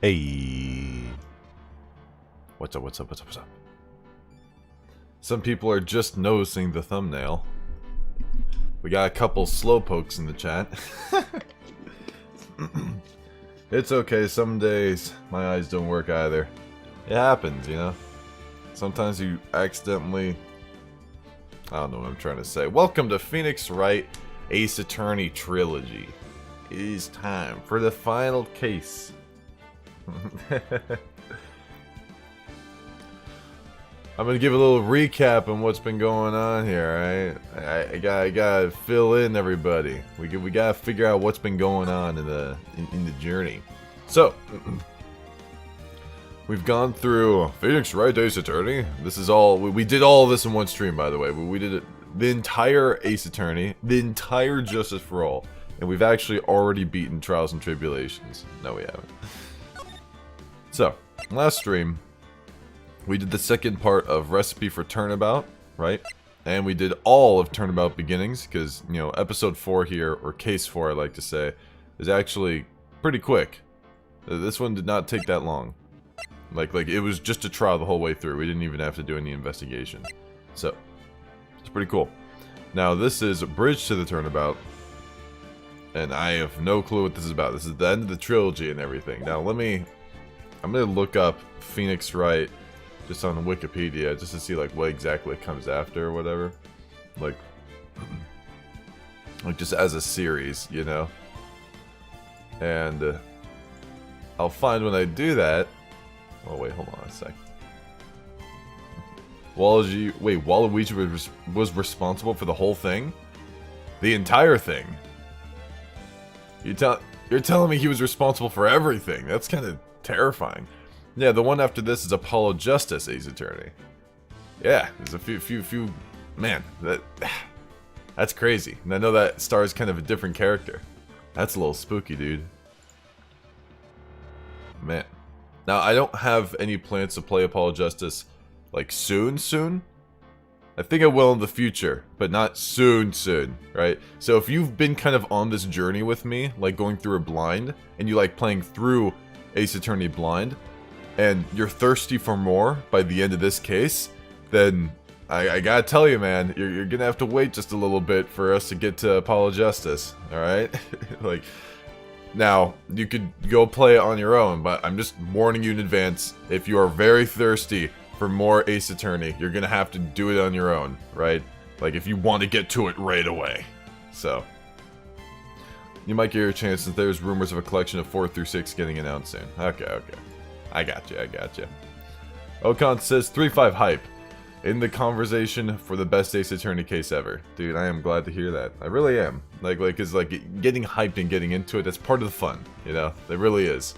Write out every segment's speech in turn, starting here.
Hey. What's up, what's up, what's up, what's up? Some people are just noticing the thumbnail. We got a couple slowpokes in the chat. It's okay, some days my eyes don't work either. It happens, you know? Sometimes you accidentally... I don't know what I'm trying to say. Welcome to Phoenix Wright Ace Attorney Trilogy. It is time for the final case. I'm gonna give a little recap on what's been going on here, right? I gotta fill in everybody. We gotta figure out what's been going on in the journey. So we've gone through Phoenix Wright Ace Attorney. This is all we did all of this in one stream, by the way. We did it, the entire Ace Attorney, the entire Justice for All, and we've actually already beaten Trials and Tribulations. No, we haven't. So, last stream, we did the second part of Recipe for Turnabout, right? And we did all of Turnabout Beginnings, because, you know, episode 4 here, or case 4 I like to say, is actually pretty quick. This one did not take that long. Like it was just a trial the whole way through. We didn't even have to do any investigation. So, it's pretty cool. Now, this is a Bridge to the Turnabout, and I have no clue what this is about. This is the end of the trilogy and everything. Now, I'm gonna look up Phoenix Wright just on Wikipedia just to see like what exactly it comes after or whatever. Like just as a series, you know? And I'll find when I do that. Oh wait, hold on a sec. Waluigi was responsible for the whole thing? The entire thing? You're telling me he was responsible for everything? That's kind of terrifying. Yeah, the one after this is Apollo Justice Ace Attorney. Yeah, there's a few. Man, that's crazy. And I know that stars kind of a different character. That's a little spooky, dude. Man. Now, I don't have any plans to play Apollo Justice, like, soon. I think I will in the future, but not soon, right? So if you've been kind of on this journey with me, like going through it blind, and you like playing through Ace Attorney blind, and you're thirsty for more by the end of this case, then I gotta tell you, man, you're gonna have to wait just a little bit for us to get to Apollo Justice, alright? Like, now, you could go play it on your own, but I'm just warning you in advance, if you are very thirsty for more Ace Attorney, you're gonna have to do it on your own, right? Like, if you want to get to it right away. So, you might get your chance since there's rumors of a collection of 4 through 6 getting announced soon. Okay. I got you. Ocon says 3-5 hype in the conversation for the best Ace Attorney case ever. Dude, I am glad to hear that. I really am. Cause getting hyped and getting into it, that's part of the fun, you know? It really is.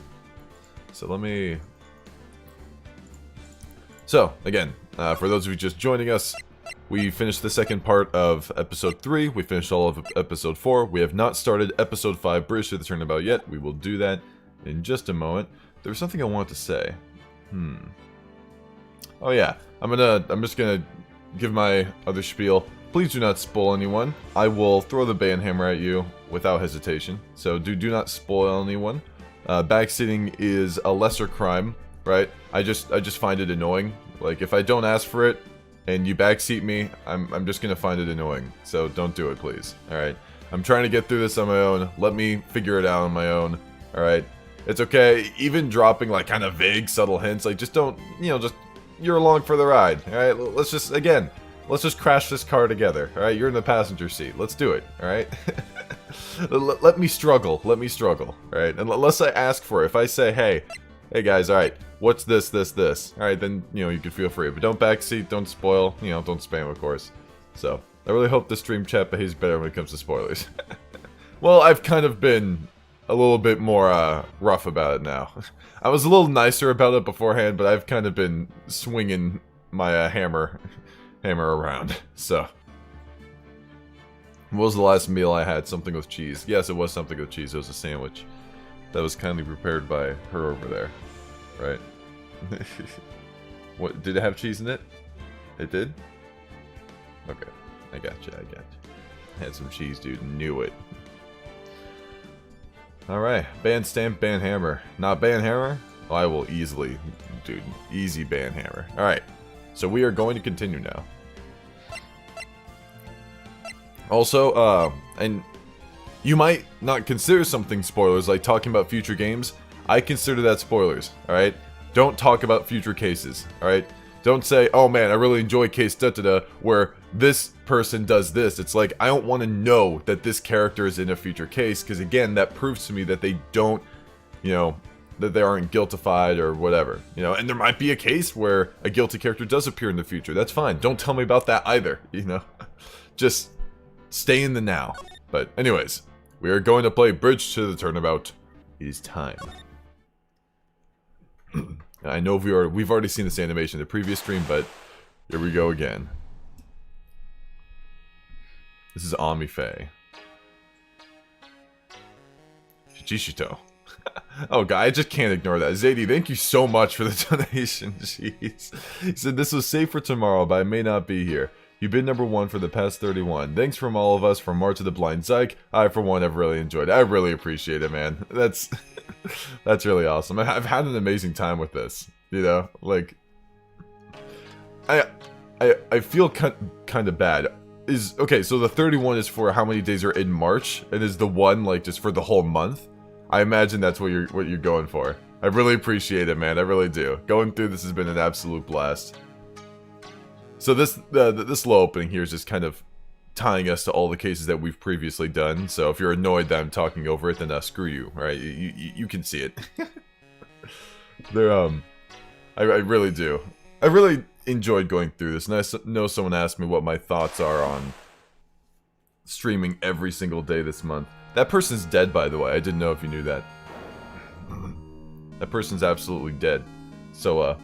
So, again, for those of you just joining us, we finished the second part of episode 3. We finished all of episode 4. We have not started episode 5, Bridge to the Turnabout, yet. We will do that in just a moment. There was something I wanted to say. Oh yeah, I'm just gonna give my other spiel. Please do not spoil anyone. I will throw the ban hammer at you without hesitation. So do not spoil anyone. Backseating is a lesser crime, right? I just find it annoying. Like, if I don't ask for it and you backseat me, I'm just gonna find it annoying. So don't do it, please. Alright? I'm trying to get through this on my own. Let me figure it out on my own. Alright? It's okay. Even dropping like kind of vague, subtle hints, like just don't, you know, just you're along for the ride. Alright? Let's just crash this car together. Alright? You're in the passenger seat. Let's do it. Alright? Let me struggle. Alright? Unless I ask for it. If I say, hey guys, alright, what's this? Alright, then, you know, you can feel free. But don't backseat, don't spoil, you know, don't spam, of course. So, I really hope the stream chat behaves better when it comes to spoilers. Well, I've kind of been a little bit more rough about it now. I was a little nicer about it beforehand, but I've kind of been swinging my hammer around. So, what was the last meal I had? Something with cheese. Yes, it was something with cheese. It was a sandwich that was kindly prepared by her over there, right? What, did it have cheese in it? It did? Okay, I got you. Had some cheese, dude. Knew it. Alright, ban stamp, ban hammer. Not ban hammer? Oh, I will easily, dude, easy banhammer. Alright, so we are going to continue now. Also, and you might not consider something spoilers, like talking about future games. I consider that spoilers, alright? Don't talk about future cases, alright? Don't say, oh man, I really enjoy case da-da-da, where this person does this. It's like, I don't want to know that this character is in a future case, because again, that proves to me that they don't, you know, that they aren't guiltified or whatever, you know? And there might be a case where a guilty character does appear in the future. That's fine. Don't tell me about that either, you know? Just stay in the now. But anyways, we are going to play Bridge to the Turnabout. It is time. I know we've already seen this animation in the previous stream, but here we go again. This is Ami Faye. Jishito. Oh god, I just can't ignore that. Zadie, thank you so much for the donation. Jeez. He said this was safe for tomorrow, but I may not be here. You've been #1 for the past 31. Thanks from all of us, from March to the Blind Zyke. I, for one, have really enjoyed it. I really appreciate it, man. That's really awesome. I've had an amazing time with this. You know, like, I feel kind of bad. Okay, so the 31 is for how many days are in March, and is the 1 like just for the whole month? I imagine that's what you're going for. I really appreciate it, man. I really do. Going through this has been an absolute blast. So this low opening here is just kind of tying us to all the cases that we've previously done. So if you're annoyed that I'm talking over it, then screw you, right? You can see it. They're I really do. I really enjoyed going through this, and I know someone asked me what my thoughts are on streaming every single day this month. That person's dead, by the way. I didn't know if you knew that. That person's absolutely dead. So,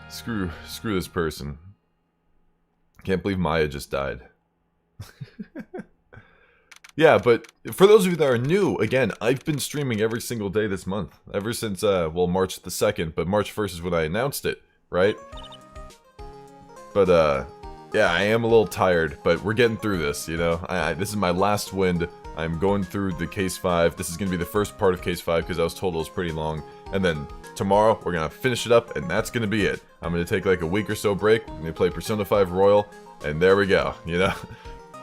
Screw this person. Can't believe Maya just died. Yeah, but for those of you that are new, again, I've been streaming every single day this month. Ever since, well, March the 2nd, but March 1st is when I announced it, right? But, yeah, I am a little tired, but we're getting through this, you know? This is my last wind. I'm going through the Case 5. This is going to be the first part of Case 5, because I was told it was pretty long. And then tomorrow, we're going to finish it up, and that's going to be it. I'm going to take like a week or so break. I'm going to play Persona 5 Royal, and there we go, you know?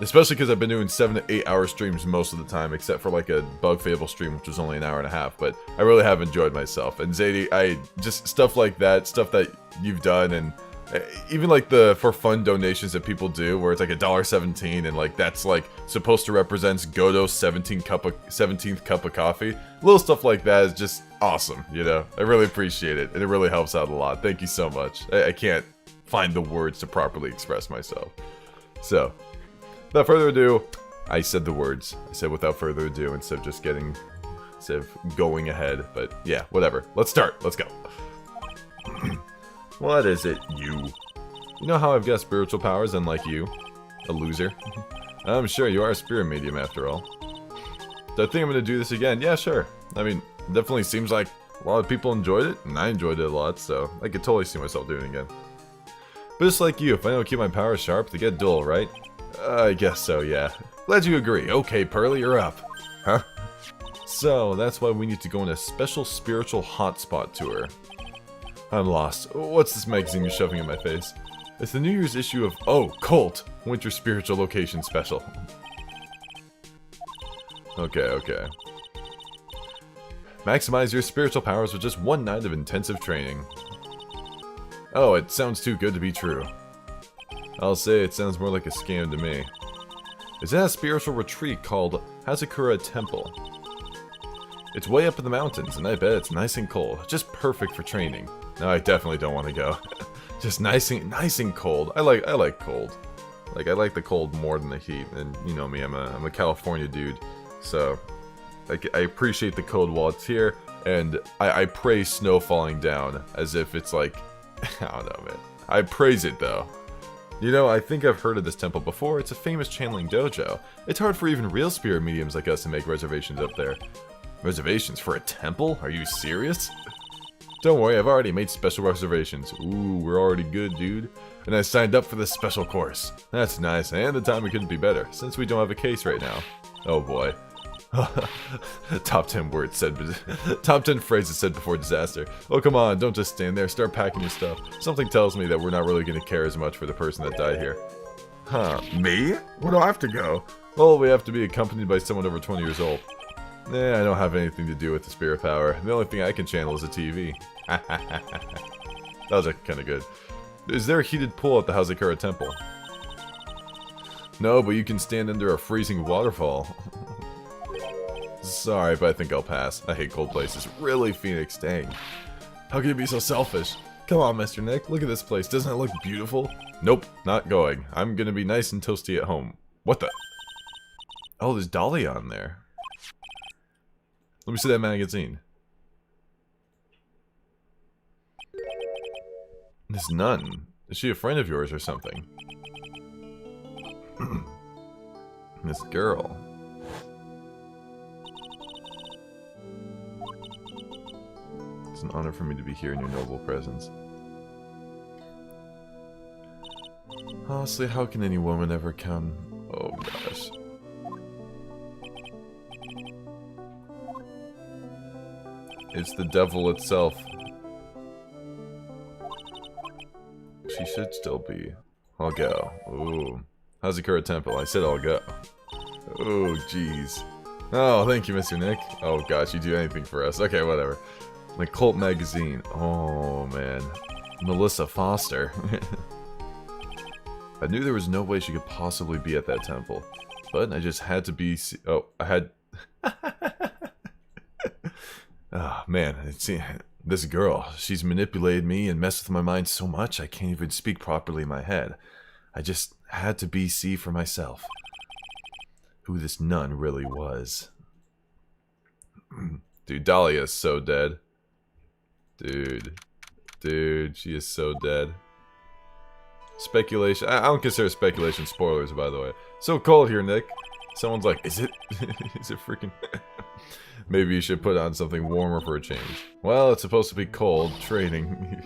Especially because I've been doing 7 to 8 hour streams most of the time, except for like a Bug Fable stream, which was only an hour and a half. But I really have enjoyed myself. And Zadie, just stuff like that, stuff that you've done, and even like the for fun donations that people do, where it's like $1.17, and like that's like supposed to represent Godot's 17th cup of coffee. Little stuff like that is just awesome, you know. I really appreciate it, and it really helps out a lot. Thank you so much. I can't find the words to properly express myself. So, without further ado, I said the words. I said without further ado instead of going ahead. But yeah, whatever. Let's start. Let's go. What is it, you? You know how I've got spiritual powers unlike you? A loser. I'm sure you are a spirit medium after all. Do I think I'm going to do this again? Yeah, sure. I mean, it definitely seems like a lot of people enjoyed it, and I enjoyed it a lot, so I could totally see myself doing it again. But just like you, if I don't keep my powers sharp, they get dull, right? I guess so, yeah. Glad you agree. Okay, Pearly, you're up. Huh? So, that's why we need to go on a special spiritual hotspot tour. I'm lost. What's this magazine you're shoving in my face? It's the New Year's issue of, oh, Cult! Winter Spiritual Location Special. Okay. Maximize your spiritual powers with just 1 night of intensive training. Oh, it sounds too good to be true. I'll say it sounds more like a scam to me. It's at a spiritual retreat called Hausakura Temple. It's way up in the mountains, and I bet it's nice and cold. Just perfect for training. No, I definitely don't want to go. Just nice and cold. I like cold. Like, I like the cold more than the heat. And you know me, I'm a California dude. So, I appreciate the cold while it's here. And I praise snow falling down as if it's like, I don't know, man. I praise it, though. You know, I think I've heard of this temple before. It's a famous channeling dojo. It's hard for even real spirit mediums like us to make reservations up there. Reservations for a temple? Are you serious? Don't worry, I've already made special reservations. Ooh, we're already good, dude. And I signed up for this special course. That's nice, and the timing couldn't be better, since we don't have a case right now. Oh boy. Top 10 words said, top 10 phrases said before disaster. Oh, come on, don't just stand there, start packing your stuff. Something tells me that we're not really going to care as much for the person that died here. Huh, me? Where do I have to go? Well, we have to be accompanied by someone over 20 years old. I don't have anything to do with the spirit power. The only thing I can channel is a TV. That was kind of good. Is there a heated pool at the Hausakura Temple? No, but you can stand under a freezing waterfall. Sorry, but I think I'll pass. I hate cold places. Really, Phoenix? Dang. How can you be so selfish? Come on, Mr. Nick. Look at this place. Doesn't it look beautiful? Nope, not going. I'm gonna be nice and toasty at home. What the? Oh, there's Dolly on there. Let me see that magazine. This nun. Is she a friend of yours or something? This girl. It's an honor for me to be here in your noble presence. Honestly, how can any woman ever come? Oh gosh. It's the devil itself. She should still be. I'll go. Ooh. Hausakura Temple. I said I'll go. Oh, jeez. Oh, thank you, Mr. Nick. Oh, gosh, you do anything for us. Okay, whatever. The Cult magazine. Oh, man. Melissa Foster. I knew there was no way she could possibly be at that temple. But I just had to be... Oh, I had... Oh, man. This girl, she's manipulated me and messed with my mind so much I can't even speak properly in my head. I just had to see for myself who this nun really was. Dude, Dahlia is so dead. Dude, she is so dead. Speculation. I don't consider speculation spoilers, by the way. So cold here, Nick. Someone's like, is it freaking... Maybe you should put on something warmer for a change. Well, it's supposed to be cold. Training.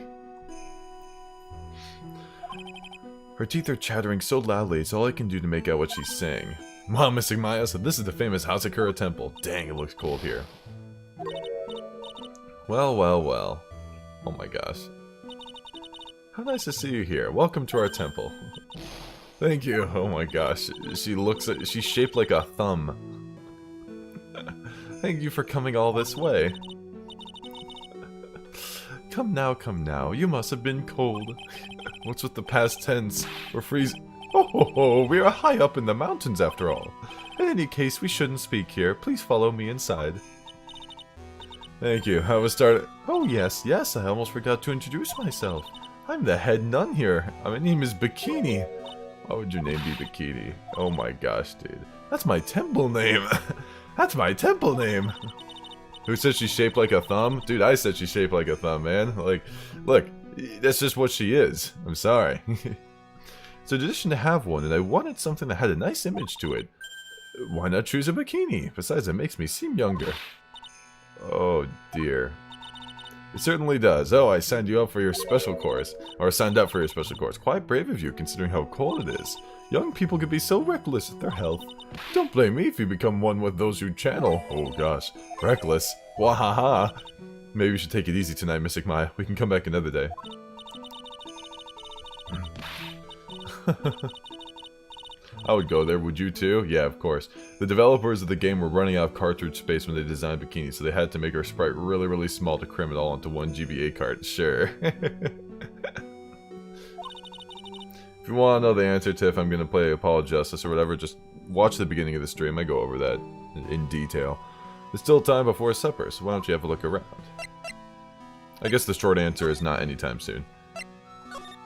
Her teeth are chattering so loudly, it's all I can do to make out what she's saying. Wow, Missing Maya, so this is the famous Hausakura Temple. Dang, it looks cold here. Well. Oh my gosh. How nice to see you here. Welcome to our temple. Thank you. Oh my gosh. She's shaped like a thumb. Thank you for coming all this way. Come now. You must have been cold. What's with the past tense? We're freezing. Oh, we are high up in the mountains after all. In any case, we shouldn't speak here. Please follow me inside. Thank you. I was started. Oh, yes. I almost forgot to introduce myself. I'm the head nun here. My name is Bikini. Why would your name be Bikini? Oh my gosh, dude. That's my temple name. That's my temple name. Who said she's shaped like a thumb? Dude, I said she's shaped like a thumb, man. Like, look, that's just what she is. I'm sorry. It's a tradition to have one, and I wanted something that had a nice image to it. Why not choose a bikini? Besides, it makes me seem younger. Oh, dear. It certainly does. Oh, I signed you up for your special course. Or signed up for your special course. Quite brave of you, considering how cold it is. Young people can be so reckless with their health. Don't blame me if you become one with those who channel. Oh gosh. Reckless. Wahaha. Maybe we should take it easy tonight, Mystic Maya. We can come back another day. I would go there, would you too? Yeah, of course. The developers of the game were running out of cartridge space when they designed Bikini, so they had to make her sprite really small to cram it all into one GBA card. Sure. If you want to know the answer to if I'm going to play Apollo Justice or whatever, just watch the beginning of the stream. I go over that in detail. There's still time before supper, so why don't you have a look around? I guess the short answer is not anytime soon.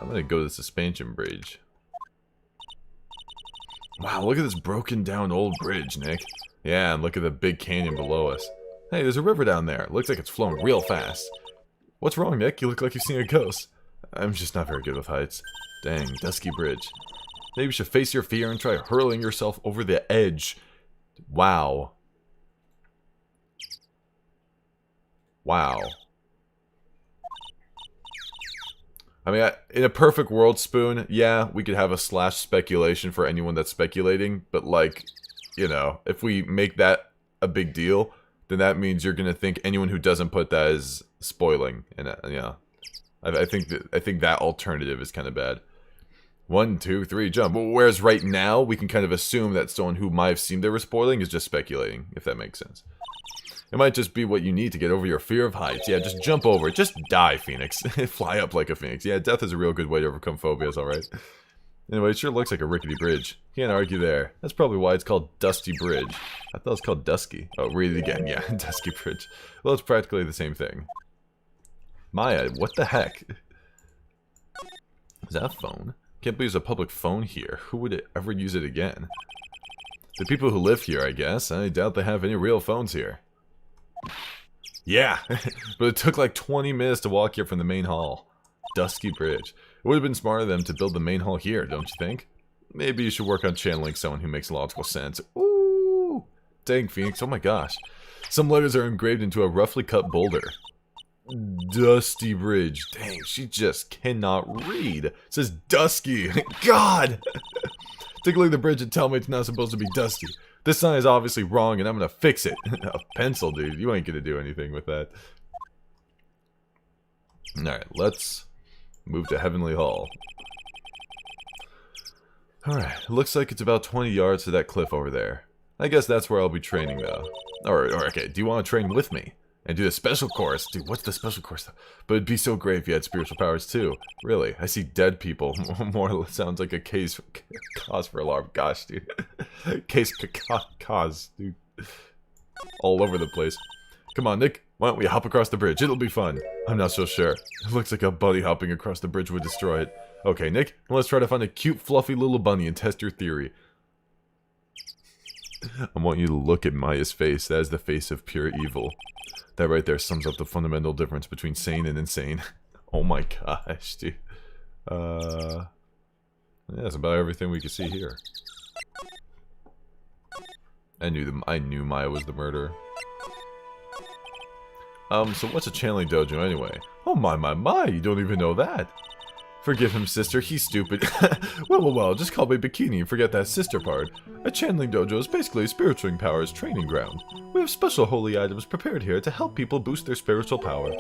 I'm going to go to the suspension bridge. Wow, look at this broken down old bridge, Nick. Yeah, and look at the big canyon below us. Hey, there's a river down there. It looks like it's flowing real fast. What's wrong, Nick? You look like you've seen a ghost. I'm just not very good with heights. Dang, dusky bridge. Maybe you should face your fear and try hurling yourself over the edge. Wow. Wow. I mean, in a perfect world, Spoon, yeah, we could have a / speculation for anyone that's speculating, but like, you know, if we make that a big deal, then that means you're gonna think anyone who doesn't put that is spoiling. And yeah, I think that alternative is kind of bad. 1, 2, 3, jump. Whereas right now, we can kind of assume that someone who might have seen they were spoiling is just speculating, if that makes sense. It might just be what you need to get over your fear of heights. Yeah, just jump over it. Just die, Phoenix. Fly up like a phoenix. Yeah, death is a real good way to overcome phobias, alright? Anyway, it sure looks like a rickety bridge. Can't argue there. That's probably why it's called Dusty Bridge. I thought it was called Dusky. Oh, read it again. Yeah, Dusky Bridge. Well, it's practically the same thing. Maya, what the heck? Is that a phone? Can't believe there's a public phone here. Who would ever use it again? The people who live here, I guess. I doubt they have any real phones here. Yeah, but it took like 20 minutes to walk here from the main hall. Dusky Bridge. It would have been smarter of them to build the main hall here, don't you think? Maybe you should work on channeling someone who makes logical sense. Ooh! Dang, Phoenix, oh my gosh. Some letters are engraved into a roughly cut boulder. Dusty Bridge. Dang, she just cannot read. It says Dusky. God! Take a look at the bridge and tell me it's not supposed to be dusty. This sign is obviously wrong and I'm gonna fix it. A pencil, dude. You ain't gonna do anything with that. Alright, let's move to Heavenly Hall. Alright, looks like it's about 20 yards to that cliff over there. I guess that's where I'll be training, though. Or okay, do you want to train with me? And do the special course? Dude, what's the special course? But it'd be so great if you had spiritual powers, too. Really, I see dead people. More sounds like a cause for alarm. Gosh, dude. Cause, dude. All over the place. Come on, Nick. Why don't we hop across the bridge? It'll be fun. I'm not so sure. It looks like a bunny hopping across the bridge would destroy it. Okay, Nick, let's try to find a cute, fluffy little bunny and test your theory. I want you to look at Maya's face. That is the face of pure evil. That right there sums up the fundamental difference between sane and insane. Oh my gosh, dude. Yeah, that's about everything we can see here. I knew Maya was the murderer. So what's a channeling dojo anyway? Oh my, you don't even know that. Forgive him, sister, he's stupid. well, just call me Bikini and forget that sister part. A channeling dojo is basically a spiritual powers training ground. We have special holy items prepared here to help people boost their spiritual power.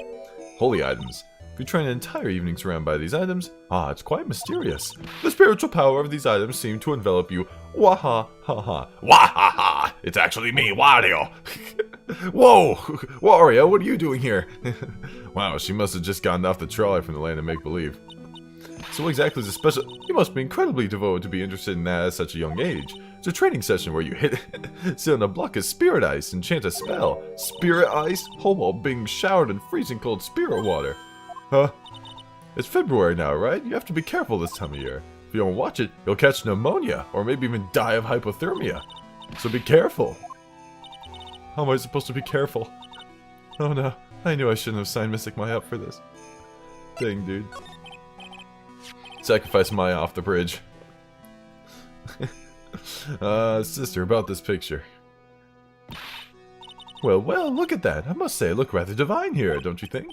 Holy items. If you train an entire evening surrounded by these items, it's quite mysterious. The spiritual power of these items seem to envelop you. Waha ha ha. Waha ha! It's actually me, Wario! Whoa! Wario, what are you doing here? Wow, she must have just gotten off the trolley from the land of make-believe. So what exactly is a special... You must be incredibly devoted to be interested in that at such a young age. It's a training session where you sit on a block of spirit ice and chant a spell. Spirit ice? Whole while being showered in freezing cold spirit water. Huh? It's February now, right? You have to be careful this time of year. If you don't watch it, you'll catch pneumonia, or maybe even die of hypothermia. So be careful. How am I supposed to be careful? Oh no, I knew I shouldn't have signed Mystic Maya up for this. Dang, dude. Sacrifice Maya off the bridge. Sister, about this picture. Well, look at that. I must say, I look rather divine here, don't you think?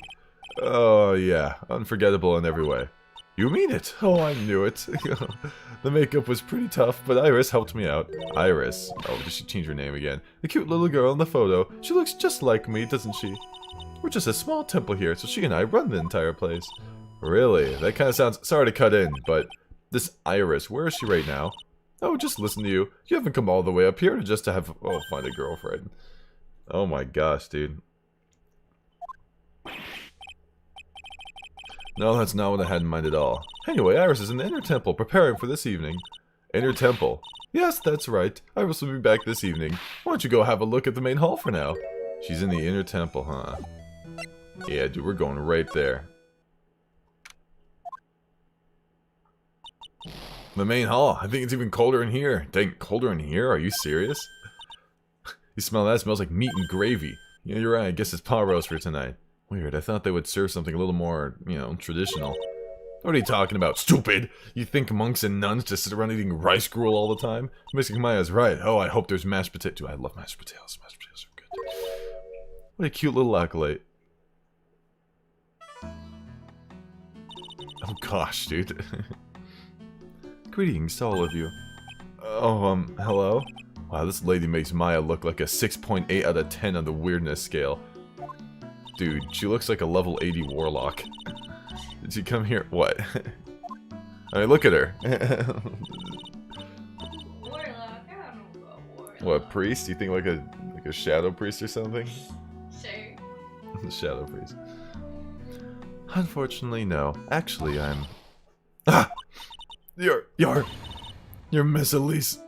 Oh, yeah. Unforgettable in every way. You mean it? Oh, I knew it. The makeup was pretty tough, but Iris helped me out. Iris. Oh, did she change her name again? The cute little girl in the photo. She looks just like me, doesn't she? We're just a small temple here, so she and I run the entire place. Really? That kind of sounds... Sorry to cut in, but... This Iris, where is she right now? Oh, just listen to you. You haven't come all the way up here just to have... Oh, find a girlfriend. Oh my gosh, dude. No, that's not what I had in mind at all. Anyway, Iris is in the inner temple, preparing for this evening. Inner temple? Yes, that's right. Iris will be back this evening. Why don't you go have a look at the main hall for now? She's in the inner temple, huh? Yeah, dude, we're going right there. The main hall. I think it's even colder in here. Dang, colder in here? Are you serious? You smell that? It smells like meat and gravy. Yeah, you're right. I guess it's pot roast for tonight. Weird. I thought they would serve something a little more, you know, traditional. What are you talking about? Stupid! You think monks and nuns just sit around eating rice gruel all the time? Mystic Maya's right. Oh, I hope there's mashed potatoes. Dude, I love mashed potatoes. Mashed potatoes are good. What a cute little acolyte. Oh gosh, dude. Greetings to all of you. Oh, hello? Wow, this lady makes Maya look like a 6.8 out of 10 on the weirdness scale. Dude, she looks like a level 80 warlock. Did she come here? What? I mean, look at her. Warlock? I don't know about warlock. What, priest? You think like a shadow priest or something? Sure. The shadow priest. Unfortunately, no. Actually, I'm... Ah! You're Miss Elise.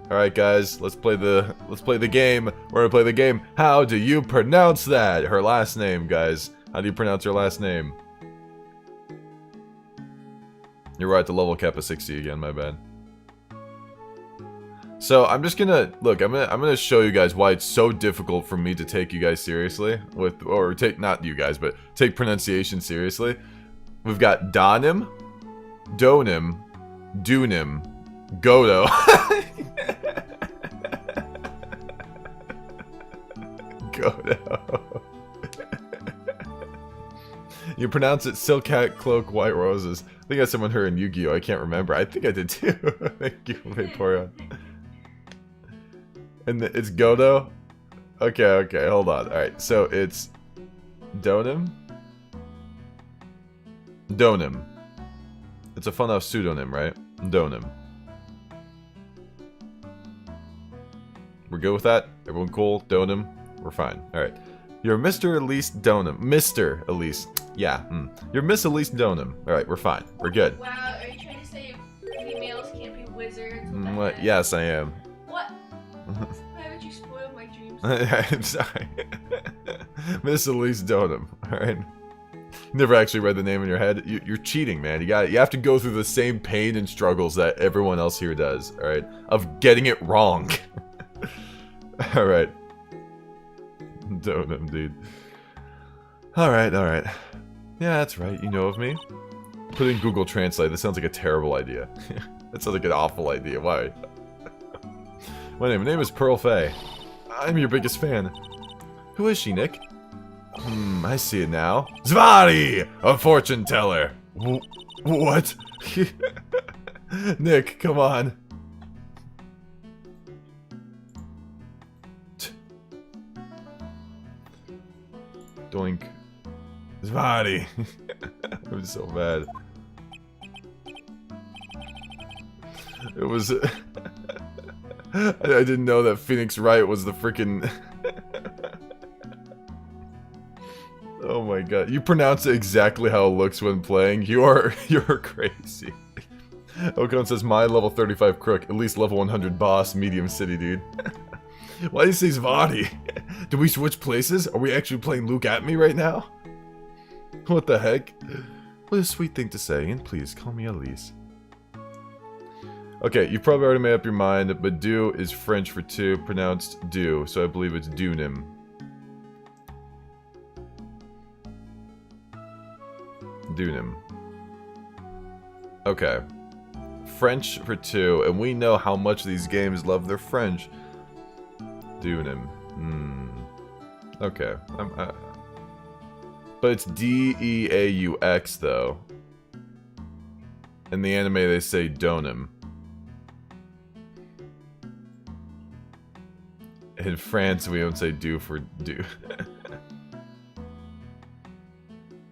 Alright guys, let's play the game. We're gonna play the game. How do you pronounce that? Her last name, guys. How do you pronounce her last name? You're right, the level cap is 60 again, my bad. So I'm just gonna look. I'm gonna show you guys why it's so difficult for me to take you guys seriously not you guys, but take pronunciation seriously. We've got Donim, Donim, Dunim, Godo. Godo. You pronounce it Silk Hat, Cloak, White Roses. I think I someone heard in Yu-Gi-Oh! I can't remember. I think I did too. Thank you, Vaporeon. And it's Godo? Okay, hold on. Alright, so it's Donim? Donim. It's a fun-off pseudonym, right? Donim. We're good with that? Everyone cool? Donim? We're fine. Alright. You're Mr. Elise Donim. Mr. Elise. Yeah. You're Miss Elise Donim. Alright, we're fine. We're good. Wow, are you trying to say females can't be wizards? What? Yes, I am. What? Why haven't you spoiled my dreams? I'm sorry. Miss Elise Donim. Alright. Never actually read the name in your head. You're cheating, man. You have to go through the same pain and struggles that everyone else here does. Alright? Of getting it wrong. Alright. Donim, dude. Alright. Yeah, that's right. You know of me. Put in Google Translate. That sounds like a terrible idea. That sounds like an awful idea. Why? My name is Pearl Faye. I'm your biggest fan. Who is she, Nick? I see it now. Zvadi! A fortune teller! What? Nick, come on. Doink. Zvadi! I'm so mad. It was... I didn't know that Phoenix Wright was the freaking... Oh my god. You pronounce it exactly how it looks when playing. You're crazy. Okon says, my level 35 crook, at least level 100 boss, medium city, dude. Why do you say Zvadi? Did we switch places? Are we actually playing Luke at me right now? What the heck? What a sweet thing to say, and please call me Elise. Okay, you've probably already made up your mind, but do is French for two, pronounced do, so I believe it's Dunim. Dunim. Okay. French for two, and we know how much these games love their French. Dunim. Okay. But it's D-E-A-U-X, though. In the anime, they say Donim. In France, we don't say do for do.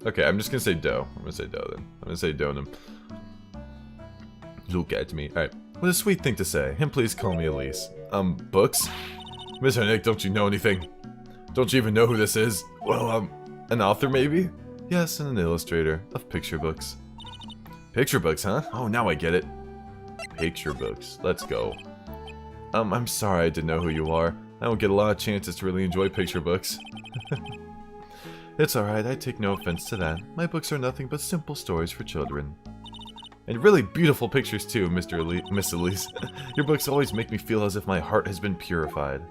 Okay, I'm just gonna say do. I'm gonna say do then. I'm gonna say Donim. Look at me. Alright. What a sweet thing to say. And please call me Elise. Books? Mr. Nick, don't you know anything? Don't you even know who this is? Well, an author maybe? Yes, and an illustrator of picture books. Picture books, huh? Oh, now I get it. Picture books. Let's go. I'm sorry I didn't know who you are. I don't get a lot of chances to really enjoy picture books. It's alright, I take no offense to that. My books are nothing but simple stories for children. And really beautiful pictures too, Miss Elise. Your books always make me feel as if my heart has been purified.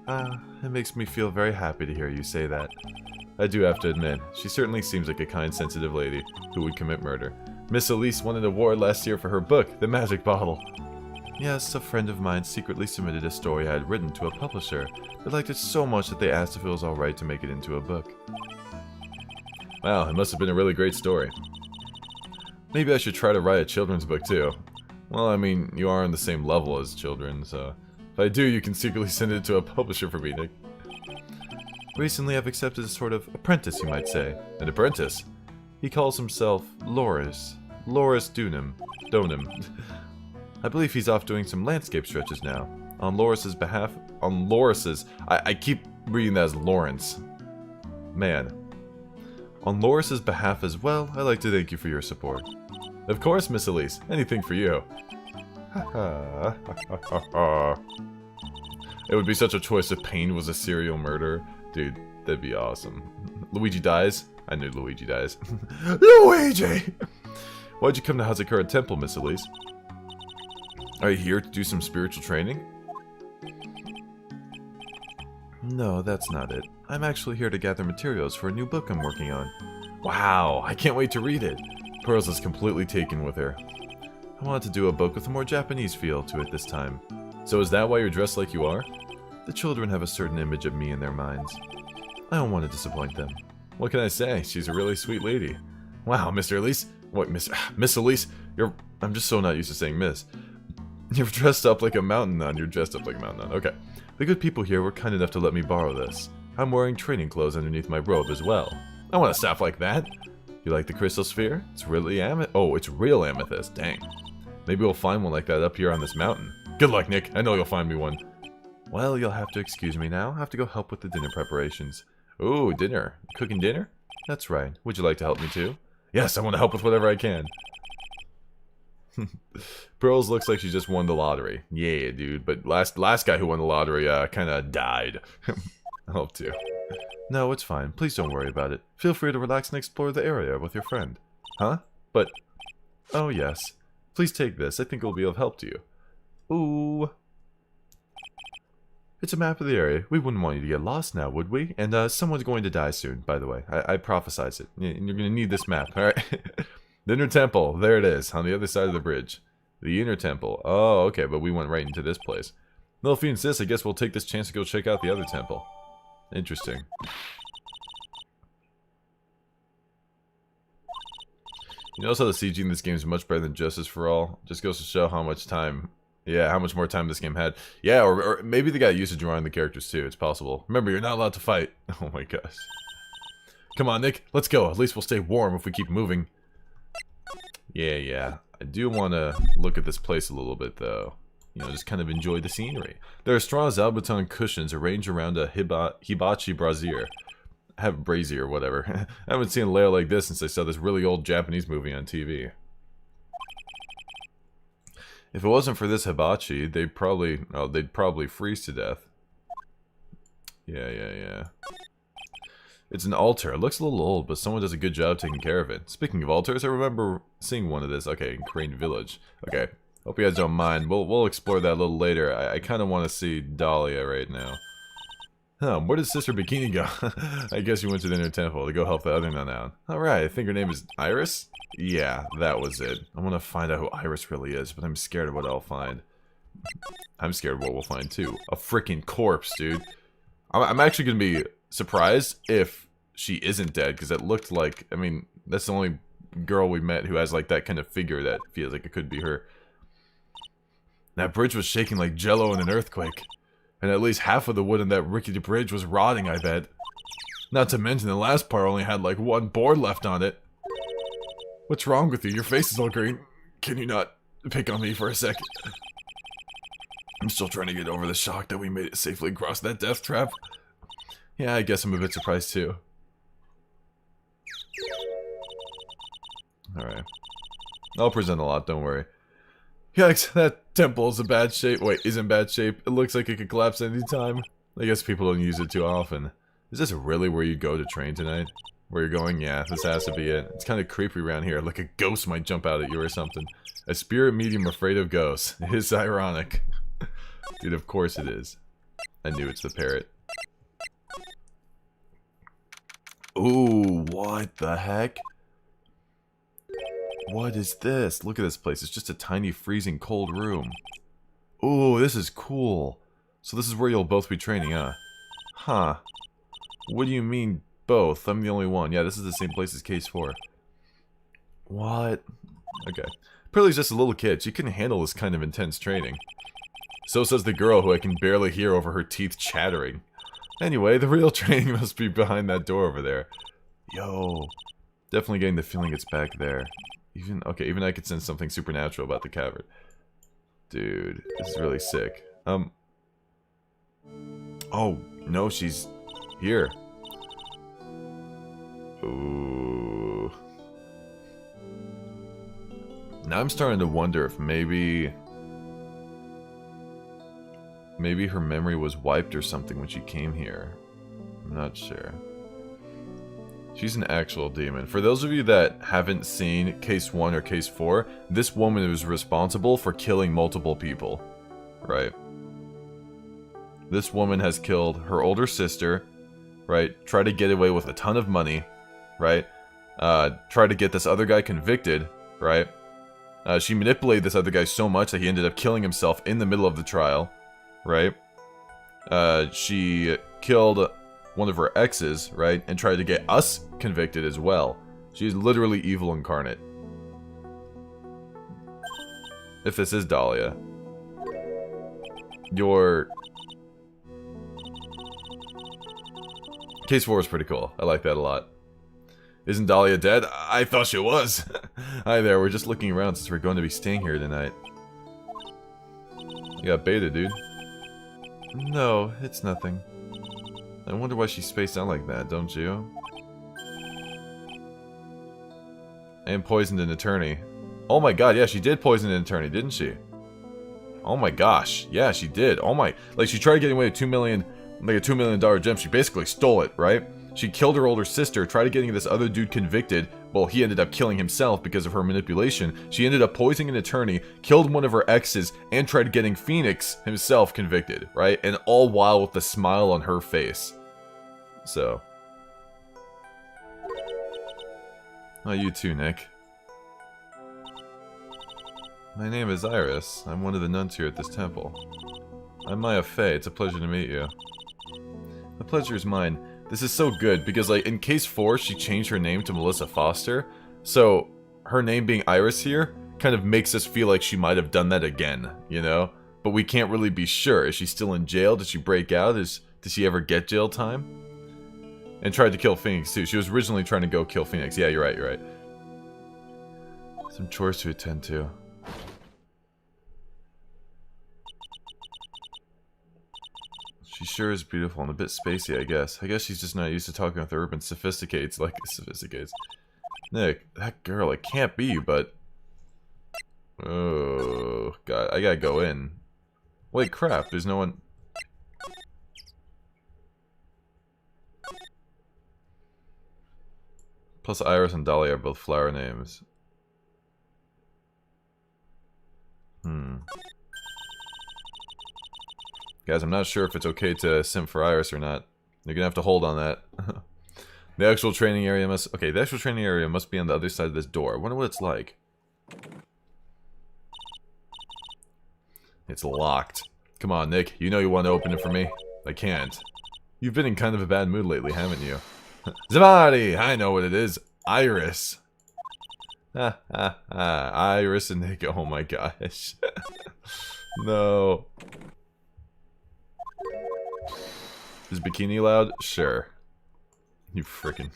It makes me feel very happy to hear you say that. I do have to admit, she certainly seems like a kind, sensitive lady who would commit murder. Miss Elise won an award last year for her book, The Magic Bottle. Yes, a friend of mine secretly submitted a story I had written to a publisher. They liked it so much that they asked if it was alright to make it into a book. Wow, it must have been a really great story. Maybe I should try to write a children's book too. Well, I mean, you are on the same level as children, so... If I do, you can secretly send it to a publisher for me, Nick. Recently, I've accepted a sort of apprentice, you might say. An apprentice? He calls himself Loris. Loris Dunham. I believe he's off doing some landscape stretches now. On Loris's behalf... On Loris's... I keep reading that as Lawrence. Man. On Loris's behalf as well, I'd like to thank you for your support. Of course, Miss Elise. Anything for you. It would be such a choice if Pain was a serial murderer. Dude, that'd be awesome. Luigi dies? I knew Luigi dies. Luigi! Why'd you come to Hausakura Temple, Miss Elise? Are you here to do some spiritual training? No, that's not it. I'm actually here to gather materials for a new book I'm working on. Wow, I can't wait to read it. Pearls is completely taken with her. I wanted to do a book with a more Japanese feel to it this time. So is that why you're dressed like you are? The children have a certain image of me in their minds. I don't want to disappoint them. What can I say? She's a really sweet lady. Wow, Mr. Elise? What, Miss Elise? I'm just so not used to saying Miss. You're dressed up like a mountain nun. You're dressed up like a mountain nun. Okay. The good people here were kind enough to let me borrow this. I'm wearing training clothes underneath my robe as well. I want a staff like that. You like the crystal sphere? It's really it's real amethyst. Dang. Maybe we'll find one like that up here on this mountain. Good luck, Nick. I know you'll find me one. Well, you'll have to excuse me now. I have to go help with the dinner preparations. Ooh, dinner. Cooking dinner? That's right. Would you like to help me too? Yes, I want to help with whatever I can. Pearls looks like she just won the lottery. Yeah, dude. But last guy who won the lottery kind of died. I hope too. No, it's fine. Please don't worry about it. Feel free to relax and explore the area with your friend. Huh? But... Oh, yes. Please take this. I think it will be of help to you. Ooh. It's a map of the area. We wouldn't want you to get lost now, would we? And someone's going to die soon, by the way. I prophesize it. And you're going to need this map, alright? The Inner Temple. There it is, on the other side of the bridge. The Inner Temple. Oh, okay, but we went right into this place. Well, if you insist, I guess we'll take this chance to go check out the other temple. Interesting. You notice how the CG in this game is much better than Justice for All? Just goes to show how much time... Yeah, how much more time this game had. Yeah, or maybe they got used to drawing the characters too. It's possible. Remember, you're not allowed to fight. Oh my gosh. Come on, Nick. Let's go. At least we'll stay warm if we keep moving. Yeah. I do want to look at this place a little bit, though. You know, just kind of enjoy the scenery. There are straw Zalbaton cushions arranged around a hibachi brazier. Brazier, whatever. I haven't seen a layout like this since I saw this really old Japanese movie on TV. If it wasn't for this hibachi, they'd probably freeze to death. Yeah. It's an altar. It looks a little old, but someone does a good job taking care of it. Speaking of altars, I remember seeing one of this. Okay, in Crane Village. Okay, hope you guys don't mind. We'll explore that a little later. I kind of want to see Dahlia right now. Huh, where did Sister Bikini go? I guess you went to the Inner Temple to go help the other nun out. Alright, I think her name is Iris? Yeah, that was it. I want to find out who Iris really is, but I'm scared of what I'll find. I'm scared of what we'll find too. A freaking corpse, dude. I'm actually going to be surprised if she isn't dead, because it looked like, I mean, that's the only girl we met who has like that kind of figure that feels like it could be her. That bridge was shaking like jello in an earthquake. And at least half of the wood in that rickety bridge was rotting, I bet. Not to mention the last part only had like one board left on it. What's wrong with you? Your face is all green. Can you not pick on me for a second? I'm still trying to get over the shock that we made it safely across that death trap. Yeah, I guess I'm a bit surprised too. Alright. I'll present a lot, don't worry. Yikes, that temple is in bad shape. Wait, is in bad shape. It looks like it could collapse any time. I guess people don't use it too often. Is this really where you go to train tonight? Where you're going? Yeah, this has to be it. It's kind of creepy around here, like a ghost might jump out at you or something. A spirit medium afraid of ghosts. It's ironic. Dude, of course it is. I knew it's the parrot. Ooh, what the heck? What is this? Look at this place. It's just a tiny freezing cold room. Ooh, this is cool. So this is where you'll both be training, huh? Huh. What do you mean both? I'm the only one. Yeah, this is the same place as Case 4. What? Okay. Pearlie's just a little kid. She couldn't handle this kind of intense training. So says the girl who I can barely hear over her teeth chattering. Anyway, the real training must be behind that door over there. Yo. Definitely getting the feeling it's back there. Even I could sense something supernatural about the cavern. Dude, this is really sick. Oh, no, she's here. Ooh. Now I'm starting to wonder if maybe her memory was wiped or something when she came here. I'm not sure. She's an actual demon. For those of you that haven't seen Case 1 or Case 4, this woman was responsible for killing multiple people. Right? This woman has killed her older sister, right? Tried to get away with a ton of money, right? Tried to get this other guy convicted, right? She manipulated this other guy so much that he ended up killing himself in the middle of the trial, right? She killed one of her exes, right? And tried to get us convicted as well. She's literally evil incarnate. If this is Dahlia. Your... Case 4 is pretty cool. I like that a lot. Isn't Dahlia dead? I thought she was. Hi there, we're just looking around since we're going to be staying here tonight. You got beta, dude. No, it's nothing. I wonder why she spaced out like that, don't you? And poisoned an attorney. Oh my god, yeah, she did poison an attorney, didn't she? Oh my gosh, yeah, she did. Oh my, like she tried getting away with $2 million, like a $2 million gem. She basically stole it, right? She killed her older sister, tried getting this other dude convicted. Well, he ended up killing himself because of her manipulation. She ended up poisoning an attorney, killed one of her exes, and tried getting Phoenix himself convicted, right? And all while with a smile on her face. So. Oh, you too, Nick. My name is Iris. I'm one of the nuns here at this temple. I'm Maya Fey. It's a pleasure to meet you. The pleasure is mine. This is so good because, like, in Case 4, she changed her name to Melissa Foster. So, her name being Iris here kind of makes us feel like she might have done that again, you know? But we can't really be sure. Is she still in jail? Did she break out? Did she ever get jail time? And tried to kill Phoenix, too. She was originally trying to go kill Phoenix. Yeah, you're right. Some chores to attend to. She sure is beautiful and a bit spacey, I guess. I guess she's just not used to talking with urban sophisticates like sophisticates. Nick, that girl, it can't be, but... Oh, God, I gotta go in. Wait, crap, there's no one... Plus Iris and Dahlia are both flower names. Guys, I'm not sure if it's okay to simp for Iris or not. You're gonna have to hold on that. The actual training area must... Okay, the actual training area must be on the other side of this door. I wonder what it's like. It's locked. Come on, Nick. You know you want to open it for me. I can't. You've been in kind of a bad mood lately, haven't you? Zamari! I know what it is. Iris. Iris and Nick. Oh my gosh. No. Is bikini loud? Sure. You frickin'.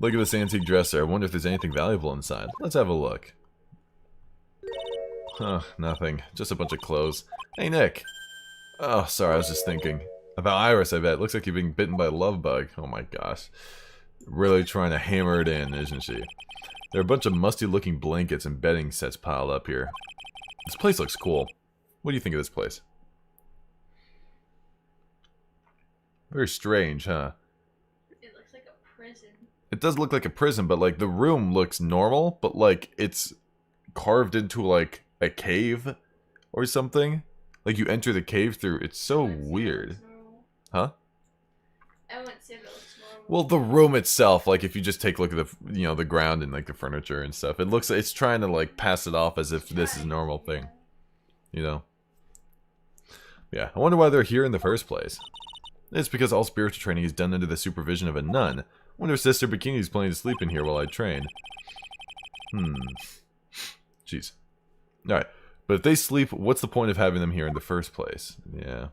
Look at this antique dresser. I wonder if there's anything valuable inside. Let's have a look. Huh, nothing. Just a bunch of clothes. Hey, Nick. Oh, sorry, I was just thinking. About Iris, I bet. Looks like you're being bitten by a love bug. Oh my gosh. Really trying to hammer it in, isn't she? There are a bunch of musty-looking blankets and bedding sets piled up here. This place looks cool. What do you think of this place? Very strange, huh? It looks like a prison. It does look like a prison, but, like, the room looks normal, but, like, it's carved into, like, a cave or something. Like, you enter the cave through... It's so weird. Huh? I wouldn't say that looks normal. Well, the room itself, like, if you just take a look at the, you know, the ground and, like, the furniture and stuff, it looks... It's trying to, like, pass it off as if this is a normal thing. You know? Yeah, I wonder why they're here in the first place. It's because all spiritual training is done under the supervision of a nun. I wonder if Sister Bikini is planning to sleep in here while I train. Jeez. Alright. But if they sleep, what's the point of having them here in the first place? Yeah.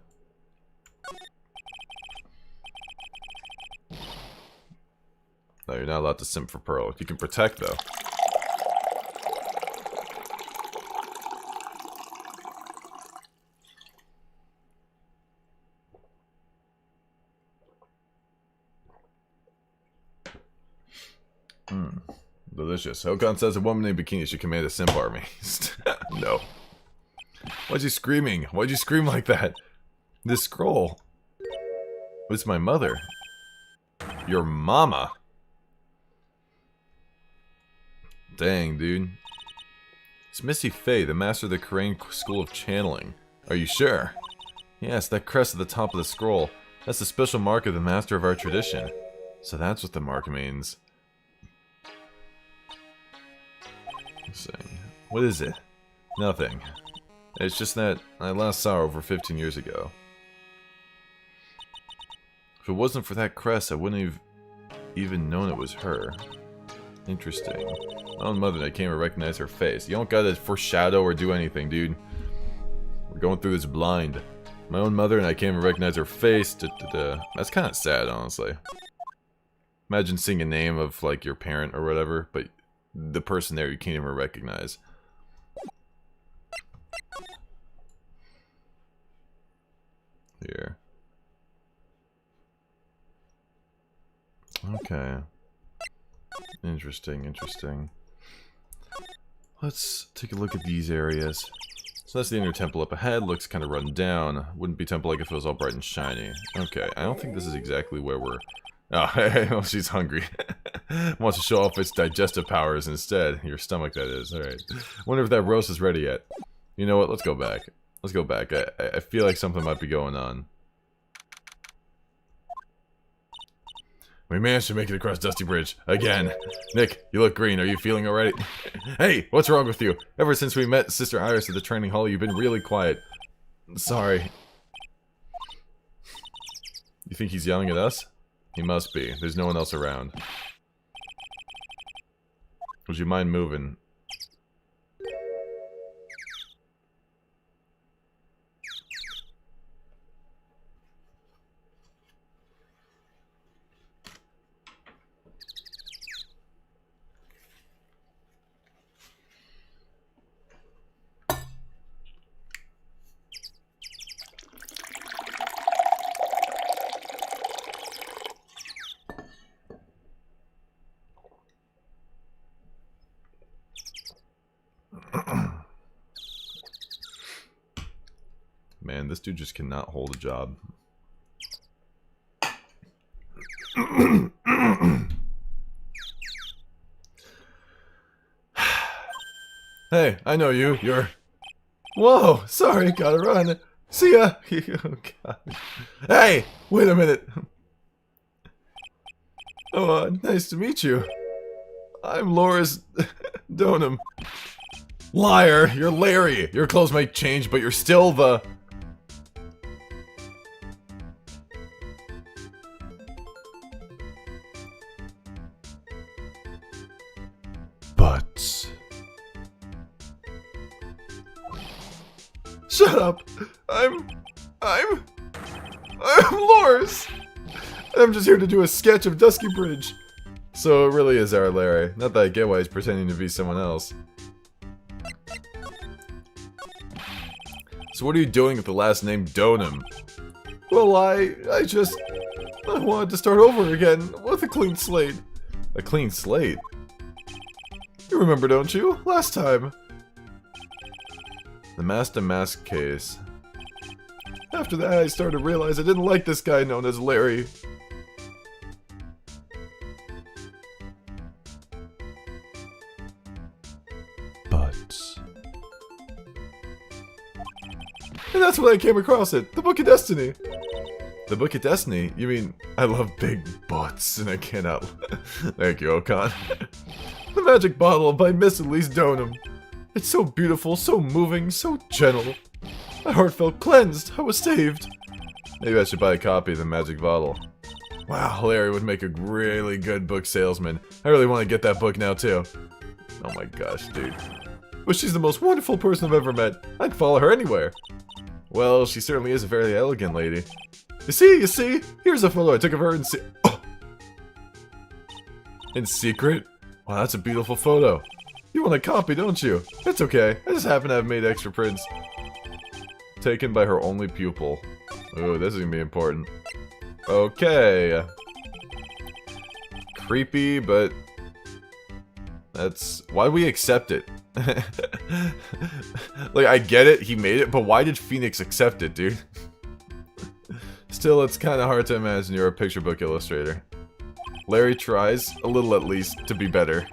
No, you're not allowed to simp for Pearl. You can protect, though. Delicious. Hokan says a woman in bikini should command a simp army. No. Why'd you screaming? Why'd you scream like that? This scroll. It's my mother. Your mama. Dang, dude. It's Missy Faye, the master of the Korean School of Channeling. Are you sure? Yes, that crest at the top of the scroll. That's the special mark of the master of our tradition. So that's what the mark means. Let's see. What is it? Nothing. It's just that I last saw her over 15 years ago. If it wasn't for that crest, I wouldn't have even known it was her. Interesting. My own mother and I can't even recognize her face. You don't gotta foreshadow or do anything, dude. We're going through this blind. My own mother and I can't even recognize her face. That's kind of sad, honestly. Imagine seeing a name of, like, your parent or whatever, but the person there you can't even recognize. Here. Okay. Interesting, interesting. Let's take a look at these areas. So that's the inner temple up ahead. Looks kind of run down. Wouldn't be temple-like if it was all bright and shiny. Okay, I don't think this is exactly where we're... Oh, hey, oh, she's hungry. Wants to show off its digestive powers instead. Your stomach, that is. Alright. Wonder if that roast is ready yet. You know what? Let's go back. Let's go back. I feel like something might be going on. We managed to make it across Dusty Bridge. Again. Nick, you look green. Are you feeling alright? Hey, what's wrong with you? Ever since we met Sister Iris at the training hall, you've been really quiet. Sorry. You think he's yelling at us? He must be. There's no one else around. Would you mind moving? Man, this dude just cannot hold a job. Hey, I know you. You're... Whoa, sorry, gotta run. See ya. Oh, God. Hey, wait a minute. Oh, nice to meet you. I'm Loris Donham. Liar, you're Larry. Your clothes might change, but you're still the... But... Shut up. I'm Loris. I'm just here to do a sketch of Dusky Bridge. So it really is our Larry. Not that I get why he's pretending to be someone else. So what are you doing with the last name Donham? Well, I wanted to start over again with a clean slate. A clean slate? You remember, don't you? Last time. The Master Mask case. After that, I started to realize I didn't like this guy known as Larry. And that's when I came across it. The Book of Destiny. The Book of Destiny? You mean, I love big butts and I cannot... Thank you, Okan. The Magic Bottle by Miss Elise Donham. It's so beautiful, so moving, so gentle. My heart felt cleansed. I was saved. Maybe I should buy a copy of the Magic Bottle. Wow, Larry would make a really good book salesman. I really want to get that book now, too. Oh my gosh, dude. But she's the most wonderful person I've ever met. I'd follow her anywhere. Well, she certainly is a very elegant lady. You see? Here's a photo I took of her in in secret? Wow, that's a beautiful photo. You want a copy, don't you? It's okay. I just happen to have made extra prints. Taken by her only pupil. Ooh, this is gonna be important. Okay. Creepy, but... that's... why'd we accept it? Like, I get it, he made it, but why did Phoenix accept it, dude? Still, it's kinda hard to imagine you're a picture book illustrator. Larry tries, a little at least, to be better.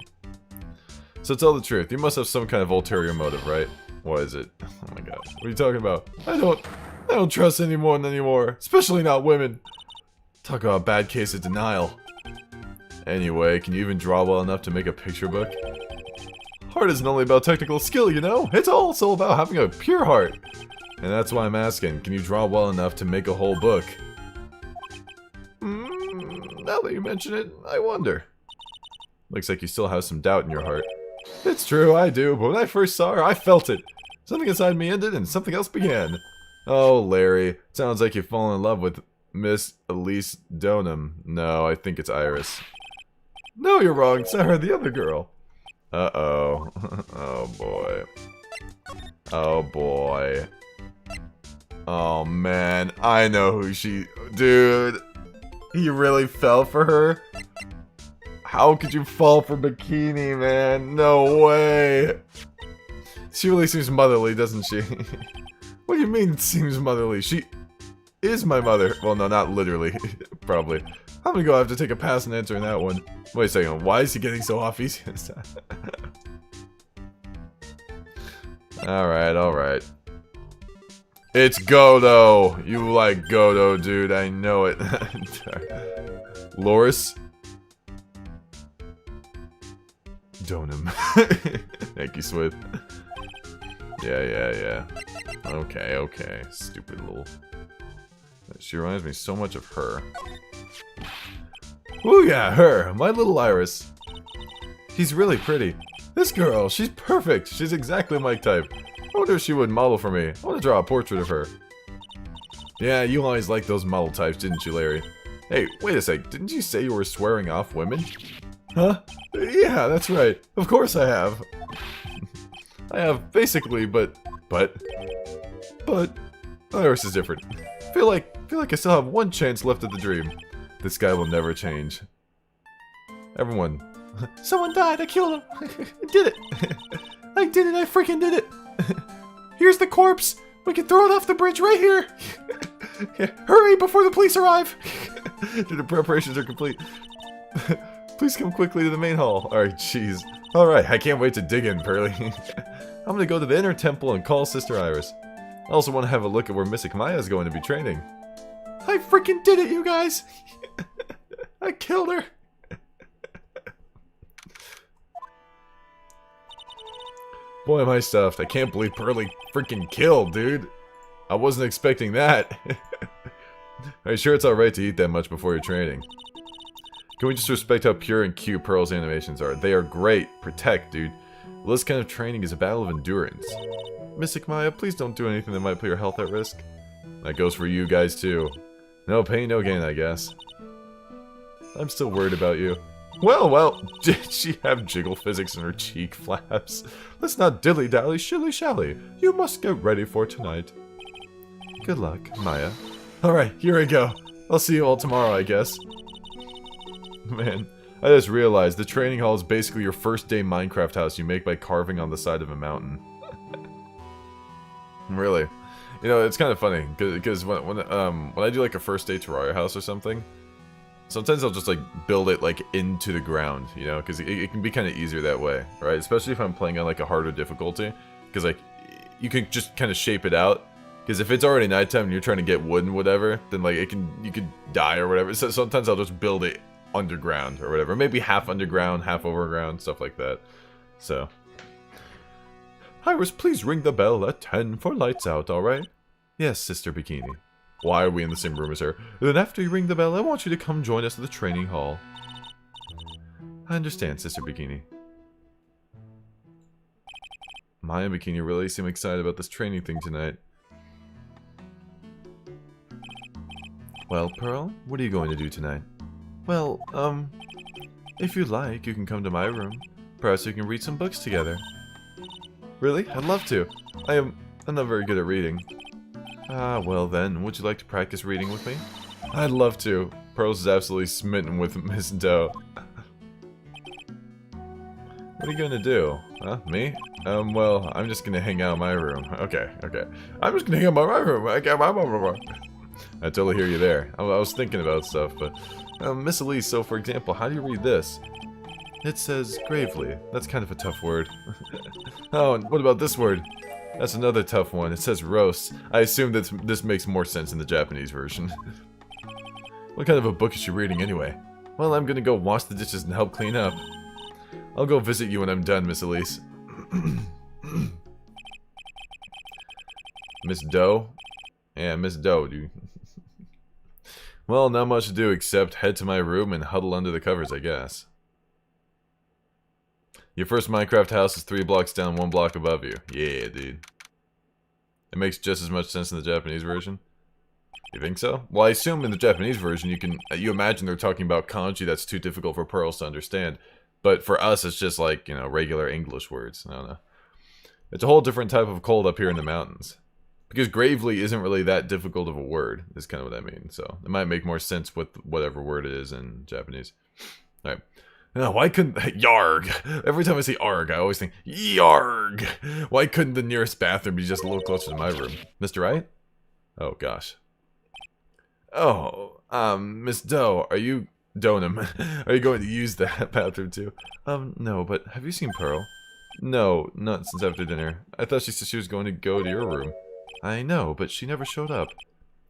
So tell the truth, you must have some kind of ulterior motive, right? What is it? Oh my god. What are you talking about? I don't trust anyone anymore. Especially not women. Talk about a bad case of denial. Anyway, can you even draw well enough to make a picture book? Heart isn't only about technical skill, you know? It's also about having a pure heart. And that's why I'm asking, can you draw well enough to make a whole book? Now that you mention it, I wonder. Looks like you still have some doubt in your heart. It's true, I do, but when I first saw her, I felt it. Something inside me ended and something else began. Oh, Larry, sounds like you've fallen in love with Miss Elise Donham. No, I think it's Iris. No, you're wrong, Sarah, the other girl. Uh-oh. Oh, boy. Oh, boy. Oh, man, I know who she... Dude, he really fell for her? How could you fall for Bikini, man? No way. She really seems motherly, doesn't she? What do you mean it seems motherly? She is my mother. Well, no, not literally. Probably. I'm gonna go have to take a pass and answering that one. Wait a second. Why is he getting so off easy this time? Alright, alright. It's Godo. You like Godo, dude. I know it. Loris? Donham. Thank you, Swith. Yeah. Okay. Stupid little... She reminds me so much of her. Ooh yeah, her! My little Iris. She's really pretty. This girl, she's perfect. She's exactly my type. I wonder if she would model for me. I want to draw a portrait of her. Yeah, you always liked those model types, didn't you, Larry? Hey, wait a sec. Didn't you say you were swearing off women? Huh? Yeah, that's right. Of course I have. I have, basically, but... Iris is different. Feel like I still have one chance left at the dream. This guy will never change. Everyone. Someone died, I killed him. I did it. I did it, I freaking did it. Here's the corpse. We can throw it off the bridge right here. Hurry before the police arrive. The preparations are complete. Please come quickly to the main hall. Alright, jeez. Alright, I can't wait to dig in, Pearly. I'm gonna go to the inner temple and call Sister Iris. I also want to have a look at where Mystic Maya is going to be training. I freaking did it, you guys! I killed her! Boy, am I stuffed. I can't believe Pearly freaking killed, dude. I wasn't expecting that. Are you sure it's alright to eat that much before your training? Can we just respect how pure and cute Pearl's animations are? They are great. Protect, dude. Well, this kind of training is a battle of endurance. Mystic Maya, please don't do anything that might put your health at risk. That goes for you guys, too. No pain, no gain, I guess. I'm still worried about you. Well, did she have jiggle physics in her cheek flaps? Let's not dilly-dally, shilly-shally. You must get ready for tonight. Good luck, Maya. Alright, here we go. I'll see you all tomorrow, I guess. Man, I just realized the training hall is basically your first day Minecraft house you make by carving on the side of a mountain. Really. You know, it's kind of funny, because when I do like a first day Terraria house or something, sometimes I'll just like build it like into the ground, you know, because it can be kind of easier that way, right? Especially if I'm playing on like a harder difficulty, because like you can just kind of shape it out. Because if it's already nighttime and you're trying to get wood and whatever, then like you could die or whatever. So sometimes I'll just build it underground or whatever, maybe half underground, half overground, stuff like that. So. Iris, please ring the bell at 10 for lights out, alright? Yes, Sister Bikini. Why are we in the same room as her? Then after you ring the bell, I want you to come join us at the training hall. I understand, Sister Bikini. Maya and Bikini really seem excited about this training thing tonight. Well, Pearl, what are you going to do tonight? Well, if you'd like, you can come to my room. Perhaps we can read some books together. Really? I'd love to. I'm not very good at reading. Ah, well then, would you like to practice reading with me? I'd love to. Pearl's is absolutely smitten with Miss Doe. What are you gonna do? Huh? Me? Well, I'm just gonna hang out in my room. Okay. I'm just gonna hang out in my room. I totally hear you there. I was thinking about stuff, but... Miss Elise, so for example, how do you read this? It says gravely. That's kind of a tough word. Oh, and what about this word? That's another tough one. It says roast. I assume that this makes more sense in the Japanese version. What kind of a book is she reading anyway? Well, I'm gonna go wash the dishes and help clean up. I'll go visit you when I'm done, Miss Elise. Miss Doe? Yeah, Miss Doe, dude. Well, not much to do except head to my room and huddle under the covers, I guess. Your first Minecraft house is 3 blocks down, 1 block above you. Yeah, dude. It makes just as much sense in the Japanese version. You think so? Well, I assume in the Japanese version you imagine they're talking about kanji that's too difficult for pearls to understand. But for us, it's just like, you know, regular English words. I don't know. It's a whole different type of cold up here in the mountains. Because gravely isn't really that difficult of a word, is kind of what I mean. So, it might make more sense with whatever word it is in Japanese. Alright. Now, why couldn't... Yarg! Every time I say arg, I always think, yarg! Why couldn't the nearest bathroom be just a little closer to my room? Mr. Wright? Oh, gosh. Oh, Miss Doe, are you... Donum, are you going to use that bathroom too? No, but have you seen Pearl? No, not since after dinner. I thought she said she was going to go to your room. I know, but she never showed up.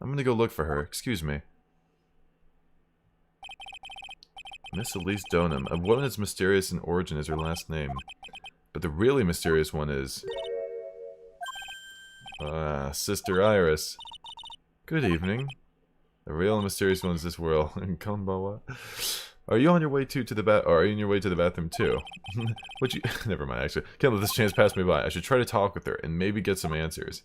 I'm gonna go look for her. Excuse me. Miss Elise Donum. A woman as mysterious in origin as her last name. But the really mysterious one is... Sister Iris. Good evening. The real and mysterious one is this world. Konbawa. Are you on your way to the are you on your way to the bathroom too? Would you... Never mind, actually. Can't let this chance pass me by. I should try to talk with her and maybe get some answers.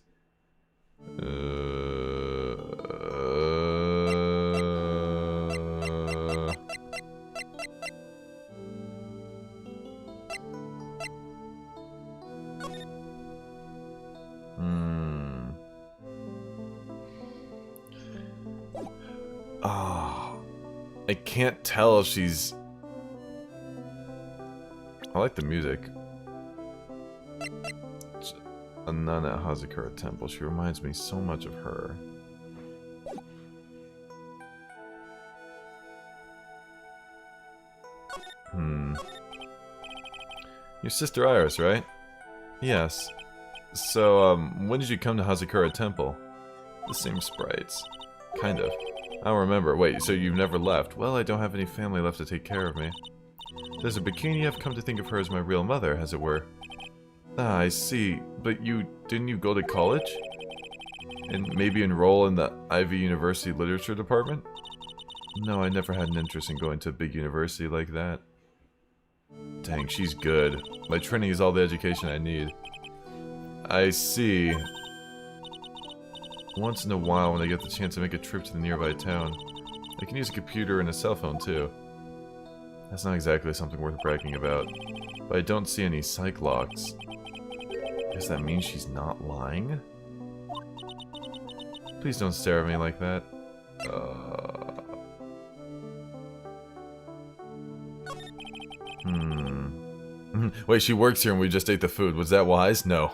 I can't tell if she's... I like the music. A nun at Hausakura Temple. She reminds me so much of her. Your sister Iris, right? Yes. So, when did you come to Hausakura Temple? The same sprites. Kind of. I don't remember. Wait, so you've never left? Well, I don't have any family left to take care of me. There's a bikini. I've come to think of her as my real mother, as it were. Ah, I see. But didn't you go to college? And maybe enroll in the Ivy University Literature Department? No, I never had an interest in going to a big university like that. Dang, she's good. My training is all the education I need. I see. Once in a while, when I get the chance to make a trip to the nearby town, I can use a computer and a cell phone too. That's not exactly something worth bragging about, but I don't see any psych locks. Guess that means she's not lying? Please don't stare at me like that. Wait, she works here and we just ate the food. Was that wise? No.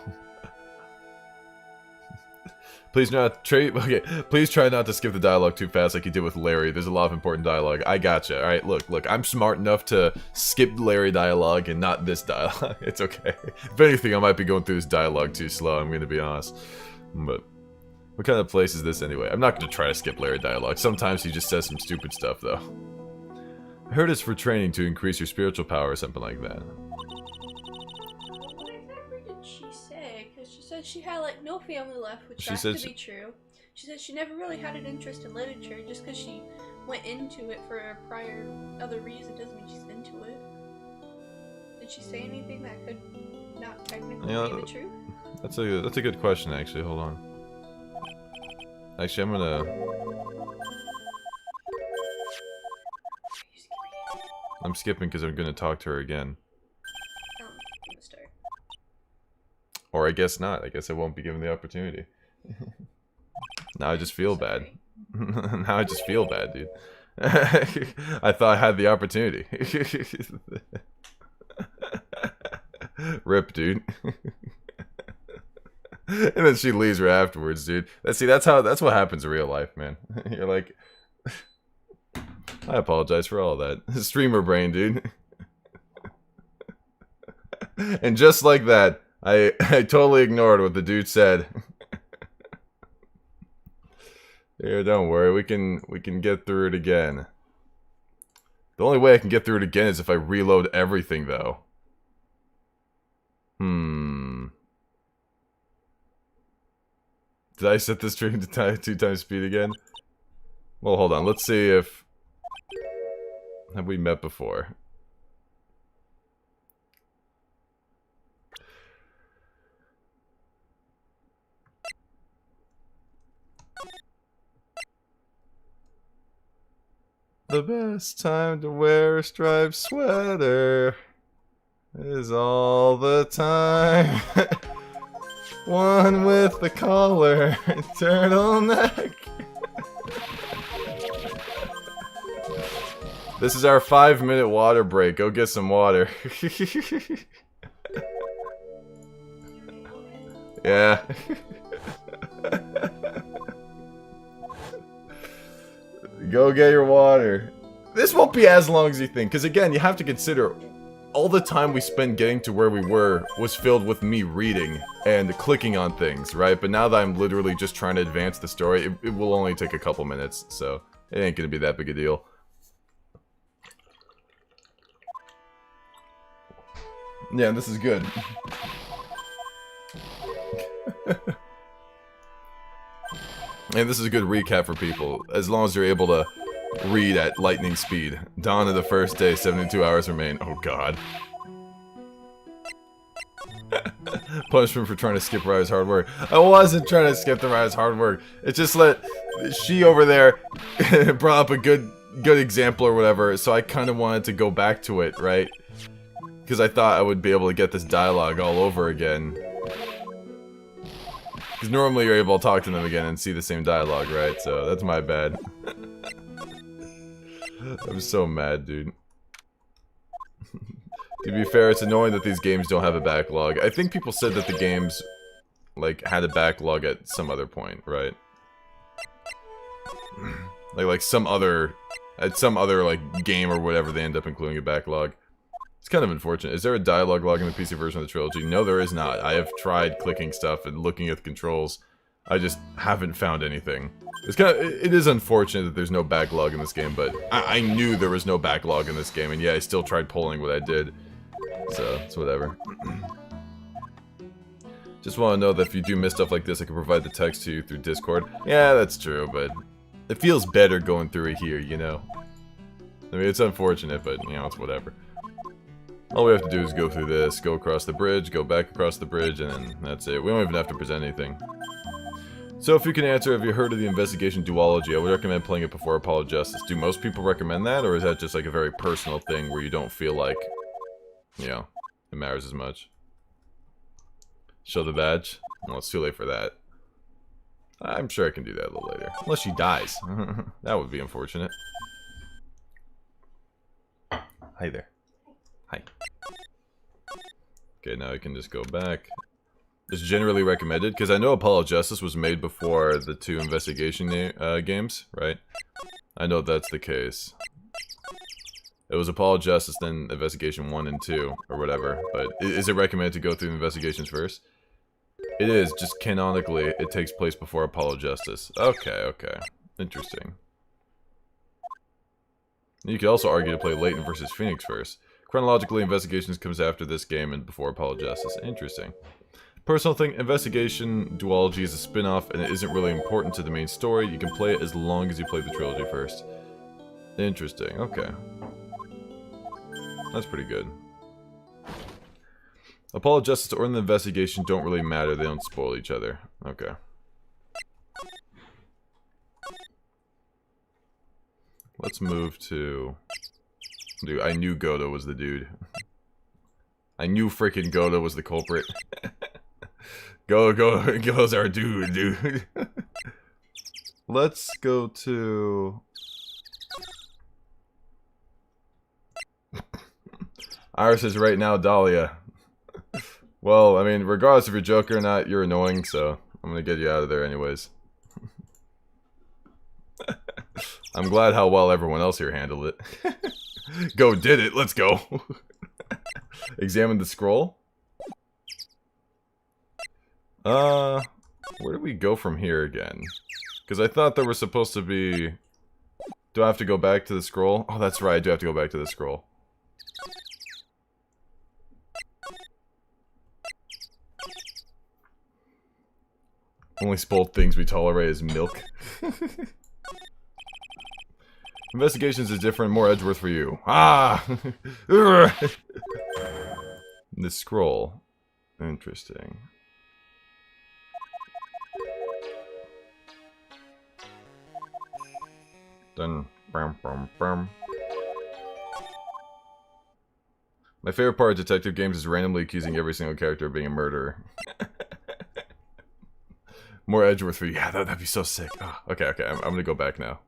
Please try not to skip the dialogue too fast like you did with Larry. There's a lot of important dialogue. I gotcha. Alright, look, I'm smart enough to skip Larry dialogue and not this dialogue. It's okay. If anything, I might be going through this dialogue too slow, I'm gonna be honest. But, what kind of place is this anyway? I'm not gonna try to skip Larry dialogue. Sometimes he just says some stupid stuff, though. I heard it's for training to increase your spiritual power or something like that. She had like no family left, which has to be true. She said she never really had an interest in literature. Just because she went into it for a other reason doesn't mean she's into it. Did she say anything that could not technically be the truth? That's a good question, actually. Hold on. Actually, I'm gonna... I'm skipping because I'm gonna talk to her again. I'm gonna start. Or I guess not. I guess I won't be given the opportunity. Now I just feel bad. Now I just feel bad, dude. I thought I had the opportunity. Rip, dude. And then she leaves right afterwards, dude. See, that's what happens in real life, man. You're like, I apologize for all that. Streamer brain, dude. And just like that, I totally ignored what the dude said. Here, don't worry, we can get through it again. The only way I can get through it again is if I reload everything, though. Did I set this stream to 2 times speed again? Well, hold on. Let's see if... Have we met before? The best time to wear a striped sweater is all the time. One with the collar, turtleneck. This is our 5-minute water break. Go get some water. Yeah. Go get your water. This won't be as long as you think, because again, you have to consider all the time we spent getting to where we were was filled with me reading and clicking on things, right? But now that I'm literally just trying to advance the story, it will only take a couple minutes, so it ain't gonna be that big a deal. Yeah, this is good. And this is a good recap for people, as long as you're able to read at lightning speed. Dawn of the first day, 72 hours remain. Oh god. Punishment for trying to skip Raya's hard work. I wasn't trying to skip the Raya's hard work. It's just that she over there brought up a good example or whatever, so I kind of wanted to go back to it, right? Because I thought I would be able to get this dialogue all over again. Because normally you're able to talk to them again and see the same dialogue, right? So that's my bad. I'm so mad, dude. To be fair, it's annoying that these games don't have a backlog. I think people said that the games, like, had a backlog at some other point, right? Like some other, like, game or whatever, they end up including a backlog. It's kind of unfortunate. Is there a dialogue log in the PC version of the trilogy? No, there is not. I have tried clicking stuff and looking at the controls. I just haven't found anything. It is unfortunate that there's no backlog in this game, but I knew there was no backlog in this game, and yeah, I still tried pulling what I did. So, it's whatever. Just want to know that if you do miss stuff like this, I can provide the text to you through Discord. Yeah, that's true, but it feels better going through it here, you know? I mean, it's unfortunate, but, you know, it's whatever. All we have to do is go through this, go across the bridge, go back across the bridge, and then that's it. We don't even have to present anything. So if you can answer, have you heard of the investigation duology? I would recommend playing it before Apollo Justice. Do most people recommend that, or is that just like a very personal thing where you don't feel like, you know, it matters as much? Show the badge? Well, it's too late for that. I'm sure I can do that a little later. Unless she dies. That would be unfortunate. Hi there. Hi. Okay, now I can just go back. It's generally recommended, because I know Apollo Justice was made before the 2 investigation games, right? I know that's the case. It was Apollo Justice, then Investigation 1 and 2, or whatever, but is it recommended to go through the investigations first? It is, just canonically, it takes place before Apollo Justice. Okay, okay. Interesting. You could also argue to play Layton versus Phoenix first. Chronologically, Investigations comes after this game and before Apollo Justice. Interesting. Personal thing, Investigation Duology is a spin-off and it isn't really important to the main story. You can play it as long as you play the trilogy first. Interesting, okay. That's pretty good. Apollo Justice or the investigation don't really matter. They don't spoil each other. Okay. Let's move to... Dude, I knew Godo was the dude. I knew freaking Godo was the culprit. Godo's our dude. Let's go to... Iris is right now Dahlia. Well, I mean, regardless if you're Joker or not, you're annoying, so I'm gonna get you out of there anyways. I'm glad how well everyone else here handled it. Go did it, let's go. Examine the scroll. Where do we go from here again? Because I thought there was supposed to be... Do I have to go back to the scroll? Oh, that's right, I do have to go back to the scroll. Only spoiled things we tolerate is milk. Investigations is different, more Edgeworth for you. Ah! The scroll. Interesting. Done. Bum, bum, bum. My favorite part of detective games is randomly accusing every single character of being a murderer. More Edgeworth for you. Yeah, that'd be so sick. Oh, okay, I'm gonna go back now.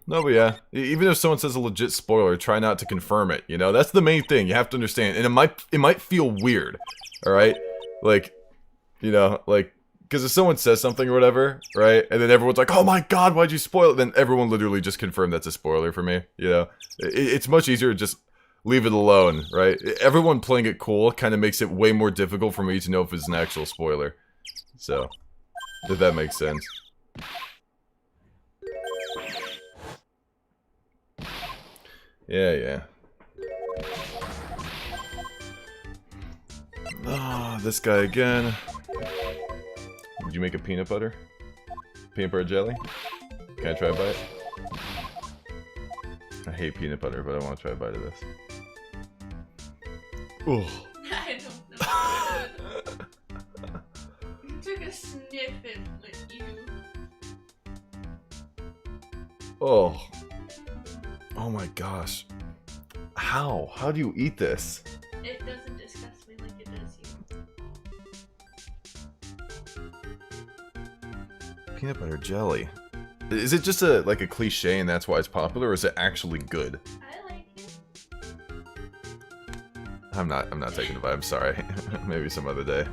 No, but yeah. Even if someone says a legit spoiler, try not to confirm it, you know? That's the main thing, you have to understand. And it might feel weird, alright? Like, you know, like... Because if someone says something or whatever, right? And then everyone's like, oh my god, why'd you spoil it? Then everyone literally just confirmed that's a spoiler for me, you know? It's much easier to just leave it alone, right? Everyone playing it cool kind of makes it way more difficult for me to know if it's an actual spoiler. So, if that makes sense. Yeah. Ah, this guy again. Did you make a peanut butter? Peanut butter jelly? Can I try a bite? I hate peanut butter, but I want to try a bite of this. Oh. I don't know. You took a sniff and went, you. Oh. Oh my gosh. How? How do you eat this? It doesn't disgust me like it does you. Peanut butter jelly. Is it just a like a cliche and that's why it's popular, or is it actually good? I like it. I'm not taking a bite, I'm sorry. Maybe some other day.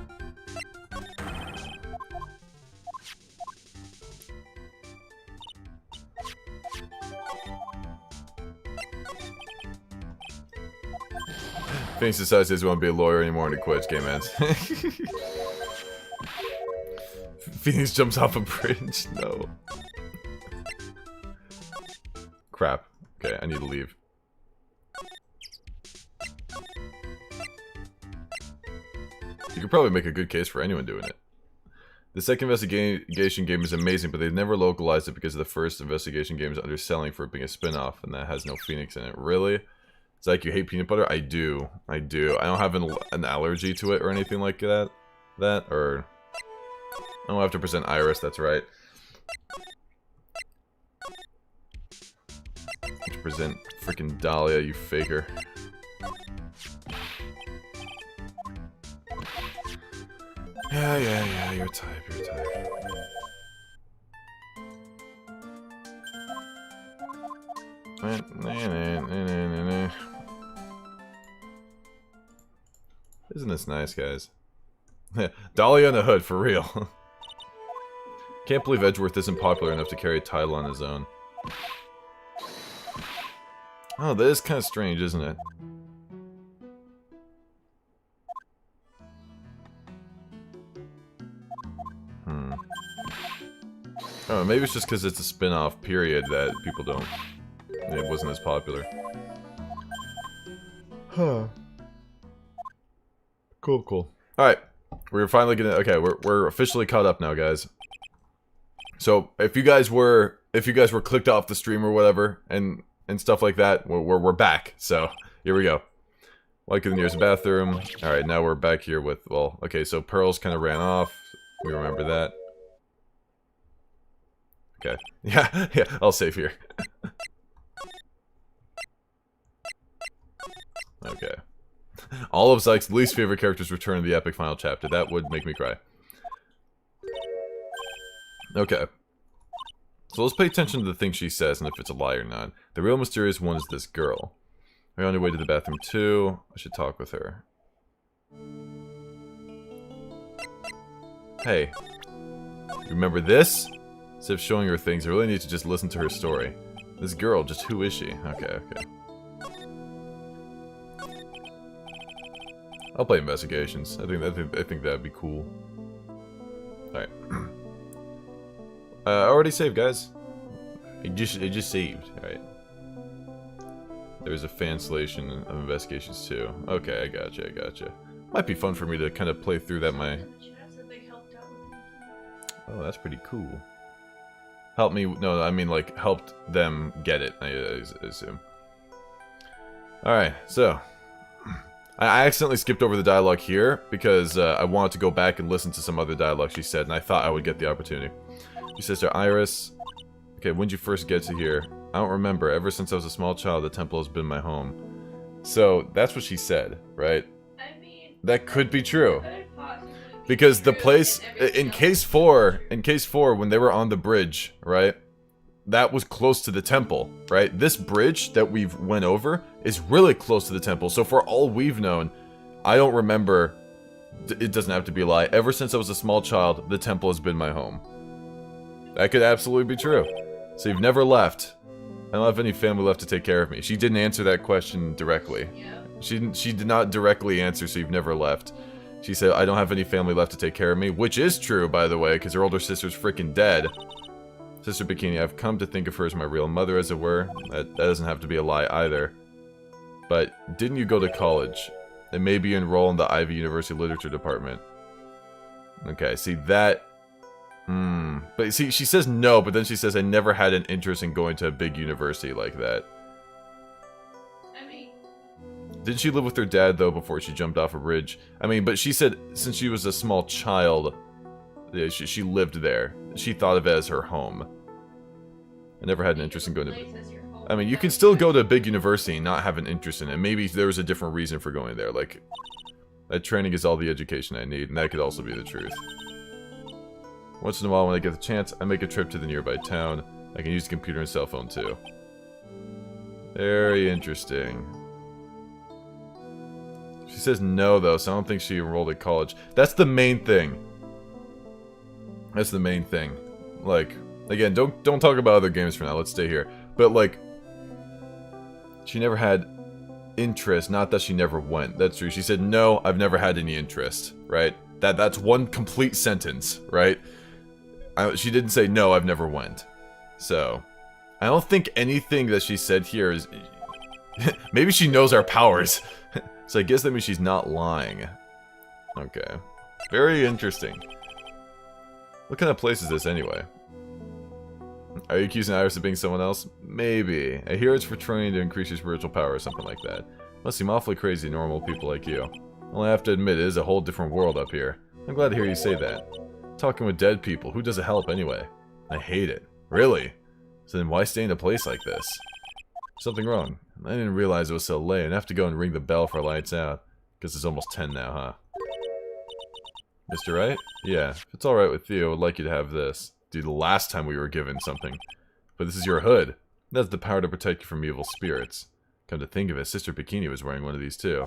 Phoenix decides he doesn't want to be a lawyer anymore and he quits. Game ends. Phoenix jumps off a bridge. No. Crap. Okay, I need to leave. You could probably make a good case for anyone doing it. The second investigation game is amazing, but they've never localized it because the first investigation game is underselling for it being a spin-off, and that has no Phoenix in it. Really? It's like you hate peanut butter? I do. I don't have an allergy to it or anything like that. Or... I don't have to present Iris, that's right. I have to present freaking Dahlia, you faker. Yeah, your type. Isn't this nice, guys? Dahlia in the hood, for real. Can't believe Edgeworth isn't popular enough to carry a title on his own. Oh, that is kind of strange, isn't it? Oh, maybe it's just because it's a spin-off period that people don't... It wasn't as popular. Huh. Cool. Alright. We're finally gonna... Okay, we're officially caught up now, guys. So, if you guys were clicked off the stream or whatever, and stuff like that, we're back. So, here we go. Like in the nearest bathroom. Alright, now we're back here with, well, okay, so Pearls kind of ran off. We remember that. Okay. Yeah, yeah, I'll save here. Okay. All of Zyke's least favorite characters return in the epic final chapter. That would make me cry. Okay. So let's pay attention to the things she says and if it's a lie or not. The real mysterious one is this girl. Are you on your way to the bathroom too? I should talk with her. Hey. You remember this? Instead of showing her things, I really need to just listen to her story. This girl, just who is she? Okay, okay. I'll play investigations. I think that'd be cool. Alright. I already saved, guys. It just saved. Alright. There's a fanslation of investigations too. Okay, I gotcha. Might be fun for me to kind of play through that Oh, that's pretty cool. Help me, no, I mean like helped them get it, I assume. Alright, so. I accidentally skipped over the dialogue here because I wanted to go back and listen to some other dialogue she said, and I thought I would get the opportunity. She says to Iris, okay, when did you first get to here? I don't remember. Ever since I was a small child, the temple has been my home. So, that's what she said, right? I mean, that could be true. Because the place, in case 4, when they were on the bridge, right? That was close to the temple, right? This bridge that we've went over is really close to the temple. So for all we've known, I don't remember, it doesn't have to be a lie. Ever since I was a small child, the temple has been my home. That could absolutely be true. So you've never left. I don't have any family left to take care of me. She didn't answer that question directly. Yeah. She did not directly answer, so you've never left. She said, I don't have any family left to take care of me, which is true, by the way, because her older sister's freaking dead. Sister Bikini, I've come to think of her as my real mother, as it were. That doesn't have to be a lie either. But didn't you go to college? And maybe enroll in the Ivy University Literature Department. Okay, see that... But see, she says no, but then she says I never had an interest in going to a big university like that. I mean... Didn't she live with her dad, though, before she jumped off a bridge? I mean, but she said since she was a small child, she lived there. She thought of it as her home. I never had an interest in going to... I mean, you can still go to a big university and not have an interest in it. Maybe there was a different reason for going there. Like, that training is all the education I need, and that could also be the truth. Once in a while, when I get the chance, I make a trip to the nearby town. I can use the computer and cell phone, too. Very interesting. She says no, though, so I don't think she enrolled at college. That's the main thing. That's the main thing. Like, again, don't talk about other games for now. Let's stay here. But, like, she never had interest. Not that she never went. That's true. She said, no, I've never had any interest. Right? That's one complete sentence. Right? She didn't say, no, I've never went. So, I don't think anything that she said here is... Maybe she knows our powers. So I guess that means she's not lying. Okay. Very interesting. What kind of place is this anyway? Are you accusing Iris of being someone else? Maybe. I hear it's for trying to increase your spiritual power or something like that. Must seem awfully crazy to normal people like you. Only I have to admit, it is a whole different world up here. I'm glad to hear you say that. Talking with dead people, who does it help anyway? I hate it. Really? So then why stay in a place like this? Something wrong. I didn't realize it was so late. I have to go and ring the bell for lights out. Guess it's almost 10 now, huh? Mr. Wright? Yeah, if it's alright with you, I would like you to have this. Dude, the last time we were given something. But this is your hood. It has the power to protect you from evil spirits. Come to think of it, Sister Bikini was wearing one of these too.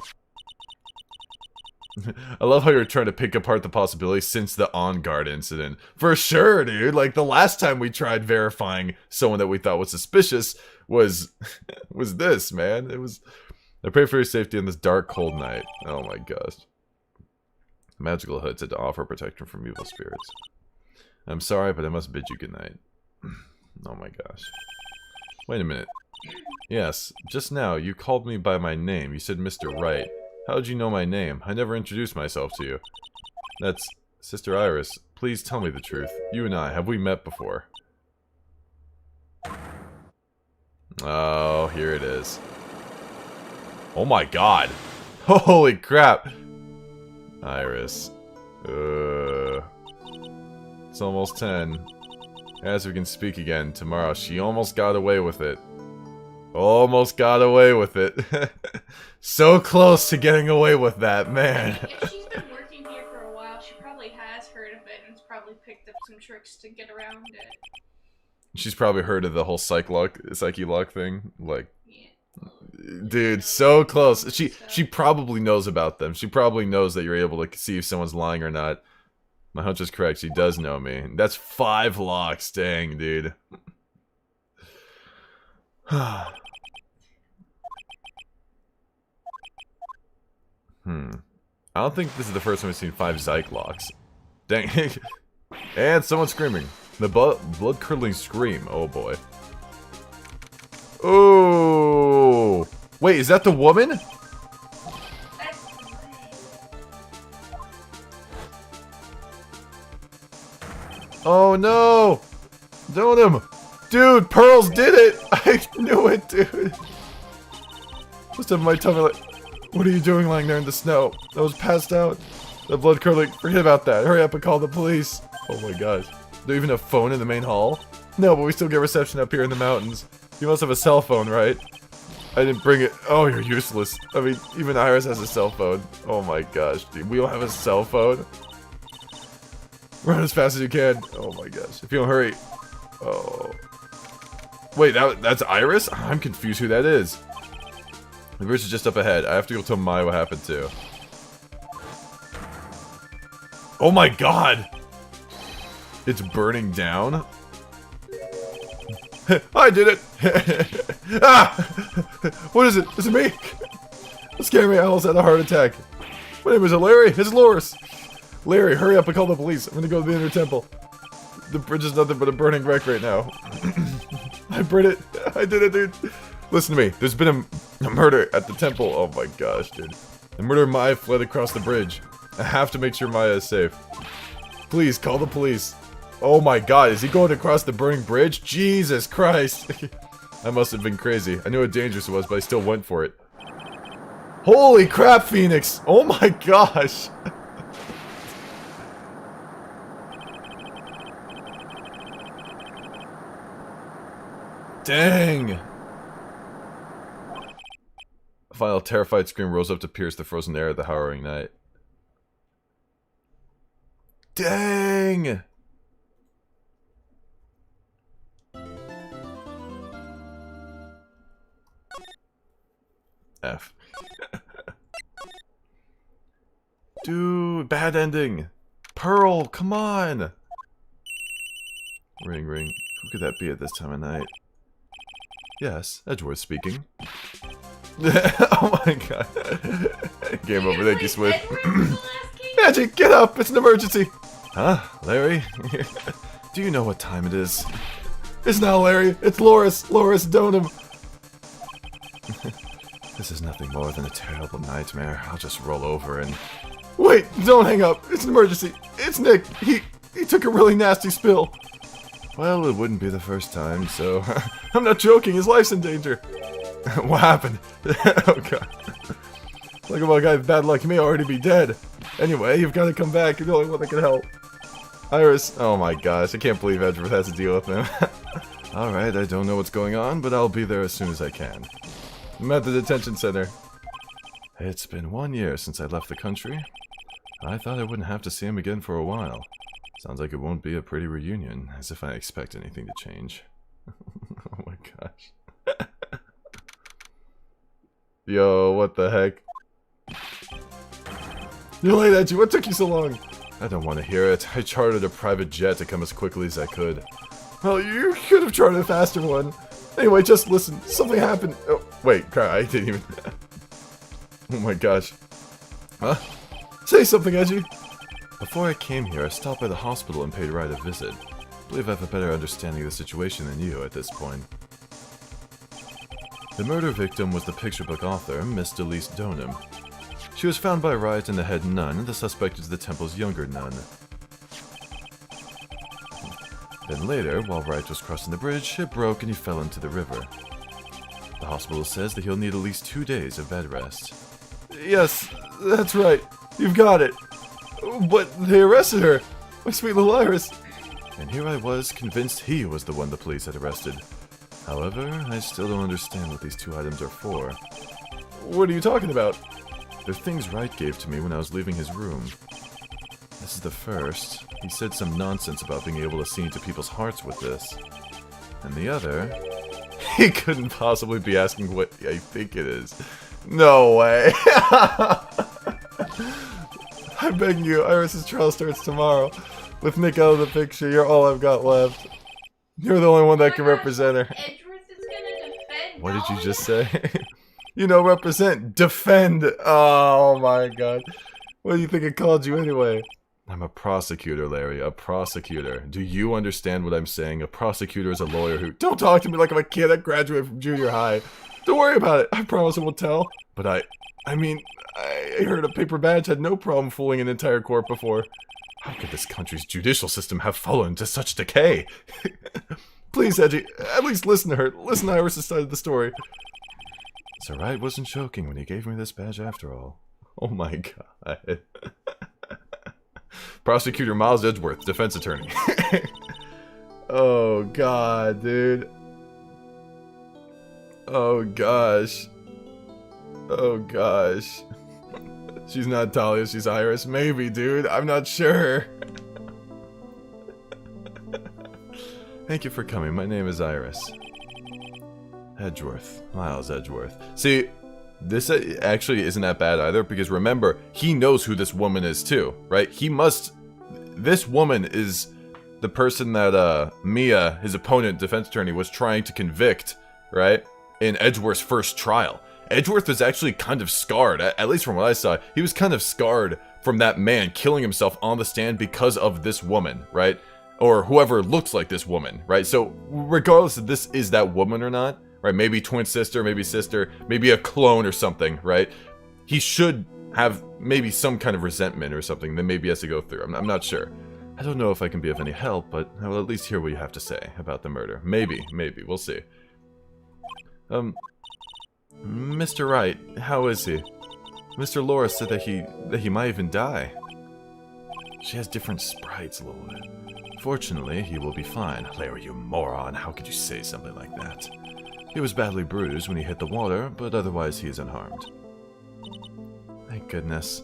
I love how you're trying to pick apart the possibilities since the On Guard incident. For sure, dude. Like, the last time we tried verifying someone that we thought was suspicious was this, man. It was... I pray for your safety on this dark, cold night. Oh my gosh. Magical hood said to offer protection from evil spirits. I'm sorry, but I must bid you goodnight. Oh my gosh. Wait a minute. Yes, just now, you called me by my name. You said Mr. Wright. How did you know my name? I never introduced myself to you. That's... Sister Iris, please tell me the truth. You and I, have we met before? Oh, here it is. Oh my god. Holy crap! Iris. It's almost 10. As we can speak again tomorrow. She almost got away with it. Almost got away with it. So close to getting away with that, man. If she's been working here for a while, she probably has heard of it and has probably picked up some tricks to get around it. She's probably heard of the whole psyche lock thing. Like, yeah. Dude, so close. She probably knows about them. She probably knows that you're able to see if someone's lying or not. My hunch is correct. She does know me. That's 5 locks. Dang, dude. I don't think this is the first time we've seen 5 Zyke locks. Dang. And someone's screaming. The blood-curdling scream. Oh, boy. Oh. Wait, is that the woman? Oh no! Don't him! Dude, Pearls did it! I knew it, dude! Just have my tummy like, what are you doing lying there in the snow? I was passed out. The blood curdling, forget about that. Hurry up and call the police. Oh my gosh. Do you even have a phone in the main hall? No, but we still get reception up here in the mountains. You must have a cell phone, right? I didn't bring it. Oh, you're useless. I mean, even Iris has a cell phone. Oh my gosh, dude. We don't have a cell phone? Run as fast as you can. Oh my gosh. If you don't hurry. Oh. Wait, that's Iris? I'm confused who that is. The bridge is just up ahead. I have to go tell Mai what happened too. Oh my god! It's burning down? I did it! Ah! What is it? Is it me? Don't scare me, I almost had a heart attack. My name is Larry. It's Loris. Larry, hurry up and call the police. I'm gonna go to the inner temple. The bridge is nothing but a burning wreck right now. I burned it. I did it, dude. Listen to me. There's been a murder at the temple. Oh my gosh, dude. The murderer Maya fled across the bridge. I have to make sure Maya is safe. Please, call the police. Oh my god, is he going across the burning bridge? Jesus Christ. I must have been crazy. I knew how dangerous it was, but I still went for it. Holy crap, Phoenix! Oh my gosh! Dang! A final terrified scream rose up to pierce the frozen air of the harrowing night. Dang! F. Dude, bad ending. Pearl, come on! Ring, ring. Who could that be at this time of night? Yes, Edgeworth speaking. Oh my god. Game over, thank you, Swift. Magic, get up! It's an emergency! Huh, Larry? Do you know what time it is? It's not Larry, it's Loris! Loris, don't him! This is nothing more than a terrible nightmare. I'll just roll over and... Wait, don't hang up! It's an emergency! It's Nick! He took a really nasty spill! Well, it wouldn't be the first time, so... I'm not joking, his life's in danger! What happened? Oh god. Look at my guy with bad luck, he may already be dead. Anyway, you've got to come back, you're the only one that can help. Iris, oh my gosh, I can't believe Edgeworth has to deal with him. Alright, I don't know what's going on, but I'll be there as soon as I can. I'm at the detention center. It's been 1 year since I left the country. I thought I wouldn't have to see him again for a while. Sounds like it won't be a pretty reunion, as if I expect anything to change. Oh my gosh. Yo, what the heck? You're late, Edgy. What took you so long? I don't want to hear it. I chartered a private jet to come as quickly as I could. Well, you could have chartered a faster one. Anyway, just listen. Something happened. Oh, wait, crap. I didn't even... Oh my gosh. Huh? Say something, Edgy. Before I came here, I stopped by the hospital and paid Wright a visit. I believe I have a better understanding of the situation than you at this point. The murder victim was the picture book author, Miss Delise Donham. She was found by Wright and the head nun, and the suspect is the temple's younger nun. Then later, while Wright was crossing the bridge, it broke and he fell into the river. The hospital says that he'll need at least 2 days of bed rest. Yes, that's right. You've got it. But they arrested her. My sweet little Iris. And here I was, convinced he was the one the police had arrested. However, I still don't understand what these two items are for. What are you talking about? They're things Wright gave to me when I was leaving his room. This is the first. He said some nonsense about being able to see into people's hearts with this. And the other... He couldn't possibly be asking what I think it is. No way. I'm begging you, Iris's trial starts tomorrow. With Nick out of the picture, you're all I've got left. You're the only one that can represent her. Edgeworth is gonna defend. What did you just say? You know, represent, defend. Oh my god. What do you think it called you anyway? I'm a prosecutor, Larry. A prosecutor. Do you understand what I'm saying? A prosecutor is a lawyer who... Don't talk to me like I'm a kid that graduated from junior high. Don't worry about it. I promise I won't tell. But I mean, I heard a paper badge had no problem fooling an entire court before. How could this country's judicial system have fallen to such decay? Please, Edgy, at least listen to her. Listen to Iris' side of the story. So Wright wasn't joking when he gave me this badge after all. Oh my god. Prosecutor Miles Edgeworth, defense attorney. Oh god, dude. Oh gosh. Oh gosh. She's not Talia, she's Iris. Maybe, dude. I'm not sure. Thank you for coming. My name is Iris. Edgeworth. Miles Edgeworth. See, this actually isn't that bad either, because remember, he knows who this woman is too, right? He must... This woman is the person that Mia, his opponent, defense attorney, was trying to convict, right? In Edgeworth's first trial. Edgeworth was actually kind of scarred, at least from what I saw. He was kind of scarred from that man killing himself on the stand because of this woman, right? Or whoever looks like this woman, right? So regardless if this is that woman or not, right? Maybe twin sister, maybe a clone or something, right? He should have maybe some kind of resentment or something that maybe he has to go through. I'm not sure. I don't know if I can be of any help, but I will at least hear what you have to say about the murder. Maybe, we'll see. Mr. Wright, how is he? Mr. Laura said that he might even die. She has different sprites a little bit. Fortunately, he will be fine. Larry, you moron, how could you say something like that? He was badly bruised when he hit the water, but otherwise he is unharmed. Thank goodness.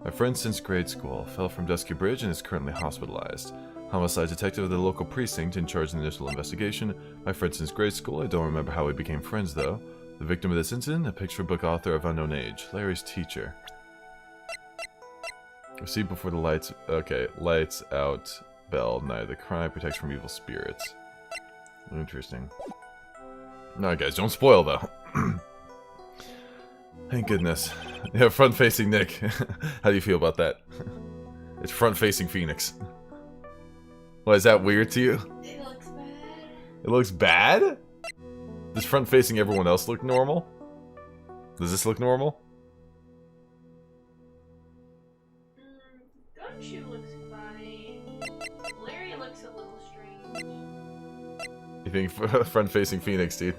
My friend since grade school fell from Dusky Bridge and is currently hospitalized. Homicide detective of the local precinct in charge of the initial investigation. My friend since grade school. I don't remember how we became friends though. The victim of this incident, a picture book author of unknown age. Larry's teacher. Received before the lights... Okay, lights out bell. Night of the crime protects from evil spirits. Interesting. Alright guys, don't spoil though. Thank goodness. Yeah, front-facing Nick. How do you feel about that? It's front-facing Phoenix. What, is that weird to you? It looks bad. It looks bad? Does front-facing everyone else look normal? Does this look normal? Gumshoe looks fine. Larry looks a little strange. You think front-facing Phoenix, dude?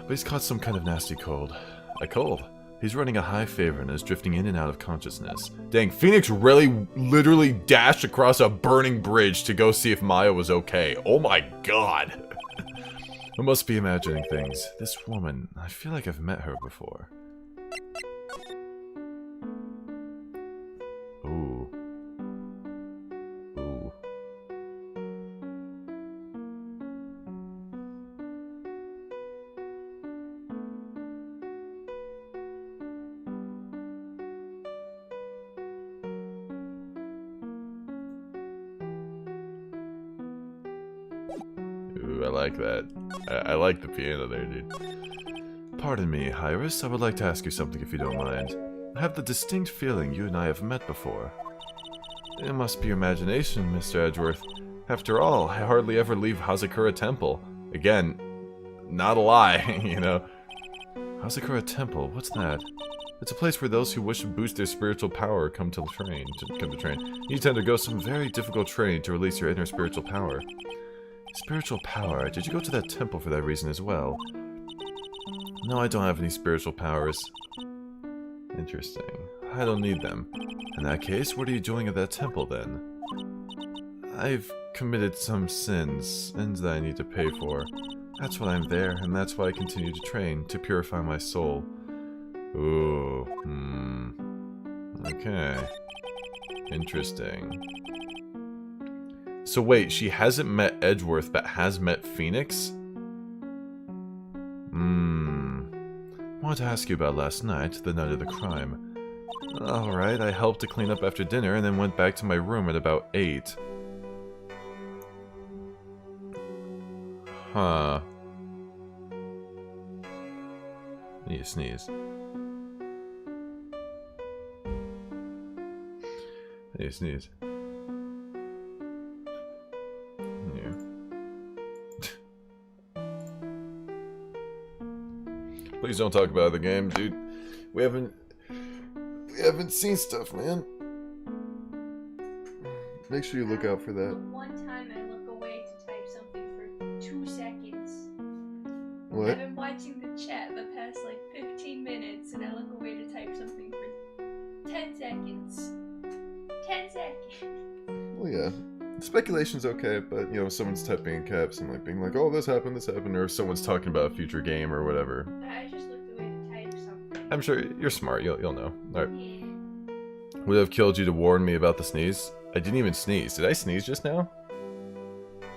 But he's caught some kind of nasty cold. A cold? He's running a high fever and is drifting in and out of consciousness. Dang, Phoenix really literally dashed across a burning bridge to go see if Maya was okay. Oh my god. I must be imagining things. This woman, I feel like I've met her before. Ooh. Ooh. Ooh, I like that. I like the piano there, dude. Pardon me, Iris. I would like to ask you something if you don't mind. I have the distinct feeling you and I have met before. It must be your imagination, Mr. Edgeworth. After all, I hardly ever leave Hausakura Temple. Again, not a lie, you know. Hausakura Temple, what's that? It's a place where those who wish to boost their spiritual power come to train. You need to undergo some very difficult training to release your inner spiritual power. Spiritual power. Did you go to that temple for that reason as well? No, I don't have any spiritual powers. Interesting. I don't need them. In that case, what are you doing at that temple then? I've committed some sins that I need to pay for. That's why I'm there, and that's why I continue to train, to purify my soul. Ooh, okay. Interesting. So wait, she hasn't met Edgeworth, but has met Phoenix? I wanted to ask you about last night, the night of the crime. Alright, I helped to clean up after dinner and then went back to my room at about 8. Huh. I need to sneeze. I need to sneeze. Yeah. Please don't talk about the game, dude. We haven't seen stuff, man. Make sure you look out for that. One time I look away to type something for 2 seconds. What? I've been watching the chat the past like 15 minutes and I look away to type something for 10 seconds. 10 seconds. Well, yeah. Speculation's okay, but, you know, if someone's typing in caps and, like, being like, oh, this happened, or if someone's talking about a future game or whatever. I just looked away to type something. I'm sure you're smart, you'll know. Alright. Yeah. Would it have killed you to warn me about the sneeze? I didn't even sneeze. Did I sneeze just now?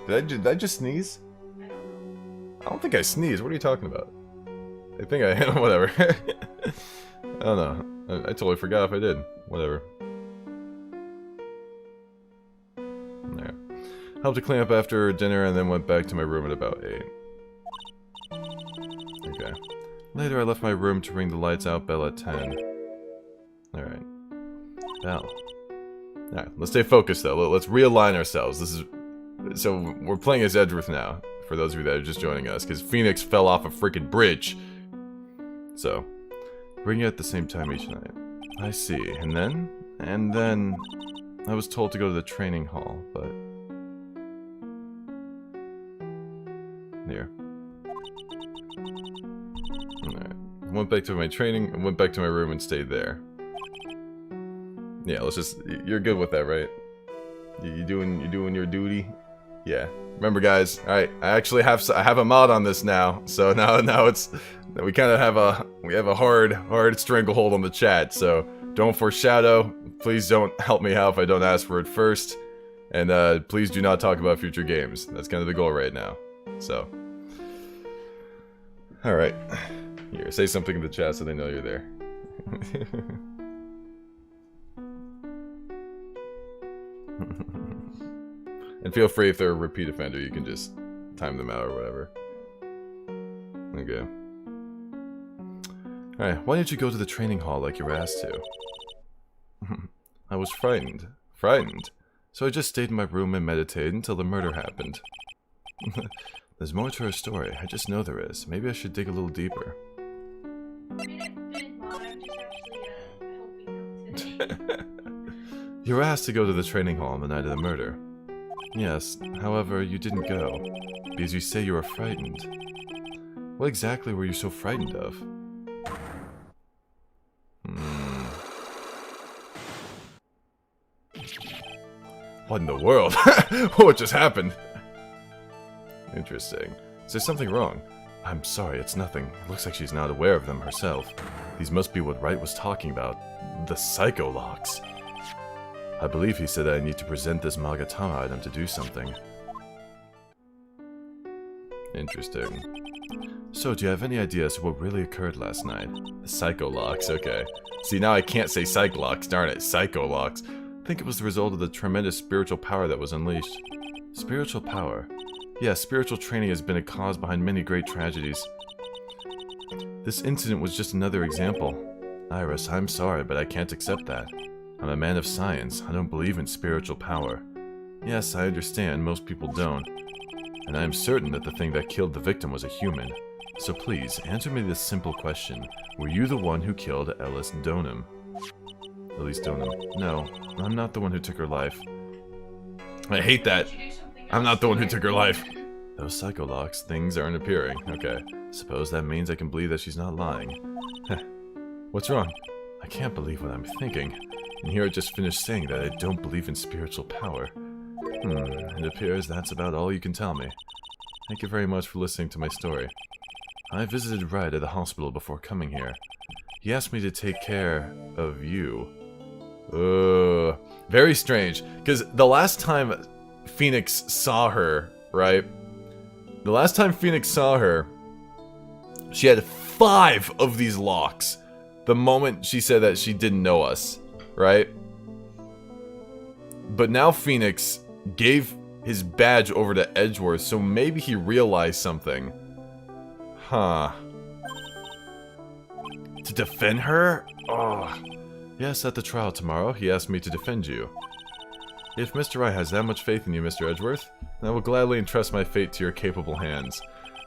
Did I just sneeze? I don't know. I don't think I sneezed. What are you talking about? I think I... whatever. I don't know. I totally forgot if I did. Whatever. There. Helped to clean up after dinner and then went back to my room at about 8. Okay. Later I left my room to ring the lights out bell at 10. Alright. Bell. Alright, let's stay focused though. Let's realign ourselves. This is... So, we're playing as Edgeworth now, for those of you that are just joining us, because Phoenix fell off a freaking bridge. So, bring it at the same time each night. I see. And then? And then... I was told to go to the training hall, but... Here. Alright. Went back to my training, and went back to my room and stayed there. Yeah, let's just... You're good with that, right? You doing your duty? Yeah. Remember, guys. Alright, I actually have a mod on this now, so now it's... We kind of have a hard stranglehold on the chat, so don't foreshadow. Please don't help me out if I don't ask for it first. And please do not talk about future games. That's kind of the goal right now. So. Alright. Here, say something in the chat so they know you're there. And feel free if they're a repeat offender, you can just time them out or whatever. Okay. Alright, why didn't you go to the training hall like you were asked to? I was frightened. Frightened? So I just stayed in my room and meditated until the murder happened. There's more to her story, I just know there is. Maybe I should dig a little deeper. I mean, I've been mod, I'm just actually helping out today. You were asked to go to the training hall on the night of the murder. Yes, however, you didn't go, because you say you were frightened. What exactly were you so frightened of? What in the world? What just happened? Interesting. Is there something wrong? I'm sorry, it's nothing. It looks like she's not aware of them herself. These must be what Wright was talking about. The psycho locks. I believe he said that I need to present this Magatama item to do something. Interesting. So, do you have any idea as to what really occurred last night? The psycho locks, okay. See, now I can't say psych locks, darn it, psycho locks. I think it was the result of the tremendous spiritual power that was unleashed. Spiritual power? Yes, spiritual training has been a cause behind many great tragedies. This incident was just another example. Iris, I'm sorry, but I can't accept that. I'm a man of science. I don't believe in spiritual power. Yes, I understand, most people don't. And I am certain that the thing that killed the victim was a human. So please, answer me this simple question. Were you the one who killed Ellis Donham? Elise Donham. No, I'm not the one who took her life. I hate that. I'm not the one who took her life. Those psycho locks, things aren't appearing. Okay. Suppose that means I can believe that she's not lying. What's wrong? I can't believe what I'm thinking. And here I just finished saying that I don't believe in spiritual power. It appears that's about all you can tell me. Thank you very much for listening to my story. I visited Wright at the hospital before coming here. He asked me to take care of you. Very strange. Because the last time Phoenix saw her, right? The last time Phoenix saw her, she had 5 of these locks. The moment she said that she didn't know us, right? But now Phoenix gave his badge over to Edgeworth, so maybe he realized something. Huh. To defend her? Oh. Yes, at the trial tomorrow, he asked me to defend you. If Mr. Wright has that much faith in you, Mr. Edgeworth, then I will gladly entrust my fate to your capable hands.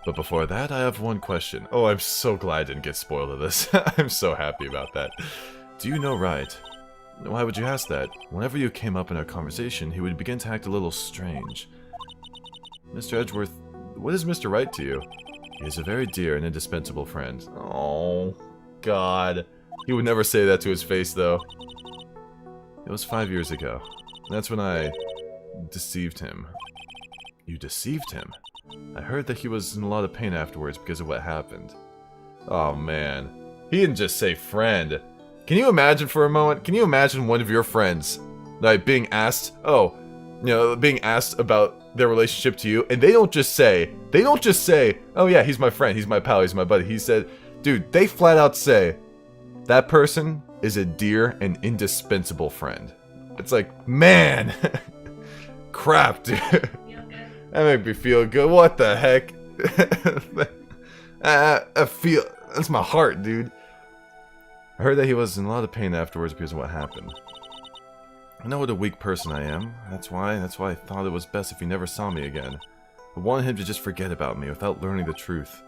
But before that, I have one question. Oh, I'm so glad I didn't get spoiled of this. I'm so happy about that. Do you know Wright? Why would you ask that? Whenever you came up in our conversation, he would begin to act a little strange. Mr. Edgeworth, what is Mr. Wright to you? He is a very dear and indispensable friend. Oh, God. He would never say that to his face, though. It was 5 years ago. That's when I deceived him. You deceived him? I heard that he was in a lot of pain afterwards because of what happened. Oh, man. He didn't just say friend. Can you imagine for a moment? Can you imagine one of your friends, like, being asked, being asked about their relationship to you, and they don't just say, oh yeah, he's my friend, he's my pal, he's my buddy. He said, dude, they flat out say, that person is a dear and indispensable friend. It's like, man, crap, dude. That made me feel good. What the heck? I feel, that's my heart, dude. I heard that he was in a lot of pain afterwards because of what happened. I know what a weak person I am. That's why I thought it was best if he never saw me again. I wanted him to just forget about me without learning the truth.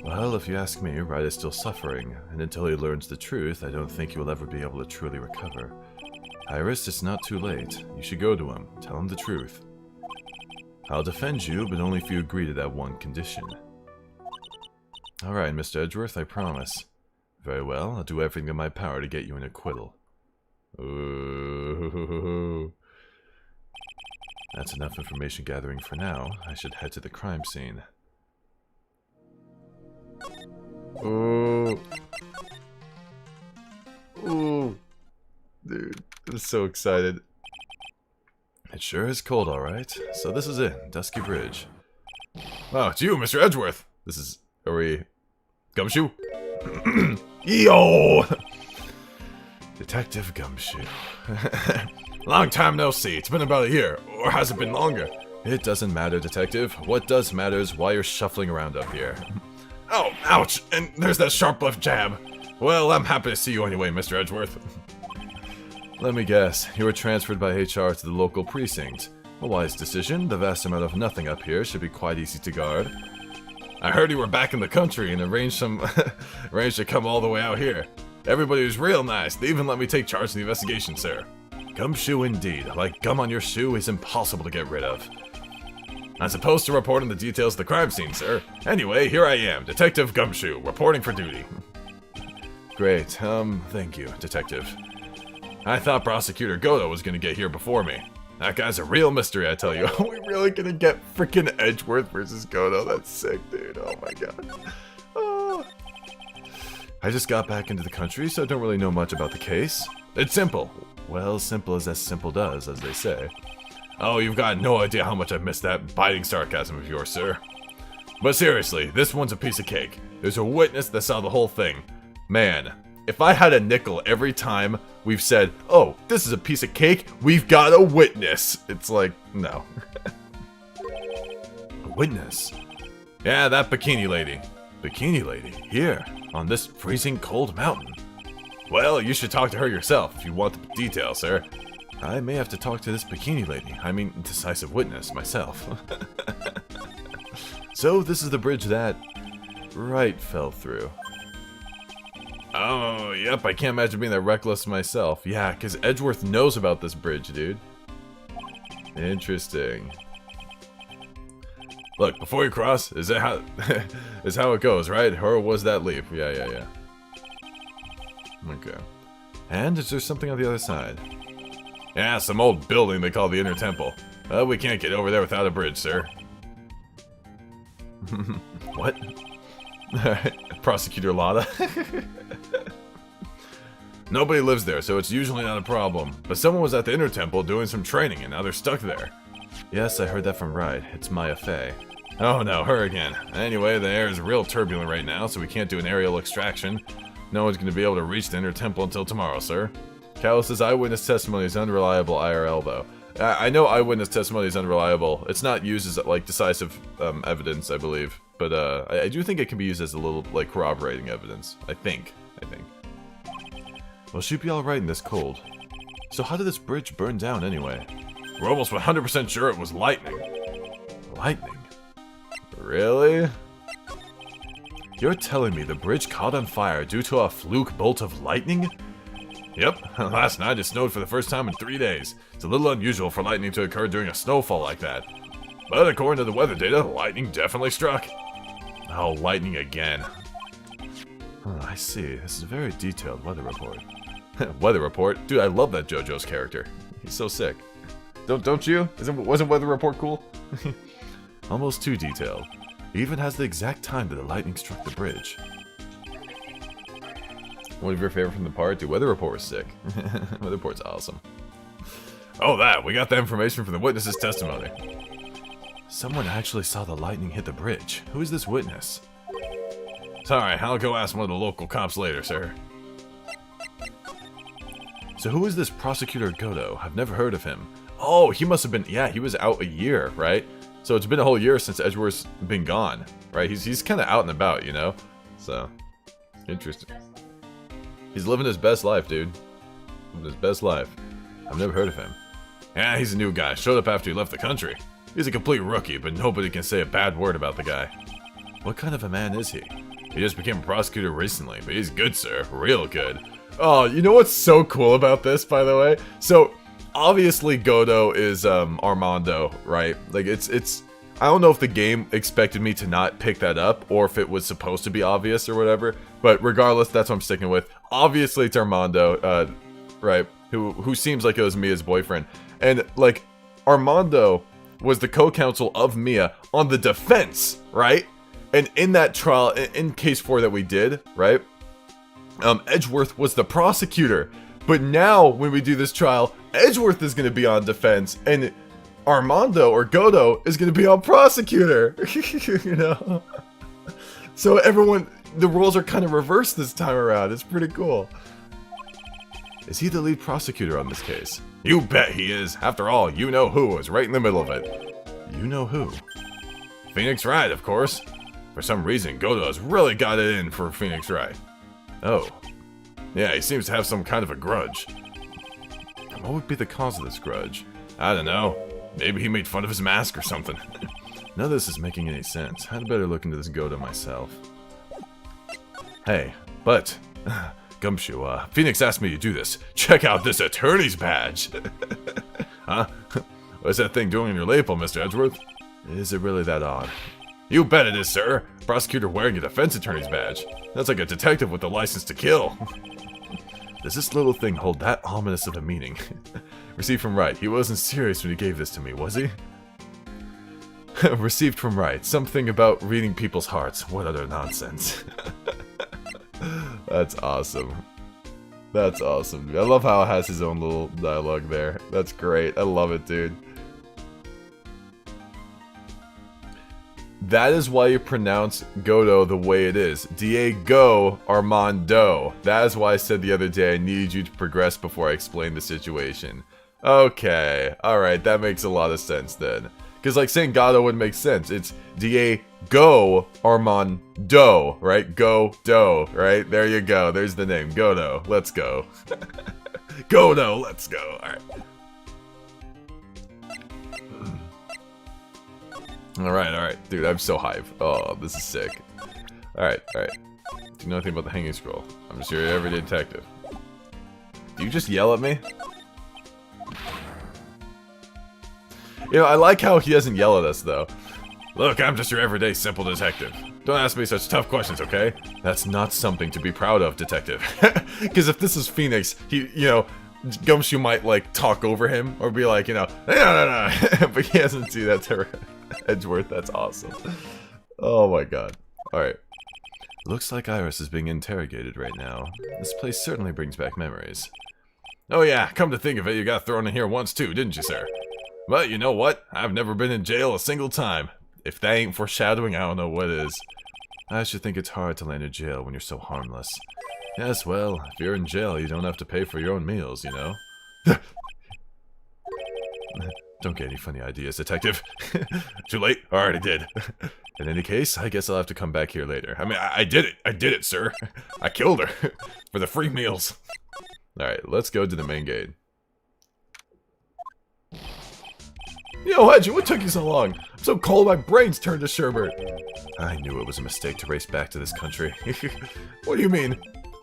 Well, if you ask me, Wright is still suffering, and until he learns the truth, I don't think he will ever be able to truly recover. Iris, it's not too late. You should go to him. Tell him the truth. I'll defend you, but only if you agree to that one condition. Alright, Mr. Edgeworth, I promise. Very well, I'll do everything in my power to get you an acquittal. Ooh. That's enough information gathering for now. I should head to the crime scene. Ooh. Ooh. Dude, I'm so excited. It sure is cold, alright. So this is it, Dusky Bridge. Oh, it's you, Mr. Edgeworth! This is... Are we... Gumshoe? Yo! Detective Gumshoe. Long time no see. It's been about a year. Or has it been longer? It doesn't matter, Detective. What does matter is why you're shuffling around up here. Oh, ouch! And there's that sharp left jab. Well, I'm happy to see you anyway, Mr. Edgeworth. Let me guess. You were transferred by HR to the local precinct. A wise decision. The vast amount of nothing up here should be quite easy to guard. I heard you were back in the country and arranged to come all the way out here. Everybody was real nice. They even let me take charge of the investigation, sir. Gumshoe indeed. Like gum on your shoe is impossible to get rid of. I'm supposed to report on the details of the crime scene, sir. Anyway, here I am, Detective Gumshoe, reporting for duty. Great. Thank you, Detective. I thought Prosecutor Godo was gonna get here before me. That guy's a real mystery, I tell you. Are we really gonna get freaking Edgeworth versus Godo? That's sick, dude. Oh my god. Oh. I just got back into the country, so I don't really know much about the case. It's simple. Well, simple as simple does, as they say. Oh, you've got no idea how much I've missed that biting sarcasm of yours, sir. But seriously, this one's a piece of cake. There's a witness that saw the whole thing. Man, if I had a nickel every time we've said, oh, this is a piece of cake, we've got a witness. It's like, no. A witness? Yeah, that bikini lady. Bikini lady? Here, on this freezing cold mountain. Well, you should talk to her yourself if you want the details, sir. I may have to talk to this bikini lady. I mean, decisive witness, myself. So, this is the bridge that Wright fell through. Oh, yep, I can't imagine being that reckless myself. Yeah, because Edgeworth knows about this bridge, dude. Interesting. Look, before you cross, is that how is how it goes, right? Or was that leap? Yeah. Okay. And is there something on the other side? Yeah, some old building they call the Inner Temple. We can't get over there without a bridge, sir. What? Prosecutor Lada. Nobody lives there, so it's usually not a problem. But someone was at the Inner Temple doing some training, and now they're stuck there. Yes, I heard that from Wright. It's Maya Fey. Oh no, her again. Anyway, the air is real turbulent right now, so we can't do an aerial extraction. No one's going to be able to reach the Inner Temple until tomorrow, sir. Callus's eyewitness testimony is unreliable IRL, though. I know eyewitness testimony is unreliable. It's not used as, like, decisive evidence, I believe. But, I do think it can be used as a little, like, corroborating evidence. I think. Well, she'd be alright in this cold. So how did this bridge burn down, anyway? We're almost 100% sure it was lightning. Lightning? Really? You're telling me the bridge caught on fire due to a fluke bolt of lightning? Yep, last night it snowed for the first time in 3 days. It's a little unusual for lightning to occur during a snowfall like that. But according to the weather data, lightning definitely struck. Oh, lightning again. Oh, I see. This is a very detailed weather report. Weather report? Dude, I love that JoJo's character. He's so sick. Don't you? Wasn't weather report cool? Almost too detailed. He even has the exact time that the lightning struck the bridge. One of your favorite from the part? Dude, weather report was sick. Weather report's awesome. Oh, we got the information from the witness's testimony. Someone actually saw the lightning hit the bridge. Who is this witness? Sorry, I'll go ask one of the local cops later, sir. So who is this Prosecutor Godo? I've never heard of him. Oh, he must have been, yeah, he was out a year, right? So it's been a whole year since Edgeworth's been gone, right? He's kind of out and about, you know? So, interesting. He's living his best life, dude. Living his best life. I've never heard of him. Yeah, he's a new guy. Showed up after he left the country. He's a complete rookie, but nobody can say a bad word about the guy. What kind of a man is he? He just became a prosecutor recently, but he's good, sir. Real good. Oh, you know what's so cool about this, by the way? So, obviously Godo is Armando, right? Like, it's I don't know if the game expected me to not pick that up, or if it was supposed to be obvious or whatever, but regardless, that's what I'm sticking with. Obviously it's Armando, right? Who seems like it was Mia's boyfriend. And, like, Armando was the co-counsel of Mia on the defense, right? And in that trial, in case 4 that we did, right? Edgeworth was the prosecutor. But now, when we do this trial, Edgeworth is going to be on defense, and Armando, or Godo, is going to be on prosecutor. You know? So everyone, the roles are kind of reversed this time around. It's pretty cool. Is he the lead prosecutor on this case? You bet he is. After all, you know who was right in the middle of it. You know who? Phoenix Wright, of course. For some reason, Godo has really got it in for Phoenix Wright. Oh. Yeah, he seems to have some kind of a grudge. What would be the cause of this grudge? I don't know. Maybe he made fun of his mask or something. None of this is making any sense. I'd better look into this Godo myself. Hey, but... Gumshoe, Phoenix asked me to do this. Check out this attorney's badge! Huh? What's that thing doing in your lapel, Mr. Edgeworth? Is it really that odd? You bet it is, sir! Prosecutor wearing a defense attorney's badge. That's like a detective with a license to kill. Does this little thing hold that ominous of a meaning? Received from Wright. He wasn't serious when he gave this to me, was he? Received from Wright. Something about reading people's hearts. What other nonsense. That's awesome. That's awesome, dude. I love how it has his own little dialogue there. That's great. I love it, dude. That is why you pronounce Godo the way it is. Diego Armando. That is why I said the other day I needed you to progress before I explain the situation. Okay. Alright, that makes a lot of sense then. Because, like, saying Godo would make sense. It's Diego Armando, right? Go-do, right? There you go. There's the name. Godo. Let's go. Godo, let's go. Alright. Alright. Dude, I'm so hyped. Oh, this is sick. Alright. Do you know anything about the hanging scroll? I'm just your everyday detective. Do you just yell at me? You know, I like how he doesn't yell at us, though. Look, I'm just your everyday simple detective. Don't ask me such tough questions, okay? That's not something to be proud of, detective. Because if this is Phoenix, Gumshoe might, like, talk over him, or be like, no. But he doesn't do that to Edgeworth. That's awesome. Oh my god. Alright. Looks like Iris is being interrogated right now. This place certainly brings back memories. Oh yeah, come to think of it, you got thrown in here once too, didn't you, sir? But you know what? I've never been in jail a single time. If that ain't foreshadowing, I don't know what is. I should think it's hard to land in jail when you're so harmless. Yes, well, if you're in jail, you don't have to pay for your own meals, you know? Don't get any funny ideas, detective. Too late? I already did. In any case, I guess I'll have to come back here later. I mean, I did it. I did it, sir. I killed her. For the free meals. Alright, let's go to the main gate. Yo, Edgy, what took you so long? I'm so cold my brain's turned to sherbet. I knew it was a mistake to race back to this country. What do you mean?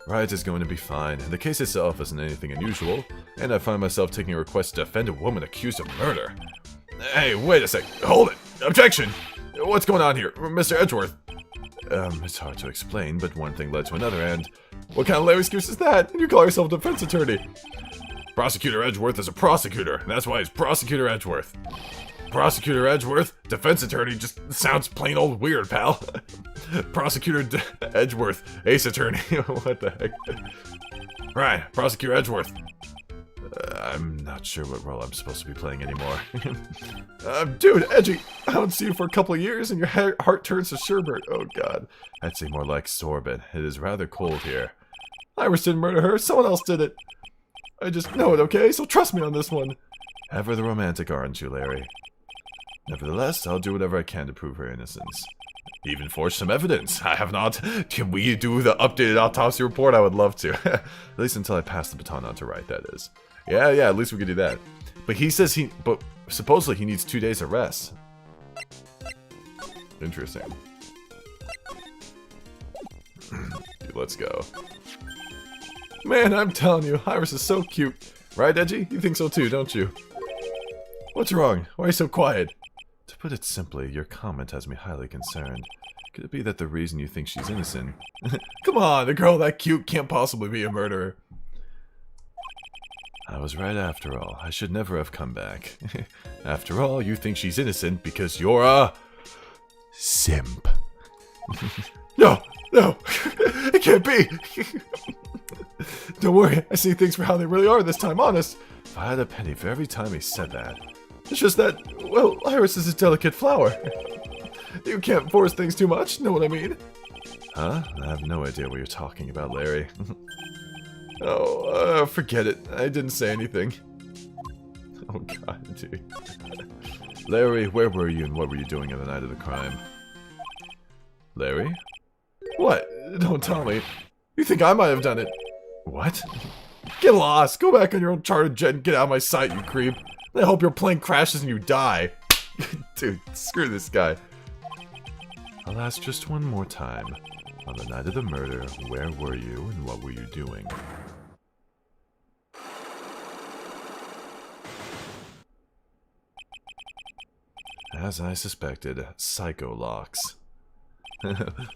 Wright is going to be fine. The case itself isn't anything unusual, and I find myself taking a request to defend a woman accused of murder. Hey, wait a sec. Hold it. Objection! What's going on here? Mr. Edgeworth? It's hard to explain, but one thing led to another, and... What kind of lame excuse is that? You call yourself a defense attorney. Prosecutor Edgeworth is a prosecutor. That's why he's Prosecutor Edgeworth. Prosecutor Edgeworth, defense attorney, just sounds plain old weird, pal. Prosecutor Edgeworth, ace attorney. What the heck? Right, Prosecutor Edgeworth. I'm not sure what role I'm supposed to be playing anymore. Dude, Edgy, I don't see you for a couple of years and your heart turns to sherbet. Oh god. I'd say more like sorbet. It is rather cold here. Iris didn't murder her, someone else did it. I just know it, okay? So trust me on this one. Ever the romantic, aren't you, Larry? Nevertheless, I'll do whatever I can to prove her innocence. Even forge some evidence. I have not. Can we do the updated autopsy report? I would love to. At least until I pass the baton on to Wright, that is. Yeah, at least we could do that. But he says but supposedly he needs 2 days of rest. Interesting. Dude, let's go. Man, I'm telling you, Iris is so cute. Right, Edgy? You think so too, don't you? What's wrong? Why are you so quiet? To put it simply, your comment has me highly concerned. Could it be that the reason you think she's innocent? Come on, a girl that cute can't possibly be a murderer. I was right after all. I should never have come back. After all, you think she's innocent because you're a... simp. No! It can't be! Don't worry, I see things for how they really are this time, honest. If I had a penny for every time he said that. It's just that, well, Iris is a delicate flower. You can't force things too much, know what I mean? Huh? I have no idea what you're talking about, Larry. Oh, forget it. I didn't say anything. Oh god, dude. Larry, where were you and what were you doing on the night of the crime? Larry? What? Don't tell me. You think I might have done it? What? Get lost! Go back on your own chartered jet and get out of my sight, you creep. I hope your plane crashes and you die. Dude, screw this guy. I'll ask just one more time. On the night of the murder, where were you and what were you doing? As I suspected, psycho locks.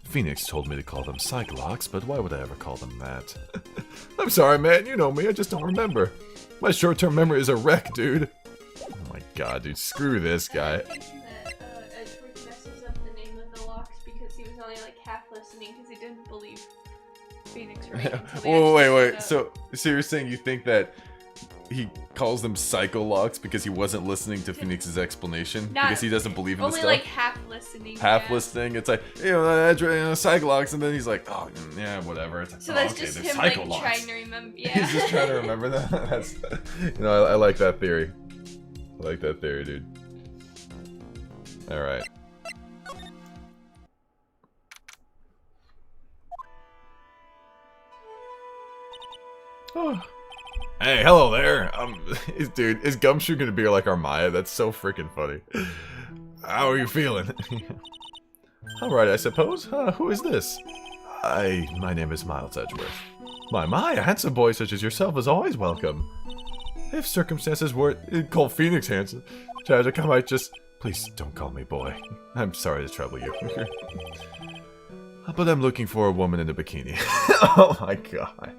Phoenix told me to call them psych-locks, but why would I ever call them that? I'm sorry, man. You know me. I just don't remember. My short-term memory is a wreck, dude. Oh my god, dude. Screw this guy. Edgeworth messes up the name of the locks because he was only like half listening because he didn't believe Phoenix right. Whoa, wait. So you're saying you think that he calls them psycho locks because he wasn't listening to Phoenix's explanation? Because he doesn't believe in the stuff? Only like half listening. Listening. It's like, psycho locks, and then he's like, oh, yeah, whatever. It's like, so that's okay, just him like locks. trying to remember. Yeah. He's just trying to remember that. That's, I like that theory. I like that theory, dude. Alright. Oh. Hey, hello there. Dude, is Gumshoe gonna be like our Maya? That's so freaking funny. How are you feeling? Alright, I suppose. Who is this? My name is Miles Edgeworth. My, a handsome boy such as yourself is always welcome. If circumstances weren't called Phoenix handsome, tragic, I might just Please don't call me boy. I'm sorry to trouble you. But I'm looking for a woman in a bikini. Oh my god.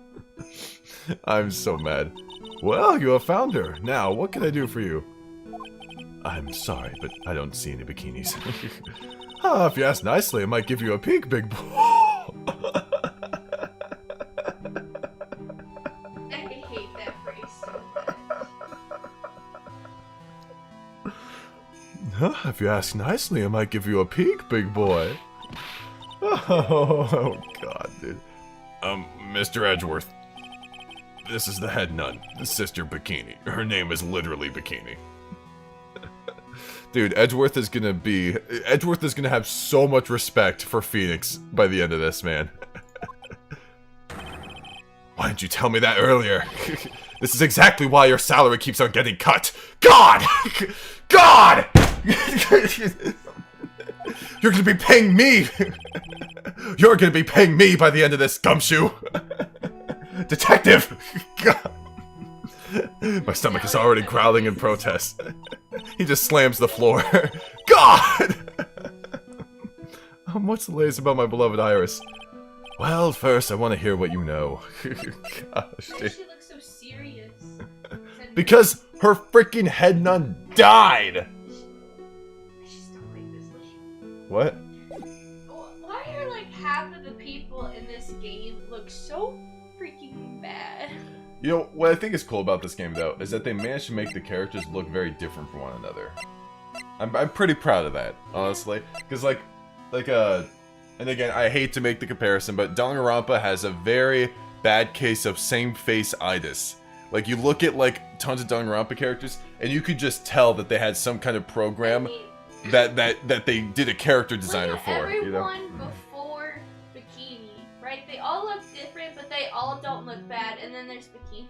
I'm so mad. Well, you have found her. Now, what can I do for you? I'm sorry, but I don't see any bikinis. If you ask nicely, I might give you a peek, big boy. I hate that phrase so much. If you ask nicely, I might give you a peek, big boy. Oh god, dude. Mr. Edgeworth. This is the head nun, Sister Bikini. Her name is literally Bikini. Dude, Edgeworth is gonna have so much respect for Phoenix by the end of this, man. Why didn't you tell me that earlier? This is exactly why your salary keeps on getting cut. God! God! You're gonna be paying me! You're gonna be paying me by the end of this, gumshoe! Detective! God. My stomach is already growling in protest. He just slams the floor. God! What's the latest about my beloved Iris? Well, first I want to hear what you know. Gosh, dude. She looks so serious. Because her freaking head nun died! I just don't like this lady. What? Why are like half of the people in this game look so freaking bad? You know, what I think is cool about this game, though, is that they managed to make the characters look very different from one another. I'm pretty proud of that, honestly. Because, and again, I hate to make the comparison, but Danganronpa has a very bad case of same-face-itis. Like, you look at, like, tons of Danganronpa characters, and you could just tell that they had some kind of program that they did a character designer for, you know? Everyone before Bikini, right? They all look different, but they all don't look bad, and then there's Bikini.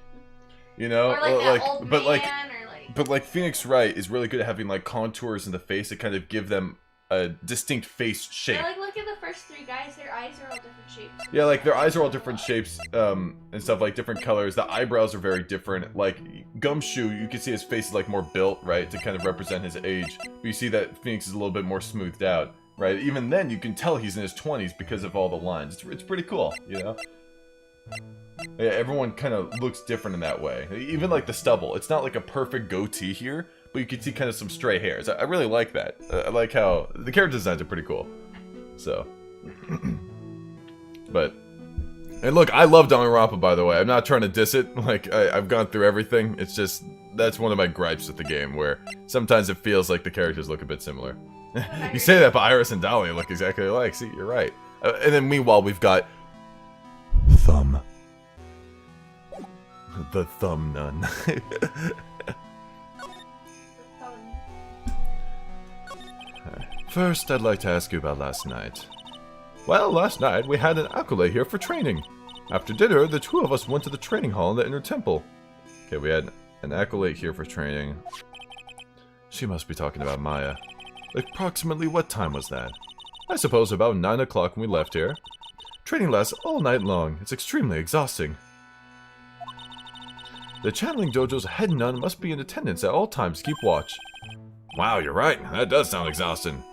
You know? Or like that old man, or like... But like Phoenix Wright is really good at having like contours in the face that kind of give them a distinct face shape. Yeah, like look at the first three guys, their eyes are all different shapes. Yeah, like their eyes are all different shapes, and stuff, like different colors. The eyebrows are very different. Like Gumshoe, you can see his face is like more built, right, to kind of represent his age. But you see that Phoenix is a little bit more smoothed out, right? Even then, you can tell he's in his 20s because of all the lines. It's pretty cool, you know? Yeah, everyone kind of looks different in that way. Even like the stubble. It's not like a perfect goatee here, but you can see kind of some stray hairs. I really like that. I like how the character designs are pretty cool. So, but, and look, I love Danganronpa, by the way. I'm not trying to diss it. Like, I've gone through everything. It's just, that's one of my gripes with the game, where sometimes it feels like the characters look a bit similar. You say that, but Iris and Dahlia look exactly alike. See, you're right. And then meanwhile, we've got Thumb. The Thumb Nun. First, I'd like to ask you about last night. Well, last night we had an acolyte here for training. After dinner, the two of us went to the training hall in the inner temple. Okay, we had an acolyte here for training. She must be talking about Maya. Approximately what time was that? I suppose about 9 o'clock when we left here. Training lasts all night long. It's extremely exhausting. The channeling dojo's head nun must be in attendance at all times to keep watch. Wow, you're right. That does sound exhausting.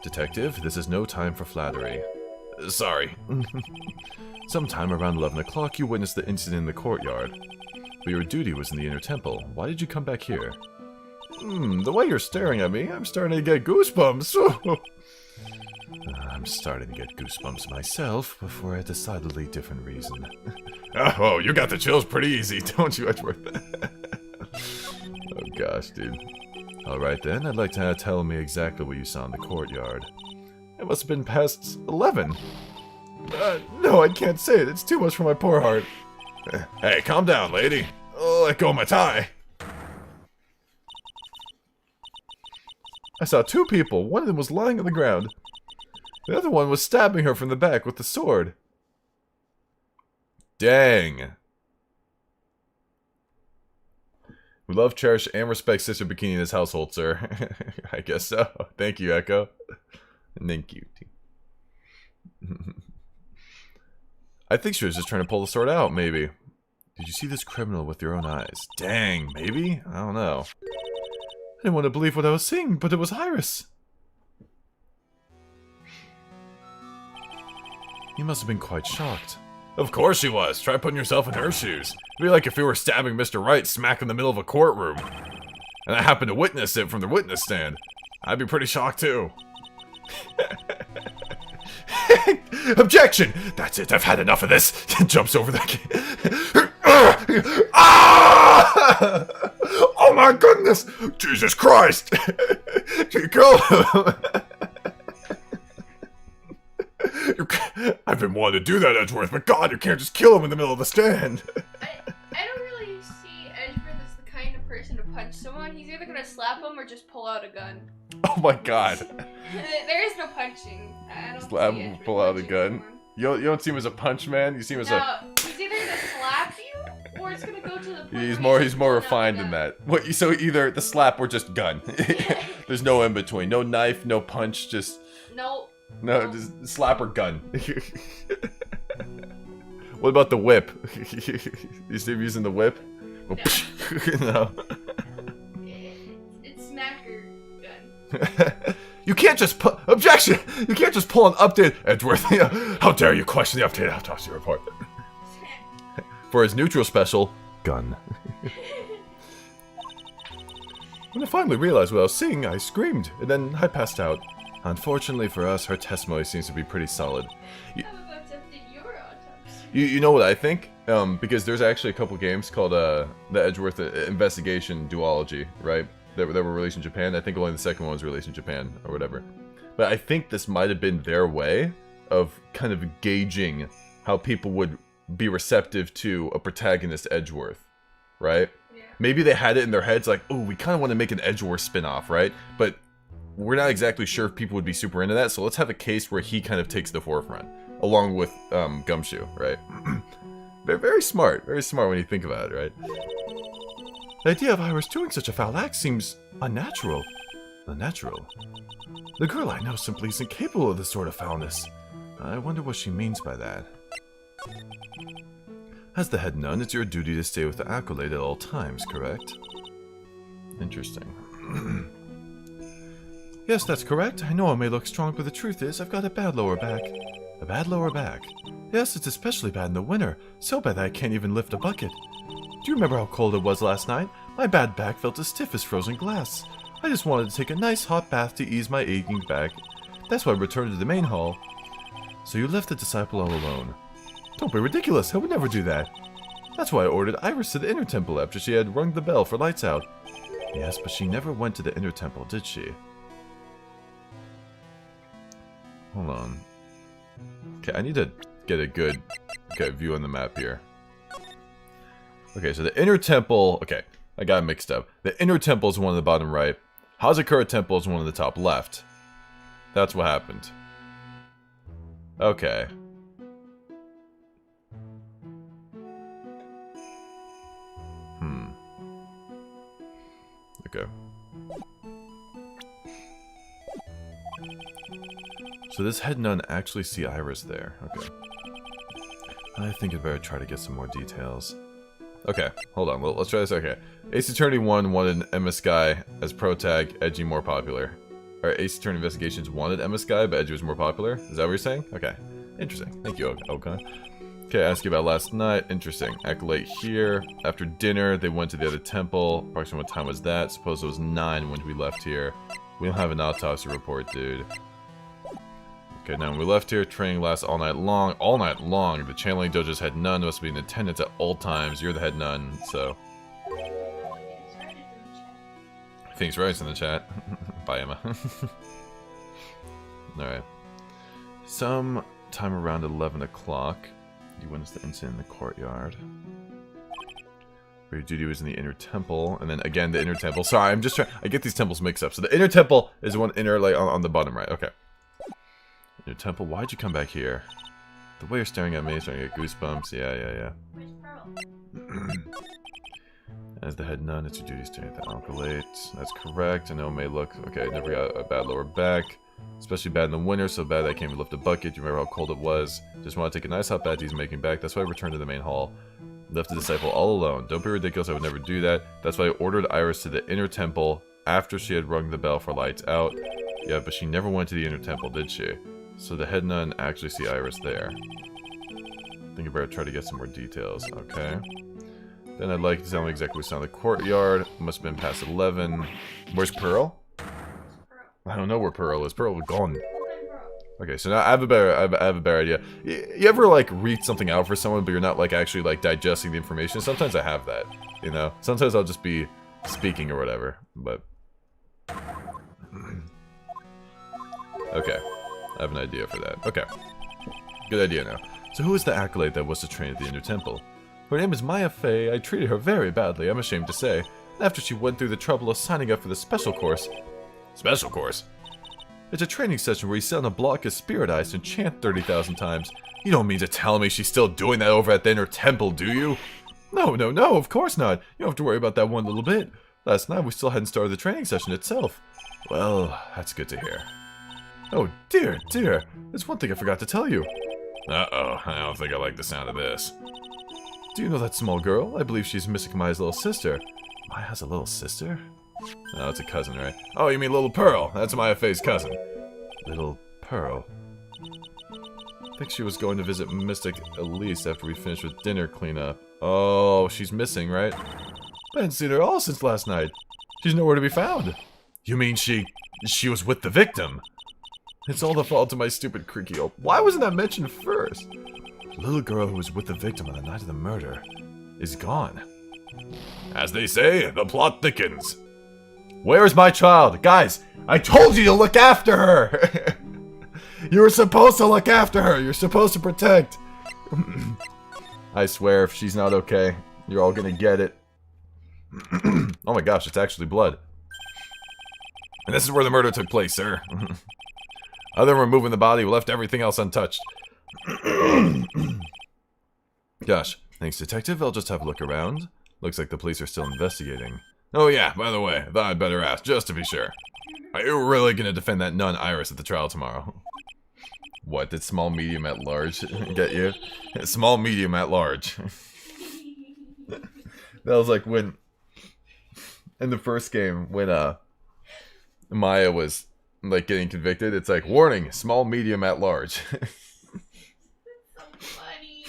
Detective, this is no time for flattery. Sorry. Sometime around 11 o'clock, you witnessed the incident in the courtyard. But your duty was in the inner temple. Why did you come back here? The way you're staring at me, I'm starting to get goosebumps. I'm starting to get goosebumps myself, but for a decidedly different reason. Oh, you got the chills pretty easy, don't you, Edgeworth? Oh gosh, dude. Alright then, I'd like to tell me exactly what you saw in the courtyard. It must have been past 11. No, I can't say it. It's too much for my poor heart. Hey, calm down, lady. Let go of my tie. I saw two people. One of them was lying on the ground. The other one was stabbing her from the back with the sword. Dang. We love, cherish, and respect Sister Bikini in this household, sir. I guess so. Thank you, Echo. Thank you. I think she was just trying to pull the sword out, maybe. Did you see this criminal with your own eyes? Dang, maybe? I don't know. didn't want to believe what I was seeing, but it was Iris. You must have been quite shocked. Of course she was. Try putting yourself in her shoes. It'd be like if you were stabbing Mr. Wright smack in the middle of a courtroom. And I happened to witness it from the witness stand. I'd be pretty shocked too. Objection! That's it, I've had enough of this. Jumps over the ah! Oh my goodness! Jesus Christ! Kill him! I've been wanting to do that, Edgeworth, but God, you can't just kill him in the middle of the stand. I don't really see Edgeworth as the kind of person to punch someone. He's either gonna slap him or just pull out a gun. Oh my God. There is no punching. I don't Slap see him, Edgeworth pull out a punching gun. someone. You don't see him as a punch man. You see him as a. He's either gonna slap you or it's gonna go to the point He's where more pulling out refined a than gun. that. What? So either the slap or just gun. There's no in between. No knife, no punch. Just No. just slap or gun. What about the whip? You see him using the whip? No. It's smacker gun. You can't just put objection. You can't just pull an update, Edgeworth. How dare you question the update autopsy report? For his neutral special, gun. When I finally realized what I was seeing, I screamed, and then I passed out. Unfortunately for us, her testimony seems to be pretty solid. I'm about to update your autopsy. You know what I think? Because there's actually a couple games called the Edgeworth Investigation Duology, right? That were released in Japan. I think only the second one was released in Japan, or whatever. But I think this might have been their way of kind of gauging how people would be receptive to a protagonist Edgeworth, right? Yeah. Maybe they had it in their heads like, oh, we kind of want to make an Edgeworth spin-off, right? But we're not exactly sure if people would be super into that, so let's have a case where he kind of takes the forefront, along with Gumshoe, right? They're very smart when you think about it, right? The idea of Iris doing such a foul act seems unnatural. Unnatural? The girl I know simply isn't capable of this sort of foulness. I wonder what she means by that. As the head nun, it's your duty to stay with the acolyte at all times, correct? Interesting. Yes, that's correct. I know I may look strong, but the truth is, I've got a bad lower back. A bad lower back? Yes, it's especially bad in the winter. So bad that I can't even lift a bucket. Do you remember how cold it was last night? My bad back felt as stiff as frozen glass. I just wanted to take a nice hot bath to ease my aching back. That's why I returned to the main hall. So you left the disciple all alone. Don't be ridiculous, I would never do that. That's why I ordered Iris to the inner temple after she had rung the bell for lights out. Yes, but she never went to the inner temple, did she? Hold on. Okay, I need to get a good view on the map here. Okay, so the inner temple... Okay, I got it mixed up. The inner temple is one on the bottom right. Hausakura Temple is one on the top left. That's what happened. Okay. Okay. So this head nun actually see Iris there. Okay. I think I'd better try to get some more details. Okay, hold on. Let's try this. Okay. Ace Attorney 1 wanted Emma Sky as protag, Edgy more popular. Or Ace Attorney Investigations wanted Emma Sky, but Edgy was more popular? Is that what you're saying? Okay. Interesting. Thank you, Okan. Okay, I asked you about last night. Interesting. Acolyte here. After dinner, they went to the other temple. Approximately what time was that? Suppose it was 9 when we left here. We don't have an autopsy report, dude. Okay, now when we left here, training lasts all night long. All night long. The channeling dojo's head nun must be in attendance at all times. You're the head nun, so... Thanks, Wright's in the chat. Bye, Emma. Alright. Some time around 11 o'clock. You witnessed the incident in the courtyard. Where your duty was in the inner temple, and then again the inner temple. Sorry, I'm just trying. I get these temples mixed up. So the inner temple is the one inner, like on the bottom right. Okay. Inner temple. Why'd you come back here? The way you're staring at me is starting to get goosebumps. Yeah. Where's Pearl? As the head nun, it's your duty staring at the alkalate. That's correct. I know it may look okay. I never got a bad lower back. Especially bad in the winter, so bad that I can't even lift a bucket. Do you remember how cold it was? Just want to take a nice hot bath he's making back. That's why I returned to the main hall. Left the disciple all alone. Don't be ridiculous, I would never do that. That's why I ordered Iris to the inner temple after she had rung the bell for lights out. Yeah, but she never went to the inner temple, did she? So the head nun actually see Iris there. I think I better try to get some more details. Okay. Then I'd like to tell me exactly what's down the courtyard. Must have been past 11. Where's Pearl? I don't know where Pearl is. Pearl was gone. Okay, so now I have a better idea. You ever like read something out for someone, but you're not like actually like digesting the information? Sometimes I have that, you know. Sometimes I'll just be speaking or whatever, but okay, I have an idea for that. Okay, good idea now. So who is the acolyte that was to train at the inner temple? Her name is Maya Fey. I treated her very badly, I'm ashamed to say. After she went through the trouble of signing up for the special course. Special course? It's a training session where you sit on a block of spirit ice and chant 30,000 times. You don't mean to tell me she's still doing that over at the inner temple, do you? No, of course not. You don't have to worry about that one little bit. Last night we still hadn't started the training session itself. Well, that's good to hear. Oh, dear. There's one thing I forgot to tell you. Uh-oh, I don't think I like the sound of this. Do you know that small girl? I believe she's Mystic Maya's little sister. Maya has a little sister? No, it's a cousin, right? Oh, you mean Little Pearl? That's Maya Fey's cousin. Little Pearl. I think she was going to visit Mystic Elise after we finished with dinner cleanup. Oh, she's missing, right? I hadn't seen her at all since last night. She's nowhere to be found. You mean she was with the victim? It's all the fault of my stupid creaky old... Why wasn't that mentioned first? The little girl who was with the victim on the night of the murder is gone. As they say, the plot thickens. Where's my child? Guys, I told you to look after her! You were supposed to look after her! You're supposed to protect! I swear, if she's not okay, you're all gonna get it. Oh my gosh, it's actually blood. And this is where the murder took place, sir. Other than removing the body, we left everything else untouched. Gosh, thanks, detective. I'll just have a look around. Looks like the police are still investigating. Oh yeah, by the way, I thought I'd better ask, just to be sure. Are you really gonna defend that nun Iris at the trial tomorrow? What, did small, medium, at large get you? Small, medium, at large. That was like when... In the first game, when Maya was like getting convicted, it's like, warning, small, medium, at large. So funny.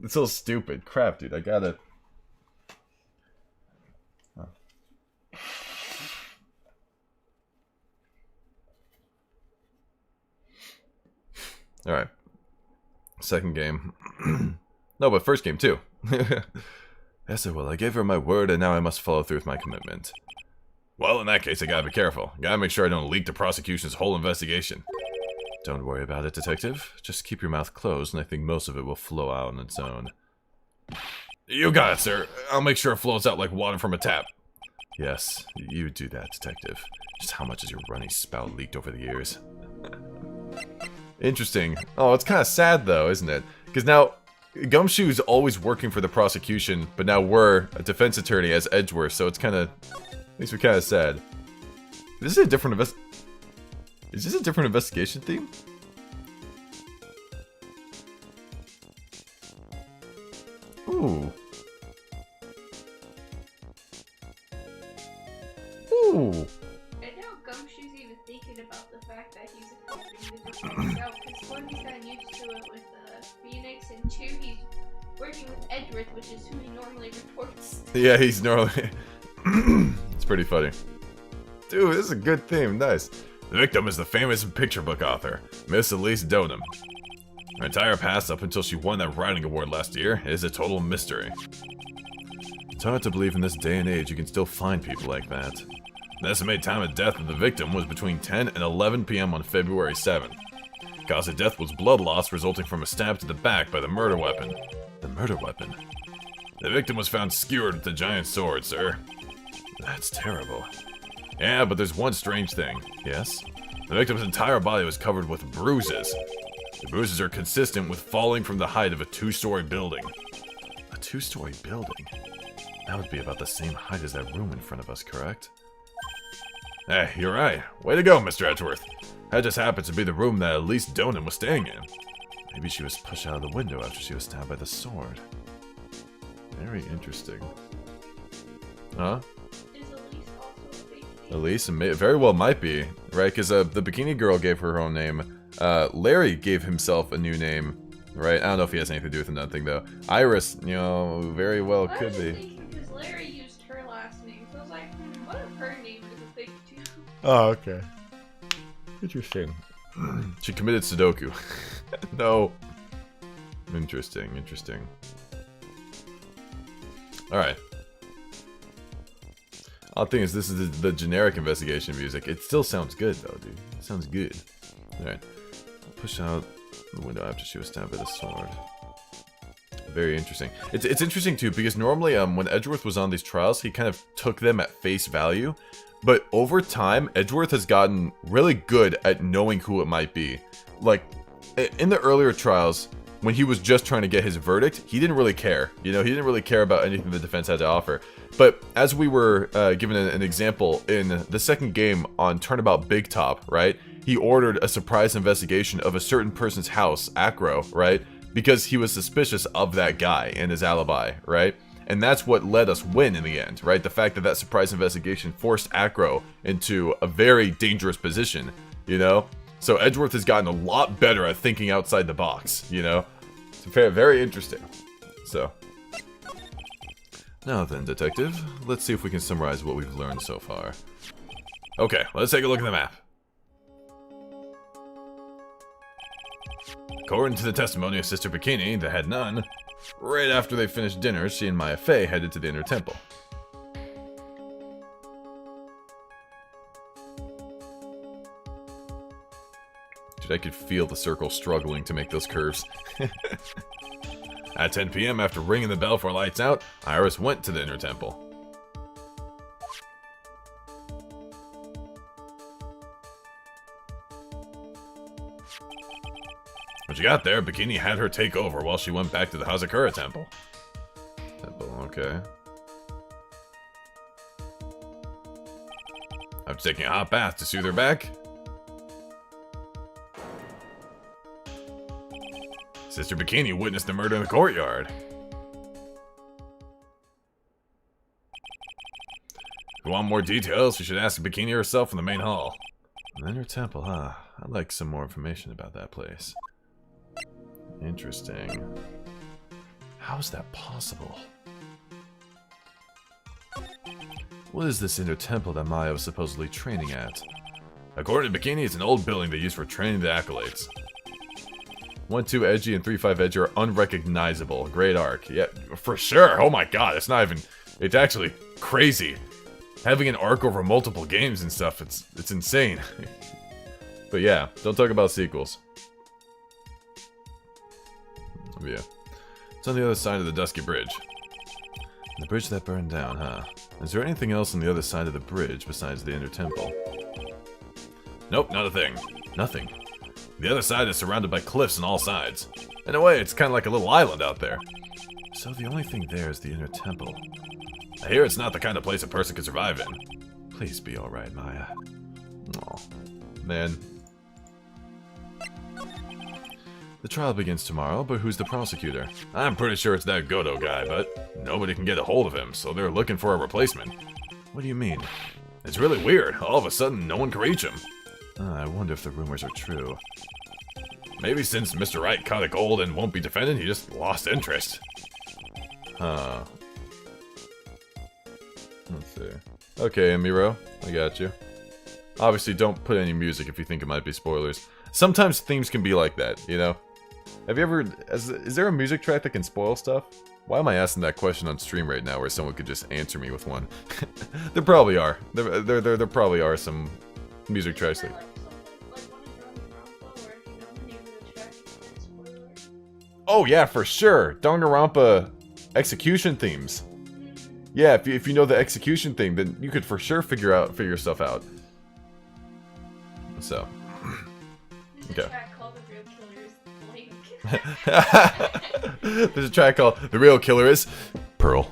It's so stupid. Crap, dude, I gotta... Alright. Second game. No, but first game too. Yes, I will. I gave her my word, and now I must follow through with my commitment. Well, in that case, I gotta be careful. Gotta make sure I don't leak the prosecution's whole investigation. Don't worry about it, detective. Just keep your mouth closed, and I think most of it will flow out on its own. You got it, sir. I'll make sure it flows out like water from a tap. Yes, you do that, detective. Just how much has your runny spout leaked over the years? Interesting. Oh, it's kind of sad, though, isn't it? Because now, Gumshoe's always working for the prosecution, but now we're a defense attorney as Edgeworth, so it's kind of... Makes me kind of sad. Is this a different Is this a different investigation theme? Ooh. Ooh. And now Gumshoe's even thinking about the fact that he's helping the defense out, because one, he's gotten used to it with Phoenix, and two, he's working with Edgeworth, which is who he normally reports. Yeah, he's normally... It's pretty funny. Dude, this is a good theme. Nice. The victim is the famous picture book author, Miss Elise Donham. Her entire past up until she won that writing award last year is a total mystery. It's hard to believe in this day and age you can still find people like that. The estimated time of death of the victim was between 10 and 11 p.m. on February 7th. Cause of death was blood loss resulting from a stab to the back by the murder weapon. The murder weapon? The victim was found skewered with a giant sword, sir. That's terrible. Yeah, but there's one strange thing. Yes? The victim's entire body was covered with bruises. The bruises are consistent with falling from the height of a two-story building. A two-story building? That would be about the same height as that room in front of us, correct? Hey, you're right. Way to go, Mr. Edgeworth. That just happens to be the room that Elise Donham was staying in. Maybe she was pushed out of the window after she was stabbed by the sword. Very interesting. Huh? Is Elise also a fake Elise, and very well might be, right? Because the bikini girl gave her own name. Larry gave himself a new name, right? I don't know if he has anything to do with nothing, though. Iris, you know, very well could be. I was thinking because Larry used her last name, so I was like, what if her name is a thing too? Oh, okay. Interesting. She committed Sudoku. No. Interesting, interesting. Alright. Odd thing is, this is the generic investigation music. It still sounds good, though, dude. It sounds good. Alright. I'll push out the window after she was stabbed with a sword. Very interesting. It's interesting, too, because normally, when Edgeworth was on these trials, he kind of took them at face value. But over time, Edgeworth has gotten really good at knowing who it might be. Like, in the earlier trials, when he was just trying to get his verdict, he didn't really care. You know, he didn't really care about anything the defense had to offer. But as we were given an example in the second game on Turnabout Big Top, right? He ordered a surprise investigation of a certain person's house, Acro, right? Because he was suspicious of that guy and his alibi, right? And that's what let us win in the end, right? The fact that that surprise investigation forced Acro into a very dangerous position, you know? So Edgeworth has gotten a lot better at thinking outside the box, you know? It's very interesting. So, now then, detective, let's see if we can summarize what we've learned so far. Okay, let's take a look at the map. According to the testimony of Sister Bikini, that had none, right after they finished dinner, she and Maya Fey headed to the inner temple. Dude, I could feel the circle struggling to make those curves. At 10 p.m., after ringing the bell for lights out, Iris went to the inner temple. When she got there, Bikini had her take over while she went back to the Hausakura Temple. Okay. After taking a hot bath to soothe her back, Sister Bikini witnessed the murder in the courtyard. If you want more details, you should ask Bikini herself in the main hall. An inner temple, huh? I'd like some more information about that place. Interesting. How is that possible? What is this inner temple that Maya was supposedly training at? According to Bikini, it's an old building they use for training the acolytes. 1-2 edgy and 3-5 edgy are unrecognizable. Great arc. Yeah, for sure. Oh my god, it's not even... It's actually crazy. Having an arc over multiple games and stuff, it's insane. But yeah, don't talk about sequels. Yeah. It's on the other side of the Dusky Bridge. The bridge that burned down, huh? Is there anything else on the other side of the bridge besides the inner temple? Nope, not a thing. Nothing. The other side is surrounded by cliffs on all sides. In a way, it's kind of like a little island out there. So the only thing there is the inner temple. I hear it's not the kind of place a person could survive in. Please be alright, Maya. Aw, man. The trial begins tomorrow, but who's the prosecutor? I'm pretty sure it's that Godo guy, but nobody can get a hold of him, so they're looking for a replacement. What do you mean? It's really weird. All of a sudden, no one can reach him. I wonder if the rumors are true. Maybe since Mr. Wright caught a gold and won't be defended, he just lost interest. Huh. Let's see. Okay, Amiro, I got you. Obviously, don't put any music if you think it might be spoilers. Sometimes themes can be like that, you know? Have you ever... Is there a music track that can spoil stuff? Why am I asking that question on stream right now where someone could just answer me with one? There probably are. There probably are some music tracks that... Oh yeah, for sure! Danganronpa execution themes. Yeah, if you know the execution theme, then you could for sure figure stuff out. So... Okay. There's a track called The Real Killer Is Pearl.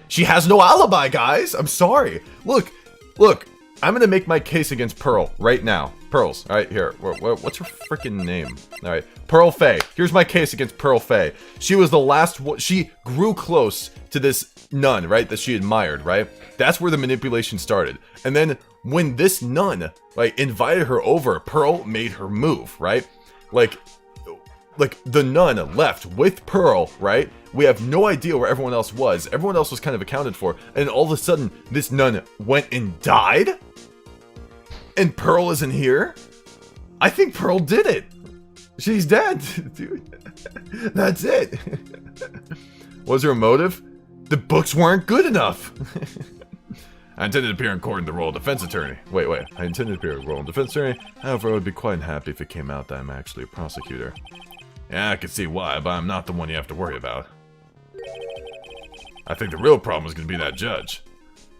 She has no alibi, guys! I'm sorry. Look, I'm gonna make my case against Pearl right now. Pearls. All right, here. What's her freaking name? All right, Pearl Faye. Here's my case against Pearl Faye. She was the last one. She grew close to this nun, right? That she admired, right? That's where the manipulation started. And then when this nun, like, invited her over, Pearl made her move, right? Like the nun left with Pearl, right? We have no idea where everyone else was. Everyone else was kind of accounted for. And all of a sudden, this nun went and died? And Pearl isn't here? I think Pearl did it. She's dead, dude. That's it. Was there a motive? The books weren't good enough. I intended to appear in court in the role of defense attorney. Wait. I intended to appear in the role of defense attorney. However, I would be quite happy if it came out that I'm actually a prosecutor. Yeah, I can see why, but I'm not the one you have to worry about. I think the real problem is going to be that judge.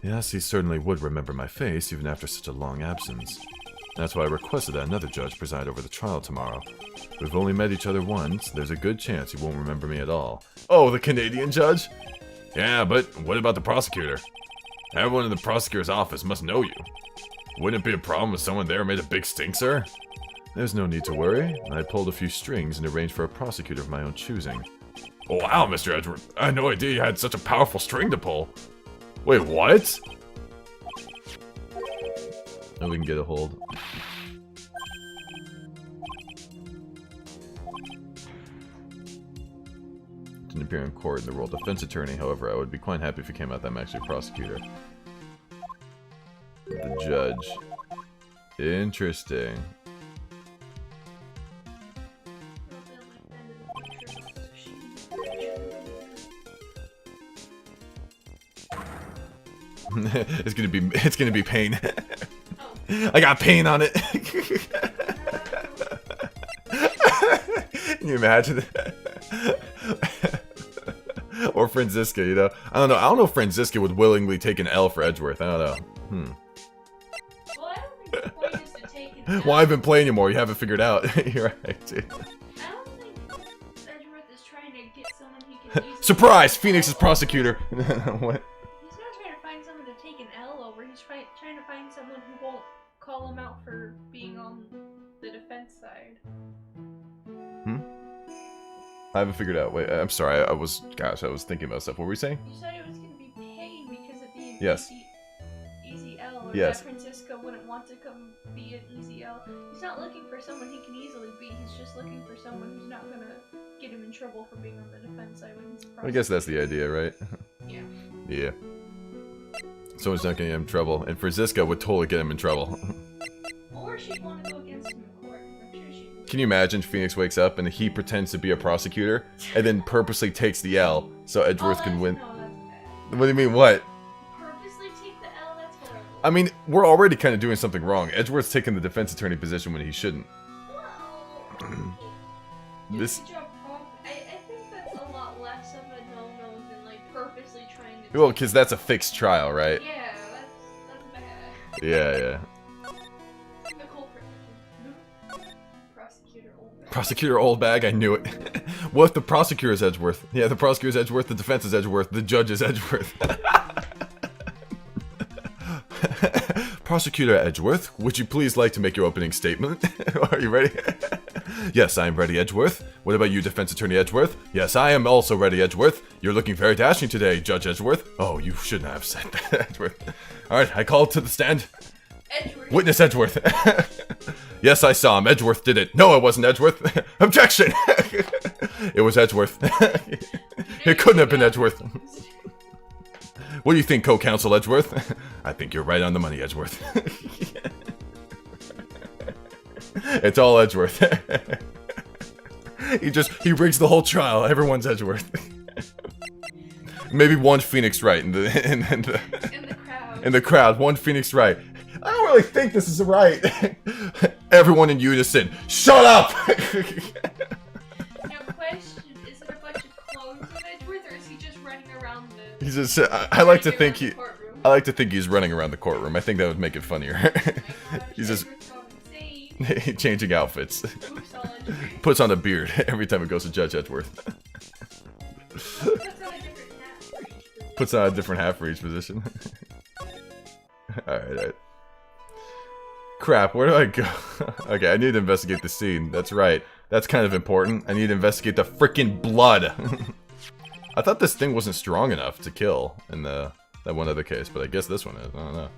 Yes, he certainly would remember my face, even after such a long absence. That's why I requested that another judge preside over the trial tomorrow. We've only met each other once, there's a good chance he won't remember me at all. Oh, the Canadian judge? Yeah, but what about the prosecutor? Everyone in the prosecutor's office must know you. Wouldn't it be a problem if someone there made a big stink, sir? There's no need to worry. I pulled a few strings and arranged for a prosecutor of my own choosing. Oh wow, Mr. Edward. I had no idea you had such a powerful string to pull. Wait, what? Oh, we can get a hold. Didn't appear in court in the role of defense attorney, however, I would be quite happy if it came out that I'm actually a prosecutor. The judge. Interesting. it's gonna be pain. I got pain on it. Can you imagine? Or Franziska, you know? I don't know if Franziska would willingly take an L for Edgeworth. I don't know. Well, I don't think the point is to take an L. Well, I haven't played anymore. You haven't figured out. You're right, dude. I don't think Edgeworth is trying to get someone he can use. Surprise! Phoenix is prosecutor. What? He's not trying to find someone to take an L over. He's trying to find someone who won't call him out for being on the defense side. I haven't figured out. Wait, I'm sorry. I was thinking about stuff. What were we saying? You said it was going to be pain because of being Yes. easy L. Or Yes. that Francisco wouldn't want to come be an easy L. He's not looking for someone he can easily beat. He's just looking for someone who's not going to get him in trouble for being on the defense side when he's a I guess that's the idea, right? Yeah. Yeah. Someone's not gonna get him in trouble, and Franziska would totally get him in trouble. Or she'd want to go against him in court. I'm sure she would. Can you imagine Phoenix wakes up and he pretends to be a prosecutor, and then purposely takes the L so Edgeworth can win? No, that's bad. What do you mean, what? Purposely take the L? That's horrible. I mean, we're already kind of doing something wrong. Edgeworth's taking the defense attorney position when he shouldn't. Well, This- good job, Prof. I think that's a lot less of a no-no than, like, purposely trying to... Well, because that's a fixed trial, right? Yeah, that's bad. Yeah. The culprit. Prosecutor Oldbag. Prosecutor Oldbag, I knew it. What if the prosecutor is Edgeworth? Yeah, the prosecutor is Edgeworth, the defense is Edgeworth, the judge is Edgeworth. Prosecutor Edgeworth, would you please like to make your opening statement? Are you ready? Yes, I am ready, Edgeworth. What about you, defense attorney Edgeworth? Yes, I am also ready, Edgeworth. You're looking very dashing today, Judge Edgeworth. Oh, you shouldn't have said that, Edgeworth. Alright, I call to the stand. Edgeworth. Witness Edgeworth. Yes, I saw him. Edgeworth did it. No, it wasn't Edgeworth. Objection! It was Edgeworth. It couldn't have been Edgeworth. What do you think, co-counsel Edgeworth? I think you're right on the money, Edgeworth. It's all Edgeworth. He rigs the whole trial. Everyone's Edgeworth. Maybe one Phoenix Wright in the crowd. In the crowd, one Phoenix Wright. I don't really think this is right. Everyone in unison, shut up! Now, question, is it a bunch of clothes with Edgeworth, or is he just running around the... He's just, I like to think courtroom? I like to think he's running around the courtroom. I think that would make it funnier. Oh my gosh, He's just Edgeworth's gone insane. changing outfits. Oops, all Edgeworth. Puts on a beard every time it goes to Judge Edgeworth. Puts on a different hat for each position. Puts on a different hat for each position. Alright. Crap, where do I go? Okay, I need to investigate the scene. That's right. That's kind of important. I need to investigate the freaking blood. I thought this thing wasn't strong enough to kill in that one other case, but I guess this one is. I don't know.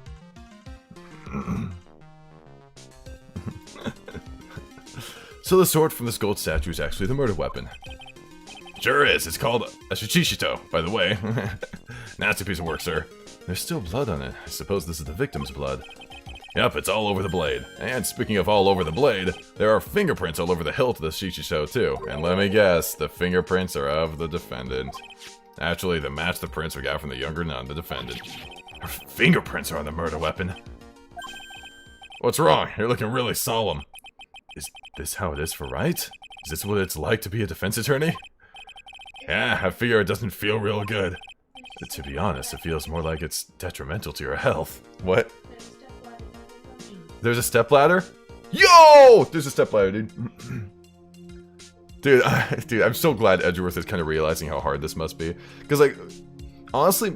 So the sword from this gold statue is actually the murder weapon. Sure is. It's called a shichishito, by the way. Nasty piece of work, sir. There's still blood on it. I suppose this is the victim's blood. Yep, it's all over the blade. And speaking of all over the blade, there are fingerprints all over the hilt of the shichishito, too. And let me guess, the fingerprints are of the defendant. Actually, they match the prints we got from the younger nun, the defendant. Her fingerprints are on the murder weapon. What's wrong? You're looking really solemn. Is this how it is for Wright? Is this what it's like to be a defense attorney? Yeah, I figure it doesn't feel real good. But to be honest, it feels more like it's detrimental to your health. What? There's a stepladder? Yo! There's a stepladder, dude. Dude, I'm so glad Edgeworth is kind of realizing how hard this must be. Because, like, honestly,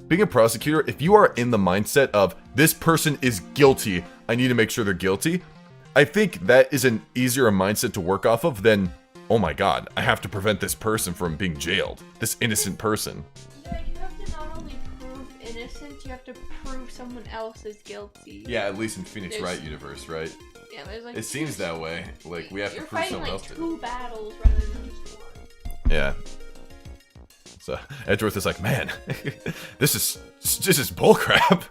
being a prosecutor, if you are in the mindset of, this person is guilty, I need to make sure they're guilty, I think that is an easier mindset to work off of than, oh my god, I have to prevent this person from being jailed. This innocent person. Yeah, you have to not only prove innocent, you have to prove someone else is guilty. Yeah, at least in Phoenix Wright universe, right? Yeah, there's like it seems that way. Like, we have to prove someone else. You're fighting like 2 battles rather than just 1. Yeah. So Edgeworth is like, man, this is bullcrap.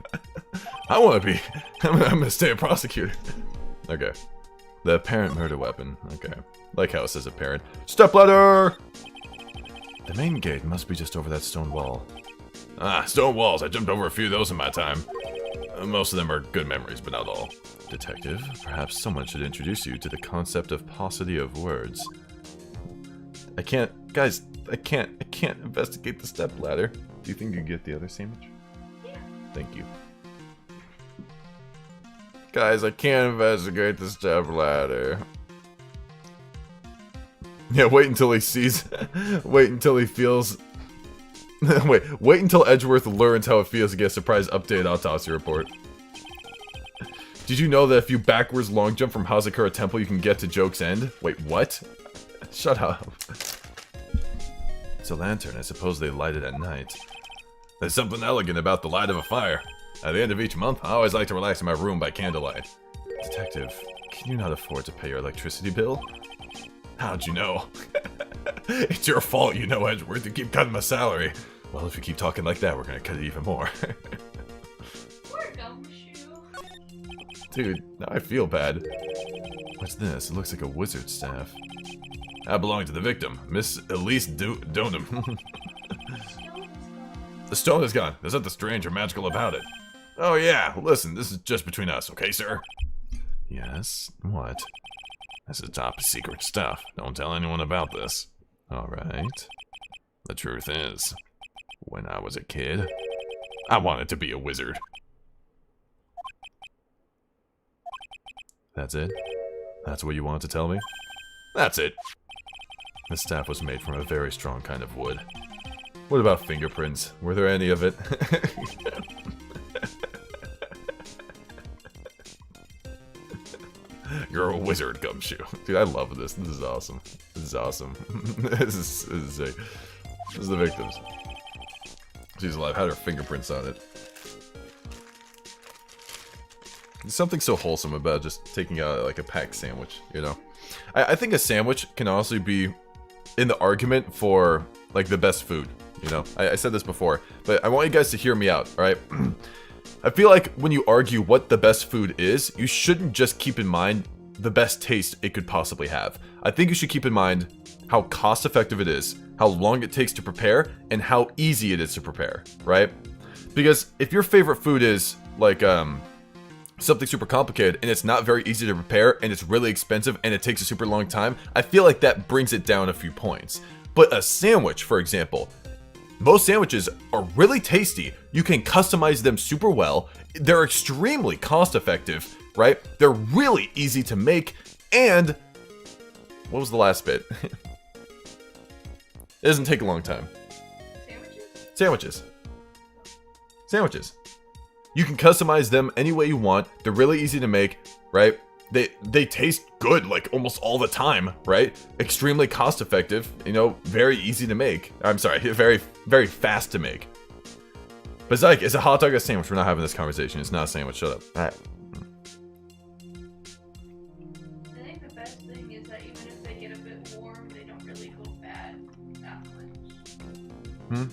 I want to be. I'm gonna stay a prosecutor. Okay. The apparent murder weapon. Okay. Like how it says apparent. Stepladder! The main gate must be just over that stone wall. Ah, stone walls. I jumped over a few of those in my time. Most of them are good memories, but not all. Detective, perhaps someone should introduce you to the concept of paucity of words. I can't, guys, I can't investigate the stepladder. Do you think you can get the other sandwich? Yeah. Thank you. Guys, I can't investigate the stepladder. Yeah, wait until he sees, wait until he feels, wait until Edgeworth learns how it feels to get a surprise updated autopsy report. Did you know that if you backwards long jump from Hausakura Temple, you can get to Joke's End? Wait, what? Shut up. It's a lantern. I suppose they light it at night. There's something elegant about the light of a fire. At the end of each month, I always like to relax in my room by candlelight. Detective, can you not afford to pay your electricity bill? How'd you know? It's your fault, you know, Edgeworth. You keep cutting my salary. Well, if you keep talking like that, we're gonna cut it even more. Poor Gumshoe. Dude, now I feel bad. What's this? It looks like a wizard's staff. I belong to the victim, Miss Elise Donham. The stone is gone. There's nothing strange or magical about it. Oh yeah, listen, this is just between us, okay, sir? Yes, what? This is top secret stuff. Don't tell anyone about this. Alright. The truth is, when I was a kid, I wanted to be a wizard. That's it? That's what you wanted to tell me? That's it. The staff was made from a very strong kind of wood. What about fingerprints? Were there any of it? You're a wizard, Gumshoe. Dude, I love this. This is awesome. This is awesome. This is the victims. She's alive. Had her fingerprints on it. There's something so wholesome about just taking out like a packed sandwich, you know? I think a sandwich can honestly be in the argument for like the best food, you know? I said this before, but I want you guys to hear me out, alright? I feel like when you argue what the best food is, you shouldn't just keep in mind the best taste it could possibly have. I think you should keep in mind how cost effective it is, how long it takes to prepare, and how easy it is to prepare, right? Because if your favorite food is like something super complicated and it's not very easy to prepare and it's really expensive and it takes a super long time, I feel like that brings it down a few points. But a sandwich, for example, most sandwiches are really tasty. You can customize them super well. They're extremely cost effective, right? They're really easy to make. And what was the last bit? It doesn't take a long time. Sandwiches? Sandwiches. Sandwiches. You can customize them any way you want. They're really easy to make, right? They taste good like almost all the time, right? Extremely cost effective, you know, very easy to make. I'm sorry, very, very fast to make. But Zyke, is a hot dog a sandwich? We're not having this conversation. It's not a sandwich. Shut up. All right. I think the best thing is that even if they get a bit warm, they don't really go bad that much.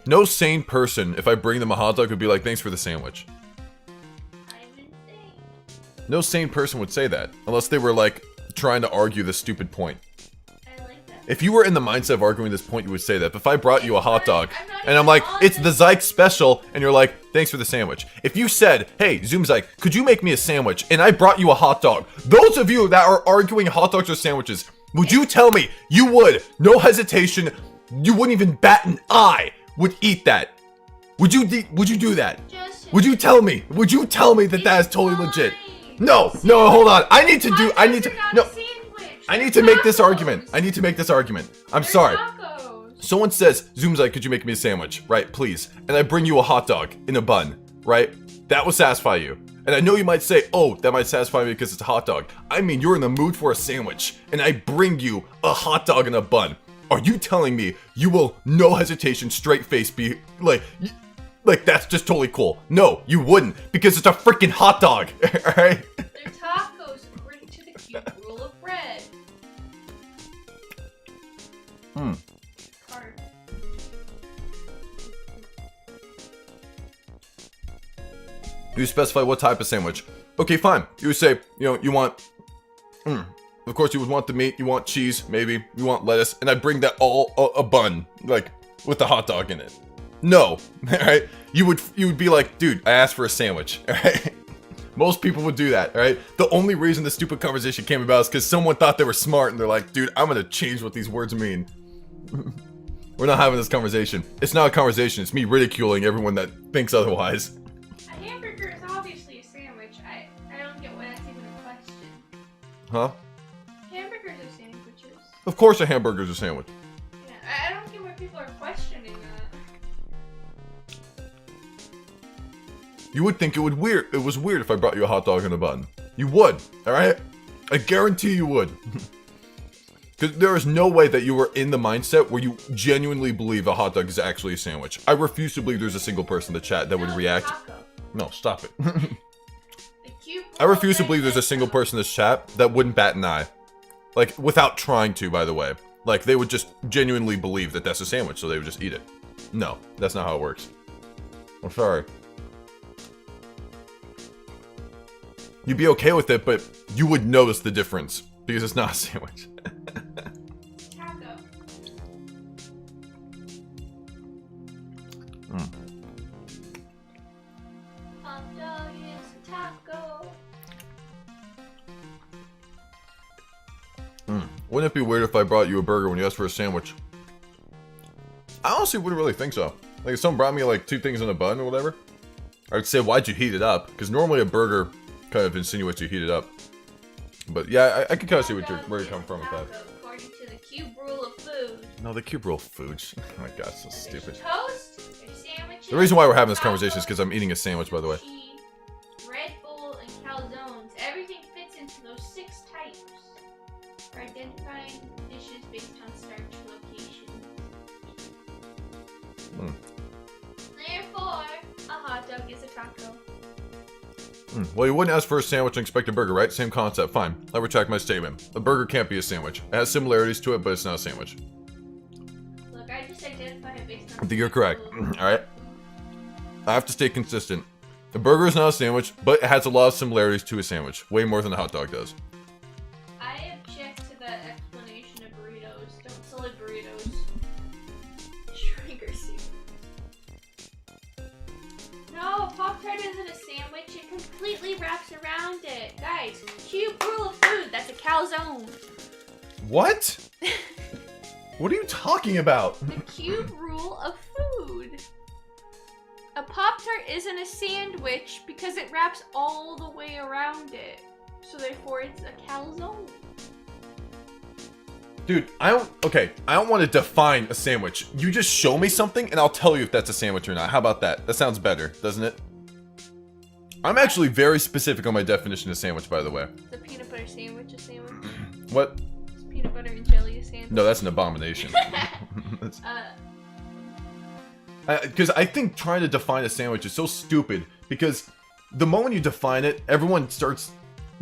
No sane person, if I bring them a hot dog, would be like, thanks for the sandwich. I'm insane. No sane person would say that, unless they were like trying to argue this stupid point. I like that. If you were in the mindset of arguing this point, you would say that. But if I brought you a hot dog, I'm and I'm like, it's the Zyke special, and you're like, thanks for the sandwich. If you said, hey, Zoom Zyke, could you make me a sandwich? And I brought you a hot dog. Those of you that are arguing hot dogs or sandwiches, would you tell me you would, no hesitation, you wouldn't even bat an eye, would eat that? Would you do that? Would you tell me? Would you tell me that that is totally legit? No, hold on. I need to make this argument. I need to make this argument. I'm sorry. Someone says, Zoom's could you make me a sandwich? Right, please. And I bring you a hot dog in a bun, right? That will satisfy you. And I know you might say, oh, that might satisfy me because it's a hot dog. I mean, you're in the mood for a sandwich, and I bring you a hot dog in a bun. Are you telling me you will, no hesitation, straight face, be like that's just totally cool? No, you wouldn't, because it's a freaking hot dog, alright? They're tacos according to the cute rule of bread. Card. You specify what type of sandwich. Okay, fine. You would say, you know, you want, of course you would want the meat, you want cheese, maybe, you want lettuce, and I bring that all a bun, like, with the hot dog in it. No, alright? You would be like, dude, I asked for a sandwich, alright? Most people would do that, alright? The only reason this stupid conversation came about is because someone thought they were smart and they're like, dude, I'm gonna change what these words mean. We're not having this conversation. It's not a conversation, it's me ridiculing everyone that thinks otherwise. A hamburger is obviously a sandwich. I don't get why that's even a question. Huh? Hamburgers are sandwiches. Of course a hamburger's a sandwich. Yeah, I don't get why people are questioning that. You would think it was weird if I brought you a hot dog in a bun. You would, alright? I guarantee you would. Because there is no way that you were in the mindset where you genuinely believe a hot dog is actually a sandwich. I refuse to believe there's a single person in the chat that would react. Taco. No, stop it. The cute I refuse to bread believe there's a single person in this chat that wouldn't bat an eye. Like, without trying to, by the way. Like, they would just genuinely believe that that's a sandwich, so they would just eat it. No, that's not how it works. I'm sorry. You'd be okay with it, but you would notice the difference because it's not a sandwich. Taco. Hot dog is a taco. Wouldn't it be weird if I brought you a burger when you asked for a sandwich? I honestly wouldn't really think so. Like, if someone brought me like 2 things in a bun or whatever, I'd say, why'd you heat it up? Because normally a burger kind of insinuates you heat it up. But yeah, I can kind of see where you're coming from with that. According to the cube rule of food. No, the cube rule of food. Oh my god, so stupid. Toast, there's sandwiches. The reason why we're having this conversation is because I'm eating a sandwich, by the way. Red Bull and calzones. Everything fits into those 6 types. For identifying dishes based on starch location. Therefore, a hot dog is a taco. Well, you wouldn't ask for a sandwich and expect a burger, right? Same concept. Fine. I retract my statement. A burger can't be a sandwich. It has similarities to it, but it's not a sandwich. Look, I just identify it based I on. think you're correct. Alright? I have to stay consistent. A burger is not a sandwich, but it has a lot of similarities to a sandwich. Way more than a hot dog does. I object to that explanation of burritos. Don't sell it burritos. Shrinker soup. No, Pop-Tart isn't a sandwich. It completely wraps around it. Guys, cube rule of food. That's a calzone. What? What are you talking about? The cube rule of food. A Pop-Tart isn't a sandwich because it wraps all the way around it. So therefore it's a calzone. Dude, I don't want to define a sandwich. You just show me something and I'll tell you if that's a sandwich or not. How about that? That sounds better, doesn't it? I'm actually very specific on my definition of sandwich, by the way. The peanut butter sandwich a sandwich? What? Is peanut butter and jelly a sandwich? No, that's an abomination. Because I think trying to define a sandwich is so stupid, because the moment you define it, everyone starts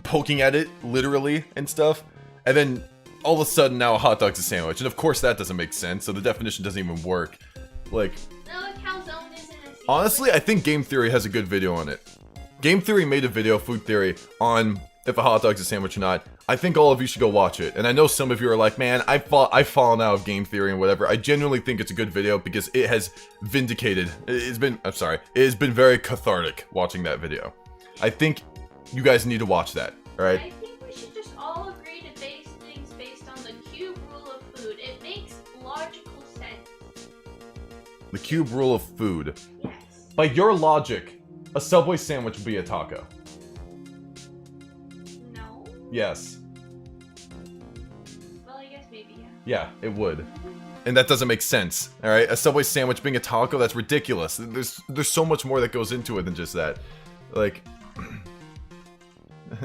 poking at it, literally, and stuff, and then all of a sudden now a hot dog's a sandwich, and of course that doesn't make sense, so the definition doesn't even work. Like, no, a calzone isn't a sandwich. Honestly, I think Game Theory has a good video on it. Game Theory made a video, Food Theory, on if a hot dog's a sandwich or not. I think all of you should go watch it. And I know some of you are like, man, I've fallen out of Game Theory and whatever. I genuinely think it's a good video because it has vindicated. It has been very cathartic watching that video. I think you guys need to watch that, alright? I think we should just all agree to base things based on the cube rule of food. It makes logical sense. The cube rule of food. Yes. By your logic, a Subway sandwich would be a taco. No. Yes. Well, I guess maybe, yeah. Yeah, it would. And that doesn't make sense, alright? A Subway sandwich being a taco, that's ridiculous. There's so much more that goes into it than just that. Like... But I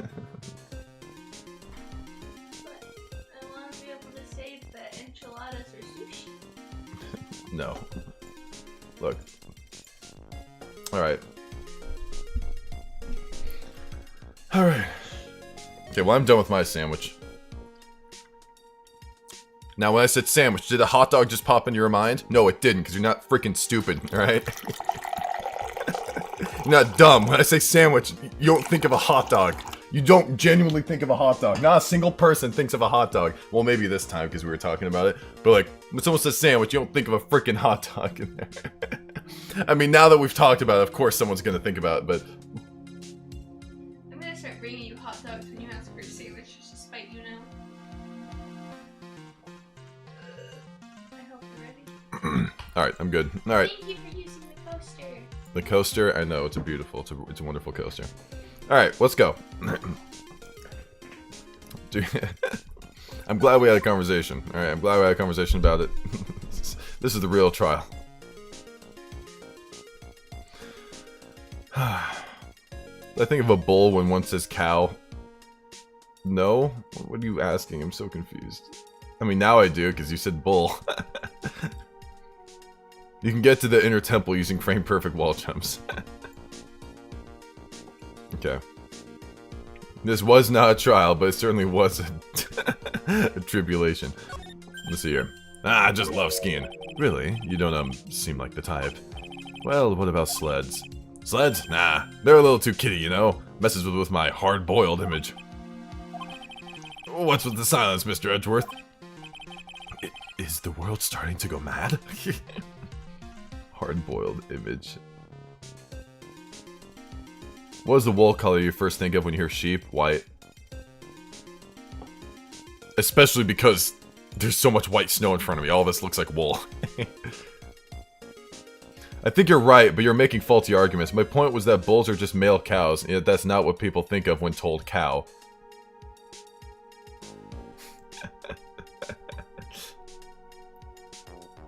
want to be able to say that enchiladas are sushi. No. Look. Alright. Alright. Okay, well, I'm done with my sandwich. Now, when I said sandwich, did a hot dog just pop into your mind? No, it didn't, because you're not freaking stupid, alright? You're not dumb. When I say sandwich, you don't think of a hot dog. You don't genuinely think of a hot dog. Not a single person thinks of a hot dog. Well, maybe this time, because we were talking about it. But, like, when someone says sandwich, you don't think of a freaking hot dog in there. I mean, now that we've talked about it, of course someone's gonna think about it, but... I'm gonna start bringing you hot dogs when you ask for a sandwich, just to spite you now. I hope you're ready. Alright, I'm good. Alright. Thank you for using the coaster. The coaster, I know, it's a wonderful coaster. Alright, let's go. Dude, I'm glad we had a conversation. Alright, I'm glad we had a conversation about it. This is the real trial. I think of a bull when one says cow. No? What are you asking? I'm so confused. I mean, now I do, because you said bull. You can get to the inner temple using frame-perfect wall jumps. Okay. This was not a trial, but it certainly was a tribulation. Let's see here. Ah, I just love skiing. Really? You don't, seem like the type. Well, what about sleds? Sleds? Nah, they're a little too kiddie, you know? Messes with my hard-boiled image. What's with the silence, Mr. Edgeworth? Is the world starting to go mad? Hard-boiled image. What is the wool color you first think of when you hear sheep? White. Especially because there's so much white snow in front of me. All this looks like wool. I think you're right, but you're making faulty arguments. My point was that bulls are just male cows, and yet that's not what people think of when told cow.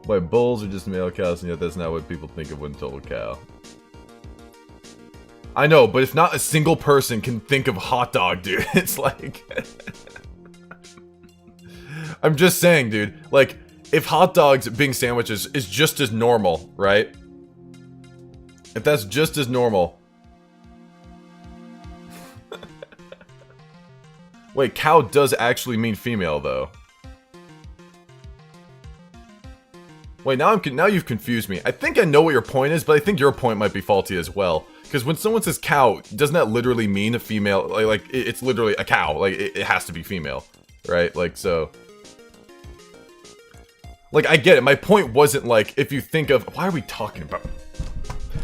Why bulls are just male cows, and yet that's not what people think of when told cow. I know, but if not a single person can think of hot dog, dude, it's like... I'm just saying, dude, like, if hot dogs being sandwiches is just as normal, right? If that's just as normal... Wait, cow does actually mean female, though. Wait, now you've confused me. I think I know what your point is, but I think your point might be faulty as well. Because when someone says cow, doesn't that literally mean a female? Like it's literally a cow. Like, it has to be female. Right? Like, so... Like, I get it. My point wasn't like, if you think of... Why are we talking about...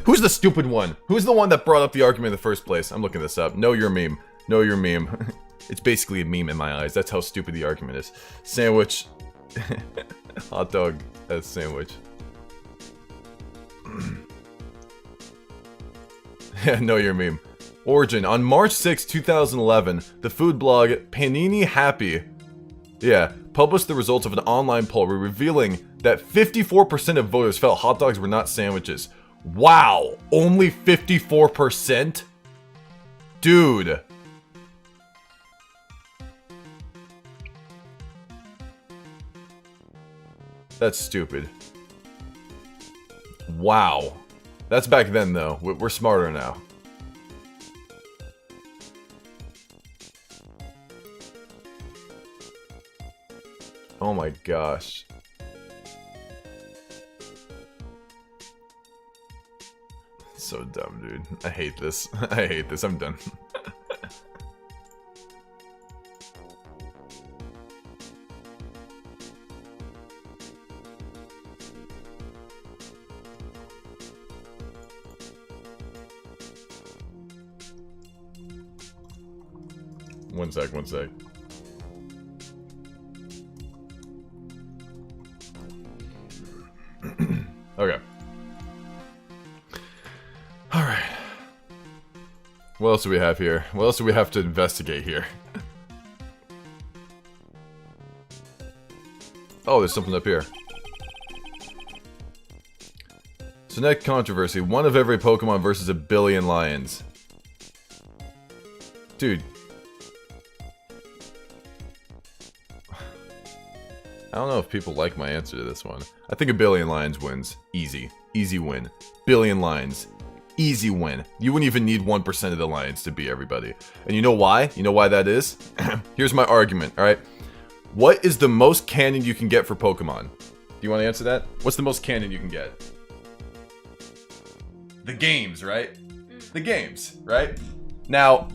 Who's the stupid one? Who's the one that brought up the argument in the first place? I'm looking this up. Know your meme. Know your meme. It's basically a meme in my eyes. That's how stupid the argument is. Sandwich. Hot dog as sandwich. Yeah, know your meme. Origin. On March 6, 2011, the food blog Panini Happy Yeah, published the results of an online poll revealing that 54% of voters felt hot dogs were not sandwiches. Wow, only 54%? Dude. That's stupid. Wow. That's back then, though. We're smarter now. Oh my gosh. So dumb, dude. I hate this. I hate this. I'm done. One sec. Okay. Alright. What else do we have here? What else do we have to investigate here? Oh, there's something up here. So next controversy. One of every Pokemon versus a billion lions. Dude. I don't know if people like my answer to this one. I think a billion lions wins. Easy. Easy win. Billion lions. Easy win. You wouldn't even need 1% of the lions to beat everybody. And you know why? You know why that is? Here's my argument, alright? What is the most canon you can get for Pokemon? Do you want to answer that? What's the most canon you can get? The games, right? The games, right? Now,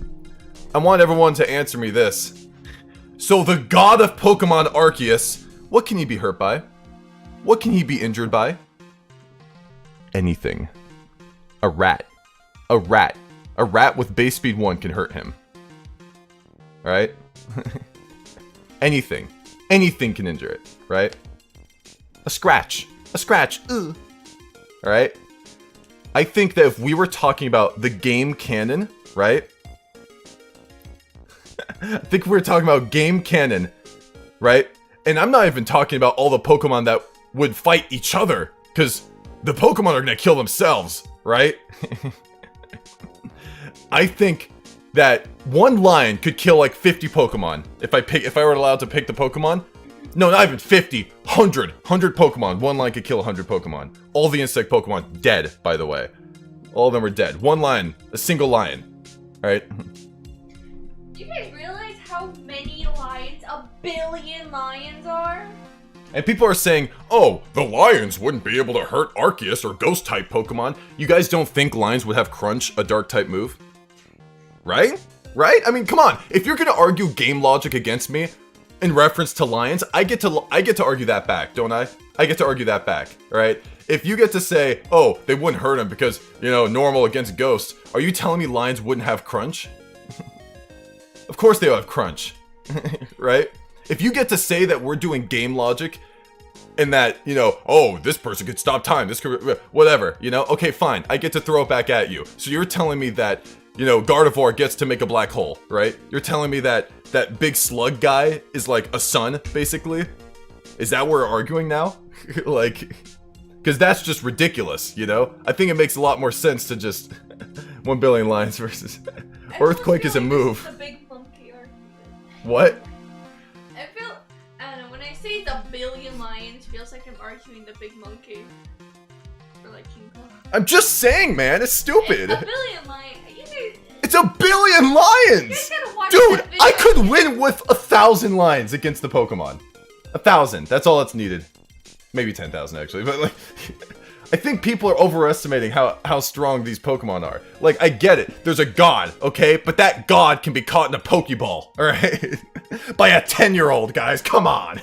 I want everyone to answer me this. So the god of Pokemon, Arceus, what can he be hurt by? What can he be injured by? Anything. A rat. A rat. A rat with base speed 1 can hurt him. Alright? Anything. Anything can injure it, right? A scratch. A scratch. Ugh. Alright? I think that if we were talking about the game canon, right? I think we were talking about game canon, right? And I'm not even talking about all the Pokemon that would fight each other, because the Pokemon are gonna kill themselves, right? I think that one lion could kill like 50 Pokemon. If I were allowed to pick the Pokemon. No, not even 50. 100 Pokemon. One lion could kill 100 Pokemon. All the insect Pokemon dead, by the way. All of them are dead. One lion. A single lion. Alright? Do you guys realize how many lions, a billion lions are? And people are saying, oh, the lions wouldn't be able to hurt Arceus or Ghost-type Pokemon. You guys don't think lions would have Crunch, a Dark-type move? Right? Right? I mean, come on. If you're gonna argue game logic against me in reference to lions, I get to argue that back, don't I? I get to argue that back, right? If you get to say, oh, they wouldn't hurt him because, you know, normal against Ghost, are you telling me lions wouldn't have Crunch? Of course they would have Crunch, right? If you get to say that we're doing game logic and that, you know, oh, this person could stop time, this could, whatever, you know, okay, fine, I get to throw it back at you. So you're telling me that, you know, Gardevoir gets to make a black hole, right? You're telling me that that big slug guy is like a sun, basically? Is that what we're arguing now? Like, because that's just ridiculous, you know? I think it makes a lot more sense to just 1 billion lions versus Earthquake is a move. The big monkey argument. What? I don't know, when I say the billion lions, feels like I'm arguing the big monkey. Or like King Kong. I'm just saying, man, it's stupid. It's a billion lions. It's a billion lions! Dude, I could win with 1,000 lions against the Pokemon. 1,000, that's all that's needed. Maybe 10,000 actually, but like, I think people are overestimating how strong these Pokemon are. Like, I get it, there's a god, okay? But that god can be caught in a Pokeball, alright? By a 10-year-old, guys, come on!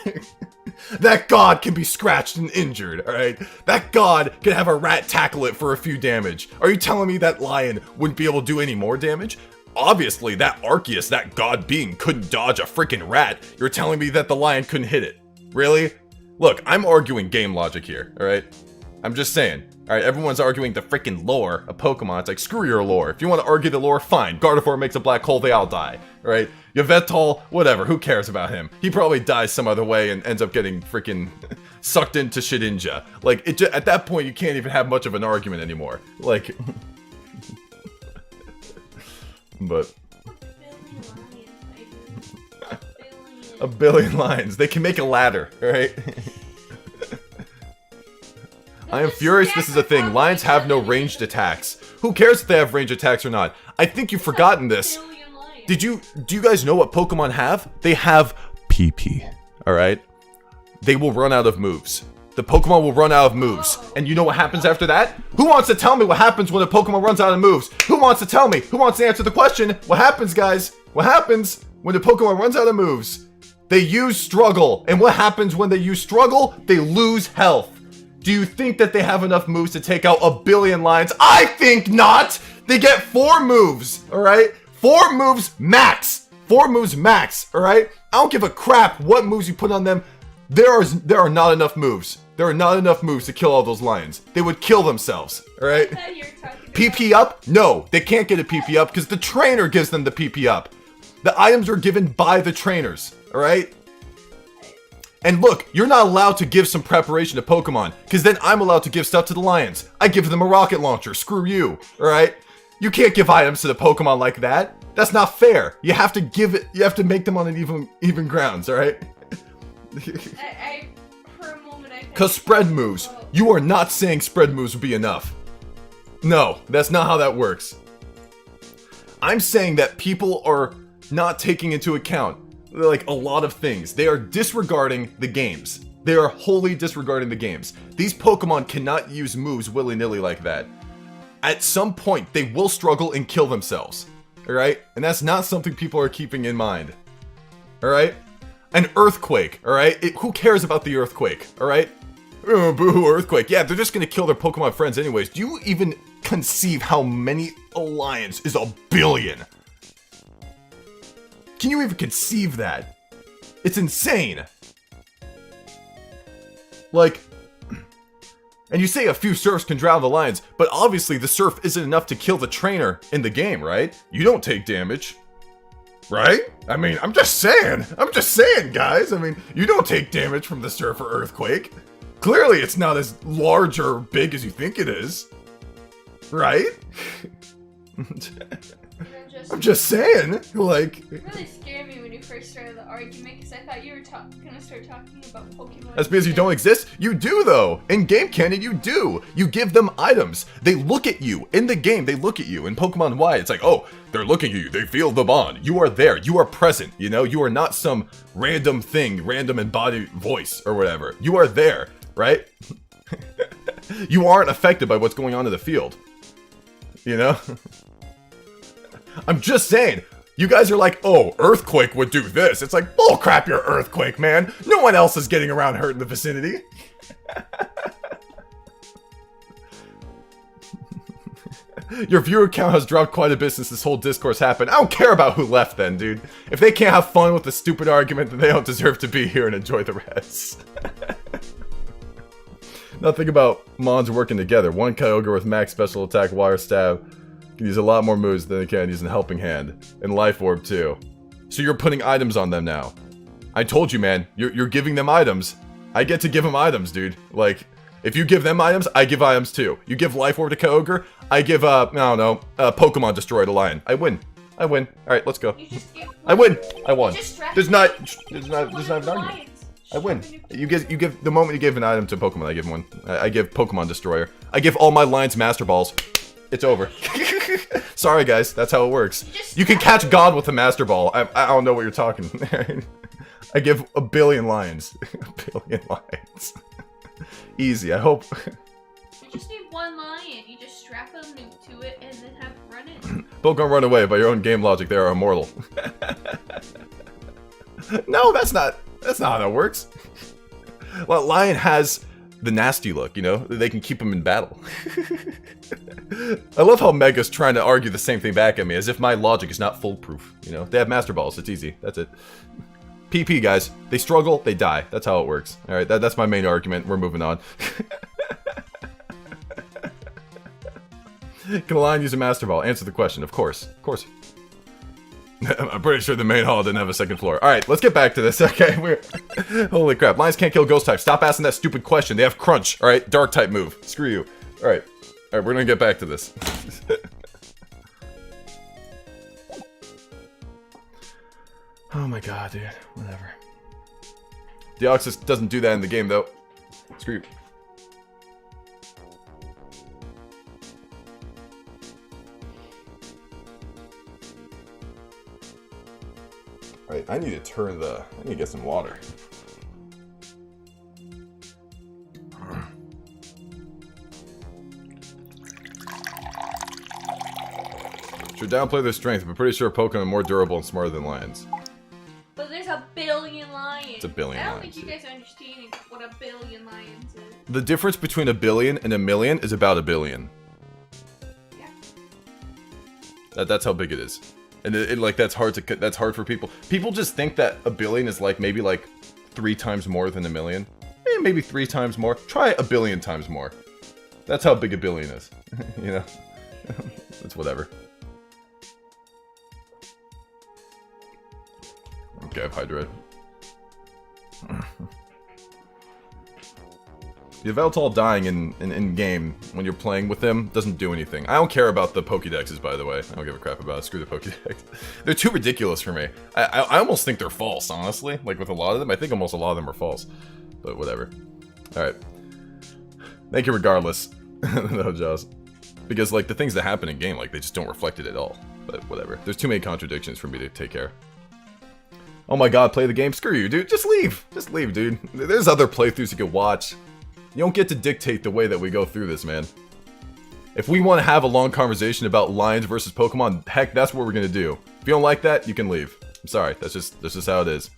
That god can be scratched and injured, alright? That god can have a rat tackle it for a few damage. Are you telling me that lion wouldn't be able to do any more damage? Obviously, that Arceus, that god being, couldn't dodge a freaking rat. You're telling me that the lion couldn't hit it. Really? Look, I'm arguing game logic here, alright? I'm just saying. Alright, everyone's arguing the freaking lore of Pokemon. It's like, screw your lore. If you want to argue the lore, fine. Gardevoir makes a black hole, they all die. Alright? Yveltal, whatever, who cares about him? He probably dies some other way and ends up getting freaking sucked into Shedinja. Like, at that point, you can't even have much of an argument anymore. Like... but... A billion lines. They can make a ladder, alright? I am furious this is a thing. Lions have no ranged attacks. Who cares if they have ranged attacks or not? I think you've forgotten this. Do you guys know what Pokemon have? They have PP, alright? They will run out of moves. The Pokemon will run out of moves. And you know what happens after that? Who wants to tell me what happens when a Pokemon runs out of moves? Who wants to tell me? Who wants to answer the question? What happens, guys? What happens when the Pokemon runs out of moves? They use Struggle. And what happens when they use Struggle? They lose health. Do you think that they have enough moves to take out a billion lines? I think not! They get 4 moves, alright? 4 moves max! 4 moves max, alright? I don't give a crap what moves you put on them. There are not enough moves. There are not enough moves to kill all those lions. They would kill themselves, alright? PP up? No, they can't get a PP up because the trainer gives them the PP up. The items are given by the trainers, alright? And look, you're not allowed to give some preparation to Pokemon, because then I'm allowed to give stuff to the lions. I give them a rocket launcher, screw you, alright? You can't give items to the Pokemon like that. That's not fair. You have to give it, you have to make them on an even grounds, alright? For a moment, Because spread moves. You are not saying spread moves would be enough. No, that's not how that works. I'm saying that people are not taking into account like a lot of things. They are disregarding the games. They are wholly disregarding the games. These Pokemon cannot use moves willy-nilly like that. At some point, they will struggle and kill themselves. Alright? And that's not something people are keeping in mind. Alright? An earthquake, alright? Who cares about the earthquake, alright? Oh, boo-hoo, earthquake. Yeah, they're just gonna kill their Pokemon friends anyways. Do you even conceive how many alliance is a billion? Can you even conceive that? It's insane. Like, and you say a few surfs can drown the lions, but obviously the surf isn't enough to kill the trainer in the game, right? You don't take damage, right? I mean, I'm just saying, guys. I mean, you don't take damage from the surf or earthquake. Clearly, it's not as large or big as you think it is, right? I'm just saying, like... It really scared me when you first started the argument, because I thought you were gonna start talking about Pokemon. That's because you don't exist? You do, though! In game canon, you do! You give them items. They look at you. In the game, they look at you. In Pokemon Y, it's like, oh, they're looking at you. They feel the bond. You are there. You are present, you know? You are not some random thing, random embodied voice, or whatever. You are there, right? You aren't affected by what's going on in the field. You know? I'm just saying, you guys are like, oh, Earthquake would do this. It's like, bullcrap, your Earthquake, man. No one else is getting around hurt in the vicinity. Your viewer count has dropped quite a bit since this whole discourse happened. I don't care about who left then, dude. If they can't have fun with the stupid argument, then they don't deserve to be here and enjoy the rest. Nothing about Mons working together. One Kyogre with max special attack, wire stab, can use a lot more moves than they can using Helping Hand. And Life Orb too. So you're putting items on them now. I told you, man. You're giving them items. I get to give them items, dude. Like, if you give them items, I give items too. You give Life Orb to Kyogre, I give, I don't know, Pokemon Destroy to Lion. I win. I win. Alright, let's go. I win. I won. There's not an argument. I win. You give the moment you give an item to Pokemon, I give one. I give Pokemon Destroyer. I give all my Lions Master Balls. It's over. Sorry, guys. That's how it works. You can catch God with a Master Ball. I don't know what you're talking. I give a billion lions. A billion lions. Easy. I hope. You just need one lion. You just strap them to it and then have it run it. Pokemon run away. By your own game logic, they are immortal. No, that's not how that works. Well, Lion has the nasty look, you know? They can keep him in battle. I love how Mega's trying to argue the same thing back at me, as if my logic is not foolproof, you know? They have Master Balls, it's easy, that's it. PP, guys. They struggle, they die. That's how it works. Alright, that's my main argument. We're moving on. Can a lion use a Master Ball? Answer the question. Of course. Of course. I'm pretty sure the main hall didn't have a second floor. Alright, let's get back to this, okay? Holy crap. Lions can't kill ghost types. Stop asking that stupid question. They have crunch, alright? Dark type move. Screw you. Alright. Alright, we're gonna get back to this. Oh my god, dude. Whatever. Deoxys doesn't do that in the game, though. Screw you. Alright, I need to turn the... I need to get some water. Should downplay their strength, but pretty sure Pokemon are more durable and smarter than lions. But there's a billion lions. It's a billion I don't lions, think you guys are understanding what a billion lions is. The difference between a billion and a million is about a billion. Yeah. That's how big it is. And like that's hard for people. People just think that a billion is like maybe like 3 times more than a million. Maybe 3 times more. Try a billion times more. That's how big a billion is. You know? It's whatever. Okay, I've hydrated. The Yveltal dying in game when you're playing with them doesn't do anything. I don't care about the Pokédexes, by the way. I don't give a crap about it. Screw the Pokédex. They're too ridiculous for me. I almost think they're false, honestly. Like with a lot of them, I think almost a lot of them are false. But whatever. Alright. Thank you regardless. No, Jaws. Because like the things that happen in game, like they just don't reflect it at all. But whatever. There's too many contradictions for me to take care. Oh my god, play the game? Screw you, dude. Just leave. Just leave, dude. There's other playthroughs you can watch. You don't get to dictate the way that we go through this, man. If we want to have a long conversation about lions versus Pokemon, heck, that's what we're gonna do. If you don't like that, you can leave. I'm sorry, that's just how it is.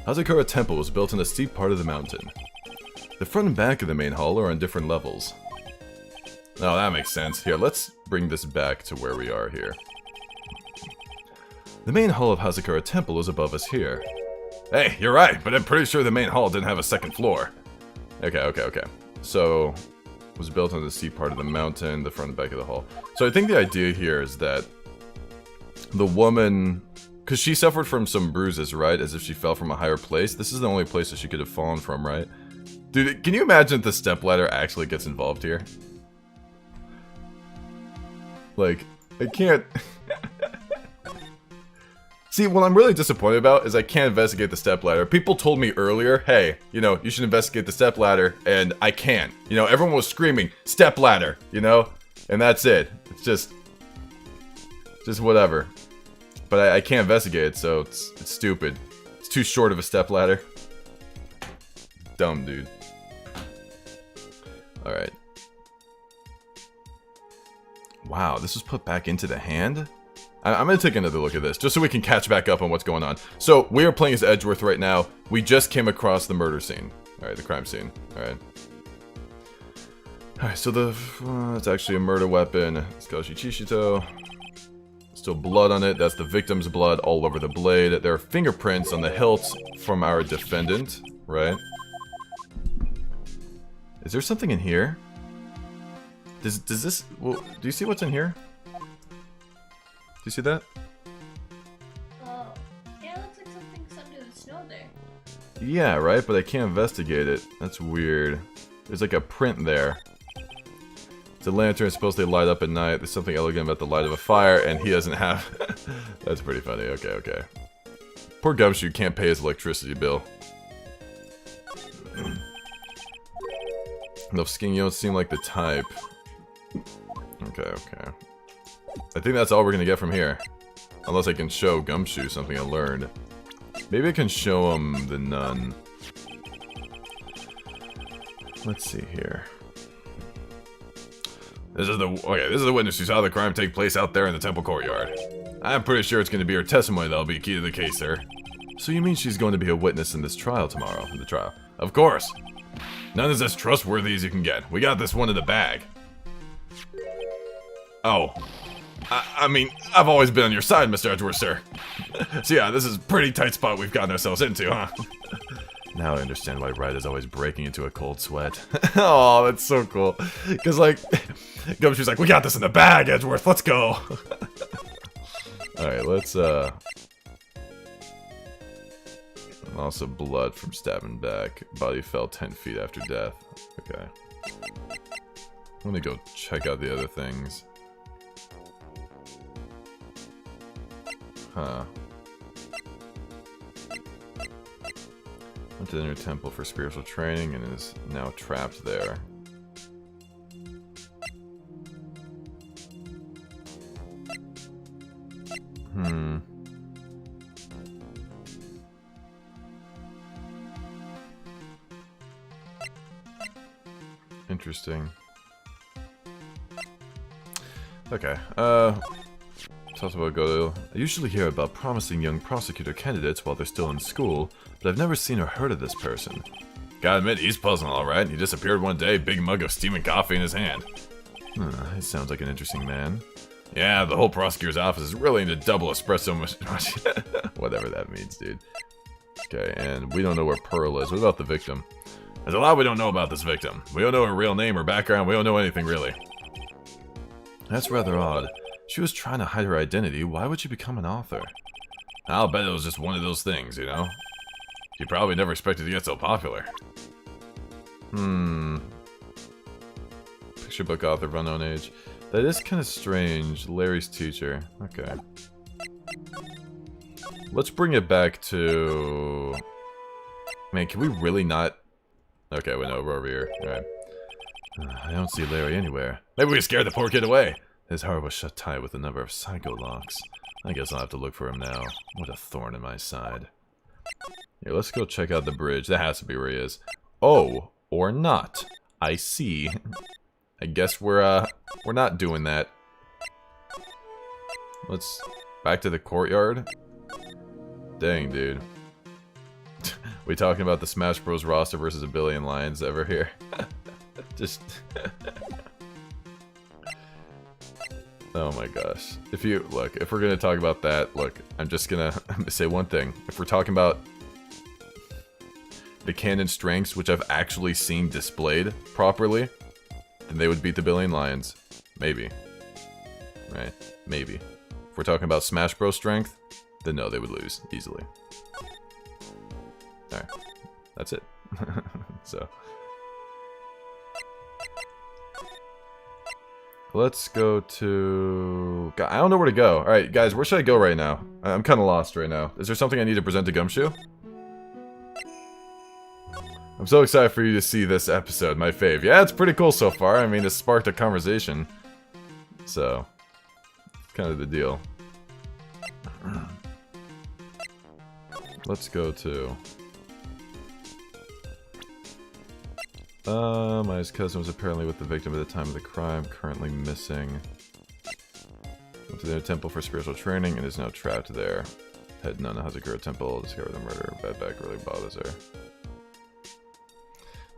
Hausakura Temple was built in a steep part of the mountain. The front and back of the main hall are on different levels. Oh, that makes sense. Here, let's bring this back to where we are here. The main hall of Hausakura Temple is above us here. Hey, you're right, but I'm pretty sure the main hall didn't have a second floor. Okay. So, it was built on the steep part of the mountain, the front and back of the hall. So I think the idea here is that the woman, because she suffered from some bruises, right? As if she fell from a higher place. This is the only place that she could have fallen from, right? Dude, can you imagine if the stepladder actually gets involved here? Like, I can't... See, what I'm really disappointed about is I can't investigate the stepladder. People told me earlier, hey, you know, you should investigate the stepladder, and I can't. You know, everyone was screaming, stepladder, you know? And that's it. It's just whatever. But I can't investigate it, so it's stupid. It's too short of a stepladder. Dumb, dude. Alright. Wow, this was put back into the hand? I'm gonna take another look at this, just so we can catch back up on what's going on. So, we are playing as Edgeworth right now. We just came across the murder scene. Alright, the crime scene. Alright. Alright, so it's actually a murder weapon. Skashi Chishito. Still blood on it. That's the victim's blood all over the blade. There are fingerprints on the hilt from our defendant. Right? Is there something in here? Does this... Well, do you see what's in here? Do you see that? Oh. Yeah, it looks like something's under the snow there. Yeah, right? But I can't investigate it. That's weird. There's like a print there. It's a lantern, supposedly light up at night. There's something elegant about the light of a fire, and he doesn't have... That's pretty funny. Okay. Poor Gumshoe can't pay his electricity bill. No, Sking, you don't seem like the type. Okay. I think that's all we're gonna get from here. Unless I can show Gumshoe something I learned. Maybe I can show him the nun. Let's see here. This is the witness who saw the crime take place out there in the temple courtyard. I'm pretty sure it's gonna be her testimony that'll be key to the case, sir. So you mean she's going to be a witness in this trial tomorrow? In the trial? Of course. None is as trustworthy as you can get. We got this one in the bag. Oh. I mean, I've always been on your side, Mr. Edgeworth, sir. So yeah, this is a pretty tight spot we've gotten ourselves into, huh? Now I understand why Wright is always breaking into a cold sweat. Oh, that's so cool. Because, like, Gumshoe's like, we got this in the bag, Edgeworth, let's go! Alright, let's, also blood from stabbing back. Body fell 10 feet after death. Okay. I'm gonna go check out the other things. Huh. Went to the inner temple for spiritual training and is now trapped there. Interesting. Okay, talk about Godo. I usually hear about promising young prosecutor candidates while they're still in school, but I've never seen or heard of this person. Gotta admit, he's puzzling alright. He disappeared one day, big mug of steaming coffee in his hand. He sounds like an interesting man. Yeah, the whole prosecutor's office is really into double espresso whatever that means, dude. Okay, and we don't know where Pearl is. What about the victim? There's a lot we don't know about this victim. We don't know her real name or background. We don't know anything, really. That's rather odd. She was trying to hide her identity. Why would she become an author? I'll bet it was just one of those things, you know? She probably never expected to get so popular. Picture book author of unknown age. That is kind of strange. Larry's teacher. Okay. Let's bring it back to... Man, can we really not... Okay, we know, we're over here. Alright. I don't see Larry anywhere. Maybe we scared the poor kid away. His heart was shut tight with a number of psycho locks. I guess I'll have to look for him now. What a thorn in my side. Here, let's go check out the bridge. That has to be where he is. Oh, or not. I see. I guess we're not doing that. Let's back to the courtyard. Dang, dude. We talking about the Smash Bros roster versus a billion lions ever here? Just... Oh my gosh. If we're gonna talk about that, look, I'm just gonna say one thing. If we're talking about the canon strengths, which I've actually seen displayed properly, then they would beat the billion lions. Maybe. Right? Maybe. If we're talking about Smash Bros strength, then no, they would lose easily. Alright. That's it. So. Let's go to... God, I don't know where to go. Alright, guys, where should I go right now? I'm kind of lost right now. Is there something I need to present to Gumshoe? I'm so excited for you to see this episode, my fave. Yeah, it's pretty cool so far. I mean, it sparked a conversation. So, kind of the deal. Let's go to... my cousin was apparently with the victim at the time of the crime, currently missing. Went to their temple for spiritual training and is now trapped there. Heading on the Hausakura Temple, discovered the murder. Bad back really bothers her.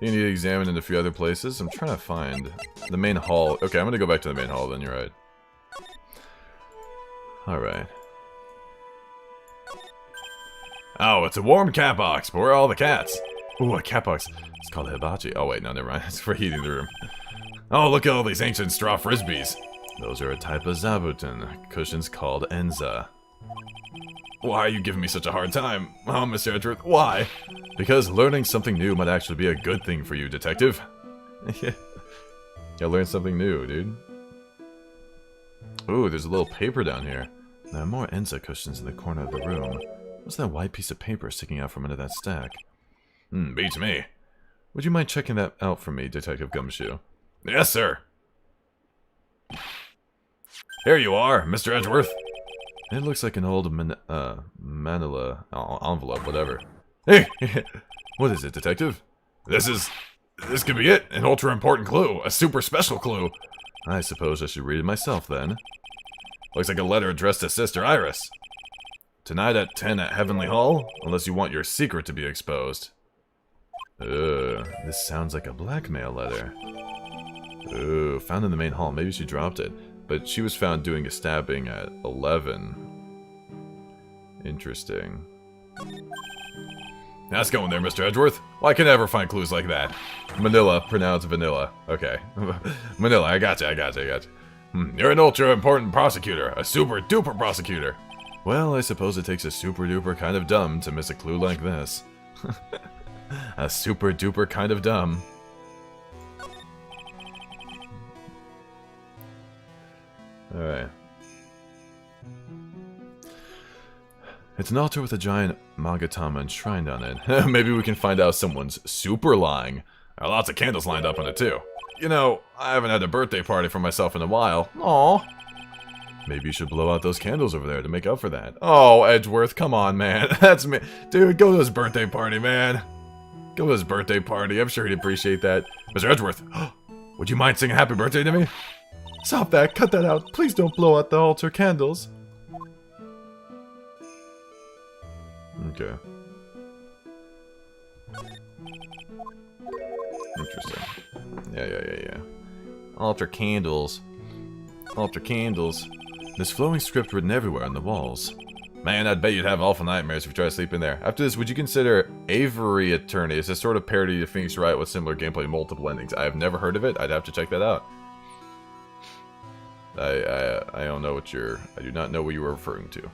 You need to examine in a few other places. I'm trying to find the main hall. Okay, I'm gonna go back to the main hall then, you're right. Alright. Oh, it's a warm cat box, but where are all the cats? Ooh, a cat box. It's called a hibachi. Oh wait, no, never mind. It's for heating the room. Oh, look at all these ancient straw frisbees. Those are a type of zabuton. Cushions called enza. Why are you giving me such a hard time? Oh, Mr. Edgeworth, why? Because learning something new might actually be a good thing for you, detective. Yeah. You learn something new, dude. Ooh, there's a little paper down here. There are more enza cushions in the corner of the room. What's that white piece of paper sticking out from under that stack? Beats me. Would you mind checking that out for me, Detective Gumshoe? Yes, sir. Here you are, Mr. Edgeworth. It looks like an old manila envelope, whatever. Hey! What is it, Detective? This could be it. An ultra-important clue. A super special clue. I suppose I should read it myself, then. Looks like a letter addressed to Sister Iris. Tonight at 10 at Heavenly Hall, unless you want your secret to be exposed. This sounds like a blackmail letter. Ooh, found in the main hall. Maybe she dropped it. But she was found doing a stabbing at 11. Interesting. Nice going there, Mr. Edgeworth. Well, I can never find clues like that. Manila, pronounced vanilla. Okay. Manila, I got you. You're an ultra-important prosecutor. A super-duper prosecutor. Well, I suppose it takes a super-duper kind of dumb to miss a clue like this. A super-duper kind of dumb. Alright. It's an altar with a giant Magatama enshrined on it. Maybe we can find out someone's super lying. There are lots of candles lined up on it too. You know, I haven't had a birthday party for myself in a while. Aww. Maybe you should blow out those candles over there to make up for that. Oh, Edgeworth, come on, man. That's me. Dude, go to his birthday party, man. Go to his birthday party. I'm sure he'd appreciate that. Mr. Edgeworth, would you mind singing happy birthday to me? Stop that. Cut that out. Please don't blow out the altar candles. Okay. Interesting. Yeah. Altar candles. Altar candles. There's flowing script written everywhere on the walls. Man, I'd bet you'd have awful nightmares if you try to sleep in there. After this, would you consider Avery Attorney? It's a sort of parody of Phoenix Wright with similar gameplay and multiple endings. I have never heard of it. I'd have to check that out. I don't know what you're... I do not know what you were referring to.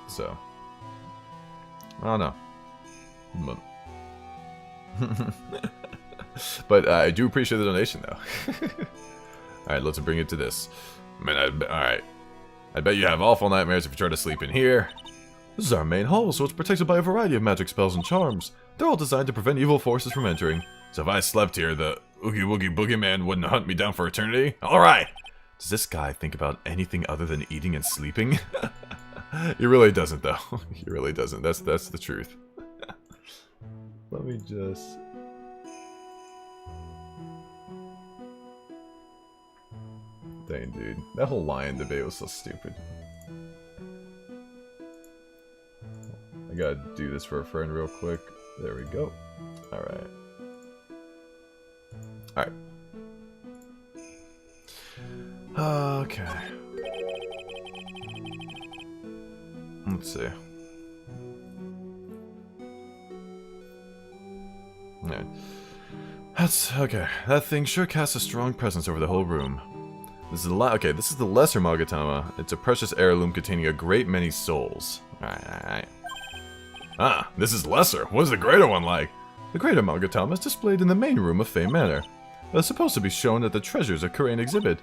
So... I don't know. But I do appreciate the donation, though. Alright, let's bring it to this. Man, alright. I bet you have awful nightmares if you try to sleep in here. This is our main hall, so it's protected by a variety of magic spells and charms. They're all designed to prevent evil forces from entering. So if I slept here, the Oogie Woogie Boogeyman wouldn't hunt me down for eternity? Alright! Does this guy think about anything other than eating and sleeping? He really doesn't, though. He really doesn't. That's the truth. Let me just... Dang, dude. That whole lion debate was so stupid. I gotta do this for a friend real quick. There we go. Alright. Alright. Okay. Let's see. Alright. That's okay. That thing sure casts a strong presence over the whole room. This is this is the lesser Magatama. It's a precious heirloom containing a great many souls. Alright. Ah, this is lesser. What is the greater one like? The greater Magatama is displayed in the main room of Fame Manor. It was supposed to be shown at the Treasures of Korean exhibit,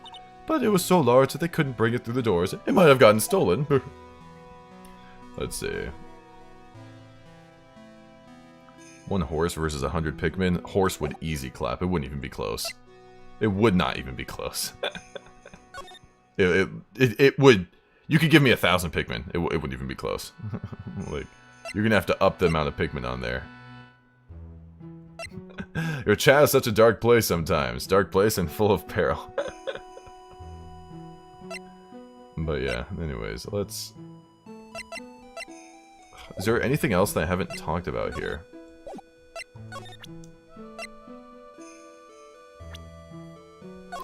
but it was so large that they couldn't bring it through the doors. It might have gotten stolen. Let's see. 1 horse versus 100 Pikmin. Horse would easy clap. It wouldn't even be close. It would not even be close. It would... You could give me 1,000 Pikmin. It wouldn't even be close. Like, you're gonna have to up the amount of Pikmin on there. Your chat is such a dark place sometimes. Dark place and full of peril. But yeah, anyways, let's... Is there anything else that I haven't talked about here?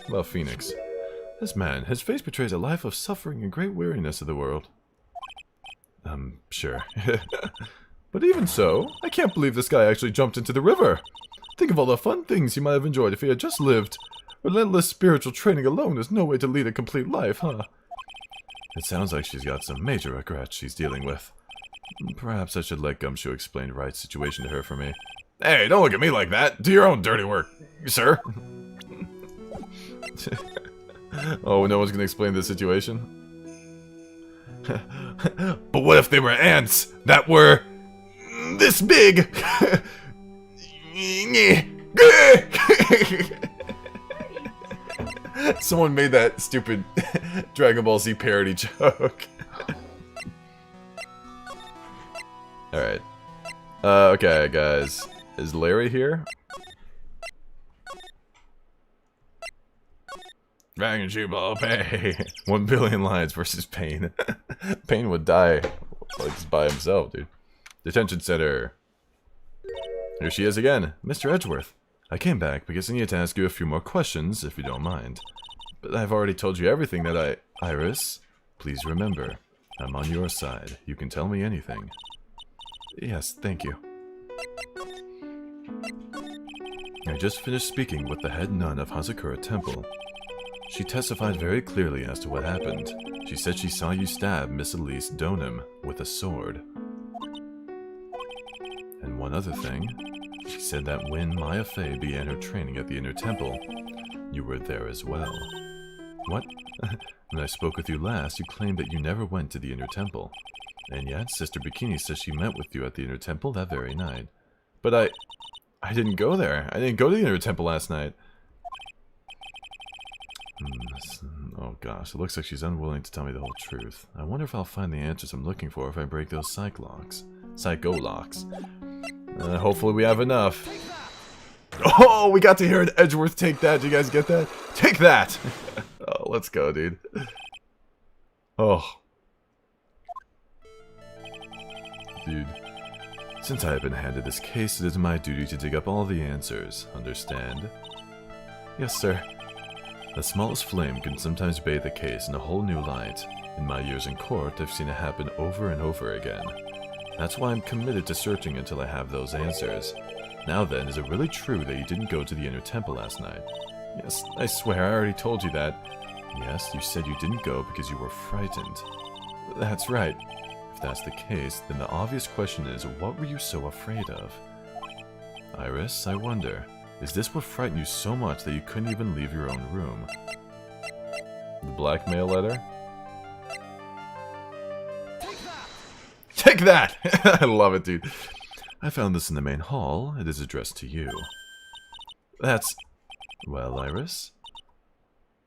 Well, Phoenix. This man, his face betrays a life of suffering and great weariness of the world. Sure. But even so, I can't believe this guy actually jumped into the river. Think of all the fun things he might have enjoyed if he had just lived. Relentless spiritual training alone is no way to lead a complete life, huh? It sounds like she's got some major regrets she's dealing with. Perhaps I should let Gumshoe explain Wright's situation to her for me. Hey, don't look at me like that! Do your own dirty work, sir! Oh, no one's gonna explain this situation? But what if they were ants that were... this big? Someone made that stupid Dragon Ball Z parody joke. Alright. Okay, guys. Is Larry here? Dragon Ball pay. 1 billion lions versus Pain. Pain would die like just by himself, dude. Detention center. Here she is again. Mr. Edgeworth. I came back because I need to ask you a few more questions, if you don't mind. But I've already told you everything that Iris, please remember, I'm on your side. You can tell me anything. Yes, thank you. I just finished speaking with the head nun of Hausakura Temple. She testified very clearly as to what happened. She said she saw you stab Miss Elise Donham with a sword. And one other thing, she said that when Maya Fey began her training at the Inner Temple, you were there as well. What? When I spoke with you last, you claimed that you never went to the Inner Temple. And yet, Sister Bikini says she met with you at the Inner Temple that very night. But I didn't go there. I didn't go to the Inner Temple last night. Oh gosh, it looks like she's unwilling to tell me the whole truth. I wonder if I'll find the answers I'm looking for if I break those psycho locks. Hopefully we have enough. Oh, we got to hear an Edgeworth take that. Did you guys get that? Take that! Oh, let's go, dude. Oh. Dude. Since I have been handed this case, it is my duty to dig up all the answers. Understand? Yes, sir. The smallest flame can sometimes bathe a case in a whole new light. In my years in court, I've seen it happen over and over again. That's why I'm committed to searching until I have those answers. Now then, is it really true that you didn't go to the Inner Temple last night? Yes, I swear I already told you that. Yes, you said you didn't go because you were frightened. That's right. If that's the case, then the obvious question is, what were you so afraid of? Iris, I wonder, is this what frightened you so much that you couldn't even leave your own room? The blackmail letter? Take that! I love it, dude. I found this in the main hall. It is addressed to you. That's... Well, Iris?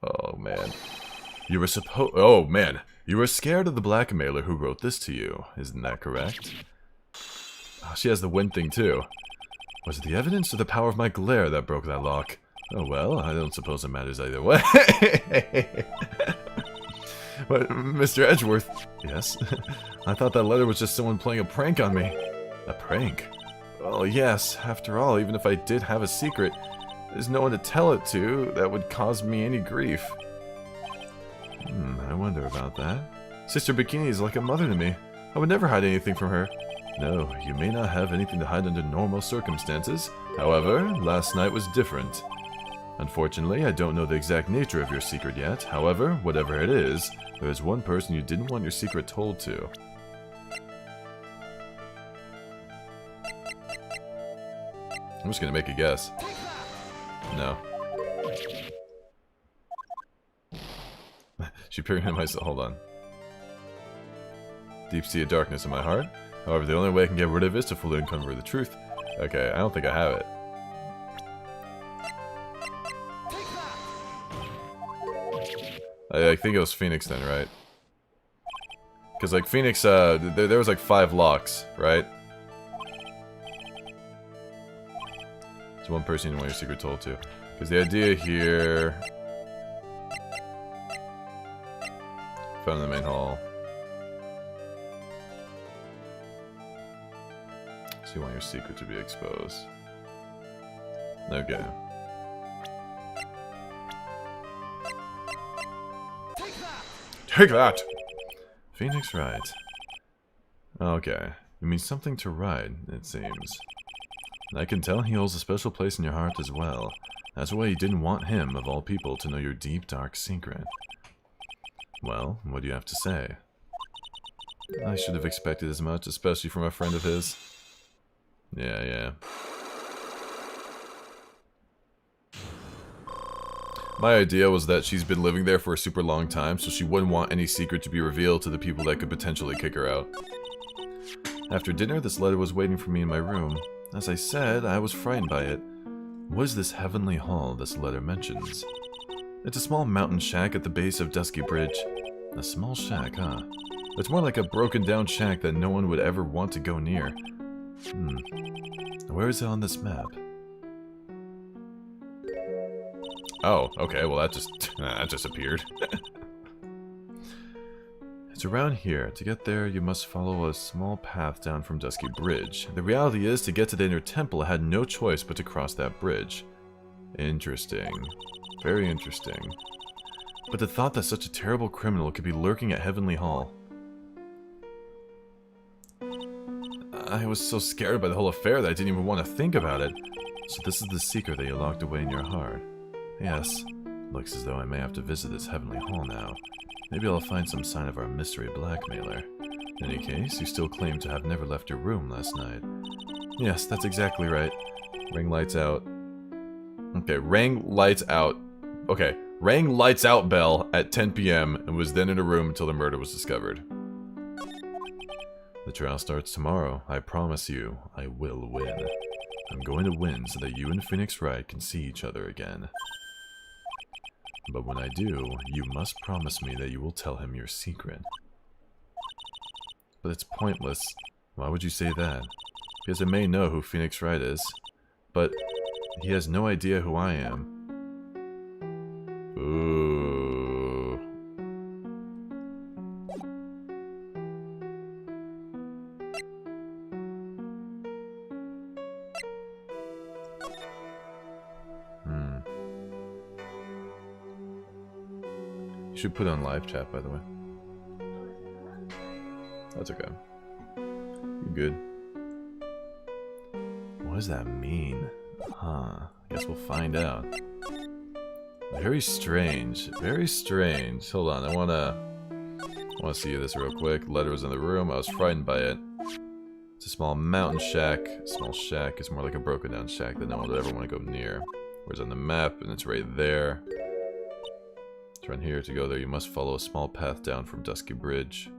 Oh, man. You were Oh, man. You were scared of the blackmailer who wrote this to you. Isn't that correct? Oh, she has the wind thing, too. Was it the evidence or the power of my glare that broke that lock? Oh, well, I don't suppose it matters either way. But, Mr. Edgeworth... Yes? I thought that letter was just someone playing a prank on me. A prank? Well, yes. After all, even if I did have a secret, there's no one to tell it to that would cause me any grief. I wonder about that. Sister Bikini is like a mother to me. I would never hide anything from her. No, you may not have anything to hide under normal circumstances. However, last night was different. Unfortunately, I don't know the exact nature of your secret yet. However, whatever it is, there is one person you didn't want your secret told to. I'm just gonna make a guess. No. She peering at myself. Hold on. Deep sea of darkness in my heart. However, the only way I can get rid of it is to fully uncover the truth. Okay, I don't think I have it. I think it was Phoenix then, right? Because, like, Phoenix, there was, like, 5 locks, right? It's one person you don't want your secret told to. Because the idea here... Found in the main hall. So you want your secret to be exposed. Okay. Take that! Phoenix Wright. Okay. You mean something to Wright, it seems. And I can tell he holds a special place in your heart as well. That's why you didn't want him, of all people, to know your deep, dark secret. Well, what do you have to say? I should have expected as much, especially from a friend of his. Yeah. My idea was that she's been living there for a super long time, so she wouldn't want any secret to be revealed to the people that could potentially kick her out. After dinner, this letter was waiting for me in my room. As I said, I was frightened by it. What is this heavenly hall this letter mentions? It's a small mountain shack at the base of Dusky Bridge. A small shack, huh? It's more like a broken down shack that no one would ever want to go near. Where is it on this map? Oh, okay, well that just appeared. It's around here. To get there, you must follow a small path down from Dusky Bridge. The reality is, to get to the Inner Temple, I had no choice but to cross that bridge. Interesting. Very interesting. But the thought that such a terrible criminal could be lurking at Heavenly Hall. I was so scared by the whole affair that I didn't even want to think about it. So this is the secret that you locked away in your heart. Yes. Looks as though I may have to visit this heavenly hall now. Maybe I'll find some sign of our mystery blackmailer. In any case, you still claim to have never left your room last night. Yes, that's exactly right. Ring lights out. Okay, rang lights out. Okay, rang lights out bell at 10 p.m. and was then in a room until the murder was discovered. The trial starts tomorrow. I promise you, I will win. I'm going to win so that you and Phoenix Wright can see each other again. But when I do, you must promise me that you will tell him your secret. But it's pointless. Why would you say that? Because I may know who Phoenix Wright is, but he has no idea who I am. Ooh. You should put on live chat, by the way. That's okay. You good? What does that mean? Huh. Guess we'll find out. Very strange. Very strange. Hold on, I wanna see this real quick. Letter was in the room. I was frightened by it. It's a small mountain shack. A small shack. It's more like a broken down shack that no one would ever want to go near. Whereas on the map, and it's right there. It's right here. To go there, you must follow a small path down from Dusky Bridge.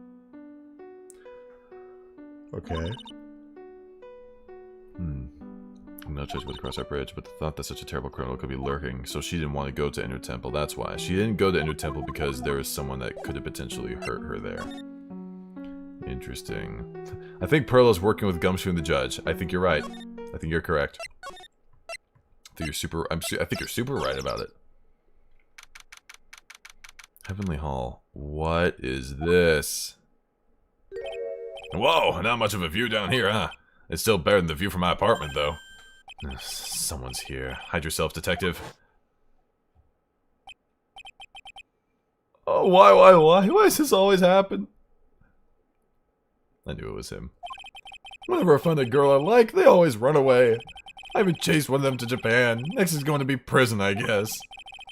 Okay. No choice but to cross that bridge, but the thought that such a terrible criminal could be lurking, so she didn't want to go to Ender Temple. That's why. She didn't go to Ender Temple because there was someone that could have potentially hurt her there. Interesting. I think Perla's working with Gumshoe and the judge. I think you're right. I think you're correct. I think you're super right about it. Heavenly Hall. What is this? Whoa, not much of a view down here, huh? It's still better than the view from my apartment, though. Someone's here. Hide yourself, detective. Oh, why? Why does this always happen? I knew it was him. Whenever I find a girl I like, they always run away. I even chased one of them to Japan. Next is going to be prison, I guess.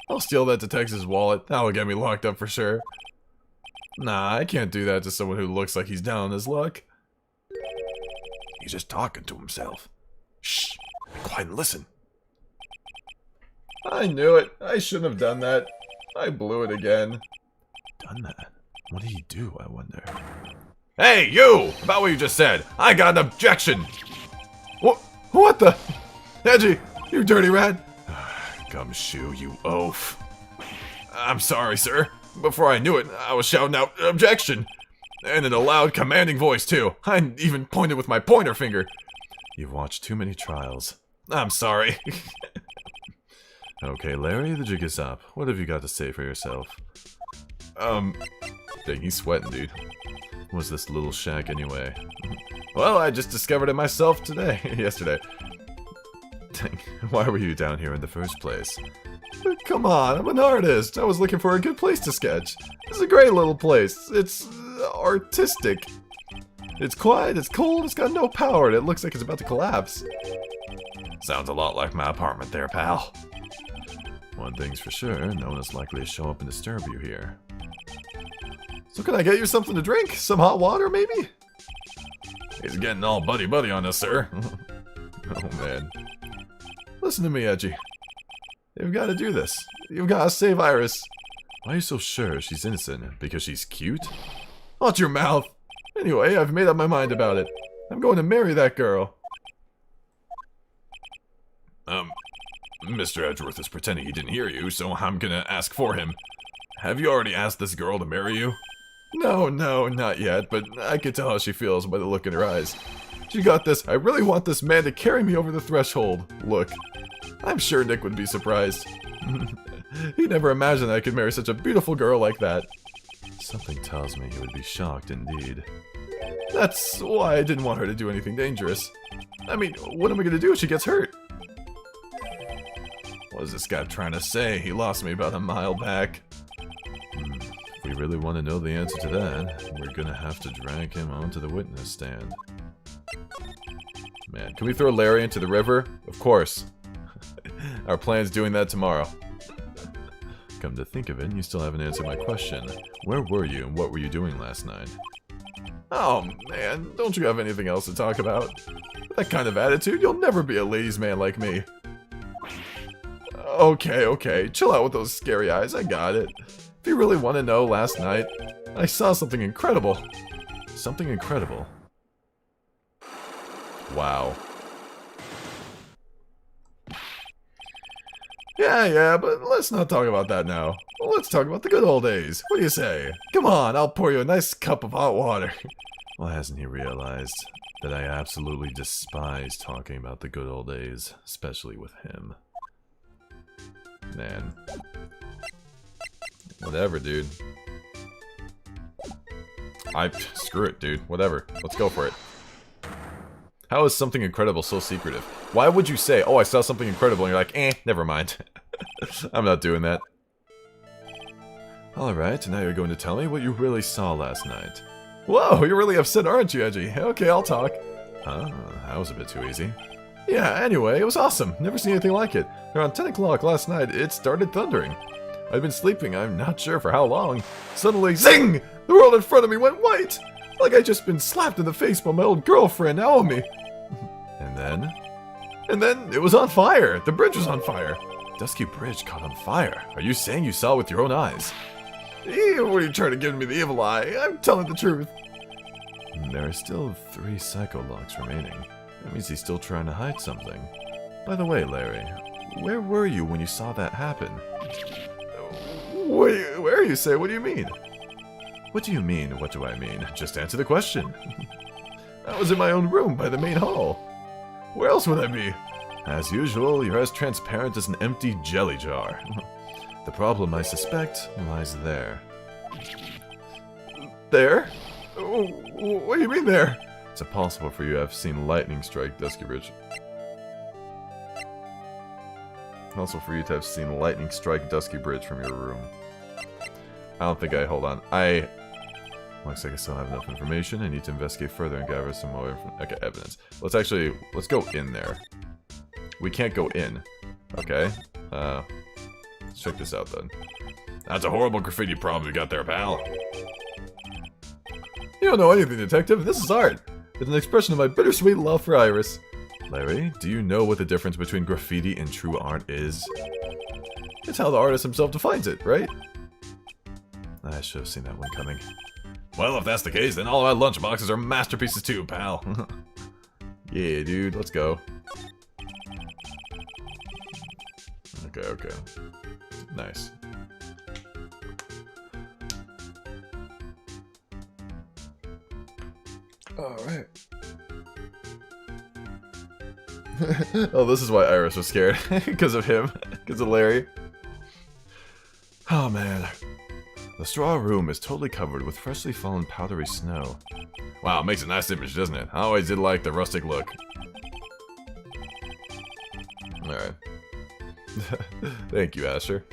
I'll steal that detective's wallet. That'll get me locked up for sure. Nah, I can't do that to someone who looks like he's down on his luck. He's just talking to himself. Shh. Be quiet and listen. I knew it. I shouldn't have done that. I blew it again. Done that? What did he do, I wonder? Hey, you! About what you just said. I got an objection. What the? Edgy, you dirty rat. Gumshoe, you oaf. I'm sorry, sir. Before I knew it, I was shouting out, objection! And in a loud, commanding voice, too. I even pointed with my pointer finger. You've watched too many trials. I'm sorry. Okay, Larry, the jig is up. What have you got to say for yourself? Dang, he's sweating, dude. What's this little shack, anyway? Well, I just discovered it myself yesterday. Dang, why were you down here in the first place? Come on, I'm an artist. I was looking for a good place to sketch. This is a great little place. It's artistic. It's quiet, it's cold, it's got no power, and it looks like it's about to collapse. Sounds a lot like my apartment there, pal. One thing's for sure, no one is likely to show up and disturb you here. So can I get you something to drink? Some hot water, maybe? He's getting all buddy-buddy on us, sir. Oh, man. Listen to me, Edgy. You've got to do this. You've got to save Iris. Why are you so sure she's innocent? Because she's cute? Watch your mouth. Anyway, I've made up my mind about it. I'm going to marry that girl. Mr. Edgeworth is pretending he didn't hear you, so I'm gonna ask for him. Have you already asked this girl to marry you? No, not yet, but I can tell how she feels by the look in her eyes. She got this. I really want this man to carry me over the threshold. Look. I'm sure Nick would be surprised. He never imagined I could marry such a beautiful girl like that. Something tells me he would be shocked indeed. That's why I didn't want her to do anything dangerous. I mean, what am I gonna do if she gets hurt? What is this guy trying to say? He lost me about a mile back. If we really want to know the answer to that, we're gonna have to drag him onto the witness stand. Man, can we throw Larry into the river? Of course. Our plan's doing that tomorrow. Come to think of it, you still haven't answered my question. Where were you and what were you doing last night? Oh man, don't you have anything else to talk about? With that kind of attitude, you'll never be a ladies' man like me. Okay, chill out with those scary eyes, I got it. If you really want to know, last night, I saw something incredible. Something incredible. Wow. Yeah, but let's not talk about that now. Let's talk about the good old days. What do you say? Come on, I'll pour you a nice cup of hot water. Well, hasn't he realized that I absolutely despise talking about the good old days, especially with him? Man. Whatever, dude. Screw it, dude. Whatever. Let's go for it. How is something incredible so secretive? Why would you say, oh, I saw something incredible, and you're like, never mind. I'm not doing that. Alright, now you're going to tell me what you really saw last night. Whoa, you're really upset, aren't you, Edgy? Okay, I'll talk. Huh, that was a bit too easy. Yeah, anyway, it was awesome. Never seen anything like it. Around 10 o'clock last night, it started thundering. I'd been sleeping, I'm not sure for how long. Suddenly, zing! The world in front of me went white! Like I'd just been slapped in the face by my old girlfriend, Naomi. And then it was on fire. The bridge was on fire. Dusky Bridge caught on fire. Are you saying you saw it with your own eyes? What are you trying to give me the evil eye? I'm telling the truth. There are still 3 psycho locks remaining. That means he's still trying to hide something. By the way, Larry, where were you when you saw that happen? Where you say? What do you mean? What do you mean? What do I mean? Just answer the question. I was in my own room by the main hall. Where else would I be? As usual, you're as transparent as an empty jelly jar. The problem, I suspect, lies there. There? What do you mean there? It's impossible for you to have seen lightning strike Dusky Bridge. Also for you to have seen lightning strike Dusky Bridge from your room. I don't think hold on. Looks like I still have enough information. I need to investigate further and gather some more evidence. Let's go in there. We can't go in. Okay. Let's check this out then. That's a horrible graffiti problem you got there, pal. You don't know anything, detective. This is art. It's an expression of my bittersweet love for Iris. Larry, do you know what the difference between graffiti and true art is? It's how the artist himself defines it, right? I should have seen that one coming. Well, if that's the case, then all our lunchboxes are masterpieces too, pal. Yeah, dude, let's go. Okay. Nice. Alright. Oh, this is why Iris was scared. Because of him. Because of Larry. Oh, man. The straw room is totally covered with freshly fallen powdery snow. Wow, it makes a nice image, doesn't it? I always did like the rustic look. Alright. Thank you, Asher.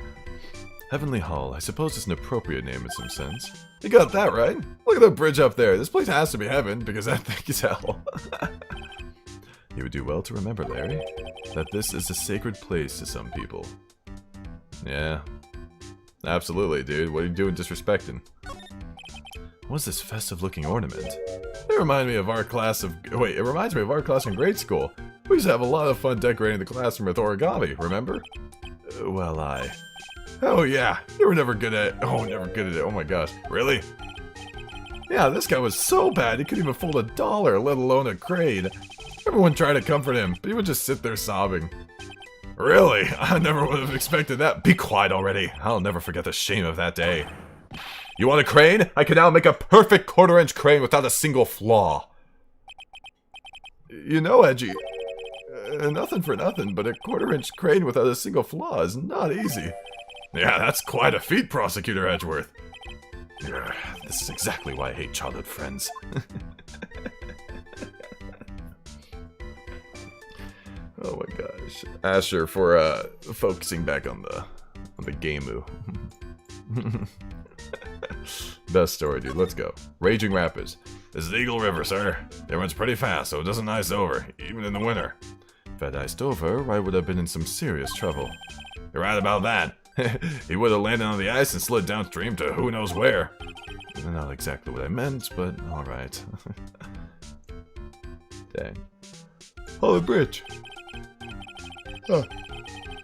Heavenly Hall, I suppose it's an appropriate name in some sense. You got that right. Look at the bridge up there. This place has to be heaven, because that thing is hell. You would do well to remember, Larry, that this is a sacred place to some people. Yeah. Absolutely, dude. What are you doing disrespecting? What's this festive-looking ornament? It reminds me of our class in grade school. We used to have a lot of fun decorating the classroom with origami, remember? Oh yeah, you were never good at it. Oh my gosh. Really? Yeah, this guy was so bad he couldn't even fold $1, let alone a grade. Everyone tried to comfort him, but he would just sit there sobbing. Really? I never would have expected that. Be quiet already. I'll never forget the shame of that day. You want a crane? I can now make a perfect 1/4-inch crane without a single flaw. You know, Edgy, nothing for nothing, but a 1/4-inch crane without a single flaw is not easy. Yeah, that's quite a feat, Prosecutor Edgeworth. This is exactly why I hate childhood friends. Oh my gosh. Asher for focusing back on the game. Best story, dude. Let's go. Raging Rapids. This is Eagle River, sir. It runs pretty fast, so it doesn't ice over, even in the winter. If it iced over, Wright would have been in some serious trouble. You're right about that. He would have landed on the ice and slid downstream to who knows where. Not exactly what I meant, but alright. Dang. Oh, the bridge. Huh.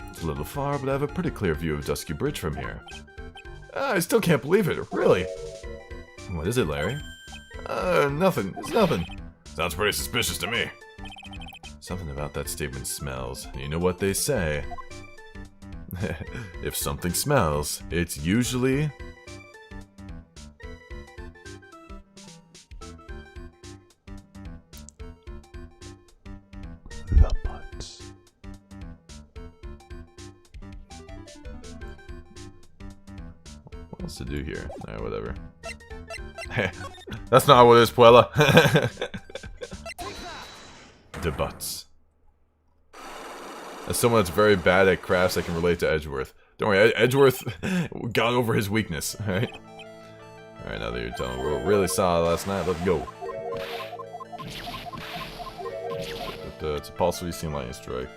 It's a little far, but I have a pretty clear view of Dusky Bridge from here. I still can't believe it, really. What is it, Larry? Nothing. It's nothing. Sounds pretty suspicious to me. Something about that statement smells. You know what they say. If something smells, it's usually... the butts. What else to do here? Alright, whatever. That's not what it is, Puella. The butts. As someone that's very bad at crafts, I can relate to Edgeworth. Don't worry, Edgeworth got over his weakness, alright? Alright, now that you're telling me we really saw last night, let's go. It's a possibly seen lightning strike.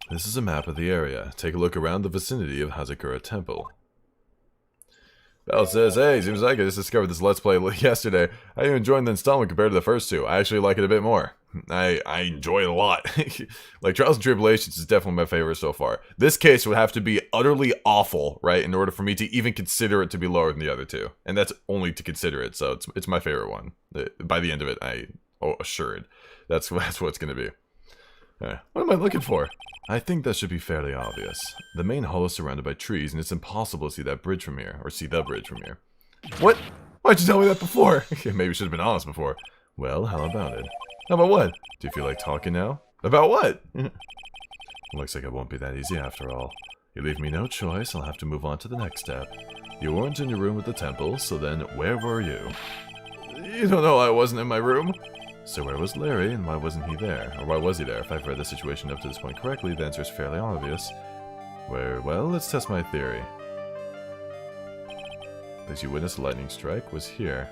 This is a map of the area. Take a look around the vicinity of Hausakura Temple. Bell says, hey, seems like I just discovered this Let's Play yesterday. How are you enjoying the installment compared to the first two? I actually like it a bit more. I enjoy it a lot. Like, Trials and Tribulations is definitely my favorite so far. This case would have to be utterly awful, right, in order for me to even consider it to be lower than the other two. And that's only to consider it, so it's my favorite one. By the end of it, assured. That's what it's going to be. What am I looking for? I think that should be fairly obvious. The main hall is surrounded by trees, and it's impossible to see that bridge from here, or see the bridge from here. What? Why'd you tell me that before? Maybe you should have been honest before. Well, how about it? How about what? Do you feel like talking now? About what? Looks like it won't be that easy after all. You leave me no choice, I'll have to move on to the next step. You weren't in your room with the temple, so then where were you? You don't know I wasn't in my room? So where was Larry, and why wasn't he there? Or why was he there? If I've read the situation up to this point correctly, the answer is fairly obvious. Well, let's test my theory. The place you witnessed a lightning strike was here.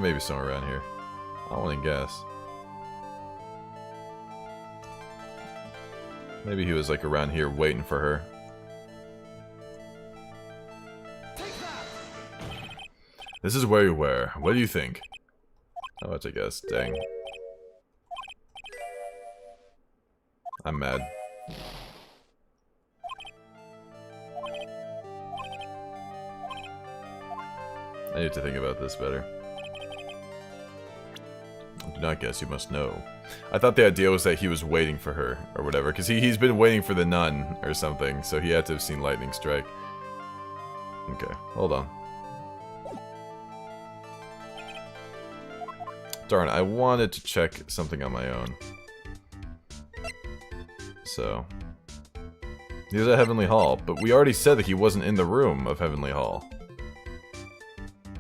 Maybe somewhere around here. I want to guess. Maybe he was like around here waiting for her. This is where you were. What do you think? Oh, that's a guess. Dang. I'm mad. I need to think about this better. Do not guess, you must know. I thought the idea was that he was waiting for her, or whatever, because he's been waiting for the nun, or something, so he had to have seen lightning strike. Okay, hold on. Darn, I wanted to check something on my own. So... he was at Heavenly Hall, but we already said that he wasn't in the room of Heavenly Hall.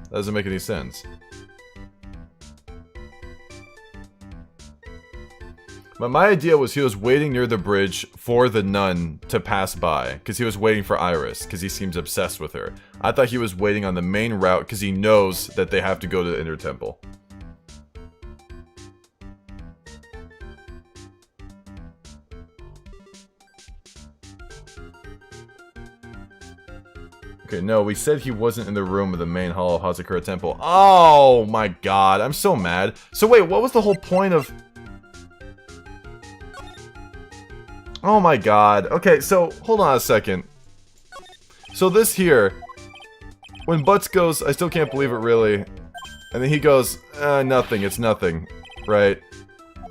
That doesn't make any sense. But my idea was he was waiting near the bridge for the nun to pass by, because he was waiting for Iris, because he seems obsessed with her. I thought he was waiting on the main route, because he knows that they have to go to the inner temple. Okay, no, we said he wasn't in the room of the main hall of Hausakura Temple. Oh my god, I'm so mad. So wait, what was the whole point of... oh my god. Okay, so, hold on a second. So this here, when Butts goes, I still can't believe it really, and then he goes, nothing, it's nothing, right?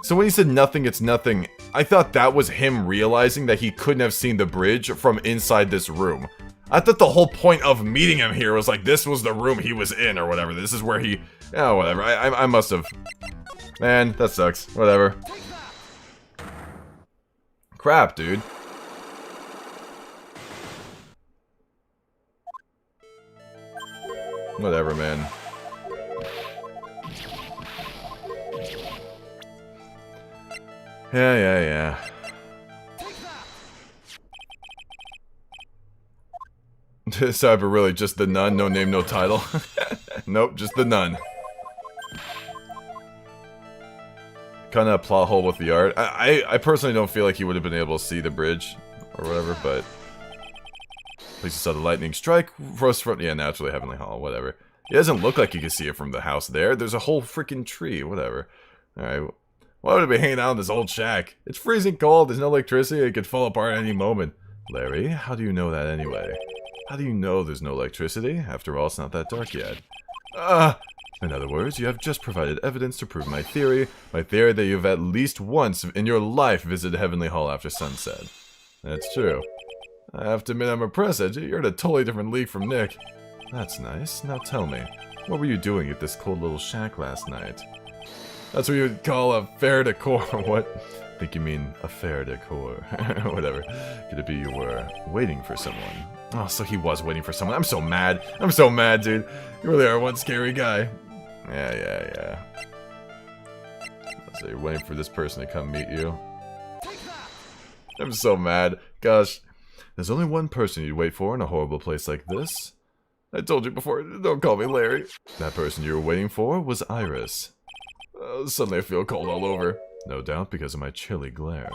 So when he said nothing, it's nothing, I thought that was him realizing that he couldn't have seen the bridge from inside this room. I thought the whole point of meeting him here was like, this was the room he was in, or whatever. This is where he... oh, whatever. I must have... man, that sucks. Whatever. Crap, dude. Whatever, man. Yeah. Sorry, but really, just the nun, no name, no title. Nope, just the nun. Kind of a plot hole with the art. I personally don't feel like he would have been able to see the bridge or whatever, but at least he saw the lightning strike first from, yeah, naturally Heavenly Hall, whatever. It doesn't look like you can see it from the house there. There's a whole freaking tree, whatever. Alright, why would I be hanging out in this old shack? It's freezing cold, there's no electricity, it could fall apart at any moment. Larry, how do you know that anyway? How do you know there's no electricity? After all, it's not that dark yet. In other words, you have just provided evidence to prove my theory that you've at least once in your life visited Heavenly Hall after sunset. That's true. I have to admit I'm impressed, Edgy. You're in a totally different league from Nick. That's nice. Now tell me, what were you doing at this cold little shack last night? That's what you would call a fair decor. What? I think you mean a fair decor. Whatever. Could it be you were waiting for someone? Oh, so he was waiting for someone. I'm so mad. I'm so mad, dude. You really are one scary guy. Yeah. So you're waiting for this person to come meet you? I'm so mad. Gosh. There's only one person you'd wait for in a horrible place like this. I told you before, don't call me Larry. That person you were waiting for was Iris. Suddenly I feel cold all over. No doubt because of my chilly glare.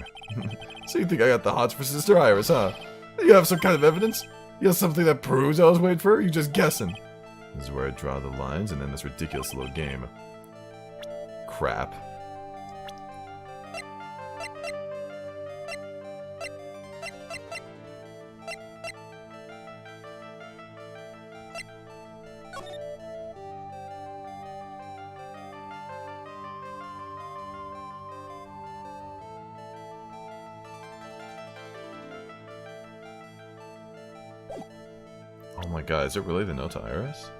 So you think I got the hots for Sister Iris, huh? You have some kind of evidence? You have something that proves I was waiting for her? You're just guessing. This is where I draw the lines and end this ridiculous little game. Crap. Oh my god, is it really the note to Iris?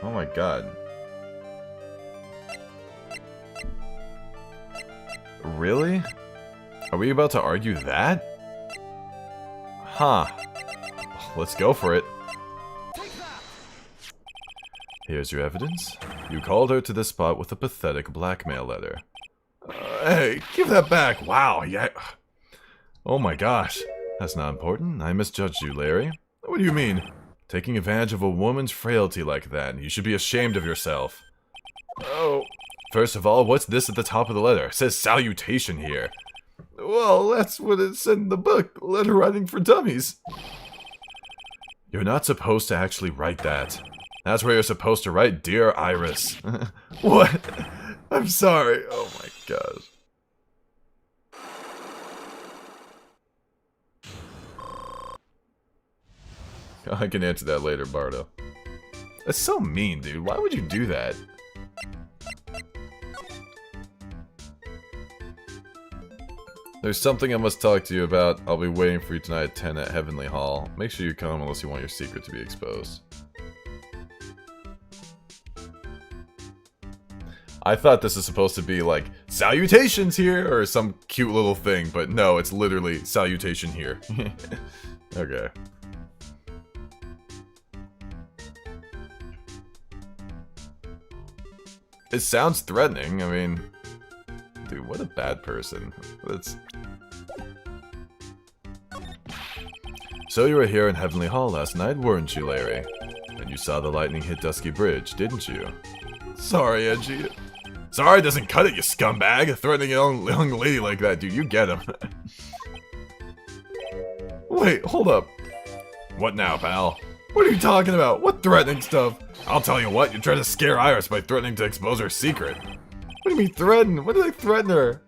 Oh my god. Really? Are we about to argue that? Huh. Let's go for it. Here's your evidence. You called her to this spot with a pathetic blackmail letter. Hey, give that back. Wow, yeah. Oh my gosh. That's not important. I misjudged you, Larry. What do you mean? Taking advantage of a woman's frailty like that. You should be ashamed of yourself. Oh. First of all, what's this at the top of the letter? It says salutation here. Well, that's what it said in the book. Letter writing for dummies. You're not supposed to actually write that. That's where you're supposed to write, Dear Iris. What? I'm sorry. Oh my gosh. I can answer that later, Bardo. That's so mean, dude. Why would you do that? There's something I must talk to you about. I'll be waiting for you tonight at 10 at Heavenly Hall. Make sure you come unless you want your secret to be exposed. I thought this is supposed to be like, salutations here, or some cute little thing, but no, it's literally salutation here. Okay. It sounds threatening, I mean... Dude, what a bad person. That's... So you were here in Heavenly Hall last night, weren't you, Larry? And you saw the lightning hit Dusky Bridge, didn't you? Sorry, Edgy. Sorry doesn't cut it, you scumbag! Threatening a young lady like that, dude, you get him. Wait, hold up. What now, pal? What are you talking about? What threatening stuff? I'll tell you what, you're trying to scare Iris by threatening to expose her secret. What do you mean threaten? What did I threaten her?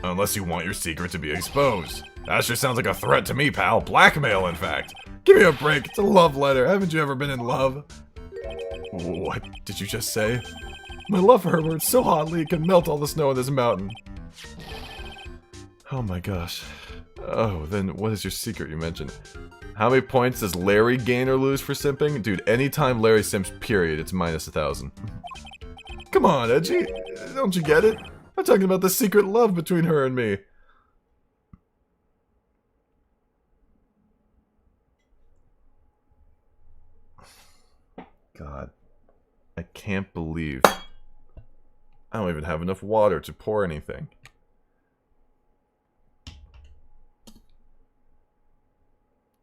Unless you want your secret to be exposed. That sure sounds like a threat to me, pal. Blackmail, in fact. Give me a break, it's a love letter. Haven't you ever been in love? What did you just say? My love for her burns so hotly it can melt all the snow in this mountain. Oh my gosh. Oh, then what is your secret you mentioned? How many points does Larry gain or lose for simping? Dude, anytime Larry simps, period, it's minus 1,000. Come on, Edgy. Don't you get it? I'm talking about the secret love between her and me. God. I can't believe I don't even have enough water to pour anything.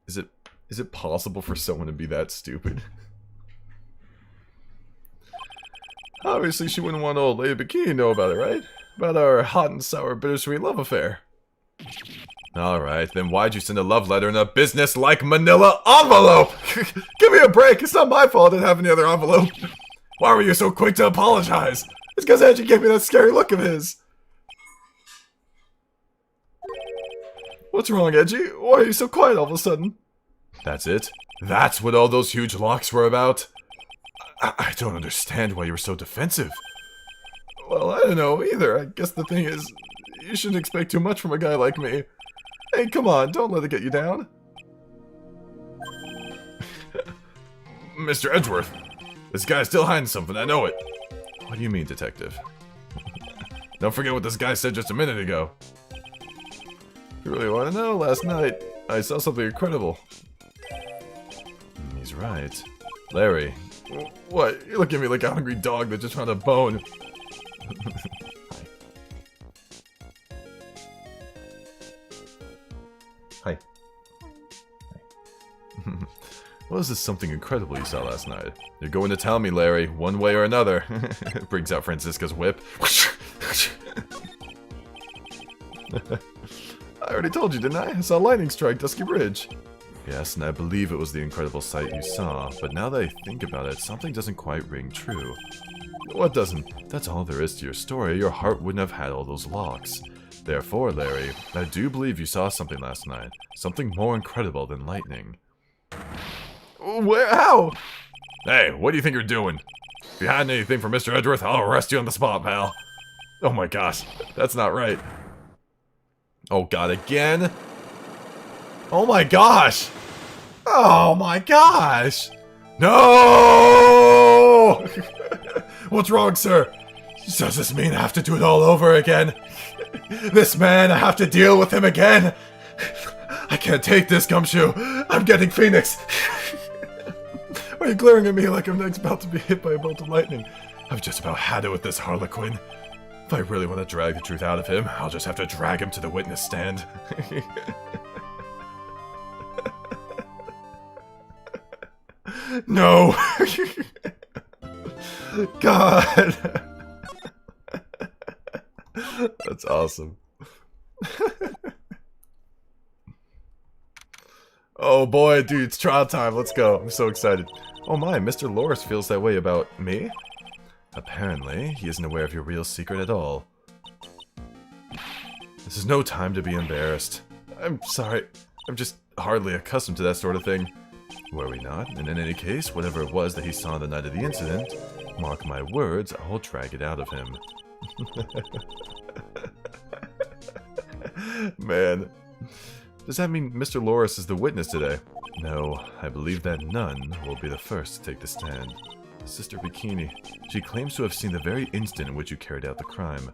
Is it possible for someone to be that stupid? Obviously she wouldn't want old Lady Bikini to know about it, right? About our hot and sour bittersweet love affair. Alright, then why'd you send a love letter in a business-like manila envelope? Give me a break, it's not my fault I didn't have any other envelope. Why were you so quick to apologize? It's because Edgy gave me that scary look of his. What's wrong, Edgy? Why are you so quiet all of a sudden? That's it? That's what all those huge locks were about? I don't understand why you were so defensive. Well, I don't know either. I guess the thing is, you shouldn't expect too much from a guy like me. Hey, come on, don't let it get you down. Mr. Edgeworth, this guy's still hiding something, I know it. What do you mean, detective? Don't forget what this guy said just a minute ago. You really want to know? Last night, I saw something incredible. He's right. Larry. What? You look at me like a hungry dog that just found a bone. Hi. What is this something incredible you saw last night? You're going to tell me, Larry, one way or another. Brings out Francisca's whip. I already told you, didn't I? I saw lightning strike Dusky Bridge. Yes, and I believe it was the incredible sight you saw, but now that I think about it, something doesn't quite ring true. What doesn't? That's all there is to your story. Your heart wouldn't have had all those locks. Therefore, Larry, I do believe you saw something last night. Something more incredible than lightning. Where? How? Hey, what do you think you're doing? If you had anything for Mr. Edgeworth, I'll arrest you on the spot, pal. Oh my gosh, that's not right. Oh god, again? Oh my gosh! Oh my gosh! No! What's wrong, sir? Does this mean I have to do it all over again? This man, I have to deal with him again? I can't take this, Gumshoe. I'm getting Phoenix. Why are you glaring at me like I'm next about to be hit by a bolt of lightning? I've just about had it with this Harlequin. If I really want to drag the truth out of him, I'll just have to drag him to the witness stand. No! God! That's awesome. Oh boy, dude, it's trial time. Let's go. I'm so excited. Oh my, Mr. Loris feels that way about me? Apparently, he isn't aware of your real secret at all. This is no time to be embarrassed. I'm sorry. I'm just hardly accustomed to that sort of thing. Were we not? And in any case, whatever it was that he saw the night of the incident, mark my words, I'll drag it out of him. Man. Does that mean Mr. Loris is the witness today? No, I believe that none will be the first to take the stand. Sister Bikini. She claims to have seen the very instant in which you carried out the crime.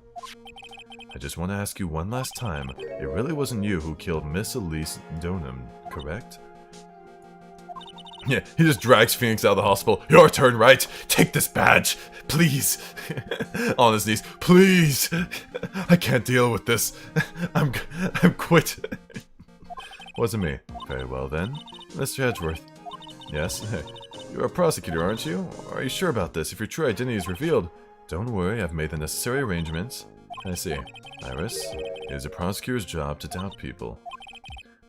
I just want to ask you one last time. It really wasn't you who killed Miss Elise Donham, correct? Yeah, he just drags Phoenix out of the hospital. Your turn, Wright. Take this badge. Please. On his knees. Please. I can't deal with this. I'm quit. Wasn't me. Very well then. Mr. Edgeworth. Yes? Hey, you're a prosecutor, aren't you? Are you sure about this? If your true identity is revealed, don't worry, I've made the necessary arrangements. I see. Iris, it is a prosecutor's job to doubt people.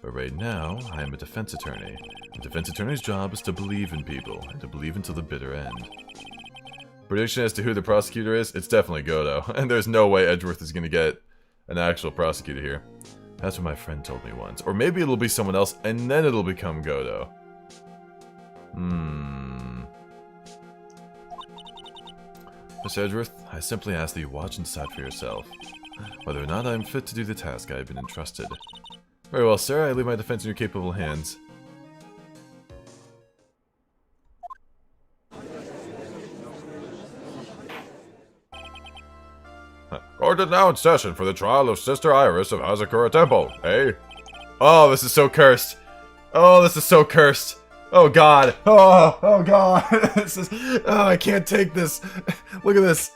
But right now, I am a defense attorney. A defense attorney's job is to believe in people, and to believe until the bitter end. Prediction as to who the prosecutor is? It's definitely Godo. And there's no way Edgeworth is going to get an actual prosecutor here. That's what my friend told me once. Or maybe it'll be someone else, and then it'll become Godo. Miss Edgeworth, I simply ask that you watch and decide for yourself, whether or not I am fit to do the task I have been entrusted. Very well, sir. I leave my defense in your capable hands. Court is now in session for the trial of Sister Iris of Hausakura Temple, eh? Oh, this is so cursed. Oh, this is so cursed. Oh god. Oh god. This is. Oh, I can't take this. Look at this.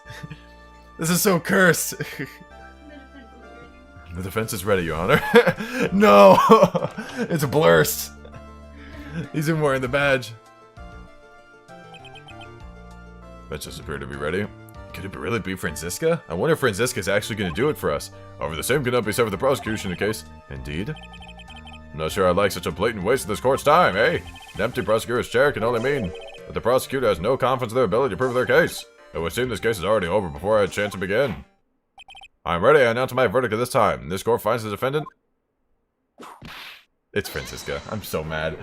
This is so cursed. The defense is ready, Your Honor. No! It's blurst. He's even wearing the badge. Benches appear to be ready. Could it really be Franziska? I wonder if Franziska's actually going to do it for us. However, the same cannot be said for the prosecution in the case. Indeed. I'm not sure I like such a blatant waste of this court's time, eh? An empty prosecutor's chair can only mean that the prosecutor has no confidence in their ability to prove their case. It would seem this case is already over before I had a chance to begin. I'm ready. I announce my verdict at this time. This court finds the defendant. It's Franziska. I'm so mad.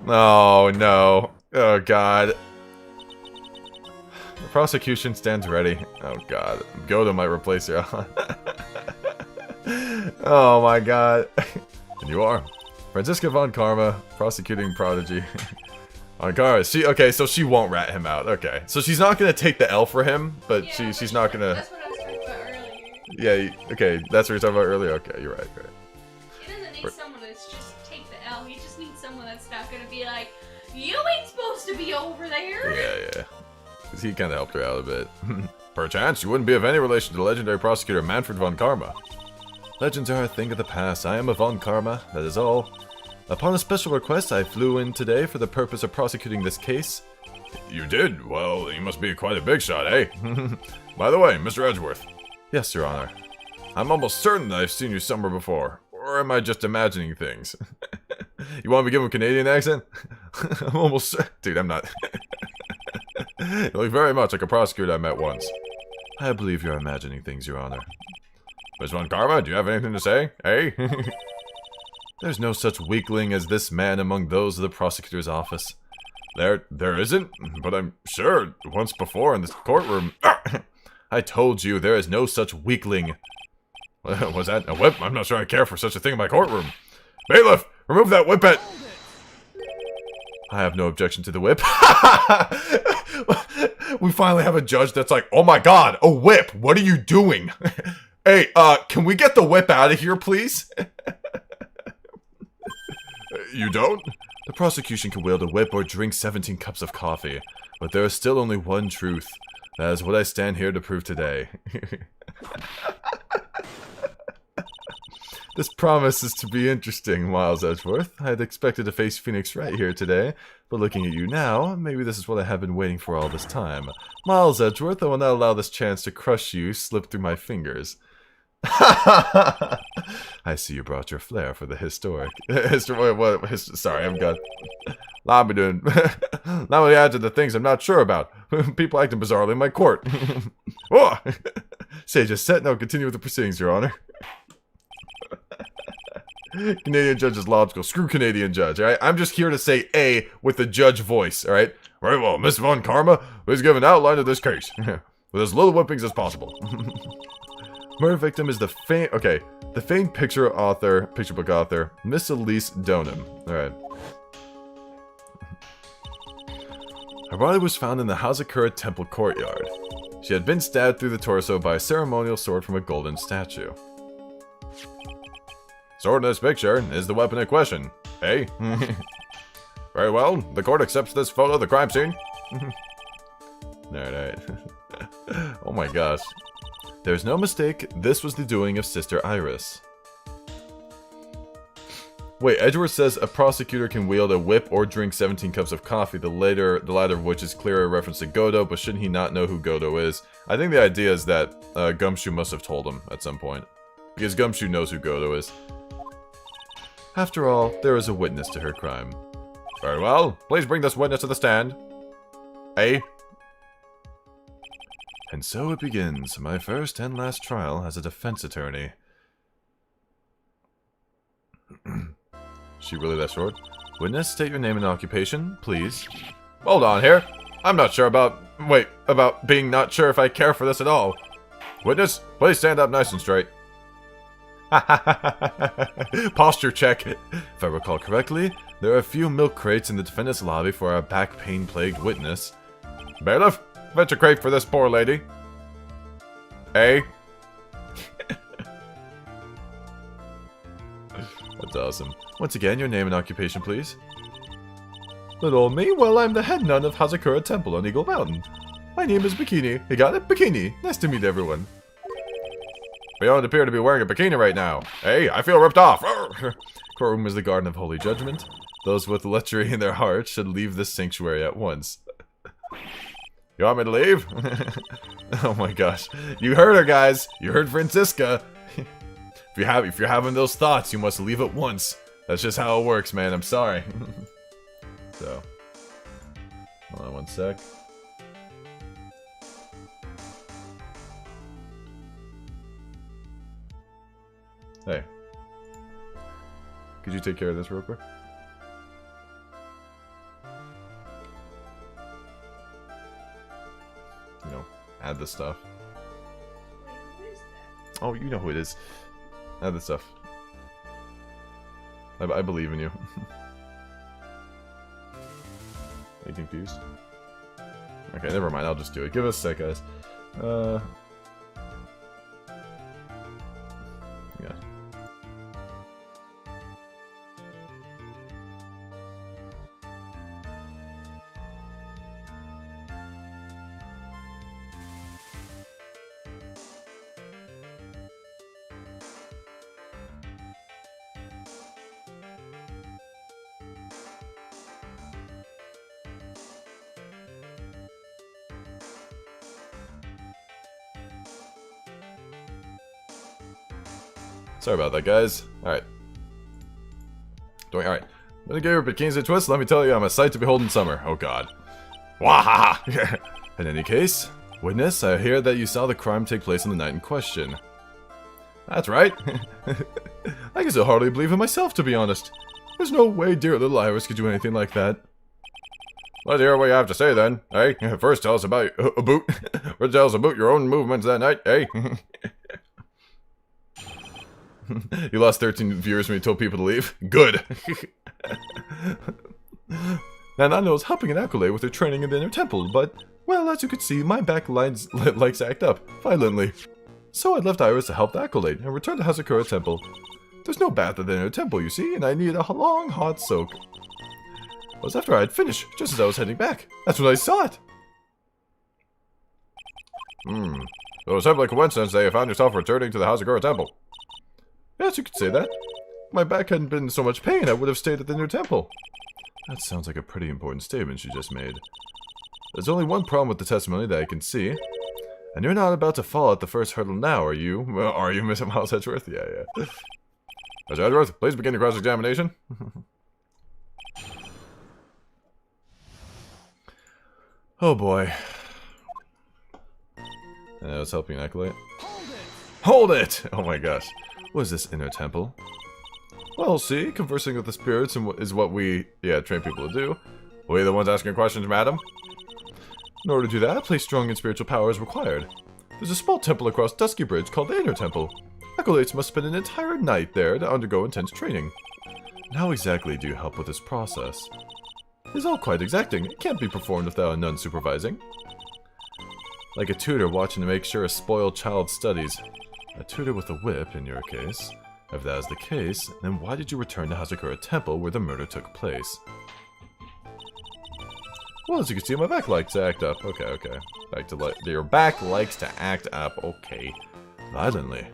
Oh, no. Oh, God. The prosecution stands ready. Oh, God. Godo might replace her. Oh, my God. And you are. Franziska von Karma, prosecuting prodigy. Von Karma. Okay, so she won't rat him out. Okay. So she's not going to take the L for him, but Yeah, she's not going to... That's what I was talking about earlier. Yeah, okay, that's what you're talking about earlier? Okay, you're right, right. He doesn't need someone that's just take the L. He just needs someone that's not gonna be like, you ain't supposed to be over there. Yeah. Because he kind of helped her out a bit. Perchance, you wouldn't be of any relation to the legendary prosecutor Manfred von Karma. Legends are a thing of the past. I am a von Karma, that is all. Upon a special request, I flew in today for the purpose of prosecuting this case. You did? Well, you must be quite a big shot, eh? By the way, Mr. Edgeworth. Yes, Your Honor. I'm almost certain that I've seen you somewhere before. Or am I just imagining things? You want me to give him a Canadian accent? I'm almost certain. Dude, I'm not. You look very much like a prosecutor I met once. I believe you're imagining things, Your Honor. Ms. Von Karma, do you have anything to say? Hey? There's no such weakling as this man among those of the prosecutor's office. There isn't? But I'm sure once before in this courtroom... I told you there is no such weakling. Was that a whip? I'm not sure I care for such a thing in my courtroom. Bailiff, remove that whippet! I have no objection to the whip. We finally have a judge that's like, oh my god, a whip, what are you doing? Hey, can we get the whip out of here, please? You don't? The prosecution can wield a whip or drink 17 cups of coffee, but there is still only one truth. That is what I stand here to prove today. This promises to be interesting, Miles Edgeworth. I had expected to face Phoenix Wright here today, but looking at you now, maybe this is what I have been waiting for all this time. Miles Edgeworth, I will not allow this chance to crush you slip through my fingers. I see you brought your flair for the historic. Sorry, I'm good. Now I'm doing. Now we add to the things I'm not sure about. People acting bizarrely in my court. Oh! Sage is set. Now continue with the proceedings, Your Honor. Canadian judge is logical. Screw Canadian judge, alright? I'm just here to say A with the judge voice, alright? Very well, Miss Von Karma, please give an outline of this case. With as little whippings as possible. Murder victim is the famed picture book author, Miss Elise Donham. Alright. Her body was found in the Hausakura Temple courtyard. She had been stabbed through the torso by a ceremonial sword from a golden statue. Sword in this picture is the weapon in question. Hey? Very well, the court accepts this photo of the crime scene. Alright. Oh my gosh. There's no mistake, this was the doing of Sister Iris. Wait, Edgeworth says a prosecutor can wield a whip or drink 17 cups of coffee, the latter of which is clearly a reference to Godo, but shouldn't he not know who Godo is? I think the idea is that Gumshoe must have told him at some point. Because Gumshoe knows who Godo is. After all, there is a witness to her crime. Very well, please bring this witness to the stand. Eh? And so it begins, my first and last trial as a defense attorney. She really that short? Witness, state your name and occupation, please. Hold on here. I'm not sure about being not sure if I care for this at all. Witness, please stand up nice and straight. Posture check. If I recall correctly, there are a few milk crates in the defendant's lobby for our back pain plagued witness. Bailiff, fetch a crate for this poor lady. Eh? That's awesome. Once again, your name and occupation, please. Little me? Well, I'm the head nun of Hausakura Temple on Eagle Mountain. My name is Bikini. You got it? Bikini. Nice to meet everyone. We don't appear to be wearing a bikini right now. Hey, I feel ripped off. Courtroom is the garden of holy judgment. Those with lechery in their hearts should leave this sanctuary at once. You want me to leave? Oh my gosh. You heard her, guys. You heard Francisca. If you're having those thoughts, you must leave at once. That's just how it works, man. I'm sorry. So, hold on one sec. Hey. Could you take care of this real quick? You know, add the stuff. Wait, who is that? Oh, you know who it is. Add the stuff. I believe in you. Are you confused? Okay, never mind. I'll just do it. Give us a sec, guys. Yeah. Sorry about that, guys. Alright. Alright. Let me give your bikinis a twist. Let me tell you, I'm a sight to behold in summer. Oh, God. Wahaha! In any case, witness, I hear that you saw the crime take place on the night in question. That's right. I can still hardly believe it myself, to be honest. There's no way dear little Iris could do anything like that. Let's hear what you have to say, then. Hey, first tell us about First tell us about your own movements that night, hey? You lost 13 viewers when you told people to leave? Good! Now Nana was helping an acolyte with her training in the inner temple, but, well, as you can see, my back likes to act up, violently. So I left Iris to help the acolyte, and returned to Hausakura Temple. There's no bath at the inner temple, you see, and I needed a long, hot soak. It was after I had finished, just as I was heading back. That's when I saw it! It was simply a coincidence that you found yourself returning to the Hausakura Temple. Yes, you could say that. If my back hadn't been in so much pain, I would have stayed at the new temple. That sounds like a pretty important statement she just made. There's only one problem with the testimony that I can see. And you're not about to fall at the first hurdle now, are you? Well, are you, Miss Miles Edgeworth? Yeah. Mr. Edgeworth, please begin your cross-examination. Oh boy. I was helping Acolyte. Hold it! Oh my gosh. What is this inner temple? Well, see, conversing with the spirits is what we, train people to do. We the ones asking questions, madam? In order to do that, a place strong in spiritual power is required. There's a small temple across Dusky Bridge called the Inner Temple. Acolytes must spend an entire night there to undergo intense training. And how exactly do you help with this process? It's all quite exacting. It can't be performed without a nun supervising. Like a tutor watching to make sure a spoiled child studies. A tutor with a whip, in your case. If that is the case, then why did you return to Hausakura Temple where the murder took place? Well, as you can see, my back likes to act up. Okay. Your back likes to act up. Okay. Violently.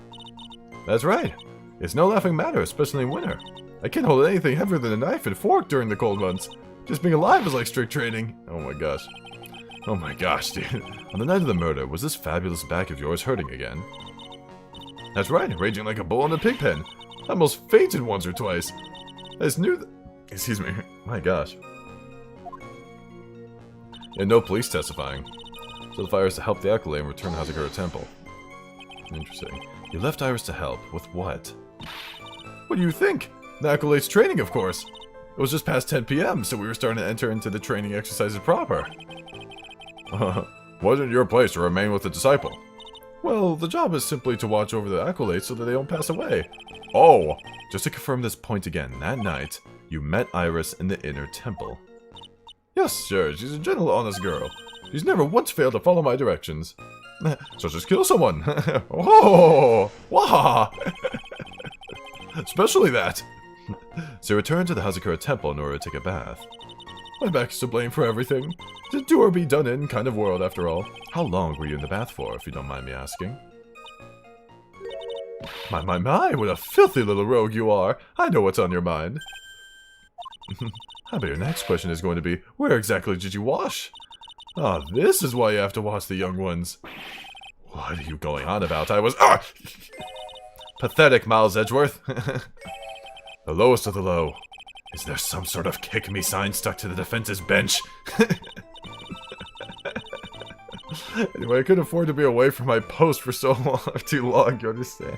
That's right. It's no laughing matter, especially in winter. I can't hold anything heavier than a knife and fork during the cold months. Just being alive is like strict training. Oh my gosh. Oh my gosh, dude. On the night of the murder, was this fabulous back of yours hurting again? That's right, raging like a bull in a pig pen. I almost fainted once or twice. I just knew that... Excuse me. My gosh. And no police testifying. So the fire is to help the acolyte and return to Hausakura Temple. Interesting. You left Iris to help. With what? What do you think? The acolyte's training, of course. It was just past 10 p.m., so we were starting to enter into the training exercises proper. Wasn't your place to remain with the disciple? Well, the job is simply to watch over the acolytes so that they don't pass away. Oh! Just to confirm this point again, that night, you met Iris in the inner temple. Yes, sure, she's a gentle, honest girl. She's never once failed to follow my directions. So just kill someone. Oh! Wah! Especially that. So return to the Hausakura Temple in order to take a bath. My back is to blame for everything. It's a do or be done in kind of world, after all. How long were you in the bath for, if you don't mind me asking? My, what a filthy little rogue you are. I know what's on your mind. I bet your next question is going to be, where exactly did you wash? Ah, this is why you have to watch the young ones. What are you going on about? I was... Ah! Pathetic, Miles Edgeworth. The lowest of the low. Is there some sort of kick-me sign stuck to the defense's bench? Anyway, I couldn't afford to be away from my post for so long, too long, you understand?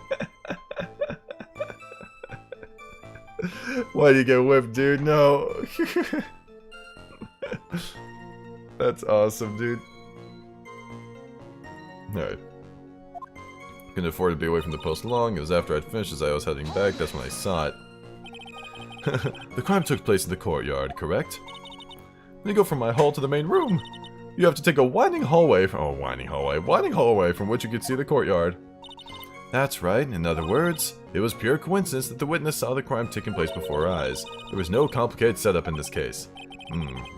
Why do you get whipped, dude? No. That's awesome, dude. Alright. Couldn't afford to be away from the post long. It was after I'd finished as I was heading back. That's when I saw it. The crime took place in the courtyard, correct? Then you go from my hall to the main room. You have to take a winding hallway from... winding hallway from which you could see the courtyard. That's right. In other words, it was pure coincidence that the witness saw the crime taking place before her eyes. There was no complicated setup in this case.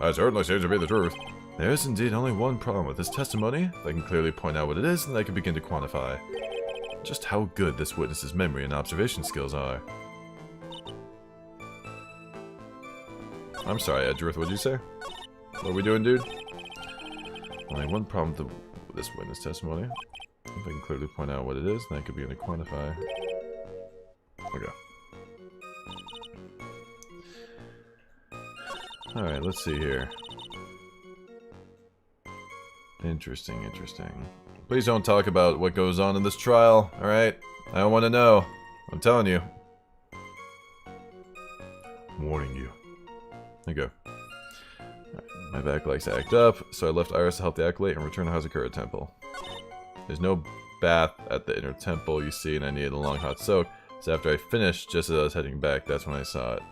That certainly seems to be the truth. There is indeed only one problem with this testimony. If I can clearly point out what it is, then I can begin to quantify just how good this witness's memory and observation skills are. I'm sorry, Edgeworth, what'd you say? What are we doing, dude? Only one problem with this witness testimony. If I can clearly point out what it is, then I could begin to quantify. Okay. Alright, let's see here. Interesting, interesting. Please don't talk about what goes on in this trial, alright? I don't want to know. I'm telling you. I'm warning you. There you go. My back likes to act up, so I left Iris to help the acolyte and returned to Hausakura Temple. There's no bath at the inner temple, you see, and I needed a long hot soak. So after I finished, just as I was heading back, that's when I saw it.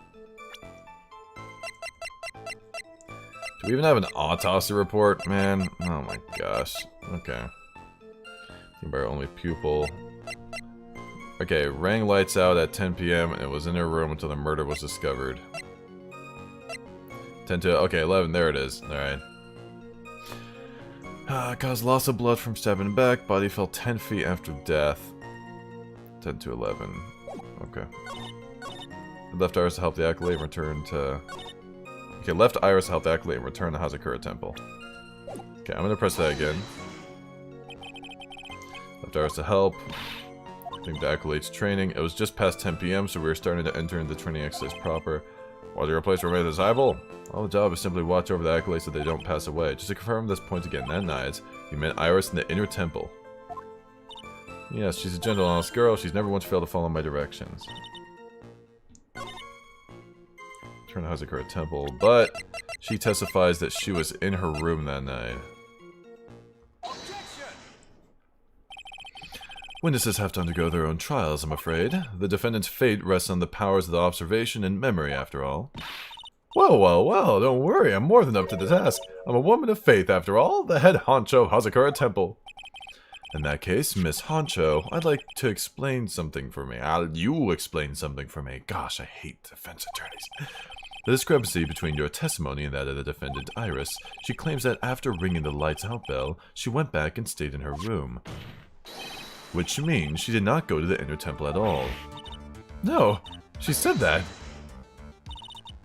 Do we even have an autopsy report? Man, oh my gosh. Okay. Think about our only pupil. Okay, rang lights out at 10 p.m. and it was in her room until the murder was discovered. 10 to... okay, 11, there it is. Alright. Caused loss of blood from stabbing back. Body fell 10 feet after death. 10 to 11. Okay. Left Iris to help the acolyte and return to... okay, left Iris to help the acolyte and return to Hausakura Temple. Okay, I'm gonna press that again. Left Iris to help. I think the acolyte's training. It was just past 10 p.m., so we were starting to enter into the training exercise proper. Was your place remain desirable? All the job is simply watch over the acolytes so they don't pass away. Just to confirm this point again, that night, we met Iris in the inner temple. Yes, she's a gentle, honest girl. She's never once failed to follow my directions. Turn to Hausakura Temple, but she testifies that she was in her room that night. Witnesses have to undergo their own trials, I'm afraid. The defendant's fate rests on the powers of the observation and memory, after all. Well, don't worry, I'm more than up to the task. I'm a woman of faith, after all, the head honcho of Hausakura Temple. In that case, Miss Honcho, I'd like to explain something for me. You explain something for me. Gosh, I hate defense attorneys. The discrepancy between your testimony and that of the defendant, Iris. She claims that after ringing the lights out bell, she went back and stayed in her room. Which means she did not go to the inner temple at all. No, she said that.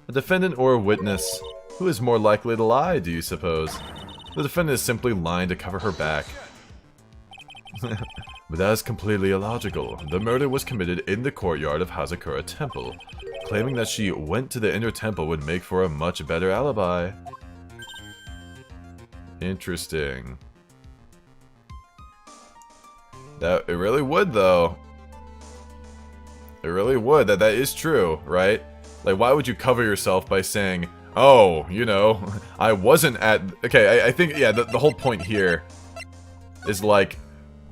A defendant or a witness? Who is more likely to lie, do you suppose? The defendant is simply lying to cover her back. But that is completely illogical. The murder was committed in the courtyard of Hausakura Temple. Claiming that she went to the inner temple would make for a much better alibi. Interesting. It really would, though. It really would. That is true, right? Like, why would you cover yourself by saying, oh, you know, I wasn't at... okay, I think, yeah, the whole point here is, like,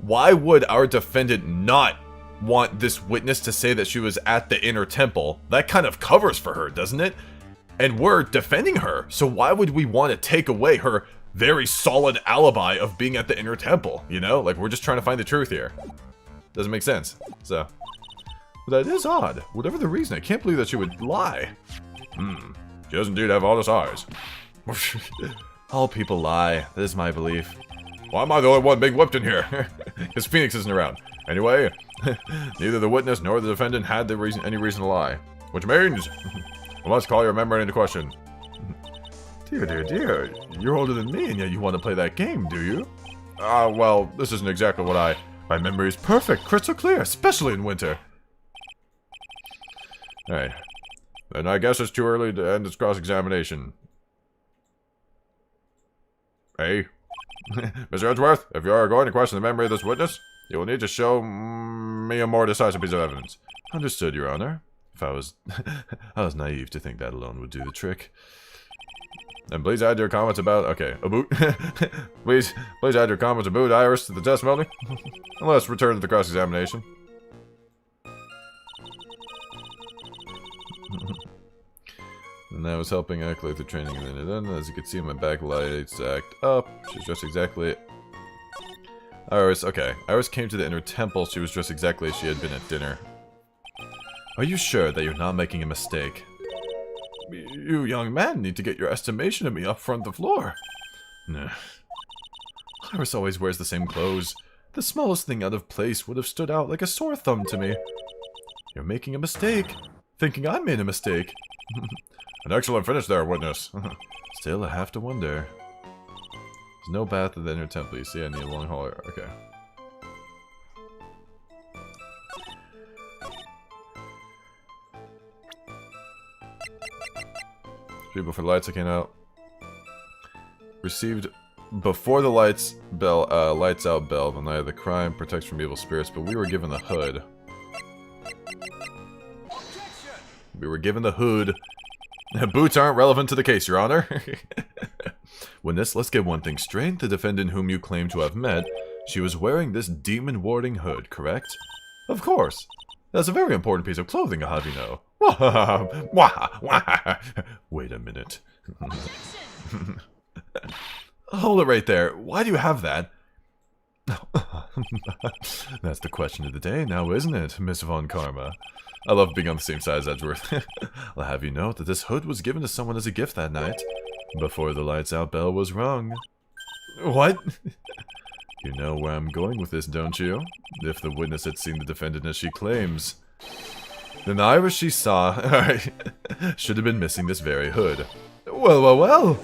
why would our defendant not want this witness to say that she was at the inner temple? That kind of covers for her, doesn't it? And we're defending her, so why would we want to take away her very solid alibi of being at the inner temple, you know? Like, we're just trying to find the truth here. Doesn't make sense, so... but that is odd. Whatever the reason, I can't believe that she would lie. She does indeed have honest eyes. All people lie. That is my belief. Why am I the only one being whipped in here? Because Phoenix isn't around. Anyway, neither the witness nor the defendant had any reason to lie. Which means, we must call your memory into question. Dear, dear, dear. You're older than me, and yet you want to play that game, do you? Well, this isn't exactly what My memory is perfect, crystal clear, especially in winter. Alright. Then I guess it's too early to end this cross-examination. Hey? Mr. Edgeworth, if you are going to question the memory of this witness, you will need to show me a more decisive piece of evidence. Understood, Your Honor. If I was... I was naive to think that alone would do the trick. And please add your comments about... Okay, about... please add your comments about Iris to the testimony. And let's return to the cross-examination. And I was helping Eckler through training, and then as you can see, my back lights act up. She's dressed exactly... Iris, okay. Iris came to the inner temple. She was dressed exactly as she had been at dinner. Are you sure that you're not making a mistake? You young men need to get your estimation of me up front the floor. Nah. Iris always wears the same clothes. The smallest thing out of place would have stood out like a sore thumb to me. You're making a mistake. Thinking I made a mistake. An excellent finish there, witness. Still, I have to wonder. There's no bath at the inner temple. You see, I need a long hall. Okay. People for lights that came out. Received before the lights out bell. The night of the crime protects from evil spirits, but we were given the hood. We were given the hood. Boots aren't relevant to the case, Your Honor. Witness, let's get one thing straight. The defendant whom you claim to have met, she was wearing this demon-warding hood, correct? Of course. That's a very important piece of clothing, I'll have you know. Wait a minute. Hold it right there. Why do you have that? That's the question of the day now, isn't it, Miss Von Karma? I love being on the same side as Edgeworth. I'll have you note that this hood was given to someone as a gift that night, before the lights out bell was rung. What? You know where I'm going with this, don't you? If the witness had seen the defendant as she claims, then the Iris she saw should have been missing this very hood. Well, well, well!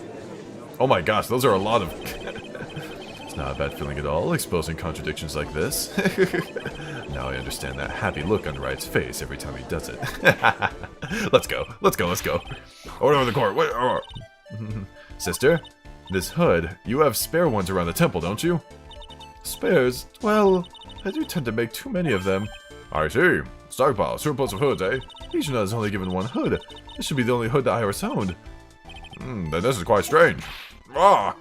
Oh my gosh, those are a lot of... It's not a bad feeling at all, exposing contradictions like this. Now I understand that happy look on Wright's face every time he does it. Let's go, let's go, let's go. Order of the court, wait, Sister, this hood, you have spare ones around the temple, don't you? Spares? Well, I do tend to make too many of them. I see. Stockpile, surplus of hoods, eh? Ishina is only given one hood. This should be the only hood that Iris owned. Then this is quite strange. Ah!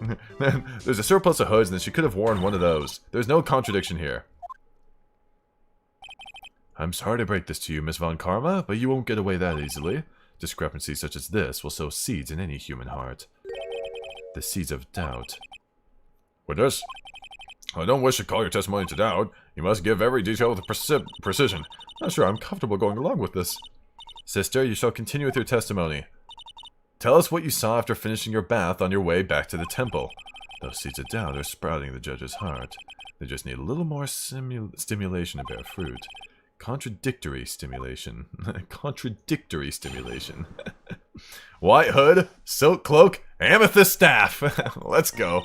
There's a surplus of hoods, and she could have worn one of those. There's no contradiction here. I'm sorry to break this to you, Miss Von Karma, but you won't get away that easily. Discrepancies such as this will sow seeds in any human heart. The seeds of doubt. Witness, I don't wish to call your testimony into doubt. You must give every detail with precision. Not sure I'm comfortable going along with this. Sister, you shall continue with your testimony. Tell us what you saw after finishing your bath on your way back to the temple. Those seeds of doubt are sprouting in the judge's heart. They just need a little more stimulation to bear fruit. Contradictory stimulation. Contradictory stimulation. White hood, silk cloak, amethyst staff. Let's go.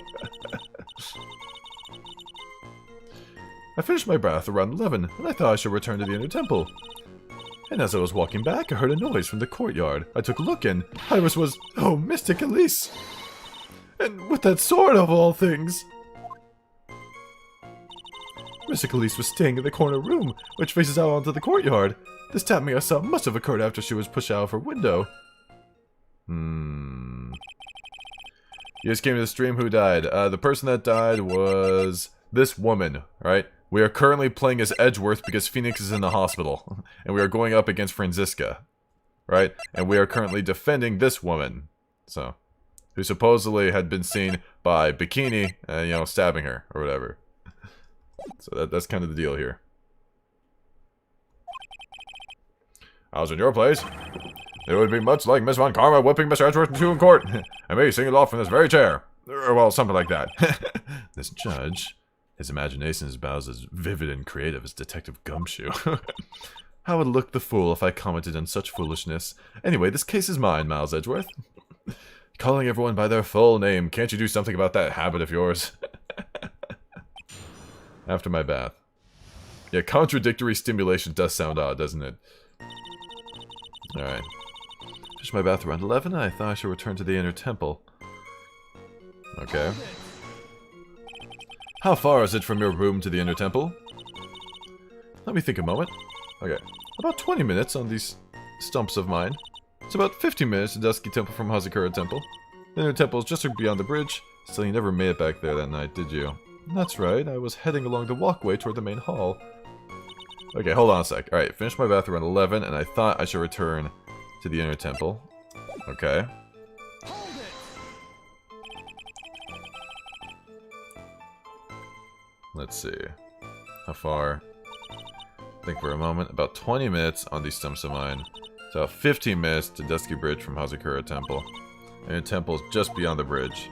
I finished my bath around 11, and I thought I should return to the inner temple. And as I was walking back, I heard a noise from the courtyard. I took a look, and Iris was... Oh, Mystic Elise! And with that sword of all things! Mystic Elise was staying in the corner room, which faces out onto the courtyard. The stabbing I saw must have occurred after she was pushed out of her window. You just came to the stream. Who died? The person that died was this woman, right? We are currently playing as Edgeworth because Phoenix is in the hospital. And we are going up against Franziska, right? And we are currently defending this woman. So, who supposedly had been seen by Bikini, you know, stabbing her, or whatever. So that's kind of the deal here. I was in your place. It would be much like Miss Von Karma whipping Mr. Edgeworth in court. I may sing it off from this very chair. Or, well, something like that. This judge, his imagination is about as vivid and creative as Detective Gumshoe. How would look the fool if I commented on such foolishness? Anyway, this case is mine, Miles Edgeworth. Calling everyone by their full name. Can't you do something about that habit of yours? After my bath. Yeah, contradictory stimulation does sound odd, doesn't it? Alright. Finished my bath around 11, and I thought I should return to the inner temple. Okay. How far is it from your room to the inner temple? Let me think a moment. Okay. About 20 minutes on these stumps of mine. It's about 15 minutes to Dusky Temple from Hausakura Temple. The inner temple is just beyond the bridge. Still, you never made it back there that night, did you? That's right. I was heading along the walkway toward the main hall. Okay, hold on a sec. Alright, finished my bath around 11, and I thought I should return to the inner temple. Okay. Let's see. How far? Think for a moment. About 20 minutes on these stumps of mine. So 15 minutes to Dusky Bridge from Hausakura Temple. And the temple is just beyond the bridge.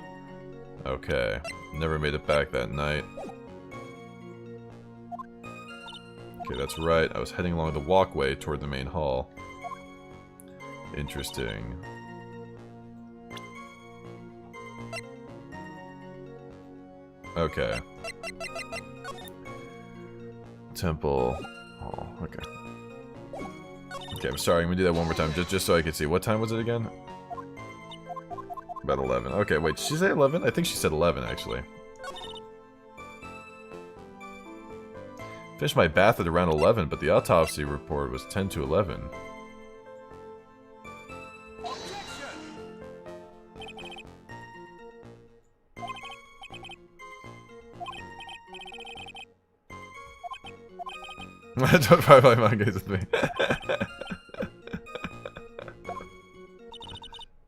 Okay. Never made it back that night. Okay, that's right. I was heading along the walkway toward the main hall. Interesting. Okay. Temple. Oh, okay. Okay, I'm sorry. I'm gonna do that one more time, just so I can see. What time was it again? About 11. Okay, wait. Did she say 11? I think she said 11, actually. Finished my bath at around 11, but the autopsy report was 10 to 11. Don't probably play mangas with me.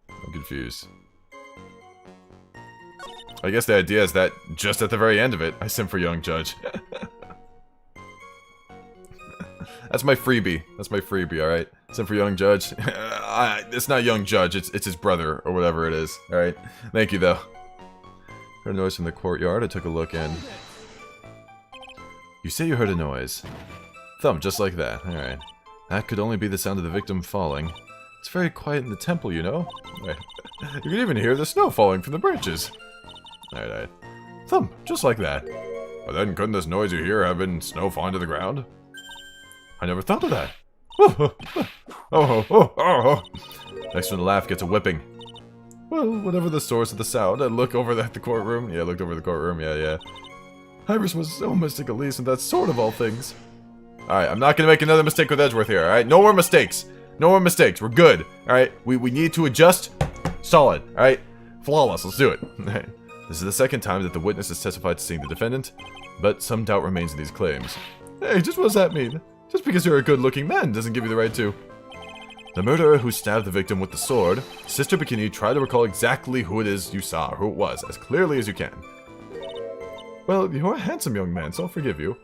I'm confused. I guess the idea is that just at the very end of it, I simp for young judge. That's my freebie. That's my freebie, alright? Simp for young judge. It's not young judge, it's his brother, or whatever it is. Alright? Thank you, though. Heard a noise from the courtyard. I took a look in. You say you heard a noise. Thump, just like that. Alright. That could only be the sound of the victim falling. It's very quiet in the temple, you know? Right. You can even hear the snow falling from the branches. Alright. Thump, just like that. But then couldn't this noise you hear have been snow falling to the ground? I never thought of that. Oh. Next one to laugh gets a whipping. Well, whatever the source of the sound, I look over at the courtroom. Yeah, I looked over the courtroom. Yeah. Iris was so mystic, at least, and that's sort of all things. Alright, I'm not gonna make another mistake with Edgeworth here, alright? No more mistakes. No more mistakes. We're good. Alright? We need to adjust. Solid. Alright? Flawless. Let's do it. This is the second time that the witness has testified to seeing the defendant, but some doubt remains in these claims. Hey, just what does that mean? Just because you're a good-looking man doesn't give you the right to. The murderer who stabbed the victim with the sword, Sister Bikini, try to recall exactly who it is you saw, who it was, as clearly as you can. Well, you're a handsome young man, so I'll forgive you.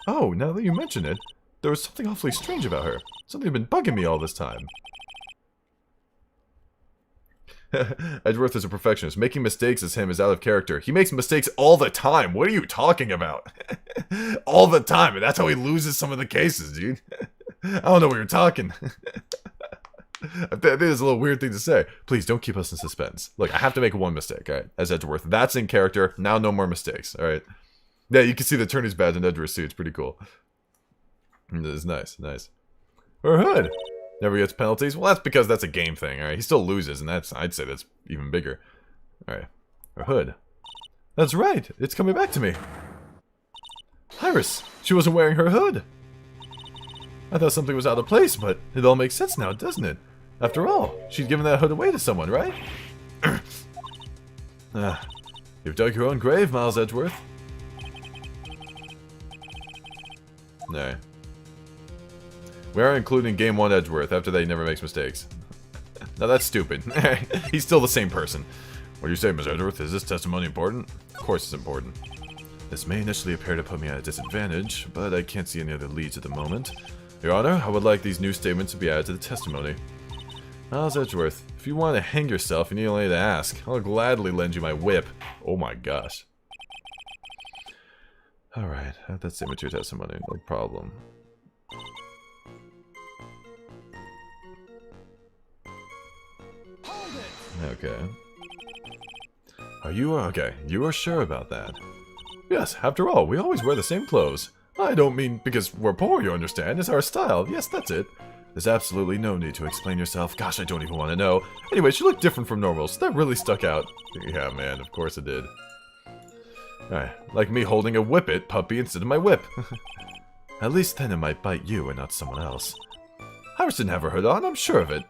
Oh, now that you mention it, there was something awfully strange about her. Something had been bugging me all this time. Edgeworth is a perfectionist. Making mistakes as him is out of character. He makes mistakes all the time. What are you talking about? All the time. And that's how he loses some of the cases, dude. I don't know what you're talking. I think it's a little weird thing to say. Please, don't keep us in suspense. Look, I have to make one mistake, alright? As Edgeworth. That's in character. Now no more mistakes, alright? Yeah, you can see the attorney's badge in Edgeworth's suit. It's pretty cool. It's nice, nice. Or Hood. Never gets penalties. Well, that's because that's a game thing, alright? He still loses, and that's, I'd say that's even bigger. Alright. Or Hood. That's right. It's coming back to me. Iris. She wasn't wearing her hood. I thought something was out of place, but it all makes sense now, doesn't it? After all, she'd given that hood away to someone, right? You've dug your own grave, Miles Edgeworth. No. We are including Game 1 Edgeworth. After that, he never makes mistakes. Now that's stupid. He's still the same person. What do you say, Miss Edgeworth? Is this testimony important? Of course it's important. This may initially appear to put me at a disadvantage, but I can't see any other leads at the moment. Your Honor, I would like these new statements to be added to the testimony. Miles Edgeworth, if you want to hang yourself, you need only to ask. I'll gladly lend you my whip. Oh my gosh. Alright, that's the immature testimony, no problem. Okay. Are you okay? You are sure about that? Yes, after all, we always wear the same clothes. I don't mean because we're poor, you understand. It's our style. Yes, that's it. There's absolutely no need to explain yourself. Gosh, I don't even want to know. Anyway, she looked different from normal, so that really stuck out. Yeah, man, of course it did. Alright, like me holding a whippet puppy instead of my whip. At least then it might bite you and not someone else. Iris didn't have her hood on, I'm sure of it.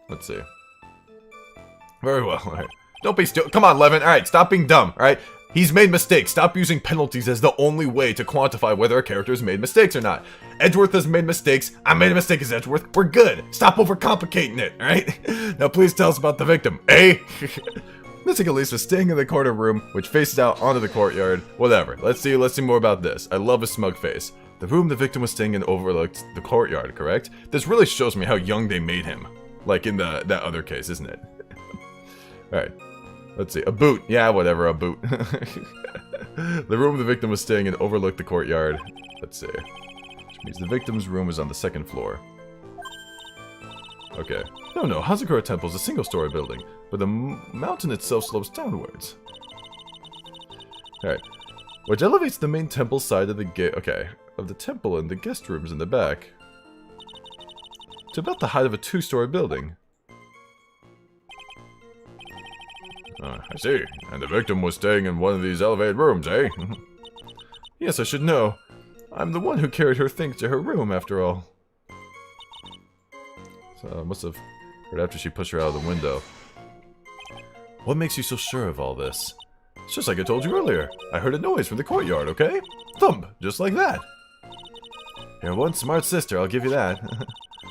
Let's see. Very well, alright. Don't be stupid. Come on, Levin. Alright, stop being dumb, alright? He's made mistakes. Stop using penalties as the only way to quantify whether a character has made mistakes or not. Edgeworth has made mistakes. I made a mistake as Edgeworth. We're good. Stop overcomplicating it, alright? Now please tell us about the victim, eh? Mystic Elise was staying in the corner room, which faces out onto the courtyard. Whatever. Let's see more about this. I love a smug face. The room the victim was staying in overlooked the courtyard, correct? This really shows me how young they made him. Like in that other case, isn't it? Alright. Let's see. A boot. Yeah, whatever, a boot. The room the victim was staying in overlooked the courtyard. Let's see. Which means the victim's room is on the second floor. Okay. No, Hausakura Temple is a single-story building, but the mountain itself slopes downwards. Alright. Which elevates the main temple side of the gate. Okay. Of the temple and the guest rooms in the back. To about the height of a two-story building. I see. And the victim was staying in one of these elevated rooms, eh? Yes, I should know. I'm the one who carried her things to her room, after all. So, I must have heard after she pushed her out of the window. What makes you so sure of all this? It's just like I told you earlier. I heard a noise from the courtyard, okay? Thump! Just like that. You're one smart sister, I'll give you that.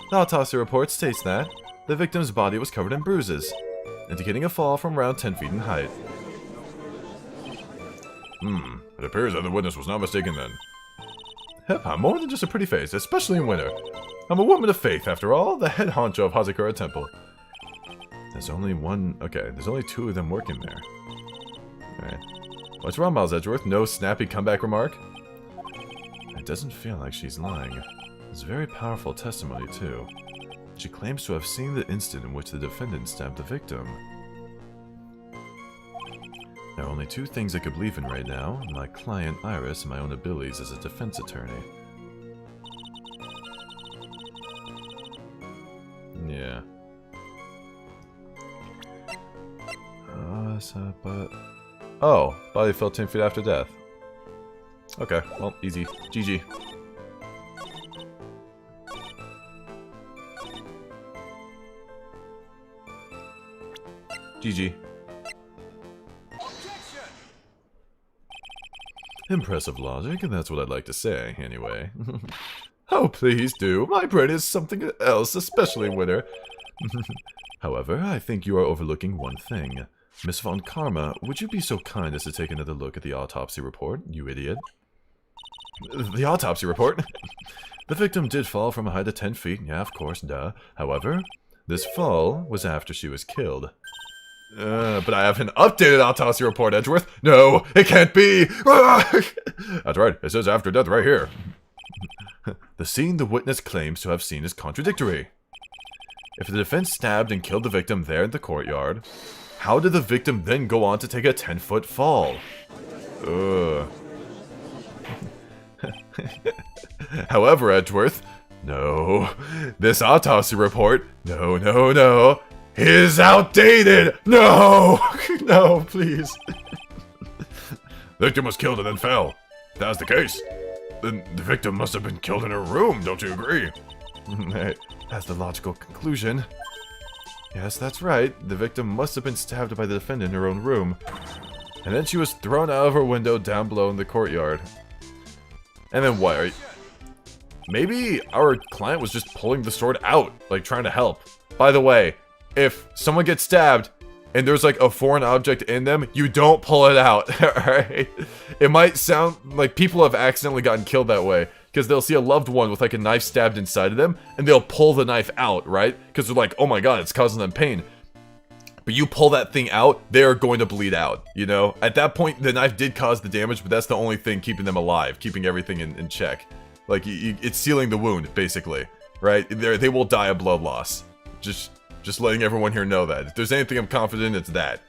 The autopsy report states that the victim's body was covered in bruises, indicating a fall from around 10 feet in height. It appears that the witness was not mistaken then. Yep, I'm more than just a pretty face, especially in winter. I'm a woman of faith, after all, the head honcho of Hausakura Temple. There's only one... Okay, there's only two of them working there. Alright. What's wrong, Miles Edgeworth? No snappy comeback remark? It doesn't feel like she's lying. It's very powerful testimony, too. She claims to have seen the instant in which the defendant stabbed the victim. There are only two things I could believe in right now, my client Iris and my own abilities as a defense attorney. Yeah. But... Oh, body fell 10 feet after death. Okay, well, easy. GG. GG. Impressive logic, and that's what I'd like to say, anyway. Oh, please do. My brain is something else, especially in winter. However, I think you are overlooking one thing. Miss Von Karma, would you be so kind as to take another look at the autopsy report, you idiot? The autopsy report? The victim did fall from a height of 10 feet, yeah, of course, duh. However, this fall was after she was killed. But I have an updated autopsy report, Edgeworth. No, it can't be! That's right, it says after death right here. The scene the witness claims to have seen is contradictory. If the defense stabbed and killed the victim there in the courtyard, how did the victim then go on to take a 10-foot fall? Ugh. However, Edgeworth, no, this autopsy report, no, is outdated! No! No, please. The victim was killed and then fell. If that was the case, then the victim must have been killed in her room, don't you agree? That's the logical conclusion. Yes, that's right. The victim must have been stabbed by the defendant in her own room. And then she was thrown out of her window down below in the courtyard. And then what? Maybe our client was just pulling the sword out, like trying to help. By the way, if someone gets stabbed and there's like a foreign object in them, you don't pull it out, alright? It might sound like people have accidentally gotten killed that way. Because they'll see a loved one with like a knife stabbed inside of them, and they'll pull the knife out, right? Because they're like, oh my god, it's causing them pain. But you pull that thing out, they are going to bleed out, you know? At that point, the knife did cause the damage, but that's the only thing keeping them alive, keeping everything in check. Like, it's sealing the wound, basically, right? They will die of blood loss. Just letting everyone here know that. If there's anything I'm confident in, it's that.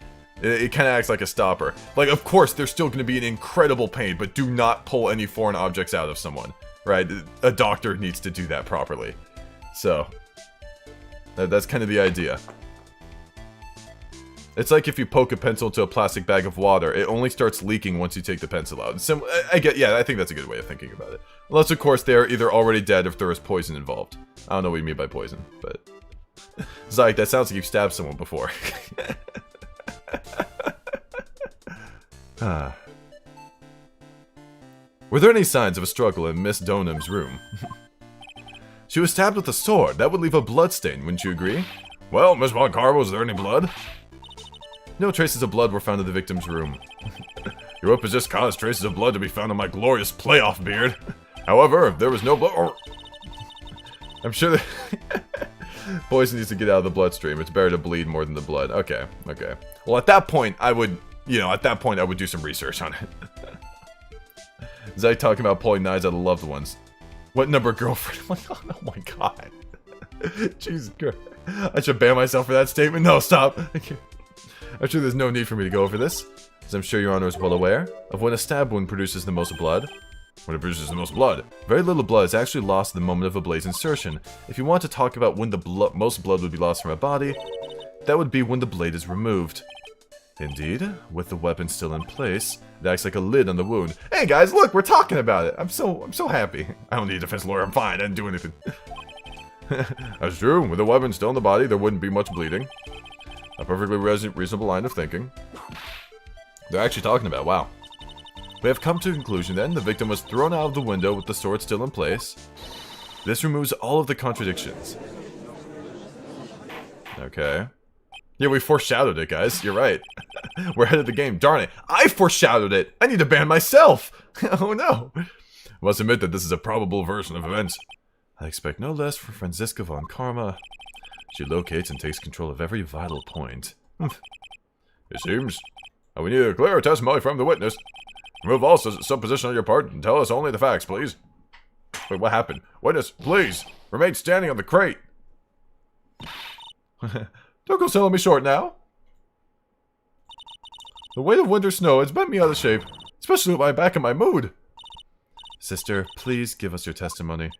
It kind of acts like a stopper. Like, of course, there's still going to be an incredible pain, but do not pull any foreign objects out of someone, right? A doctor needs to do that properly. So, that's kind of the idea. It's like if you poke a pencil into a plastic bag of water, it only starts leaking once you take the pencil out. I think that's a good way of thinking about it. Unless, of course, they're either already dead or if there is poison involved. I don't know what you mean by poison, but... Zyke, that sounds like you've stabbed someone before. Were there any signs of a struggle in Miss Donham's room? She was stabbed with a sword. That would leave a blood stain, wouldn't you agree? Well, Miss Von Carver, was there any blood? No traces of blood were found in the victim's room. Your whip has just caused traces of blood to be found on my glorious playoff beard. However, there was no blood. I'm sure that poison needs to get out of the bloodstream. It's better to bleed more than the blood. Okay. Well, at that point, I would do some research on it. Zyke talking about pulling knives out of loved ones. What number girlfriend? Oh my god. Jesus Christ. I should ban myself for that statement. No, stop. I'm sure there's no need for me to go over this, as I'm sure Your Honor is well aware of when a stab wound produces the most blood. When it produces the most blood. Very little blood is actually lost at the moment of a blade's insertion. If you want to talk about when the most blood would be lost from a body, that would be when the blade is removed. Indeed, with the weapon still in place, it acts like a lid on the wound. Hey guys, look, we're talking about it. I'm so happy. I don't need a defense lawyer. I'm fine. I didn't do anything. That's true. With the weapon still in the body, there wouldn't be much bleeding. A perfectly reasonable line of thinking. They're actually talking about, wow. We have come to a conclusion then. The victim was thrown out of the window with the sword still in place. This removes all of the contradictions. Okay. Yeah, we foreshadowed it, guys. You're right. We're ahead of the game. Darn it. I foreshadowed it. I need to ban myself. Oh no. I must admit that this is a probable version of events. I expect no less from Franziska von Karma. She locates and takes control of every vital point. It seems. We need a clear testimony from the witness. Remove all supposition on your part and tell us only the facts, please. Wait, what happened? Witness, please, remain standing on the crate. Don't go selling me short now. The weight of winter snow has bent me out of shape, especially with my back and my mood. Sister, please give us your testimony.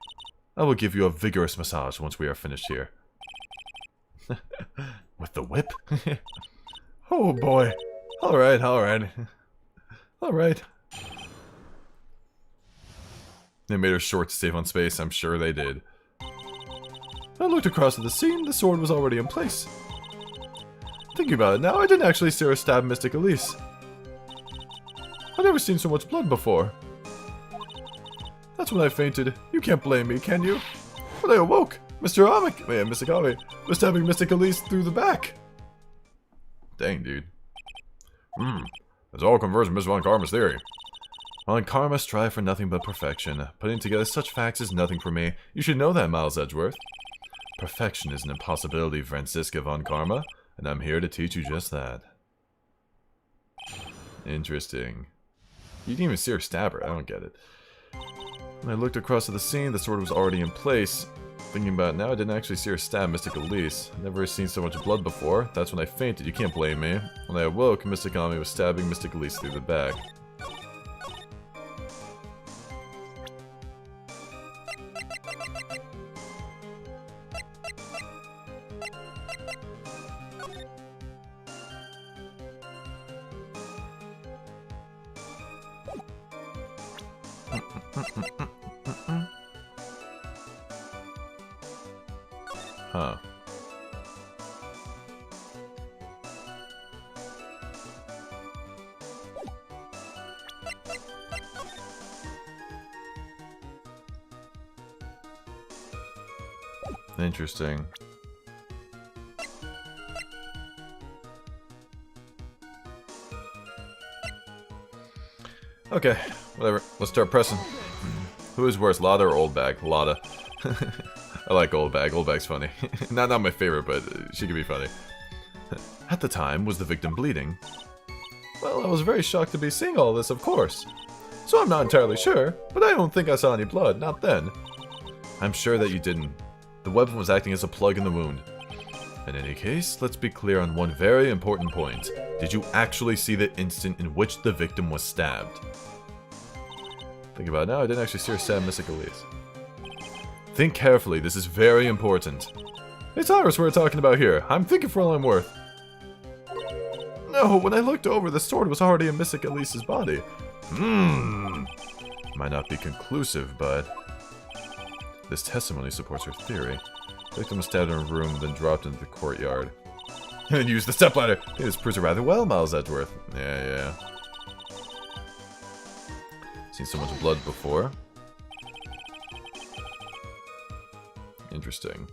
I will give you a vigorous massage once we are finished here. With the whip? Oh boy. Alright. Alright. They made her short to save on space, I'm sure they did. I looked across at the scene, the sword was already in place. Thinking about it now, I didn't actually see her stab Mystic Elise. I've never seen so much blood before. That's when I fainted. You can't blame me, can you? When I awoke, Mr. Ame was stabbing Mystic Elise through the back. Dang, dude. This all converges Miss Von Karma's theory. Von Karma strive for nothing but perfection. Putting together such facts is nothing for me. You should know that, Miles Edgeworth. Perfection is an impossibility, Franziska Von Karma, and I'm here to teach you just that. Interesting. You didn't even see her stab her. I don't get it. When I looked across at the scene, the sword was already in place. Thinking about it now, I didn't actually see her stab Mystic Elise. I've never seen so much blood before. That's when I fainted. You can't blame me. When I awoke, Mystic Ame was stabbing Mystic Elise through the back. Huh. Interesting. Okay, whatever. Let's start pressing. Who is worse, Lotta or Old Bag? Lotta. I like Old Bag. Old Bag's funny. not my favorite, but she can be funny. At the time, was the victim bleeding? Well, I was very shocked to be seeing all this, of course. So I'm not entirely sure, but I don't think I saw any blood, not then. I'm sure that you didn't. The weapon was acting as a plug in the wound. In any case, let's be clear on one very important point. Did you actually see the instant in which the victim was stabbed? Think about it now, I didn't actually see her stab Mystic Elise. Think carefully, this is very important. It's Iris we're talking about here. I'm thinking for all I'm worth. No, when I looked over, the sword was already in Mystic Elise's body. Might not be conclusive, but this testimony supports her theory. The victim was stabbed in a room, then dropped into the courtyard. And used the stepladder! This proves it rather well, Miles Edgeworth. Yeah. Seen so much blood before. Interesting.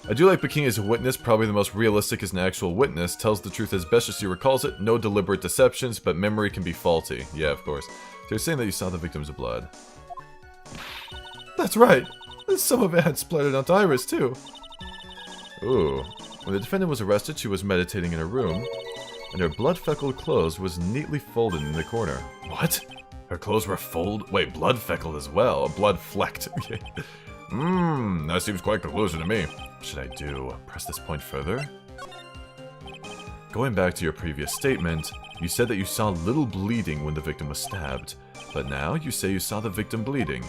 I do like Bikini as a witness, probably the most realistic as an actual witness. Tells the truth as best as she recalls it. No deliberate deceptions, but memory can be faulty. Yeah, of course. So you're saying that you saw the victim's blood. That's right! Some of it had splattered onto Iris, too. Ooh. When the defendant was arrested, she was meditating in her room, and her blood-feckled clothes was neatly folded in the corner. What? Her clothes were wait, blood-feckled as well. Blood-flecked. That seems quite conclusive to me. What should I do? Press this point further? Going back to your previous statement, you said that you saw little bleeding when the victim was stabbed, but now you say you saw the victim bleeding.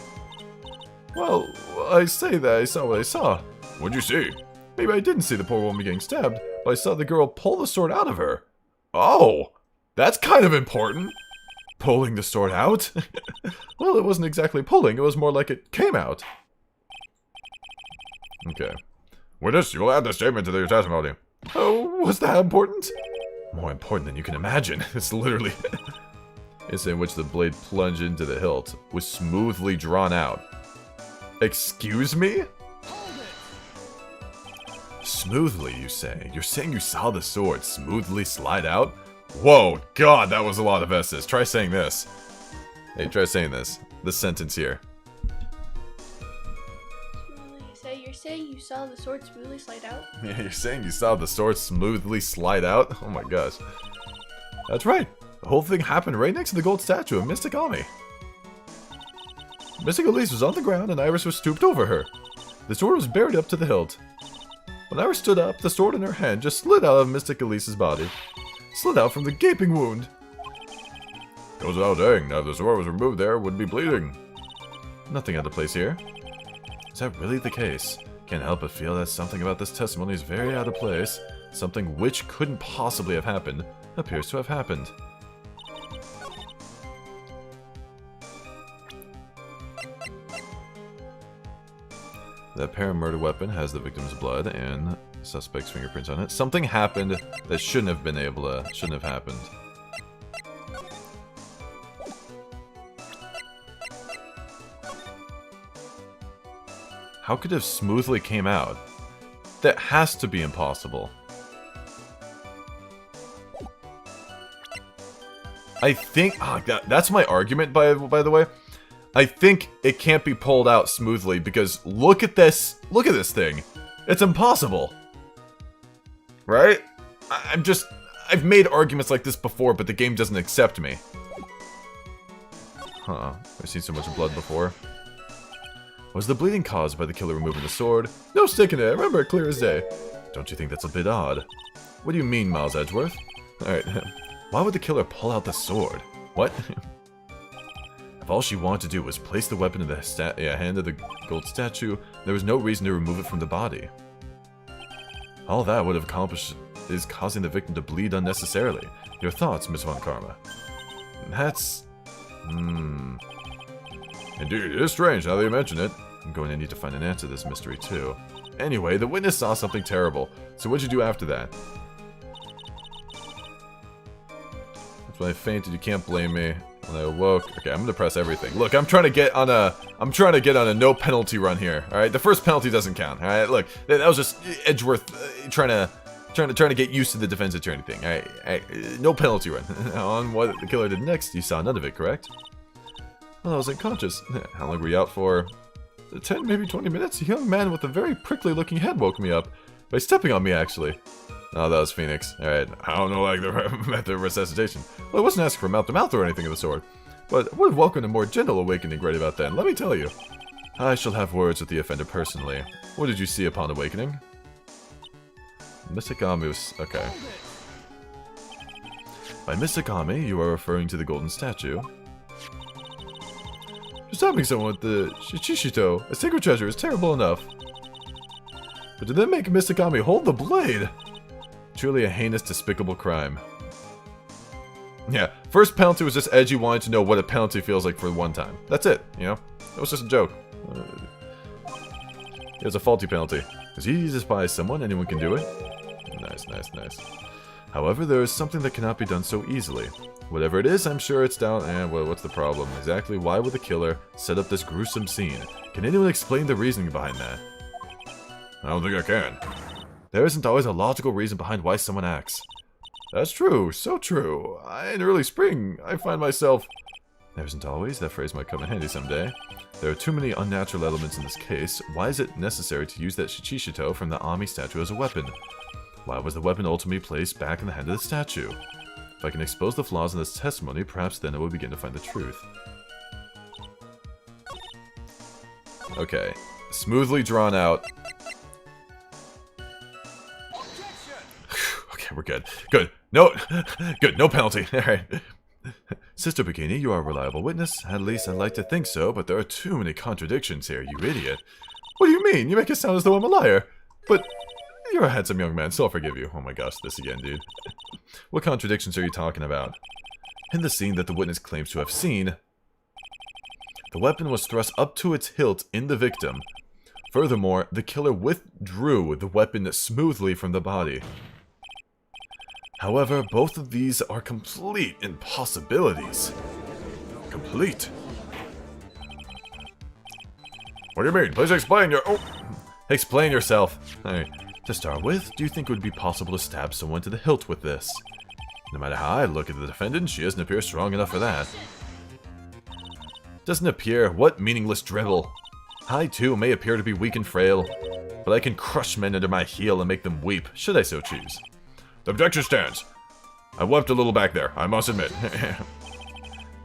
Well, I say that I saw what I saw. What'd you see? Maybe I didn't see the poor woman getting stabbed, but I saw the girl pull the sword out of her. Oh, that's kind of important. Pulling the sword out? Well, it wasn't exactly pulling, it was more like it came out. Okay. Witness, you will add the statement to your testimony. Oh, was that important? More important than you can imagine. It's literally... Instant in which the blade plunged into the hilt was smoothly drawn out. Excuse me? Smoothly, you say? You're saying you saw the sword smoothly slide out? Whoa, God, that was a lot of S's. Try saying this. Hey, try saying this. This sentence here. You're saying you saw the sword smoothly slide out? Yeah, you're saying you saw the sword smoothly slide out? Oh my gosh. That's right. The whole thing happened right next to the gold statue of Mystic Ami. Mystic Elise was on the ground and Iris was stooped over her. The sword was buried up to the hilt. When Iris stood up, the sword in her hand just slid out of Mystic Elise's body. Slid out from the gaping wound. Goes without saying, now if the sword was removed there, would be bleeding. Nothing out of place here. Is that really the case? Can't help but feel that something about this testimony is very out of place. Something which couldn't possibly have happened, appears to have happened. The apparent murder weapon has the victim's blood and the suspect's fingerprints on it. Something happened that shouldn't have happened. How could it have smoothly came out? That has to be impossible. I think that's my argument by the way. I think it can't be pulled out smoothly because look at this thing. It's impossible. Right? I've made arguments like this before, but the game doesn't accept me. Huh, I've seen so much blood before. Was the bleeding caused by the killer removing the sword? No stick in it, I remember it clear as day. Don't you think that's a bit odd? What do you mean, Miles Edgeworth? Alright, why would the killer pull out the sword? What? If all she wanted to do was place the weapon in the hand of the gold statue, there was no reason to remove it from the body. All that would have accomplished is causing the victim to bleed unnecessarily. Your thoughts, Miss Von Karma? That's... Indeed, it is strange now that you mention it. I'm going to need to find an answer to this mystery too. Anyway, the witness saw something terrible. So what'd you do after that? That's when I fainted, you can't blame me. When I awoke... Okay, I'm gonna press everything. Look, I'm trying to get on a no penalty run here. Alright, the first penalty doesn't count. Alright, look, that was just Edgeworth trying to get used to the defense attorney thing. Alright, no penalty run. On what the killer did next, you saw none of it, correct? Well, I was unconscious. How long were you out for? 10, maybe 20 minutes? A young man with a very prickly-looking head woke me up. By stepping on me, actually. Oh, that was Phoenix. Alright, I don't know, like, the method of resuscitation. Well, I wasn't asking for mouth-to-mouth or anything of the sort. But I would have welcomed a more gentle awakening right about then, let me tell you. I shall have words with the offender personally. What did you see upon awakening? Misakami was... okay. By Misakami, you are referring to the golden statue. Stabbing someone with the Shichishito, a sacred treasure, is terrible enough. But to then make Misakami hold the blade! Truly a heinous, despicable crime. Yeah, first penalty was just Edgy wanting to know what a penalty feels like for one time. That's it, you know? It was just a joke. It was a faulty penalty. Because he despises someone, anyone can do it. Nice, nice, nice. However, there is something that cannot be done so easily. Whatever it is, I'm sure it's down... and well, what's the problem? Exactly why would the killer set up this gruesome scene? Can anyone explain the reasoning behind that? I don't think I can. There isn't always a logical reason behind why someone acts. That's true, so true. In early spring, I find myself... There isn't always, that phrase might come in handy someday. There are too many unnatural elements in this case. Why is it necessary to use that Shichishito from the Ami statue as a weapon? Why was the weapon ultimately placed back in the hand of the statue? If I can expose the flaws in this testimony, perhaps then I will begin to find the truth. Okay. Smoothly drawn out. Okay, we're good. Good. No, good. No penalty. Alright. Sister Bikini, you are a reliable witness. At least I'd like to think so, but there are too many contradictions here, you idiot. What do you mean? You make it sound as though I'm a liar. But you're a handsome young man, so I'll forgive you. Oh my gosh, this again, dude. What contradictions are you talking about? In the scene that the witness claims to have seen, the weapon was thrust up to its hilt in the victim. Furthermore, the killer withdrew the weapon smoothly from the body. However, both of these are complete impossibilities. Complete. What do you mean? Please explain your... Oh! Explain yourself. Alright. To start with, do you think it would be possible to stab someone to the hilt with this? No matter how I look at the defendant, she doesn't appear strong enough for that. Doesn't appear? What meaningless drivel? I, too, may appear to be weak and frail, but I can crush men under my heel and make them weep, should I so choose. The objection stands. I wept a little back there, I must admit.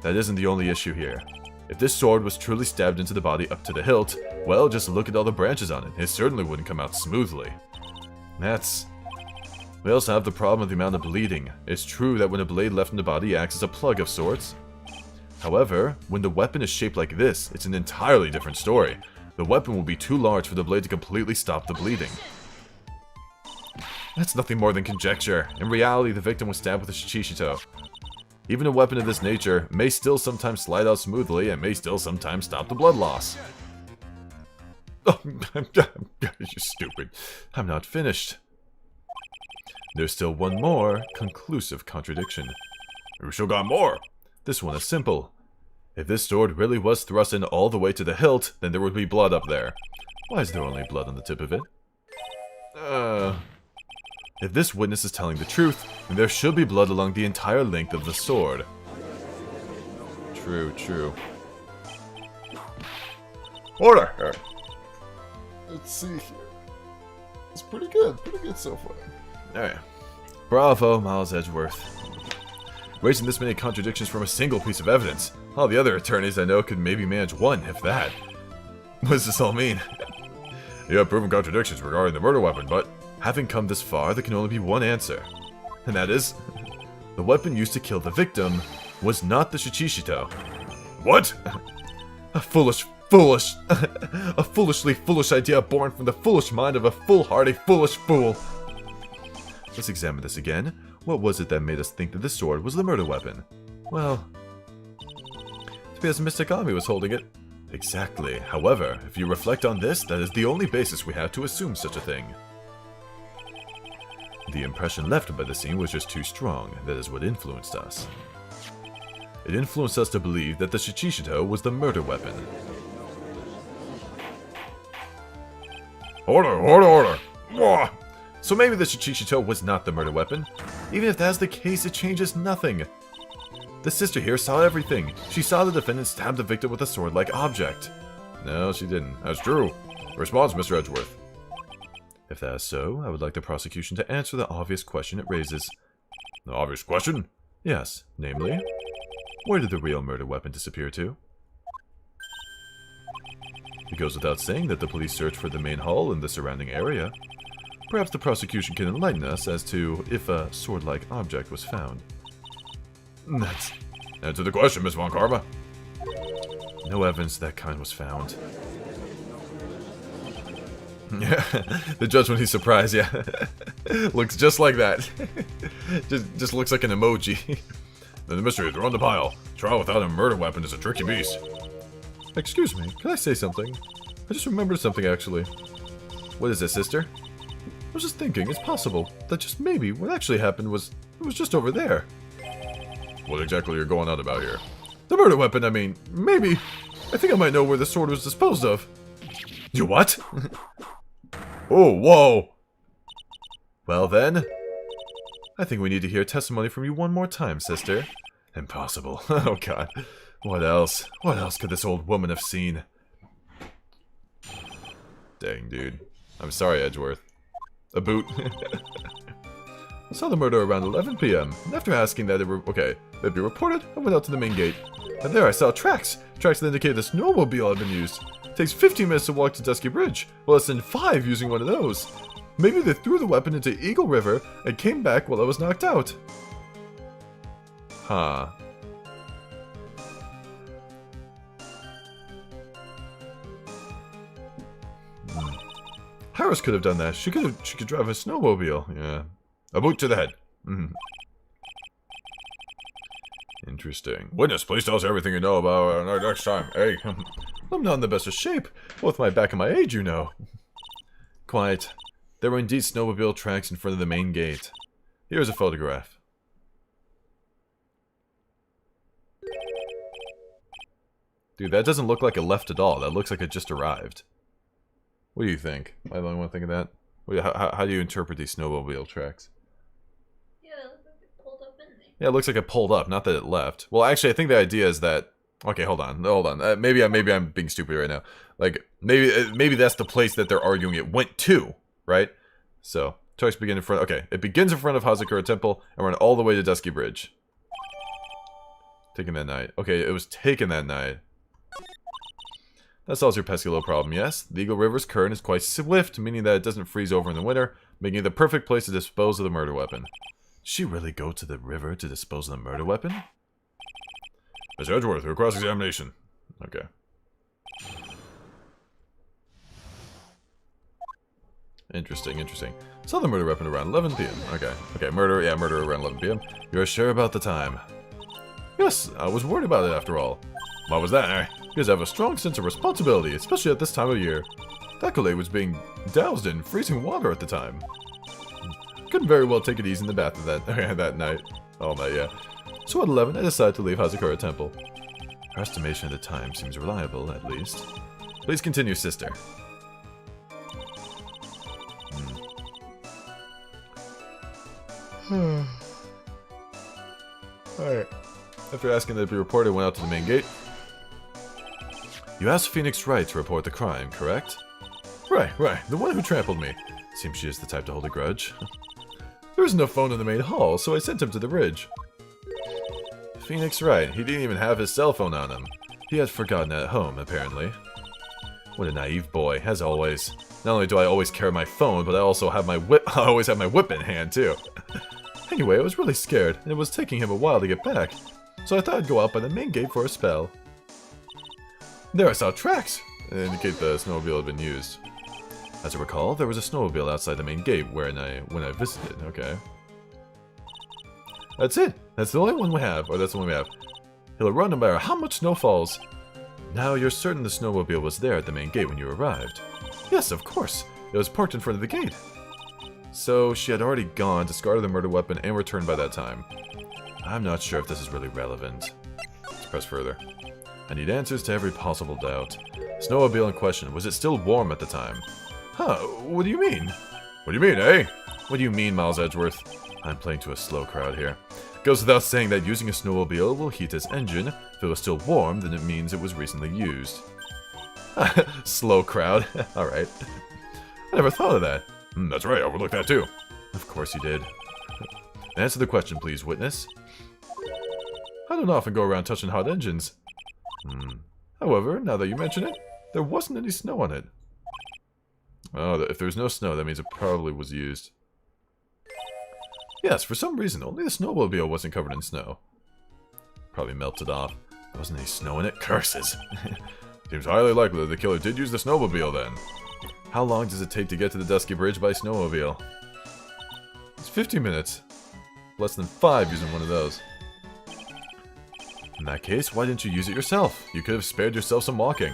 That isn't the only issue here. If this sword was truly stabbed into the body up to the hilt, well, just look at all the branches on it. It certainly wouldn't come out smoothly. We also have the problem of the amount of bleeding. It's true that when a blade left in the body acts as a plug of sorts. However, when the weapon is shaped like this, it's an entirely different story. The weapon will be too large for the blade to completely stop the bleeding. That's nothing more than conjecture. In reality, the victim was stabbed with a Shichishito. Even a weapon of this nature may still sometimes slide out smoothly and may still sometimes stop the blood loss. Oh, you're stupid. I'm not finished. There's still one more conclusive contradiction. You still got more? This one is simple. If this sword really was thrust in all the way to the hilt, then there would be blood up there. Why is there only blood on the tip of it? If this witness is telling the truth, then there should be blood along the entire length of the sword. True, true. Order! Let's see here. It's pretty good so far. Alright. Bravo, Miles Edgeworth. Raising this many contradictions from a single piece of evidence. All the other attorneys I know could maybe manage one, if that. What does this all mean? You have proven contradictions regarding the murder weapon, but having come this far, there can only be one answer. And that is, the weapon used to kill the victim was not the Shichishito. What? A foolishly foolish idea born from the foolish mind of a foolhardy, foolish fool. Let's examine this again. What was it that made us think that this sword was the murder weapon? Well, it's because Misakami was holding it. Exactly. However, if you reflect on this, that is the only basis we have to assume such a thing. The impression left by the scene was just too strong. That is what influenced us. It influenced us to believe that the Shichishito was the murder weapon. Order! Whoa. So maybe the Shichishito was not the murder weapon. Even if that's the case, it changes nothing. The sister here saw everything. She saw the defendant stab the victim with a sword-like object. No, she didn't. That's true. Response, Mr. Edgeworth. If that is so, I would like the prosecution to answer the obvious question it raises. The obvious question? Yes, namely, where did the real murder weapon disappear to? It goes without saying that the police searched for the main hall and the surrounding area. Perhaps the prosecution can enlighten us as to if a sword-like object was found. That's... Answer the question, Miss Von Karma. No evidence of that kind was found. Yeah, the judge when he's surprised, yeah. Looks just like that. just looks like an emoji. Then the mystery is thrown the pile. Trial without a murder weapon is a tricky beast. Excuse me, can I say something? I just remembered something, actually. What is this, sister? I was just thinking, it's possible that just maybe what actually happened was... It was just over there. What exactly are you going on about here? The murder weapon, I mean, maybe. I think I might know where the sword was disposed of. You what? Oh, whoa! Well then, I think we need to hear testimony from you one more time, sister. Impossible. Oh god. What else? What else could this old woman have seen? Dang, dude. I'm sorry, Edgeworth. A boot. Saw the murder around 11 p.m. After asking that it be reported, I went out to the main gate. And there I saw tracks. Tracks that indicate the snowmobile had been used. It takes 15 minutes to walk to Dusky Bridge, well, less than 5 using one of those. Maybe they threw the weapon into Eagle River and came back while I was knocked out. Huh. Harris could have done that. She could drive a snowmobile. Yeah. A boot to the head. Interesting. Witness, please tell us everything you know about next time. Hey. I'm not in the best of shape. Both my back and my age, you know. Quiet. There were indeed snowmobile tracks in front of the main gate. Here's a photograph. Dude, that doesn't look like it left at all. That looks like it just arrived. What do you think? Am I the only one thinking that? How do you interpret these snowmobile tracks? Yeah, it looks like it pulled up in there. Yeah, it looks like it pulled up, not that it left. Well, actually, I think the idea is that... Okay, hold on. Maybe I'm being stupid right now. Like, maybe that's the place that they're arguing it went to, right? So, choice begin in front... Okay, it begins in front of Hausakura Temple and run all the way to Dusky Bridge. Taken that night. Okay, it was taken that night. That solves your pesky little problem, yes? The Eagle River's current is quite swift, meaning that it doesn't freeze over in the winter, making it the perfect place to dispose of the murder weapon. Did she really go to the river to dispose of the murder weapon? Mr. Edgeworth, your cross-examination. Okay. Interesting. Saw the murder weapon around 11 p.m. Okay, murder around 11 p.m. You're sure about the time? Yes, I was worried about it after all. Why was that, eh? Because I have a strong sense of responsibility, especially at this time of year. That Collet was being doused in freezing water at the time. Couldn't very well take it easy in the bath of that night. All night, yeah. So at 11, I decided to leave Hausakura Temple. Her estimation of the time seems reliable, at least. Please continue, sister. Alright. After asking that it be reported, I went out to the main gate. You asked Phoenix Wright to report the crime, correct? Right. The one who trampled me. Seems she is the type to hold a grudge. There was no phone in the main hall, so I sent him to the bridge. Phoenix Wright. He didn't even have his cell phone on him. He had forgotten it at home, apparently. What a naive boy, as always. Not only do I always carry my phone, but I also have my whip. I always have my whip in hand, too. Anyway, I was really scared, and it was taking him a while to get back. So I thought I'd go out by the main gate for a spell. There I saw tracks, that indicate the snowmobile had been used. As I recall, there was a snowmobile outside the main gate when I visited. Okay. That's it. That's the only one we have. Or that's the one we have. He'll run no matter how much snow falls. Now you're certain the snowmobile was there at the main gate when you arrived? Yes, of course. It was parked in front of the gate. So she had already gone, discarded the murder weapon, and returned by that time. I'm not sure if this is really relevant. Let's press further. I need answers to every possible doubt. Snowmobile in question, was it still warm at the time? Huh, what do you mean? What do you mean, eh? What do you mean, Miles Edgeworth? I'm playing to a slow crowd here. Goes without saying that using a snowmobile will heat its engine. If it was still warm, then it means it was recently used. Slow crowd. Alright. I never thought of that. That's right, I overlooked that too. Of course you did. Answer the question, please, witness. I don't often go around touching hot engines. However, now that you mention it, there wasn't any snow on it. Oh, if there's no snow, that means it probably was used. Yes, for some reason, only the snowmobile wasn't covered in snow. Probably melted off. There wasn't any snow in it? Curses! Seems highly likely that the killer did use the snowmobile then. How long does it take to get to the Dusky Bridge by snowmobile? It's 15 minutes. Less than 5 using one of those. In that case, why didn't you use it yourself? You could have spared yourself some walking.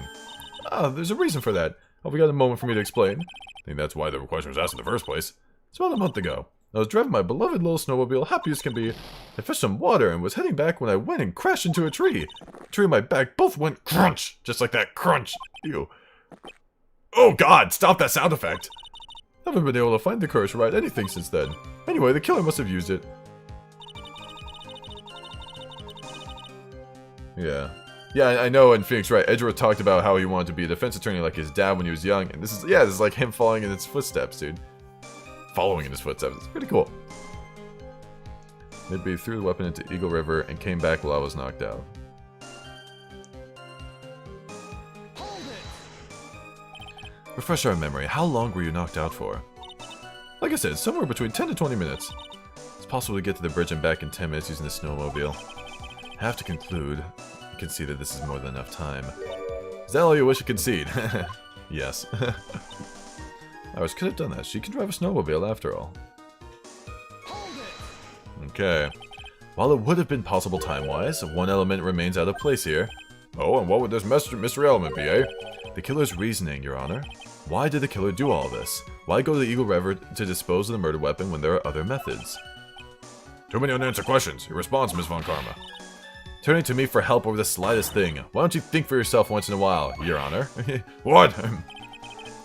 Ah, there's a reason for that. Hope we got a moment for me to explain. I think that's why the question was asked in the first place. It's about a month ago. I was driving my beloved little snowmobile, happy as can be. I fetched some water and was heading back when I went and crashed into a tree. The tree and my back both went crunch, just like that crunch. Ew. Oh god, stop that sound effect. I haven't been able to find the courage to ride anything since then. Anyway, the killer must have used it. Yeah. Yeah, I know in Phoenix Wright, Edgeworth talked about how he wanted to be a defense attorney like his dad when he was young. And this is like him following in his footsteps, dude. Following in his footsteps. It's pretty cool. Midby threw the weapon into Eagle River and came back while I was knocked out. Refresh our memory. How long were you knocked out for? Like I said, somewhere between 10 to 20 minutes. It's possible to get to the bridge and back in 10 minutes using the snowmobile. I have to conclude. You can see that this is more than enough time. Is that all you wish to concede? Yes. Iris could have done that. She can drive a snowmobile after all. Okay. While it would have been possible time-wise, one element remains out of place here. Oh, and what would this mystery element be, eh? The killer's reasoning, Your Honor. Why did the killer do all this? Why go to the Eagle River to dispose of the murder weapon when there are other methods? Too many unanswered questions. Your response, Ms. Von Karma. Turning to me for help over the slightest thing. Why don't you think for yourself once in a while, Your Honor? What?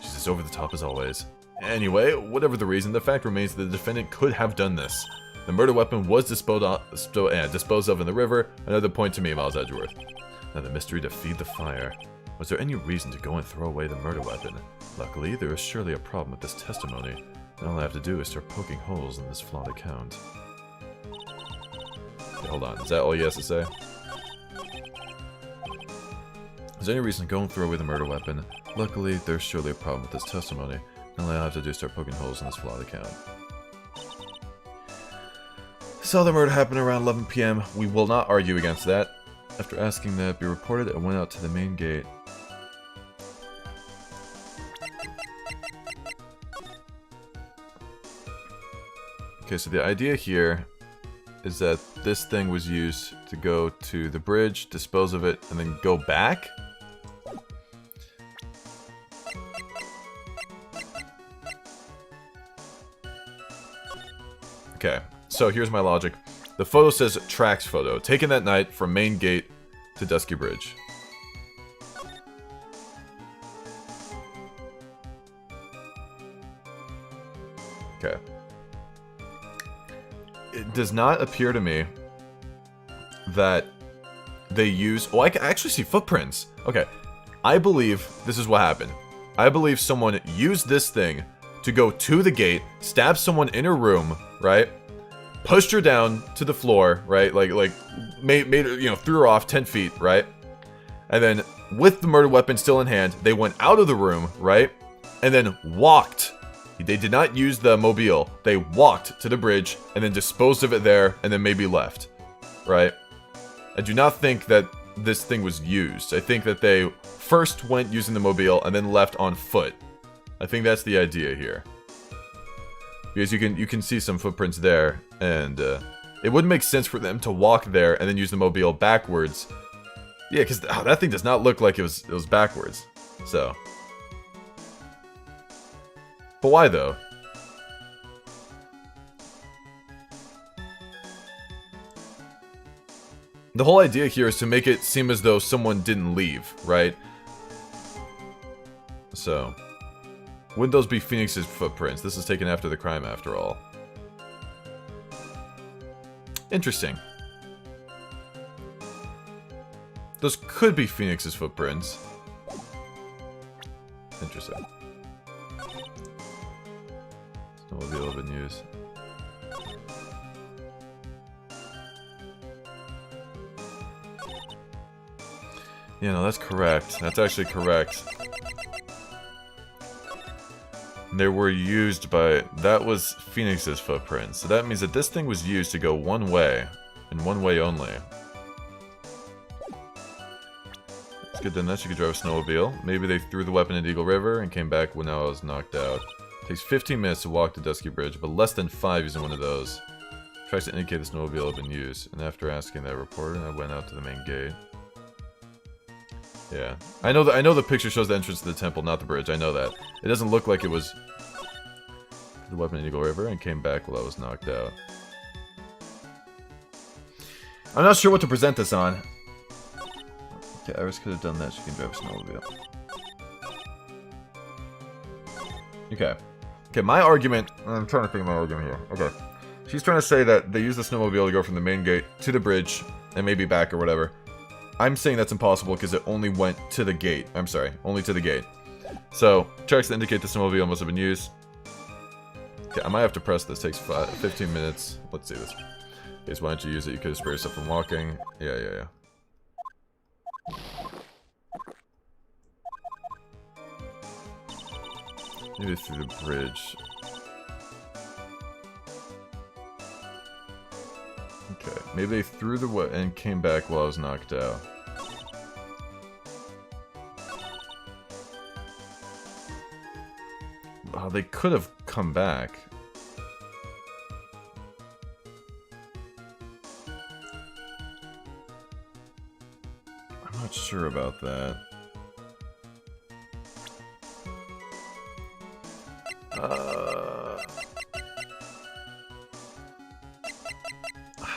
She's as over the top as always. Anyway, whatever the reason, the fact remains that the defendant could have done this. The murder weapon was disposed of in the river. Another point to me, Miles Edgeworth. Now the mystery to feed the fire. Was there any reason to go and throw away the murder weapon? Luckily, there is surely a problem with this testimony. And all I have to do is start poking holes in this flawed account. Okay, hold on, is that all he has to say? Is there any reason to go and throw away the murder weapon? Luckily, there's surely a problem with this testimony. And all I have to do is start poking holes in this flawed account. Saw the murder happen around 11 PM. We will not argue against that. After asking that it be reported, I went out to the main gate. Okay, so the idea here is that this thing was used to go to the bridge, dispose of it, and then go back? Okay, so here's my logic. The photo says tracks photo, taken that night from main gate to Dusky Bridge. Okay. It does not appear to me that they use... Oh, I can actually see footprints. Okay. I believe this is what happened. I believe someone used this thing to go to the gate, stab someone in her room, right? Pushed her down to the floor, right? Like made her, you know, threw her off 10 feet, right? And then with the murder weapon still in hand, they went out of the room, right? And then walked. They did not use the mobile. They walked to the bridge and then disposed of it there and then maybe left, right? I do not think that this thing was used. I think that they first went using the mobile and then left on foot. I think that's the idea here. Because you can see some footprints there, and it wouldn't make sense for them to walk there and then use the mobile backwards. Yeah, because that thing does not look like it was backwards. So, but why though? The whole idea here is to make it seem as though someone didn't leave, right? So, wouldn't those be Phoenix's footprints? This is taken after the crime, after all. Interesting. Those could be Phoenix's footprints. Interesting. Snowmobile have been used. Yeah, no, that's correct. That's actually correct. They were used by... That was Phoenix's footprint. So that means that this thing was used to go one way. And one way only. It's good then that you could drive a snowmobile. Maybe they threw the weapon into Eagle River and came back when I was knocked out. Takes 15 minutes to walk the Dusky Bridge, but less than 5 using one of those. Tries to indicate the snowmobile had been used. And after asking that reporter, I went out to the main gate. Yeah, I know the picture shows the entrance to the temple, not the bridge. I know that. It doesn't look like it was the weapon in Eagle River and came back while I was knocked out. I'm not sure what to present this on. Okay, Iris could have done that. She can drive a snowmobile. Okay. Okay, my argument... I'm trying to think of my argument here. Okay. She's trying to say that they use the snowmobile to go from the main gate to the bridge and maybe back or whatever. I'm saying that's impossible because it only went to the gate. I'm sorry, only to the gate. So, tracks that indicate the snowmobile must have been used. Okay, I might have to press this. Takes 15 minutes. Let's see this. Okay, so why don't you use it? You could have spared yourself from walking. Yeah. Maybe through the bridge. Okay, maybe they threw the and came back while I was knocked out. Oh, they could have come back. I'm not sure about that.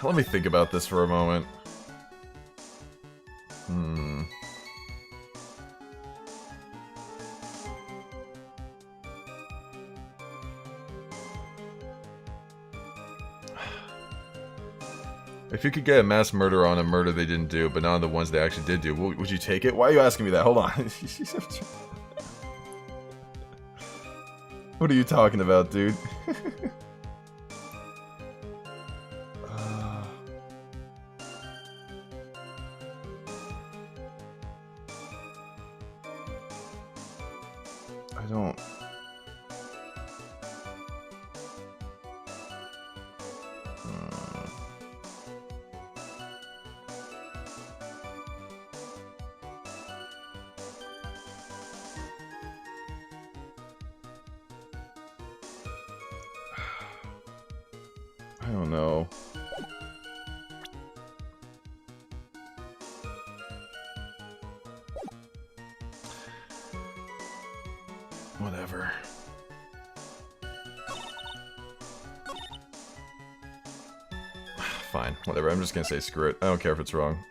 Let me think about this for a moment. If you could get a mass murder on a murder they didn't do, but not on the ones they actually did do, would you take it? Why are you asking me that? Hold on. What are you talking about, dude? I don't... I don't know. Whatever. Fine, whatever. I'm just gonna say screw it. I don't care if it's wrong.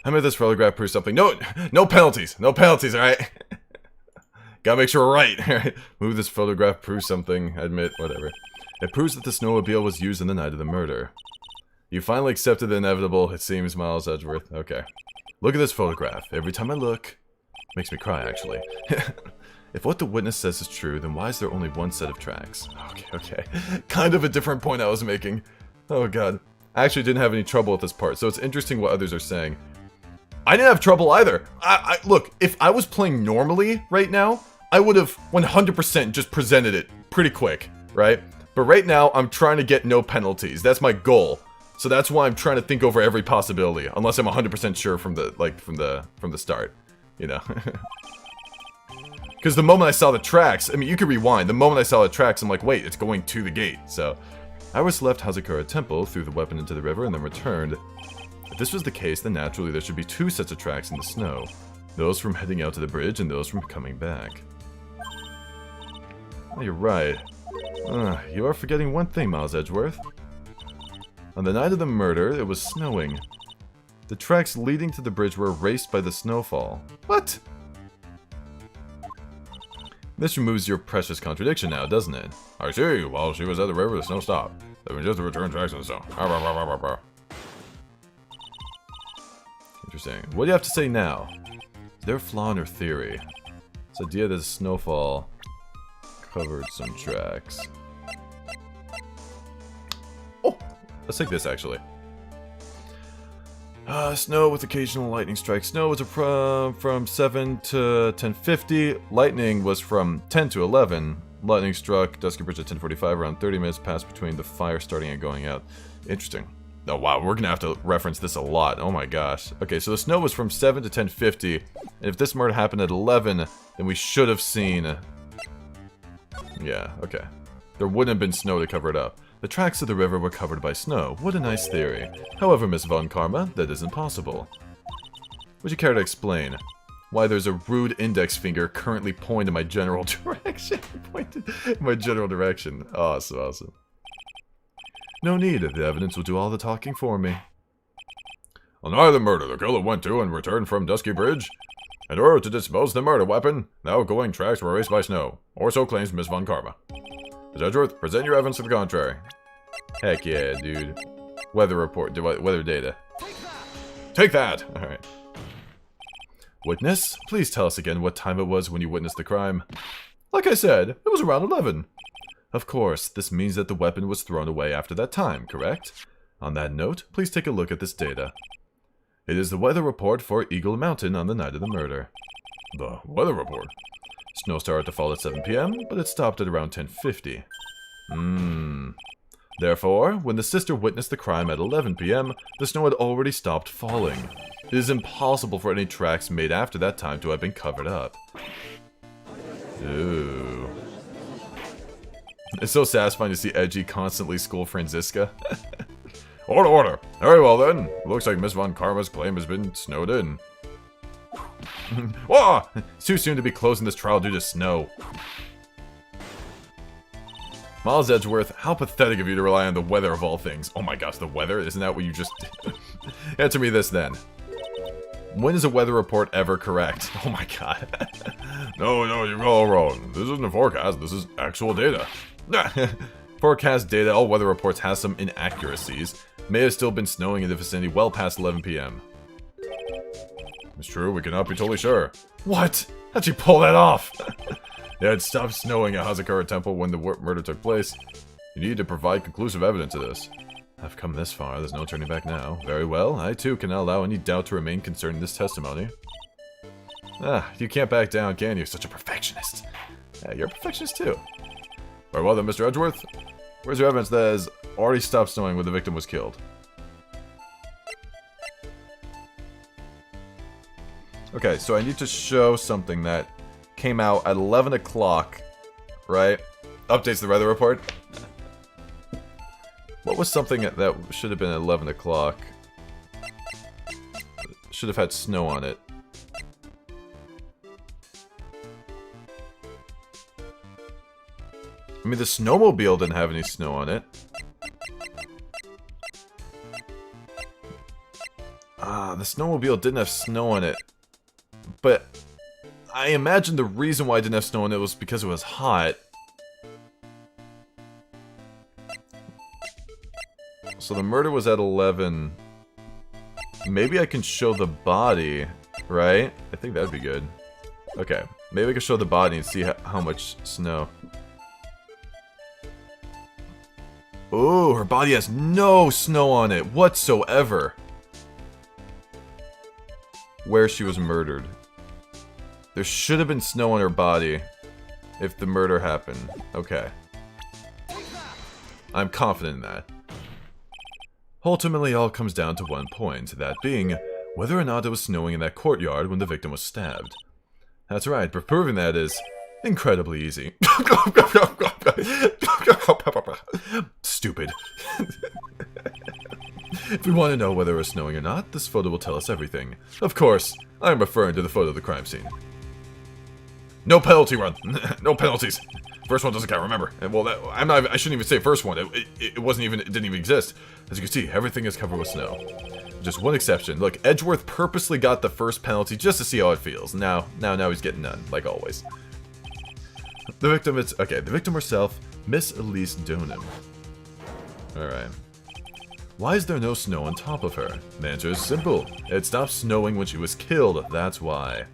I made this photograph prove something. No penalties. No penalties, alright? Gotta make sure we're right. Move this photograph proves something. Admit, whatever. It proves that the snowmobile was used on the night of the murder. You finally accepted the inevitable, it seems, Miles Edgeworth. Okay. Look at this photograph. Every time I look... Makes me cry, actually. If what the witness says is true, then why is there only one set of tracks? Okay. Kind of a different point I was making. Oh god. I actually didn't have any trouble with this part, so it's interesting what others are saying. I didn't have trouble either. Look, if I was playing normally right now, I would have 100% just presented it pretty quick, right? But right now, I'm trying to get no penalties. That's my goal. So that's why I'm trying to think over every possibility, unless I'm 100% sure from the start, you know. Because the moment I saw the tracks, I mean, you could rewind. The moment I saw the tracks, I'm like, wait, it's going to the gate. So, Iris left Hausakura Temple, threw the weapon into the river, and then returned. If this was the case, then naturally there should be two sets of tracks in the snow. Those from heading out to the bridge, and those from coming back. Oh, you're right. You are forgetting one thing, Miles Edgeworth. On the night of the murder, it was snowing. The tracks leading to the bridge were erased by the snowfall. What? This removes your precious contradiction now, doesn't it? I see. While she was at the river, the snow stopped. It was just to return tracks in the snow. Interesting. What do you have to say now? Is there a flaw in her theory? This idea that the snowfall covered some tracks. Oh! Let's take this, actually. Snow with occasional lightning strikes. Snow was from 7 to 10:50. Lightning was from 10 to 11. Lightning struck Dusky Bridge at 10:45. Around 30 minutes passed between the fire starting and going out. Interesting. Oh wow, we're gonna have to reference this a lot. Oh my gosh. Okay, so the snow was from 7 to 10:50. And if this murder happened at 11, then we should have seen... Yeah, okay. There wouldn't have been snow to cover it up. The tracks of the river were covered by snow. What a nice theory. However, Miss Von Karma, that isn't possible. Would you care to explain why there's a rude index finger currently pointed in my general direction? Pointed in my general direction. Awesome, awesome. No need. The evidence will do all the talking for me. On the night of the murder, the killer went to and returned from Dusky Bridge. In order to dispose the murder weapon, the outgoing tracks were erased by snow. Or so claims Miss Von Karma. Ms. Edgeworth, present your evidence to the contrary. Heck yeah, dude. Weather report, weather data. Take that! Alright. Witness, please tell us again what time it was when you witnessed the crime. Like I said, it was around 11. Of course, this means that the weapon was thrown away after that time, correct? On that note, please take a look at this data. It is the weather report for Eagle Mountain on the night of the murder. The weather report? Snow started to fall at 7 p.m., but it stopped at around 10:50. Therefore, when the sister witnessed the crime at 11 p.m., the snow had already stopped falling. It is impossible for any tracks made after that time to have been covered up. Ooh. It's so satisfying to see Edgy constantly school Franziska. Order, order! Very well then. Looks like Miss Von Karma's claim has been snowed in. Whoa! It's too soon to be closing this trial due to snow. Miles Edgeworth, how pathetic of you to rely on the weather of all things. Oh my gosh, the weather? Isn't that what you just did? Answer me this then. When is a weather report ever correct? Oh my god. No, you're all wrong. This isn't a forecast, this is actual data. Forecast data, all weather reports has some inaccuracies. May have still been snowing in the vicinity well past 11 p.m. It's true, we cannot be totally sure. What? How'd you pull that off? Yeah, it stopped snowing at Hausakura Temple when the murder took place. You need to provide conclusive evidence of this. I've come this far, there's no turning back now. Very well, I too cannot allow any doubt to remain concerning this testimony. You can't back down, can you? Such a perfectionist. Yeah, you're a perfectionist too. Very well then, Mr. Edgeworth. Where's your evidence that has already stopped snowing when the victim was killed? Okay, so I need to show something that came out at 11 o'clock, right? Updates the weather report. What was something that should have been at 11 o'clock? Should have had snow on it. I mean, the snowmobile didn't have any snow on it. The snowmobile didn't have snow on it. But I imagine the reason why I didn't have snow on it was because it was hot. So the murder was at 11. Maybe I can show the body, right? I think that'd be good. Okay, maybe I can show the body and see how much snow. Oh, her body has no snow on it whatsoever. Where she was murdered. There should have been snow on her body if the murder happened. Okay. I'm confident in that. Ultimately, all comes down to one point, that being whether or not it was snowing in that courtyard when the victim was stabbed. That's right, but proving that is incredibly easy. Stupid. If we want to know whether it was snowing or not, this photo will tell us everything. Of course, I'm referring to the photo of the crime scene. No penalty run. No penalties. First one doesn't count, remember. And well, I shouldn't even say first one. It didn't even exist. As you can see, everything is covered with snow. Just one exception. Look, Edgeworth purposely got the first penalty just to see how it feels. Now he's getting none, like always. The victim is... Okay, the victim herself, Miss Elise Donim. Alright. Why is there no snow on top of her? The answer is simple. It stopped snowing when she was killed, that's why.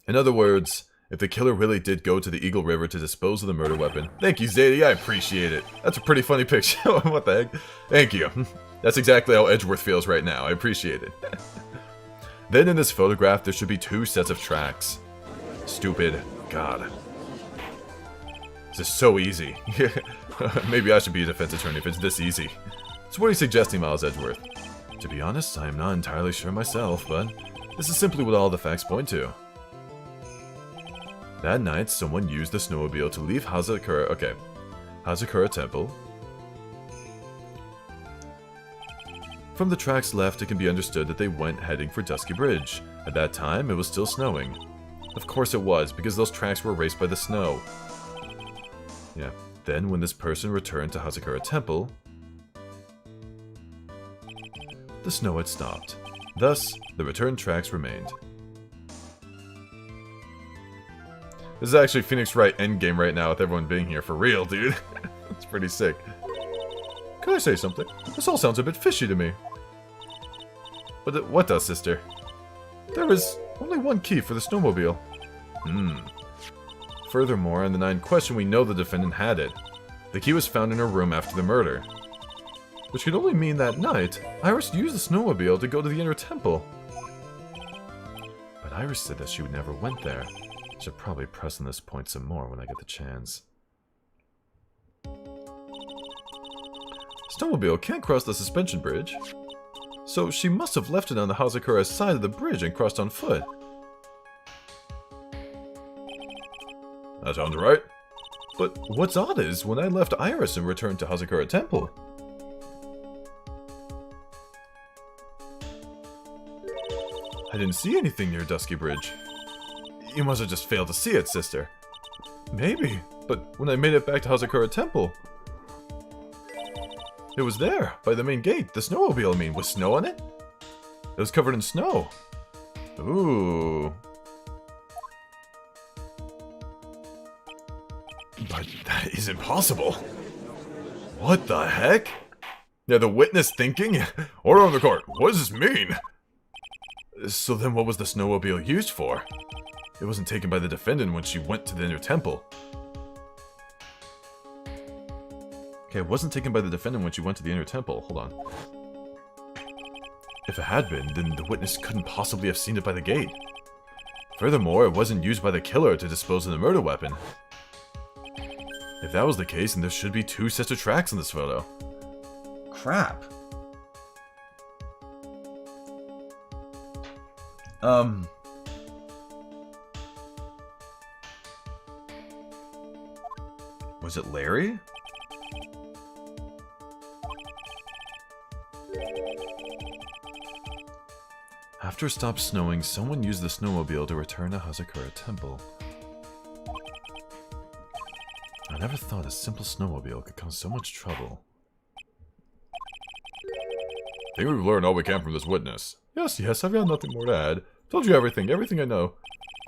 In other words, if the killer really did go to the Eagle River to dispose of the murder weapon... Thank you, Zadie, I appreciate it. That's a pretty funny picture. What the heck? Thank you. That's exactly how Edgeworth feels right now. I appreciate it. Then in this photograph, there should be 2 sets of tracks. Stupid. God. This is so easy. Maybe I should be a defense attorney if it's this easy. So what are you suggesting, Miles Edgeworth? To be honest, I am not entirely sure myself, but this is simply what all the facts point to. That night, someone used the snowmobile to leave Hausakura Temple. From the tracks left, it can be understood that they went heading for Dusky Bridge. At that time, it was still snowing. Of course it was, because those tracks were erased by the snow. Yeah. Then, when this person returned to Hausakura Temple, the snow had stopped. Thus, the return tracks remained. This is actually Phoenix Wright endgame right now with everyone being here for real, dude. It's pretty sick. Can I say something? This all sounds a bit fishy to me. But what does, sister? There is only one key for the snowmobile. Furthermore, in the night in question, we know the defendant had it. The key was found in her room after the murder. Which could only mean that night, Iris used the snowmobile to go to the inner temple. But Iris said that she never went there. Should probably press on this point some more when I get the chance. Snowmobile can't cross the suspension bridge. So she must have left it on the Hausakura side of the bridge and crossed on foot. That sounds right. But what's odd is, when I left Iris and returned to Hausakura Temple, I didn't see anything near Dusky Bridge. You must have just failed to see it, sister. Maybe, but when I made it back to Hausakura Temple, it was there, by the main gate. The snowmobile, I mean, with snow on it? It was covered in snow. Ooh. But that is impossible. What the heck? Yeah, the witness thinking? Order on the court. What does this mean? So then what was the snowmobile used for? It wasn't taken by the defendant when she went to the inner temple. Okay, it wasn't taken by the defendant when she went to the inner temple. Hold on. If it had been, then the witness couldn't possibly have seen it by the gate. Furthermore, it wasn't used by the killer to dispose of the murder weapon. If that was the case, then there should be 2 sets of tracks in this photo. Crap. Was it Larry? After it stopped snowing, someone used the snowmobile to return to Hausakura Temple. I never thought a simple snowmobile could cause so much trouble. I think we've learned all we can from this witness. Yes, I've got nothing more to add. Told you everything I know.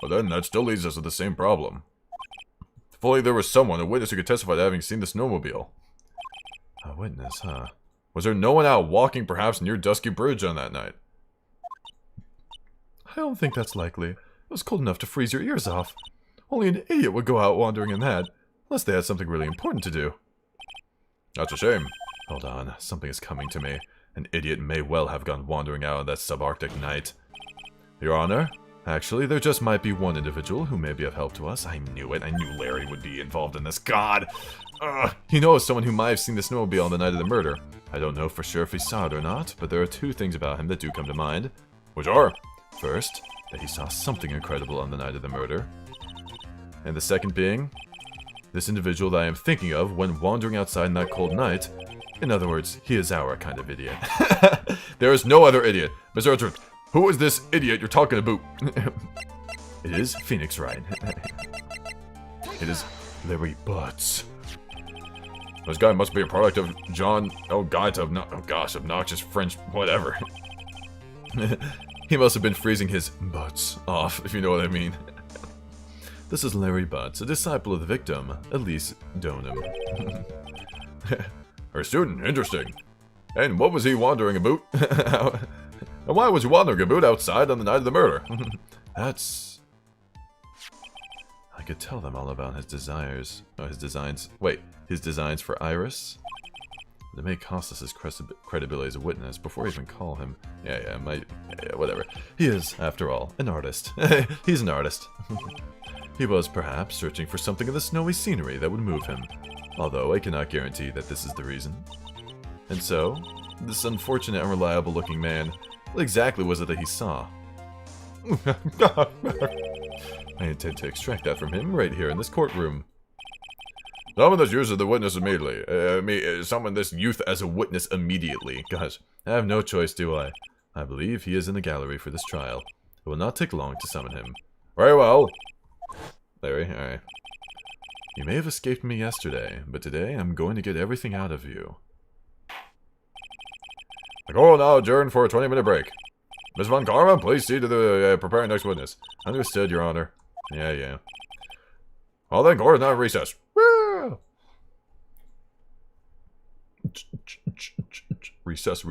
But then that still leaves us with the same problem. If only there was someone, a witness who could testify to having seen the snowmobile. A witness, huh? Was there no one out walking perhaps near Dusky Bridge on that night? I don't think that's likely. It was cold enough to freeze your ears off. Only an idiot would go out wandering in that. Unless they had something really important to do. That's a shame. Hold on, something is coming to me. An idiot may well have gone wandering out on that subarctic night. Your Honor, actually, there just might be one individual who may be of help to us. I knew it. I knew Larry would be involved in this. God! He knows someone who might have seen the snowmobile on the night of the murder. I don't know for sure if he saw it or not, but there are 2 things about him that do come to mind. Which are? First, that he saw something incredible on the night of the murder. And the second being, this individual that I am thinking of when wandering outside in that cold night. In other words, he is our kind of idiot. There is no other idiot. Mr. Edgeworth, who is this idiot you're talking about? It is Phoenix Wright. It is Larry Butts. This guy must be a product of John... Oh, God, obnoxious French whatever. He must have been freezing his butts off, if you know what I mean. This is Larry Butts, a disciple of the victim, Elise Donham. Her student, interesting. And what was he wandering about? And why was he wandering about outside on the night of the murder? That's... I could tell them all about his desires. Oh, his designs. Wait, his designs for Iris? To make Costas' credibility as a witness before I even call him. Yeah, whatever. He is, after all, an artist. He's an artist. He was, perhaps, searching for something in the snowy scenery that would move him. Although I cannot guarantee that this is the reason. And so, this unfortunate, unreliable-looking man, what exactly was it that he saw? I intend to extract that from him right here in this courtroom. Summon this youth as a witness immediately. Summon this youth as a witness immediately. Gosh, I have no choice, do I? I believe he is in the gallery for this trial. It will not take long to summon him. Very well. Larry, alright. You may have escaped me yesterday, but today I'm going to get everything out of you. The court will now adjourn for a 20-minute break. Ms. Von Karma, please see to the preparing next witness. Understood, Your Honor. Yeah. Well then, court is now in recess. Woo! Recess.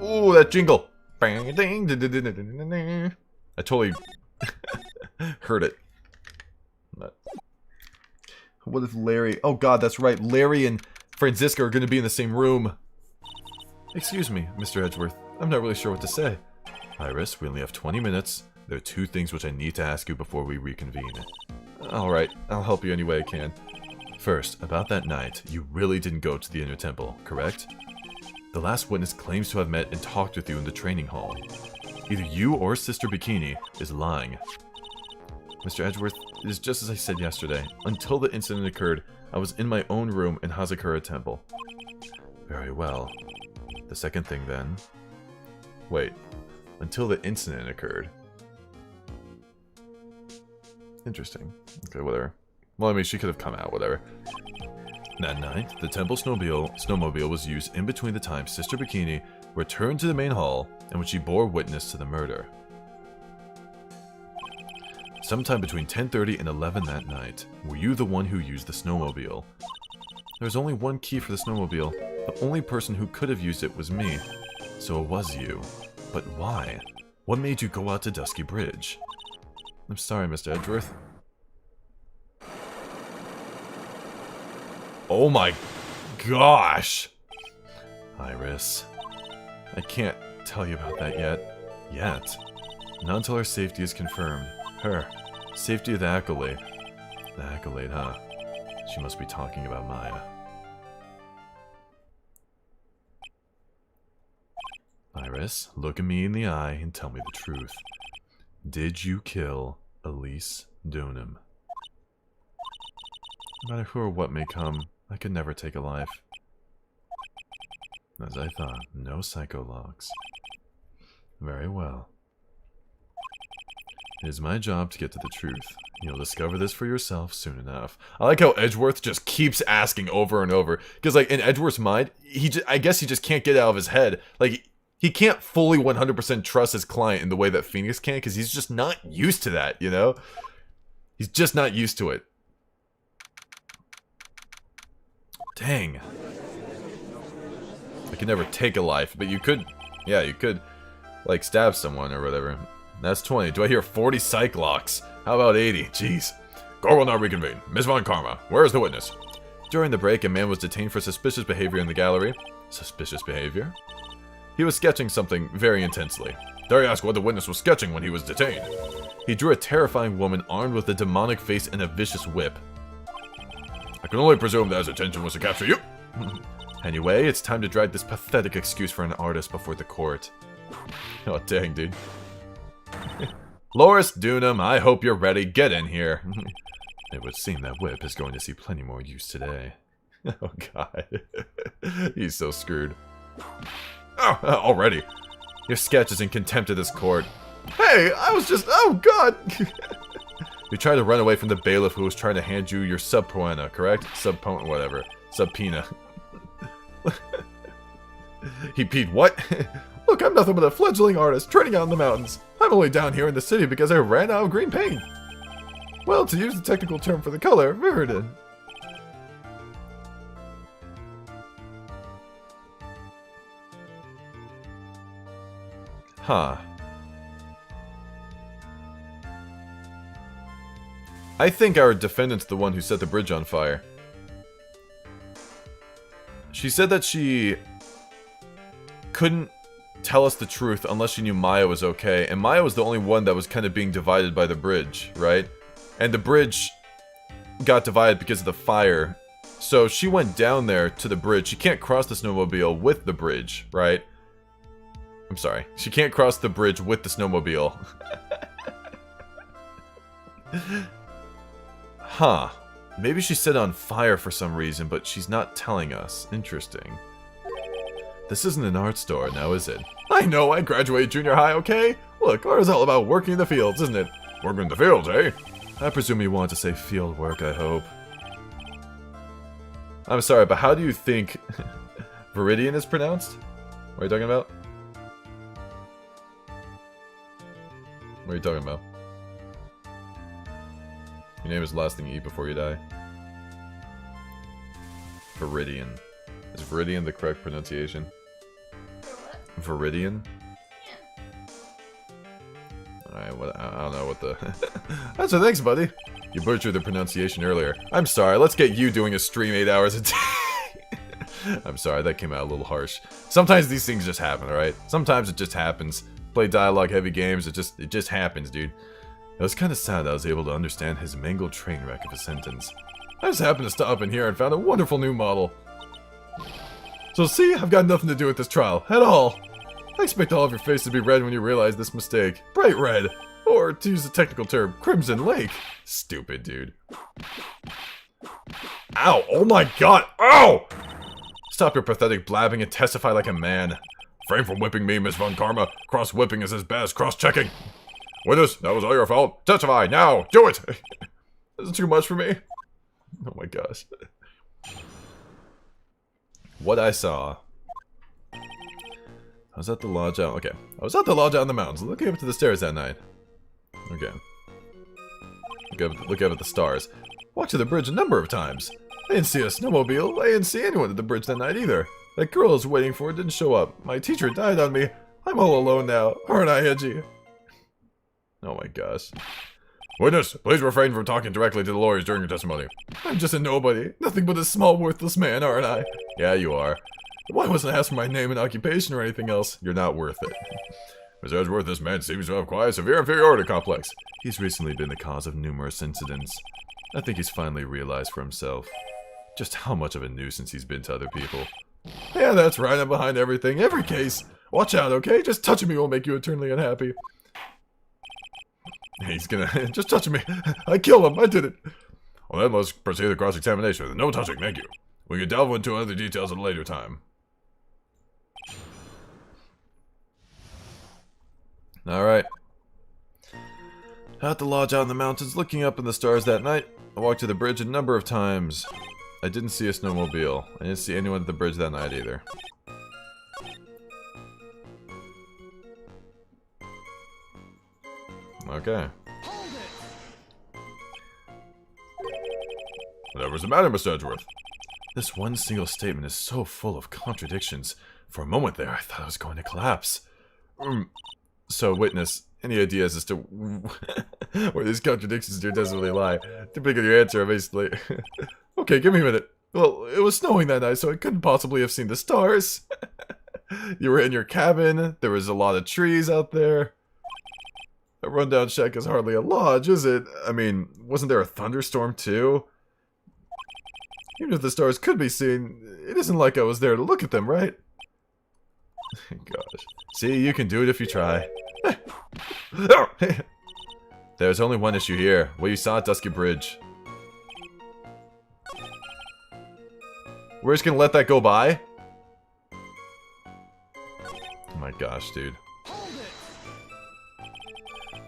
Ooh, that jingle. I totally heard it. But what if Larry... Oh god, that's right. Larry and Franziska are going to be in the same room. Excuse me, Mr. Edgeworth. I'm not really sure what to say. Iris, we only have 20 minutes. There are two things which I need to ask you before we reconvene. Alright, I'll help you any way I can. First, about that night, you really didn't go to the inner temple, correct? The last witness claims to have met and talked with you in the training hall. Either you or Sister Bikini is lying. Mr. Edgeworth, it is just as I said yesterday. Until the incident occurred, I was in my own room in Hausakura Temple. Very well. The second thing then... Wait. Until the incident occurred. Interesting. Okay, whatever. Well, I mean, she could have come out, whatever. That night, the temple snowmobile was used in between the time Sister Bikini returned to the main hall and when she bore witness to the murder. Sometime between 10:30 and 11 that night, were you the one who used the snowmobile? There was only one key for the snowmobile. The only person who could have used it was me. So it was you. But why? What made you go out to Dusky Bridge? I'm sorry, Mr. Edgeworth. Oh my gosh! Iris. I can't tell you about that yet. Not until our safety is confirmed. Her. Safety of the Accolade. The Accolade, huh? She must be talking about Maya. Iris, look at me in the eye and tell me the truth. Did you kill Elise Donham? No matter who or what may come, I could never take a life. As I thought, no psychologs. Very well. It is my job to get to the truth. You'll discover this for yourself soon enough. I like how Edgeworth just keeps asking over and over. Because, like, in Edgeworth's mind, I guess he just can't get it out of his head. Like, he can't fully 100% trust his client in the way that Phoenix can, because he's just not used to that, you know? He's just not used to it. Dang. I could never take a life, but you could, yeah, you could, like, stab someone or whatever. That's 20. Do I hear 40 psych locks? How about 80? Jeez. Court will now reconvene. Ms. Von Karma, where is the witness? During the break, a man was detained for suspicious behavior in the gallery. Suspicious behavior? He was sketching something very intensely. Dare I ask what the witness was sketching when he was detained? He drew a terrifying woman armed with a demonic face and a vicious whip. I can only presume that his intention was to capture you. Anyway, it's time to drag this pathetic excuse for an artist before the court. Oh, dang, dude. Loris Donham, I hope you're ready. Get in here. It would seem that whip is going to see plenty more use today. Oh, God. He's so screwed. Oh, already. Your sketch is in contempt of this court. Hey, I was just... Oh, God. You tried to run away from the bailiff who was trying to hand you your subpoena, correct? Whatever. Subpoena. He peed what? Look, I'm nothing but a fledgling artist training out in the mountains. I'm only down here in the city because I ran out of green paint. Well, to use the technical term for the color, Viridin. Huh. I think our defendant's the one who set the bridge on fire. She said that she couldn't tell us the truth unless she knew Maya was okay, and Maya was the only one that was kind of being divided by the bridge, right? And the bridge got divided because of the fire. So she went down there to the bridge. She can't cross the snowmobile with the bridge, right? I'm sorry. She can't cross the bridge with the snowmobile. Huh. Maybe she set it on fire for some reason, but she's not telling us. Interesting. This isn't an art store, now is it? I know, I graduated junior high, okay? Look, art is all about working in the fields, isn't it? Working in the fields, eh? I presume you want to say field work, I hope. I'm sorry, but how do you think Viridian is pronounced? What are you talking about? What are you talking about? Your name is the last thing you eat before you die. Viridian. Is Viridian the correct pronunciation? For what? Viridian? Yeah. Alright, I don't know what the... That's a thanks, buddy. You butchered the pronunciation earlier. I'm sorry, let's get you doing a stream 8 hours a day. I'm sorry, that came out a little harsh. Sometimes these things just happen, alright? Sometimes it just happens. Play dialogue heavy games, it just happens, dude. It was kind of sad that I was able to understand his mangled train wreck of a sentence. I just happened to stop in here and found a wonderful new model. So see, I've got nothing to do with this trial, at all. I expect all of your face to be red when you realize this mistake. Bright red. Or, to use the technical term, Crimson Lake. Stupid, dude. Ow, oh my god, ow! Stop your pathetic blabbing and testify like a man. Refrain from whipping me, Miss Von Karma. Cross-whipping is as bad as cross-checking. Witness, that was all your fault. Testify, now, do it! This is too much for me. Oh my gosh. What I saw. I was at the lodge out, okay. I was at the lodge out in the mountains, looking up to the stairs that night. Okay. Look up at the stars. Walked to the bridge a number of times. I didn't see a snowmobile. I didn't see anyone at the bridge that night either. That girl I was waiting for didn't show up. My teacher died on me. I'm all alone now. Aren't I, Edgy? Oh my gosh. Witness, please refrain from talking directly to the lawyers during your testimony. I'm just a nobody. Nothing but a small, worthless man, aren't I? Yeah, you are. Why wasn't I asked for my name and occupation or anything else? You're not worth it. Mr. Edgeworth, this man seems to have quite a severe inferiority complex. He's recently been the cause of numerous incidents. I think he's finally realized for himself just how much of a nuisance he's been to other people. Yeah, that's right. I'm behind everything. Every case. Watch out, okay? Just touching me won't make you eternally unhappy. He's gonna... just touching me. I killed him. I did it. Well, then let's proceed to cross-examination. No touching, thank you. We can delve into other details at a later time. Alright. At the lodge out in the mountains, looking up in the stars that night, I walked to the bridge a number of times. I didn't see a snowmobile. I didn't see anyone at the bridge that night either. Okay. Whatever's the matter, Mr. Edgeworth? This one single statement is so full of contradictions. For a moment there, I thought I was going to collapse. So, witness, any ideas as to where these contradictions do desperately lie? Depending on your answer, basically. Okay, give me a minute. Well, it was snowing that night, so I couldn't possibly have seen the stars. You were in your cabin. There was a lot of trees out there. A rundown shack is hardly a lodge, is it? I mean, wasn't there a thunderstorm, too? Even if the stars could be seen, it isn't like I was there to look at them, right? Gosh. See, you can do it if you try. There's only one issue here. What you saw at Dusky Bridge. We're just gonna let that go by? Oh my gosh, dude.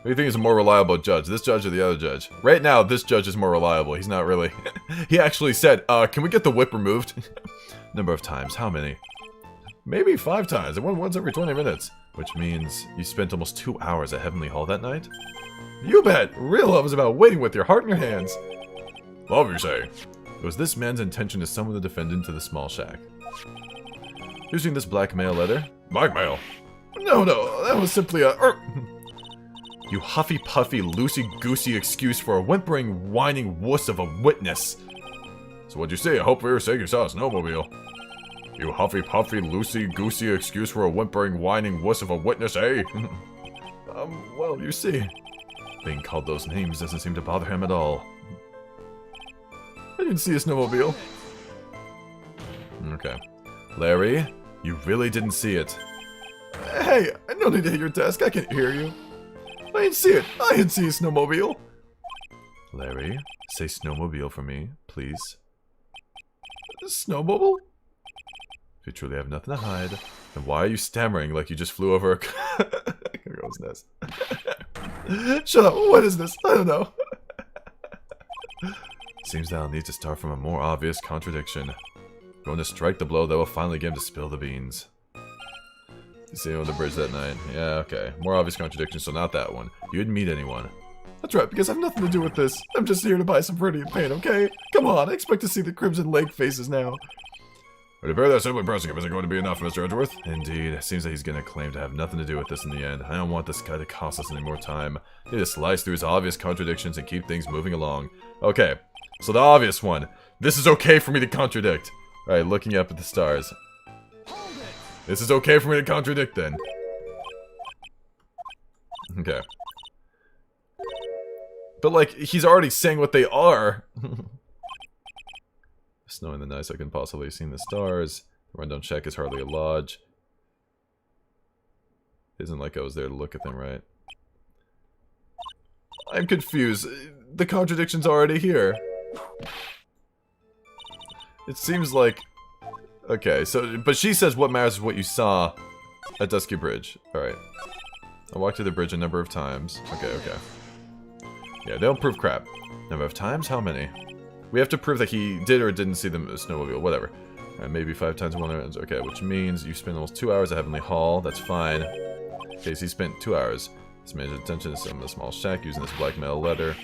Who do you think is a more reliable judge? This judge or the other judge? Right now, this judge is more reliable. He's not really. He actually said, can we get the whip removed? Number of times. How many? Maybe 5 times. It went once every 20 minutes. Which means you spent almost 2 hours at Heavenly Hall that night? You bet! Real love is about waiting with your heart in your hands. Love, you say? It was this man's intention to summon the defendant to the small shack. Using this blackmail letter? Blackmail? No, that was simply a... You huffy-puffy, loosey-goosey excuse for a whimpering, whining wuss of a witness. So what'd you say? I hope for your sake you saw a snowmobile. You huffy-puffy, loosey-goosey excuse for a whimpering, whining wuss of a witness, eh? Well, you see, being called those names doesn't seem to bother him at all. I didn't see a snowmobile. Okay. Larry, you really didn't see it. Hey, I don't need to hit your desk. I can hear you. I didn't see it. I didn't see a snowmobile. Larry, say snowmobile for me, please. Snowmobile? If you truly have nothing to hide, then why are you stammering like you just flew over a girl's nest? Shut up. What is this? I don't know. Seems that I'll need to start from a more obvious contradiction. Going to strike the blow that will finally get him to spill the beans. You see him on the bridge that night. Yeah, okay. More obvious contradiction, so not that one. You didn't meet anyone. That's right, because I have nothing to do with this. I'm just here to buy some pretty and paint, okay? Come on, I expect to see the Crimson Lake faces now. But to bear that simply pressing him isn't going to be enough, Mr. Edgeworth. Indeed, it seems that he's going to claim to have nothing to do with this in the end. I don't want this guy to cost us any more time. I need to slice through his obvious contradictions and keep things moving along. Okay, so the obvious one. This is okay for me to contradict. Alright, looking up at the stars. This is okay for me to contradict, then. Okay. But, like, he's already saying what they are. Snow in the night, so I can possibly have seen the stars. The rundown shack is hardly a lodge. Isn't like I was there to look at them, right? I'm confused. The contradiction's already here. It seems like... Okay, so... But she says what matters is what you saw at Dusky Bridge. Alright. I walked to the bridge a number of times. Okay. Yeah, they don't prove crap. Number of times? How many? We have to prove that he did or didn't see the snowmobile. Whatever. Alright, maybe 5 times one. Okay, which means you spent almost 2 hours at Heavenly Hall. That's fine. Okay, so he spent 2 hours. This man's attention to some of the small shack using this blackmail letter.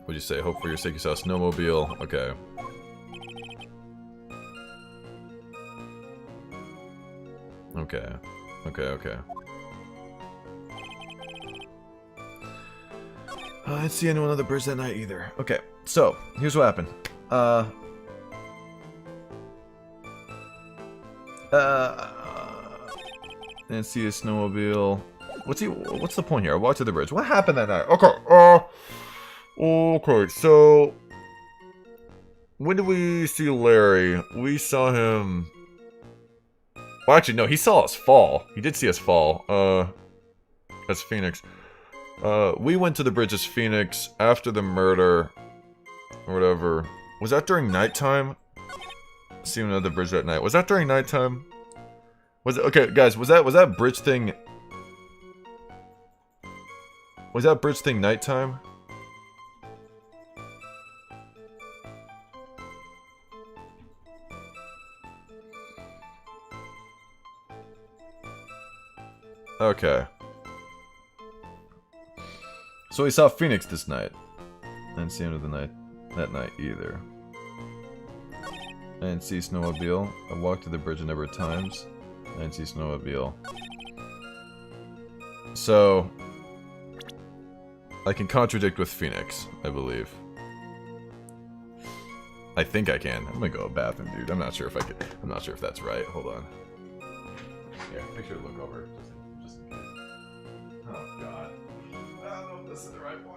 What'd you say? Hope for your sake you saw a snowmobile. Okay. Okay. I didn't see anyone on the bridge that night either. Okay, so, here's what happened. Didn't see a snowmobile. What's the point here? I walked to the bridge. What happened that night? Okay, so... When did we see Larry? We saw him... Well, actually, no, he saw us fall. He did see us fall. As Phoenix. We went to the bridge as Phoenix after the murder. Or whatever. Was that during nighttime? See him on the bridge that night. Was that during nighttime? Was it... Okay, guys, was that bridge thing... Was that bridge thing nighttime? Okay. So we saw Phoenix this night. I didn't see him that night either. I didn't see snowmobile. I walked to the bridge a number of times. I didn't see snowmobile. So I can contradict with Phoenix, I believe. I think I can. I'm gonna go to the bathroom, dude. I'm not sure if I can. I'm not sure if that's right. Hold on. Here, make sure to look over just in case. Oh god. I don't know if this is the right one.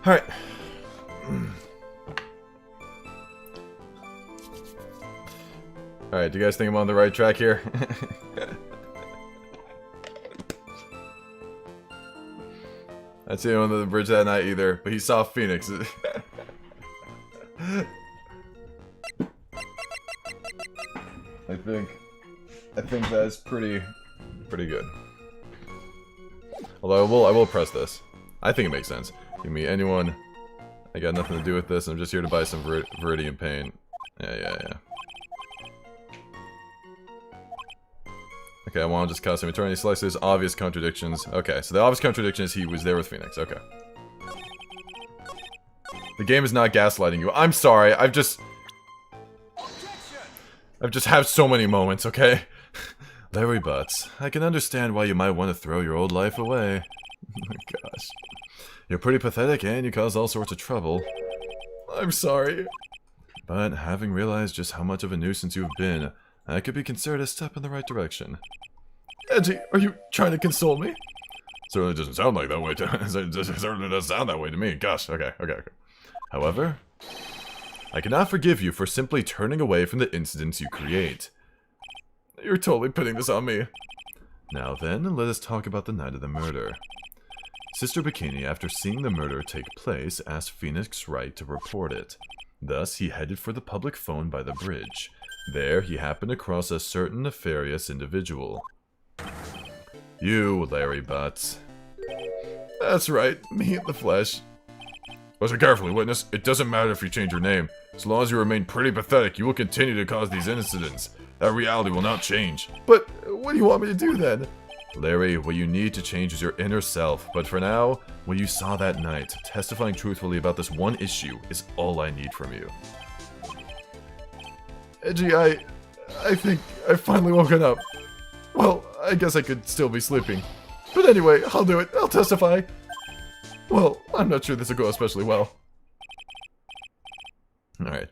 Alright. Alright, do you guys think I'm on the right track here? I didn't see him on the bridge that night either, but he saw Phoenix. I think that's pretty good. Although I will press this. I think it makes sense. Give me anyone. I got nothing to do with this. I'm just here to buy some Viridian paint. Yeah. Okay, I want to just costume attorney slices. Obvious contradictions. Okay, so the obvious contradiction is he was there with Phoenix. Okay. The game is not gaslighting you. I'm sorry. I've just had so many moments, okay? Larry Butts, I can understand why you might want to throw your old life away. Oh my gosh. You're pretty pathetic and you cause all sorts of trouble. I'm sorry. But having realized just how much of a nuisance you've been, that could be considered a step in the right direction. Edgy, are you trying to console me? Certainly doesn't sound like that way to it certainly doesn't sound that way to me. Gosh, okay. However, I cannot forgive you for simply turning away from the incidents you create. You're totally putting this on me. Now then, let us talk about the night of the murder. Sister Bikini, after seeing the murder take place, asked Phoenix Wright to report it. Thus, he headed for the public phone by the bridge. There, he happened across a certain nefarious individual. You, Larry Butts. That's right, me in the flesh. Listen carefully, witness. It doesn't matter if you change your name. As long as you remain pretty pathetic, you will continue to cause these incidents. That reality will not change. But what do you want me to do then? Larry, what you need to change is your inner self. But for now, what you saw that night, testifying truthfully about this one issue, is all I need from you. Edgy, I think I've finally woken up. Well, I guess I could still be sleeping. But anyway, I'll do it. I'll testify. Well, I'm not sure this will go especially well. Alright.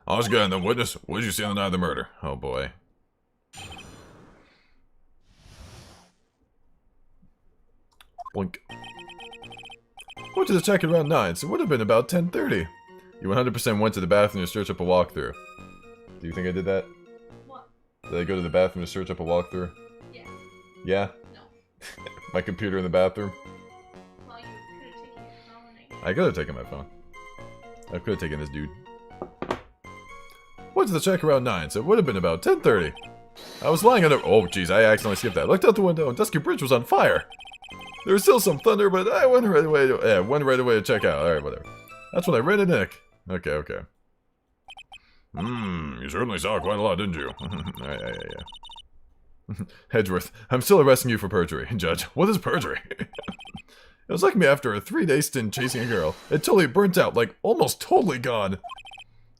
All's good, and then witness, what did you see on the night of the murder? Oh boy. Blink. Went to the check around 9, so it would have been about 10:30. You 100% went to the bathroom to search up a walkthrough. Do you think I did that? What? Did I go to the bathroom to search up a walkthrough? Yeah. Yeah? No. My computer in the bathroom? Well, you could have taken your phone, I guess. I could have taken my phone. I could have taken this dude. Went to the check around 9, so it would have been about 10:30. I was lying under— oh jeez, I accidentally skipped that. Looked out the window and Dusky Bridge was on fire. There was still some thunder, but I went right away to check out. Alright, whatever. That's when I ran into Nick. Okay. You certainly saw quite a lot, didn't you? Yeah. Hedgeworth, I'm still arresting you for perjury. Judge, what is perjury? It was like me after a 3-day stint chasing a girl. It totally burnt out, like almost totally gone.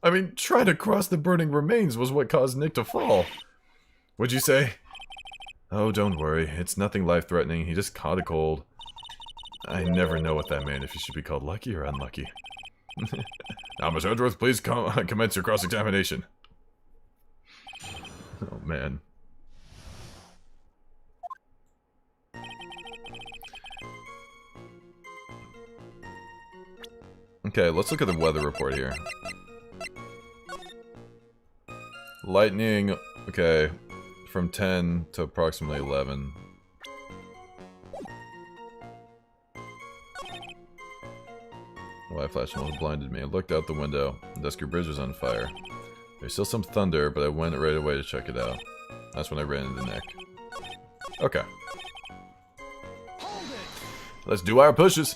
I mean, trying to cross the burning remains was what caused Nick to fall. What'd you say? Oh, don't worry. It's nothing life-threatening. He just caught a cold. I never know what that meant, if he should be called lucky or unlucky. Now, Miss Edgeworth, please commence your cross-examination. Oh, man. Okay, let's look at the weather report here. Lightning, okay, from 10 to approximately 11. Light flash almost blinded me. I looked out the window. The Dusky Bridge was on fire. There's still some thunder, but I went right away to check it out. That's when I ran into Nick. Okay. Let's do our pushes!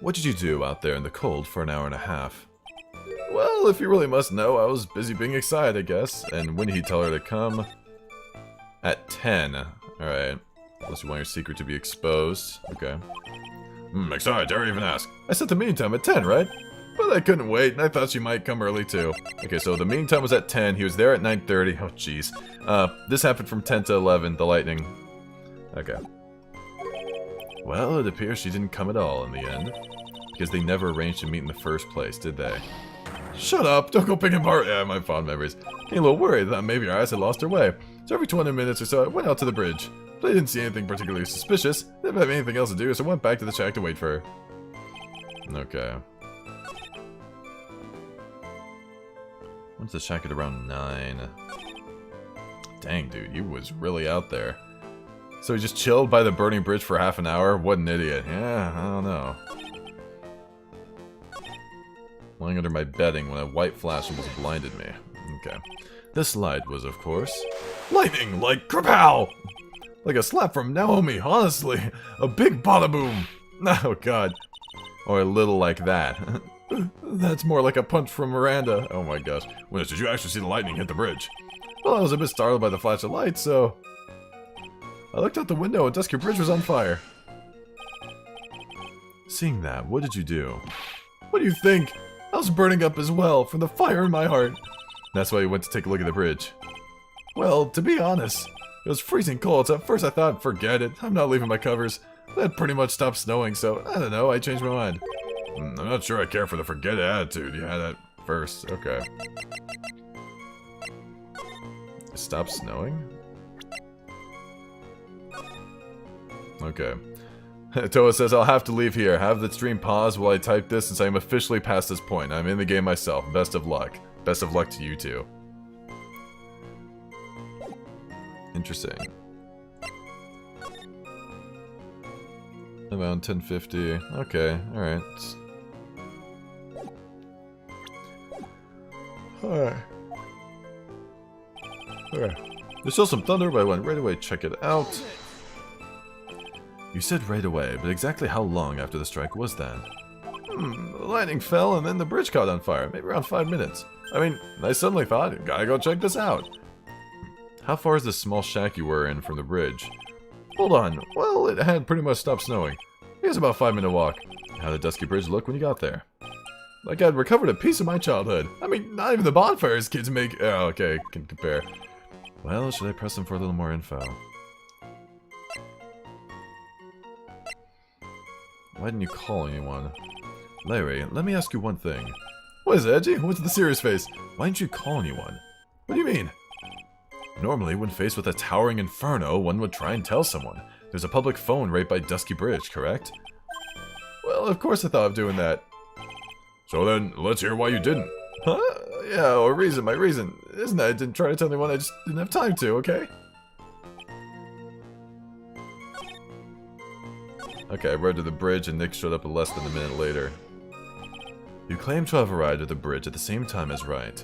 What did you do out there in the cold for an hour and a half? Well, if you really must know, I was busy being excited, I guess. And when did he tell her to come? At 10. Alright. Unless you want your secret to be exposed. Okay. Excited, dare even ask. I said the mean time at 10, right? But I couldn't wait, and I thought she might come early, too. Okay, so the mean time was at 10. He was there at 9:30. Oh, jeez. This happened from 10 to 11, the lightning. Okay. Well, it appears she didn't come at all in the end. Because they never arranged to meet in the first place, did they? Shut up! Don't go picking apart! Yeah, my fond memories. Getting a little worried that maybe our eyes had lost their way. So every 20 minutes or so, I went out to the bridge. But I didn't see anything particularly suspicious. Didn't have anything else to do, so I went back to the shack to wait for her. Okay. Went to the shack at around 9. Dang, dude, he was really out there. So he just chilled by the burning bridge for half an hour? What an idiot. Yeah, I don't know. Lying under my bedding when a white flash almost blinded me. Okay. This light was, of course, lightning, like kapow! Like a slap from Naomi, honestly. A big bada boom. Oh, God. Or a little like that. That's more like a punch from Miranda. Oh my gosh. When did you actually see the lightning hit the bridge? Well, I was a bit startled by the flash of light, so I looked out the window and Dusky Bridge was on fire. Seeing that, what did you do? What do you think? I was burning up as well, from the fire in my heart. That's why you went to take a look at the bridge. Well, to be honest, it was freezing cold, so at first I thought, forget it, I'm not leaving my covers. It had pretty much stopped snowing, so, I don't know, I changed my mind. I'm not sure I care for the forget it attitude you had at first. Okay. It stopped snowing? Okay. Toa says, I'll have to leave here. Have the stream pause while I type this since I am officially past this point. I'm in the game myself. Best of luck. Best of luck to you too. Interesting. Around 1050. Okay, alright. Alright. There's still some thunder, but I went right away. Check it out. You said right away, but exactly how long after the strike was that? The lightning fell and then the bridge caught on fire. Maybe around 5 minutes. I mean, I suddenly thought, gotta go check this out. How far is this small shack you were in from the bridge? Hold on. Well, it had pretty much stopped snowing. It was about a 5-minute walk. How did Dusky Bridge look when you got there? Like I'd recovered a piece of my childhood. I mean, not even the bonfires kids make... Oh, okay, can compare. Well, should I press them for a little more info? Why didn't you call anyone? Larry, let me ask you one thing. What is it, Edgy? What's the serious face? Why didn't you call anyone? What do you mean? Normally, when faced with a towering inferno, one would try and tell someone. There's a public phone right by Dusky Bridge, correct? Well, of course I thought of doing that. So then, let's hear why you didn't. Huh? Yeah, or reason, my reason. Isn't that I didn't try to tell anyone, I just didn't have time to, okay? Okay, I rode to the bridge and Nick showed up less than a minute later. You claim to have arrived at the bridge at the same time as Wright.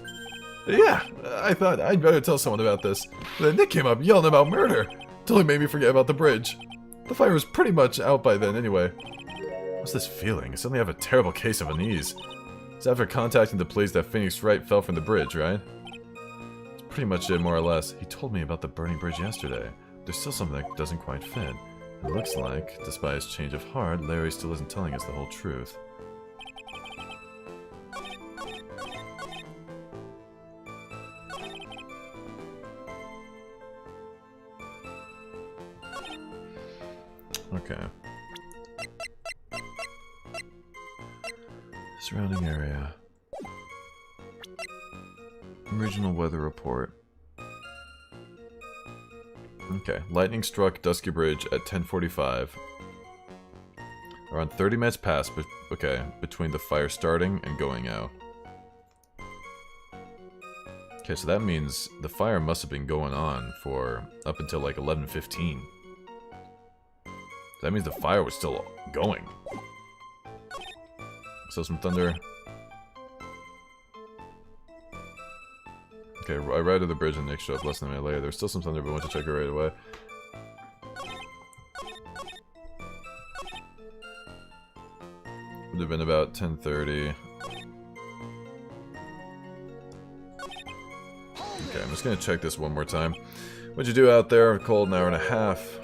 Yeah, I thought I'd better tell someone about this. Then Nick came up yelling about murder. Totally made me forget about the bridge. The fire was pretty much out by then anyway. What's this feeling? I suddenly have a terrible case of unease. It's after contacting the police that Phoenix Wright fell from the bridge, right? That's pretty much it, more or less. He told me about the burning bridge yesterday. There's still something that doesn't quite fit. It looks like, despite his change of heart, Larry still isn't telling us the whole truth. Okay. Surrounding area. Regional weather report. Okay, lightning struck Dusky Bridge at 10:45. Around 30 minutes passed, but okay, between the fire starting and going out. Okay, so that means the fire must have been going on for up until like 11:15. That means the fire was still going. So some thunder. Okay, I ride to the bridge and Nick showed up less than a minute later. There's still some thunder, but I went to check it right away. Would have been about 10:30. Okay, I'm just gonna check this one more time. What'd you do out there? Cold, an hour and a half.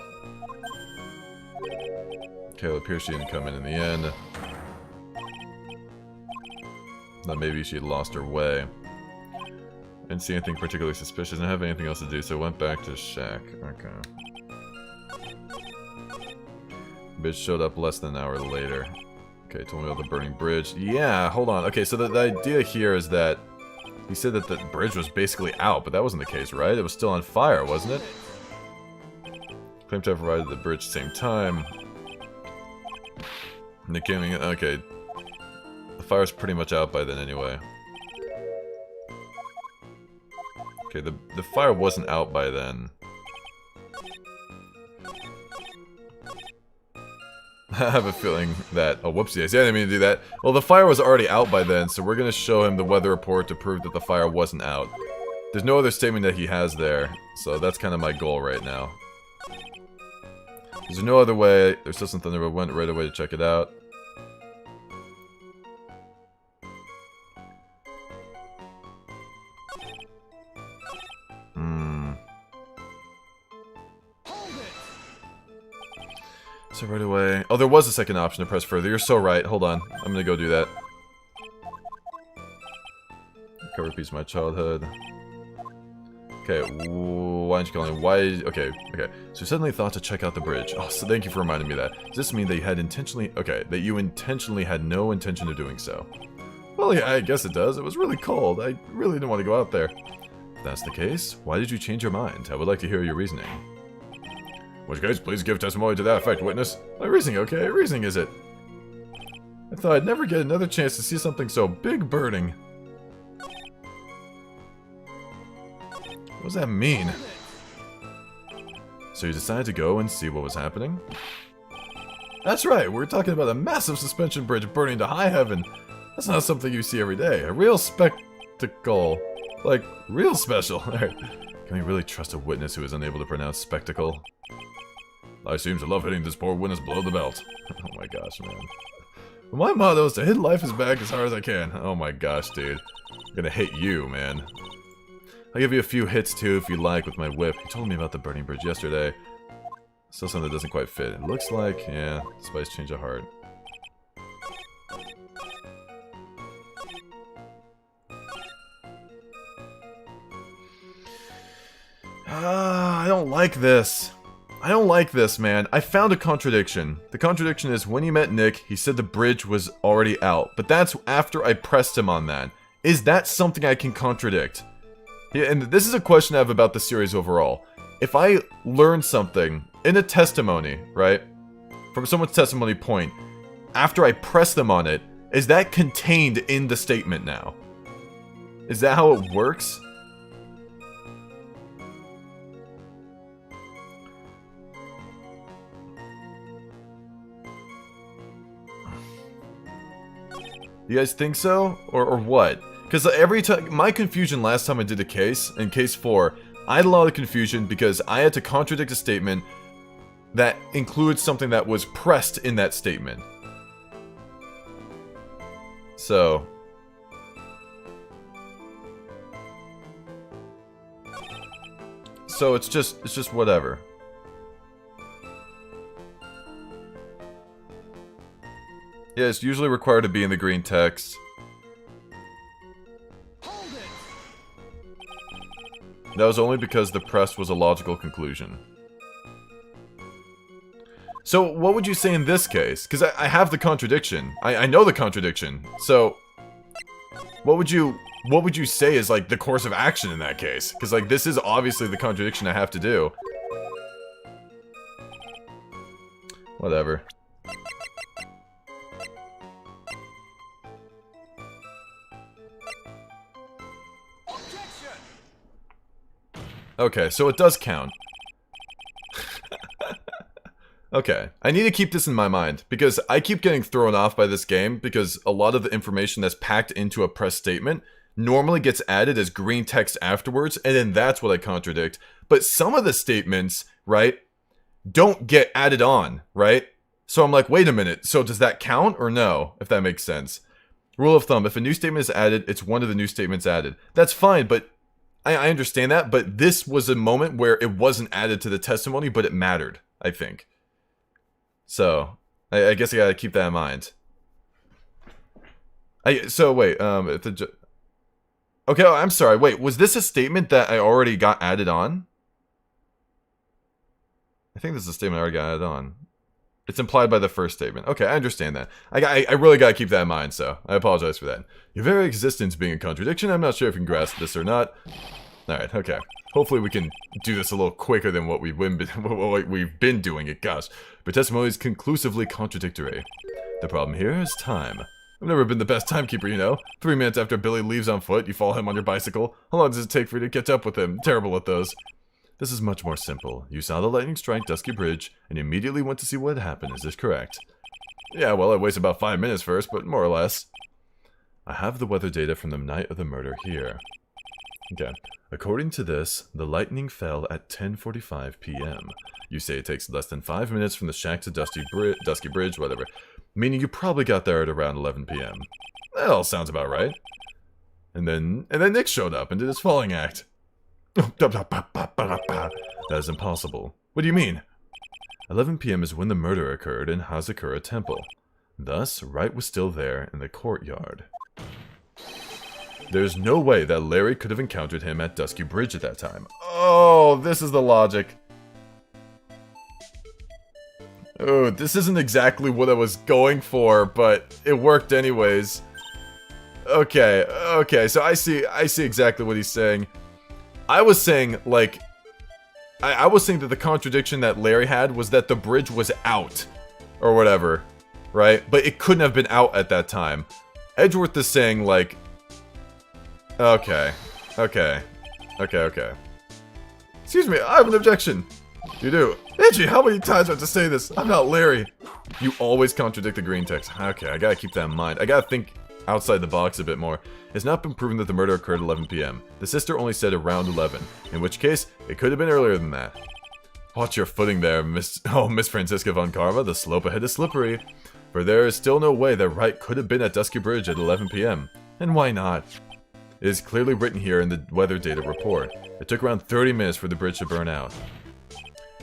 Okay, well, it appears she didn't come in the end. Thought maybe she lost her way. Didn't see anything particularly suspicious. Didn't have anything else to do, so went back to the shack. Okay. Bitch showed up less than an hour later. Okay, told me about the burning bridge. Yeah, hold on. Okay, so the idea here is that he said that the bridge was basically out, but that wasn't the case, right? It was still on fire, wasn't it? Claimed to have arrived at the bridge at the same time. Nick came in. Okay. fire's pretty much out by then anyway. Okay, the fire wasn't out by then. I have a feeling that... Oh, whoopsie, I didn't mean to do that. Well, the fire was already out by then, so we're gonna show him the weather report to prove that the fire wasn't out. There's no other statement that he has there, so that's kind of my goal right now. There's no other way. There's still some thunder, but went right away to check it out. So right away... Oh, there was a second option to press further. You're so right. Hold on. I'm gonna go do that. Cover a piece of my childhood. Okay, why aren't you calling? Why? Okay. So you suddenly thought to check out the bridge. Oh, so thank you for reminding me of that. Does this mean that you had intentionally... Okay, that you intentionally had no intention of doing so? Well, yeah, I guess it does. It was really cold. I really didn't want to go out there. If that's the case, why did you change your mind? I would like to hear your reasoning. Would you guys please give testimony to that effect, witness? My reasoning, okay? Reasoning is it? I thought I'd never get another chance to see something so big burning. What does that mean? So you decided to go and see what was happening? That's right, we're talking about a massive suspension bridge burning to high heaven. That's not something you see every day. A real spectacle. Like, real special. Alright. Can we really trust a witness who is unable to pronounce spectacle? I seem to love hitting this poor witness below the belt. Oh my gosh, man. My motto is to hit life as back as hard as I can. Oh my gosh, dude. I'm gonna hit you, man. I'll give you a few hits too if you like with my whip. You told me about the burning bridge yesterday. Still something that doesn't quite fit. It looks like, yeah, spice change of heart. I don't like this. I don't like this, man. I found a contradiction. The contradiction is when he met Nick, he said the bridge was already out. But that's after I pressed him on that. Is that something I can contradict? Yeah, and this is a question I have about the series overall. If I learn something in a testimony, right, from someone's testimony point, after I press them on it, is that contained in the statement now? Is that how it works? You guys think so? Or what? Because every time, my confusion last time I did a case, in case 4, I had a lot of confusion because I had to contradict a statement that includes something that was pressed in that statement. So it's just whatever. Yeah, it's usually required to be in the green text. That was only because the press was a logical conclusion. So, what would you say in this case? Because I have the contradiction. I know the contradiction. So, what would you say is, like, the course of action in that case? Because, like, this is obviously the contradiction I have to do. Whatever. Okay, so it does count. Okay, I need to keep this in my mind, because I keep getting thrown off by this game, because a lot of the information that's packed into a press statement normally gets added as green text afterwards, and then that's what I contradict. But some of the statements, right, don't get added on, right? So I'm like, wait a minute, so does that count or no, if that makes sense? Rule of thumb, if a new statement is added, it's one of the new statements added. That's fine, but I understand that, but this was a moment where it wasn't added to the testimony, but it mattered, I think. So, I guess I gotta keep that in mind. So wait, okay, oh, I'm sorry, wait, was this a statement that I already got added on? I think this is a statement I already got added on. It's implied by the first statement. Okay, I understand that. I really gotta keep that in mind, so I apologize for that. Your very existence being a contradiction, I'm not sure if you can grasp this or not. Alright, okay. Hopefully we can do this a little quicker than what we've been doing it, gosh. But testimony is conclusively contradictory. The problem here is time. I've never been the best timekeeper, you know. 3 minutes after Billy leaves on foot, you follow him on your bicycle. How long does it take for you to catch up with him? Terrible at those. This is much more simple. You saw the lightning strike Dusky Bridge, and you immediately went to see what had happened. Is this correct? Yeah, well, I wasted about 5 minutes first, but more or less. I have the weather data from the night of the murder here. Okay. According to this, the lightning fell at 10:45 p.m. You say it takes less than 5 minutes from the shack to Dusky Bridge, whatever. Meaning you probably got there at around 11 p.m. That all sounds about right. And then Nick showed up and did his falling act. That is impossible. What do you mean? 11 p.m. is when the murder occurred in Hausakura Temple. Thus, Wright was still there in the courtyard. There's no way that Larry could have encountered him at Dusky Bridge at that time. Oh, this is the logic. Oh, this isn't exactly what I was going for, but it worked anyways. Okay, so I see exactly what he's saying. I was saying, like, I was saying that the contradiction that Larry had was that the bridge was out, or whatever, right? But it couldn't have been out at that time. Edgeworth is saying, like, okay. Excuse me, I have an objection. You do. Edgy, how many times do I have to say this? I'm not Larry. You always contradict the green text. Okay, I gotta keep that in mind. I gotta think outside the box a bit more. It's not been proven that the murder occurred at 11 p.m. The sister only said around 11, in which case, it could have been earlier than that. Watch your footing there, Miss Francisca von Karma. The slope ahead is slippery. For there is still no way that Wright could have been at Dusky Bridge at 11 p.m. And why not? It is clearly written here in the weather data report. It took around 30 minutes for the bridge to burn out.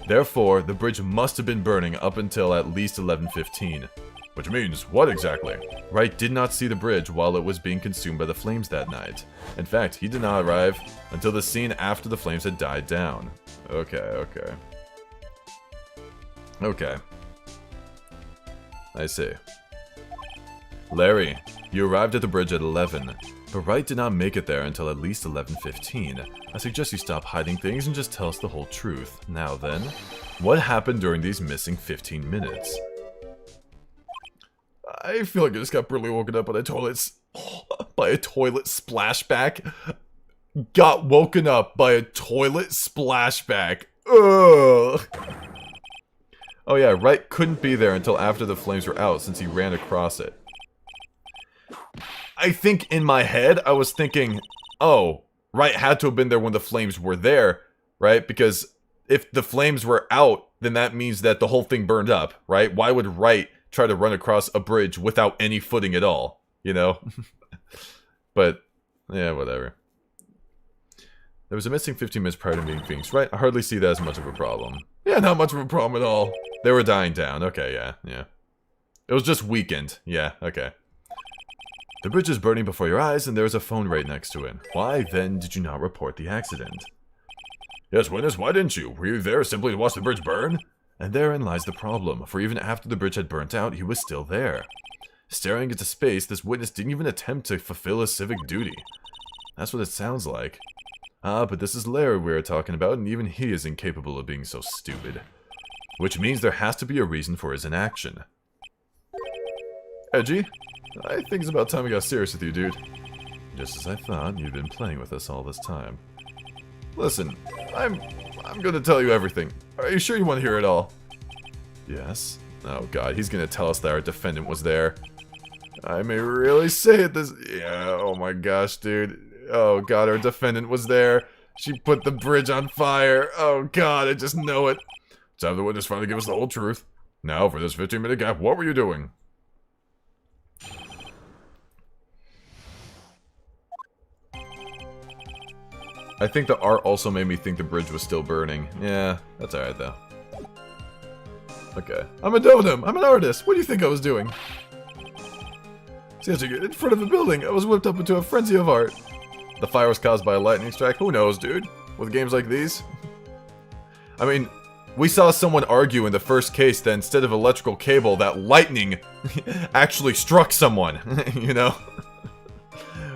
Therefore, the bridge must have been burning up until at least 11:15. Which means, what exactly? Wright did not see the bridge while it was being consumed by the flames that night. In fact, he did not arrive until the scene after the flames had died down. Okay. I see. Larry, you arrived at the bridge at 11, but Wright did not make it there until at least 11:15. I suggest you stop hiding things and just tell us the whole truth. Now then, what happened during these missing 15 minutes? I feel like I just got brutally woken up by a toilet splashback. Got woken up by a toilet splashback. Ugh. Oh yeah, Wright couldn't be there until after the flames were out since he ran across it. I think in my head, I was thinking, oh, Wright had to have been there when the flames were there, right? Because if the flames were out, then that means that the whole thing burned up, right? Why would Wright try to run across a bridge without any footing at all, you know? But, yeah, whatever. There was a missing 15 minutes prior to meeting Phoenix, right? I hardly see that as much of a problem. Yeah, not much of a problem at all. They were dying down. Okay, yeah. It was just weakened. Yeah, okay. The bridge is burning before your eyes, and there is a phone right next to it. Why, then, did you not report the accident? Yes, witness, why didn't you? Were you there simply to watch the bridge burn? And therein lies the problem, for even after the bridge had burnt out, he was still there. Staring into space, this witness didn't even attempt to fulfill his civic duty. That's what it sounds like. Ah, but this is Larry we are talking about, and even he is incapable of being so stupid. Which means there has to be a reason for his inaction. Edgy, I think it's about time we got serious with you, dude. Just as I thought, you've been playing with us all this time. Listen, I'm gonna tell you everything. Are you sure you want to hear it all? Yes. Oh god, he's gonna tell us that our defendant was there. I may really say it this... Yeah, oh my gosh, dude. Oh god, our defendant was there. She put the bridge on fire. Oh god, I just know it. Let's have the witness finally give us the whole truth. Now, for this 15-minute gap, what were you doing? I think the art also made me think the bridge was still burning. Yeah, that's alright though. Okay. I'm a dotem! I'm an artist! What do you think I was doing? Seriously, in front of a building, I was whipped up into a frenzy of art. The fire was caused by a lightning strike? Who knows, dude? With games like these? I mean, we saw someone argue in the first case that instead of electrical cable, that lightning actually struck someone. You know?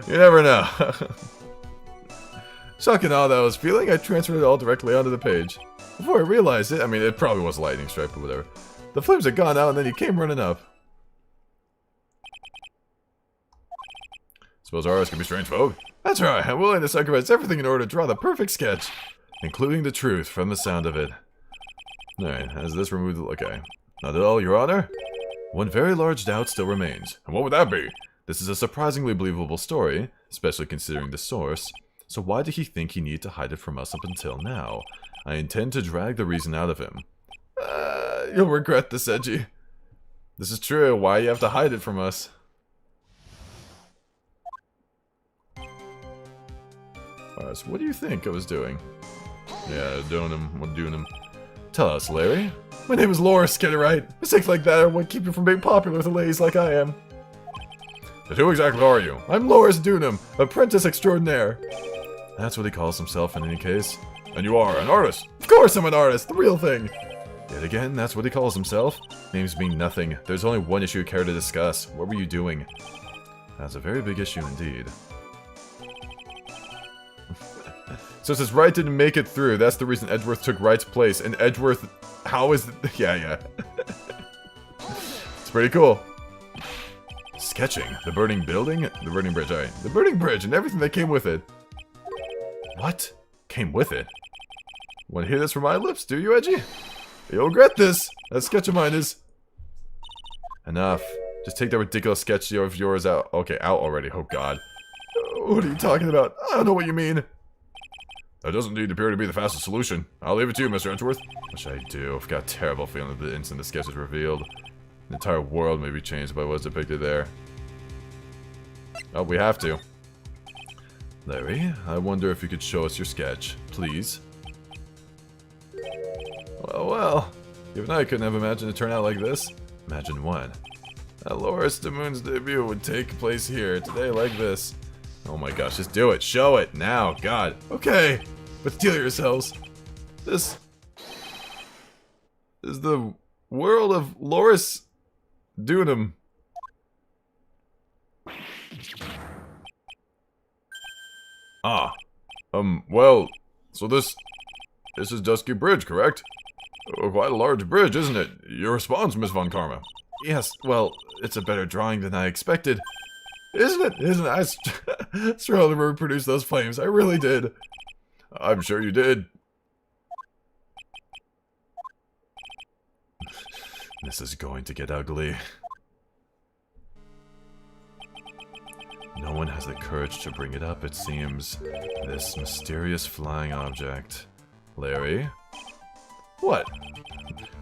You never know. Shock and awe that I was feeling, I transferred it all directly onto the page. Before I realized it, I mean, it probably was a lightning strike, but whatever. The flames had gone out and then he came running up. Suppose artists can be strange folk? That's right, I'm willing to sacrifice everything in order to draw the perfect sketch, including the truth from the sound of it. Alright, has this removed? Okay. Not at all, Your Honor. One very large doubt still remains. And what would that be? This is a surprisingly believable story, especially considering the source. So why did he think he needed to hide it from us up until now? I intend to drag the reason out of him. You'll regret this, Edgy. This is true. Why you have to hide it from us? Alright, so what do you think I was doing? Yeah, doing him. Tell us, Larry. My name is Loris, get it right. Mistakes like that are what keep you from being popular with the ladies like I am. But who exactly are you? I'm Loris Dunham, apprentice extraordinaire. That's what he calls himself in any case. And you are an artist? Of course I'm an artist, the real thing. Yet again, that's what he calls himself. Names mean nothing. There's only one issue I care to discuss. What were you doing? That's a very big issue indeed. So it says Wright didn't make it through. That's the reason Edgeworth took Wright's place. And Edgeworth... How is... Yeah. It's pretty cool. Sketching. The burning building? The burning bridge, alright. The burning bridge and everything that came with it. What? Came with it? Want to hear this from my lips, do you, Edgy? You'll regret this. That sketch of mine is... Enough. Just take that ridiculous sketch of yours out. Okay, out already. Oh, God. What are you talking about? I don't know what you mean. That doesn't indeed appear to be the fastest solution. I'll leave it to you, Mr. Edgeworth. What should I do? I've got a terrible feeling that the instant the sketch is revealed, the entire world may be changed by what's depicted there. Oh, we have to. Larry, I wonder if you could show us your sketch, please. Well. Even I couldn't have imagined it turn out like this. Imagine what? That Loris de Moon's debut would take place here, today like this. Oh my gosh, just do it. Show it, now, God. Okay, but steel yourselves. This is the world of Loris Dunham. Well, so this is Dusky Bridge, correct? Quite a large bridge, isn't it? Your response, Miss Von Karma. Yes, well, it's a better drawing than I expected. Isn't it? Isn't it? I struggled to reproduce those flames. I really did. I'm sure you did. This is going to get ugly. No one has the courage to bring it up, it seems. This mysterious flying object. Larry? What?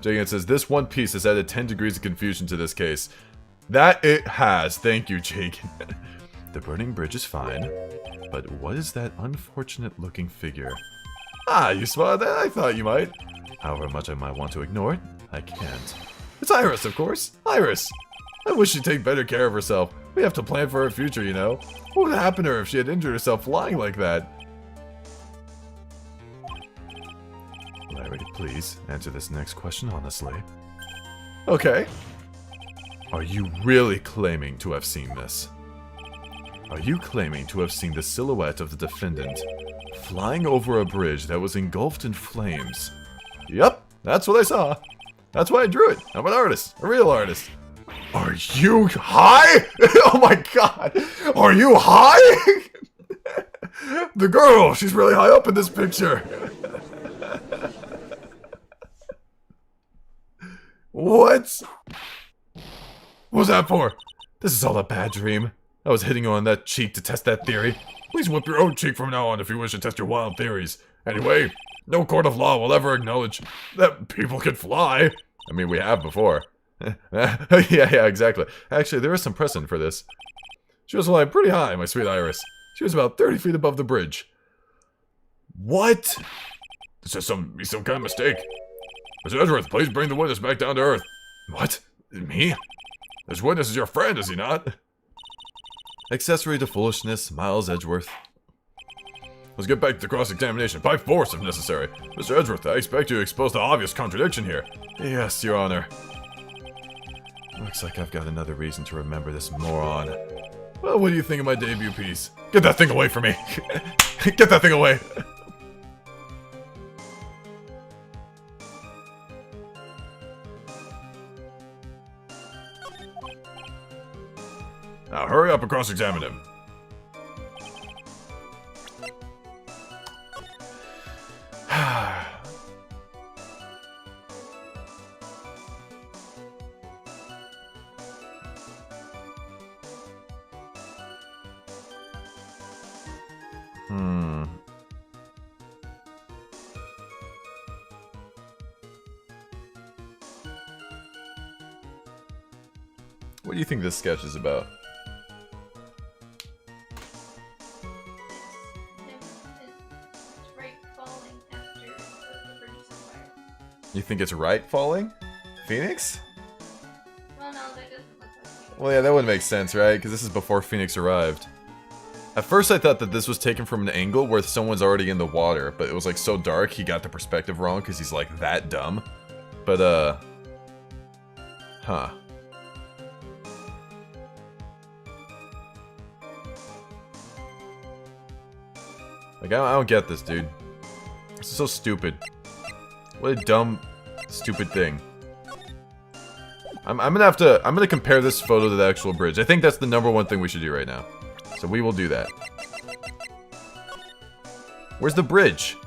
Jagan says, this one piece has added 10 degrees of confusion to this case. That it has. Thank you, Jagan. The burning bridge is fine. But what is that unfortunate looking figure? Ah, you spotted that? I thought you might. However much I might want to ignore it, I can't. It's Iris, of course. Iris. I wish she'd take better care of herself. We have to plan for her future, you know. What would happen to her if she had injured herself flying like that? Larry, please answer this next question honestly. Okay. Are you really claiming to have seen this? Are you claiming to have seen the silhouette of the defendant flying over a bridge that was engulfed in flames? Yep, that's what I saw. That's why I drew it. I'm an artist, a real artist. Are you high? Oh my God. Are you high? The girl, she's really high up in this picture. What? What was that for? This is all a bad dream. I was hitting you on that cheek to test that theory. Please whip your own cheek from now on if you wish to test your wild theories. Anyway, no court of law will ever acknowledge that people can fly. I mean, we have before. yeah, exactly. Actually, there is some precedent for this. She was flying pretty high, my sweet Iris. She was about 30 feet above the bridge. What? This is some kind of mistake. Mr. Edgeworth, please bring the witness back down to earth. What? Me? This witness is your friend, is he not? Accessory to foolishness, Miles Edgeworth. Let's get back to the cross-examination, by force if necessary. Mr. Edgeworth, I expect you to expose the obvious contradiction here. Yes, Your Honor. Looks like I've got another reason to remember this moron. Well, what do you think of my debut piece? Get that thing away from me! Get that thing away! Now hurry up and cross-examine him. Hmm. What do you think this sketch is about? It's Wright falling after the bridge is on fire. You think it's Wright falling? Phoenix? Well, no, that doesn't look like Phoenix. Well, yeah, that would make sense, right? Because this is before Phoenix arrived. At first, I thought that this was taken from an angle where someone's already in the water, but it was like so dark, he got the perspective wrong because he's like that dumb. But, huh. Like, I don't get this, dude. This is so stupid. What a dumb, stupid thing. I'm gonna compare this photo to the actual bridge. I think that's the #1 thing we should do right now. So we will do that. Where's the bridge?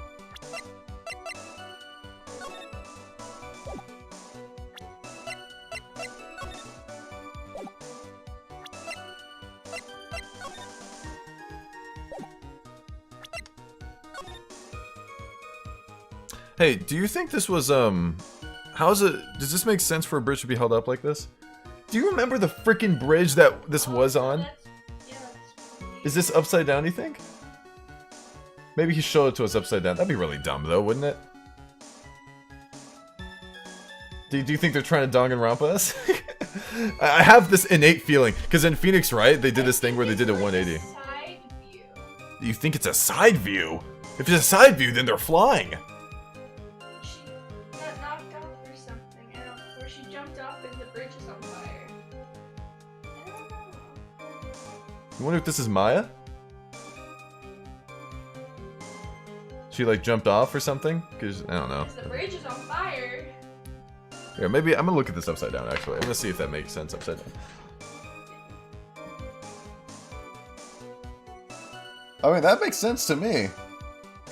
Hey, do you think this was, does this make sense for a bridge to be held up like this? Do you remember the freaking bridge that this was on? Is this upside down, you think? Maybe he showed it to us upside down. That'd be really dumb, though, wouldn't it? Do you think they're trying to Danganronpa us? I have this innate feeling, because in Phoenix, right, they did this thing where they did a 180. Side view. You think it's a side view? If it's a side view, then they're flying. She got knocked off or something. I don't know. Or she jumped off and the bridge is on fire. I don't know. You wonder if this is Maya? She like jumped off or something? Cause I don't know. Because the bridge is on fire. Here, maybe I'm gonna look at this upside down actually. I'm gonna see if that makes sense upside down. I mean, that makes sense to me.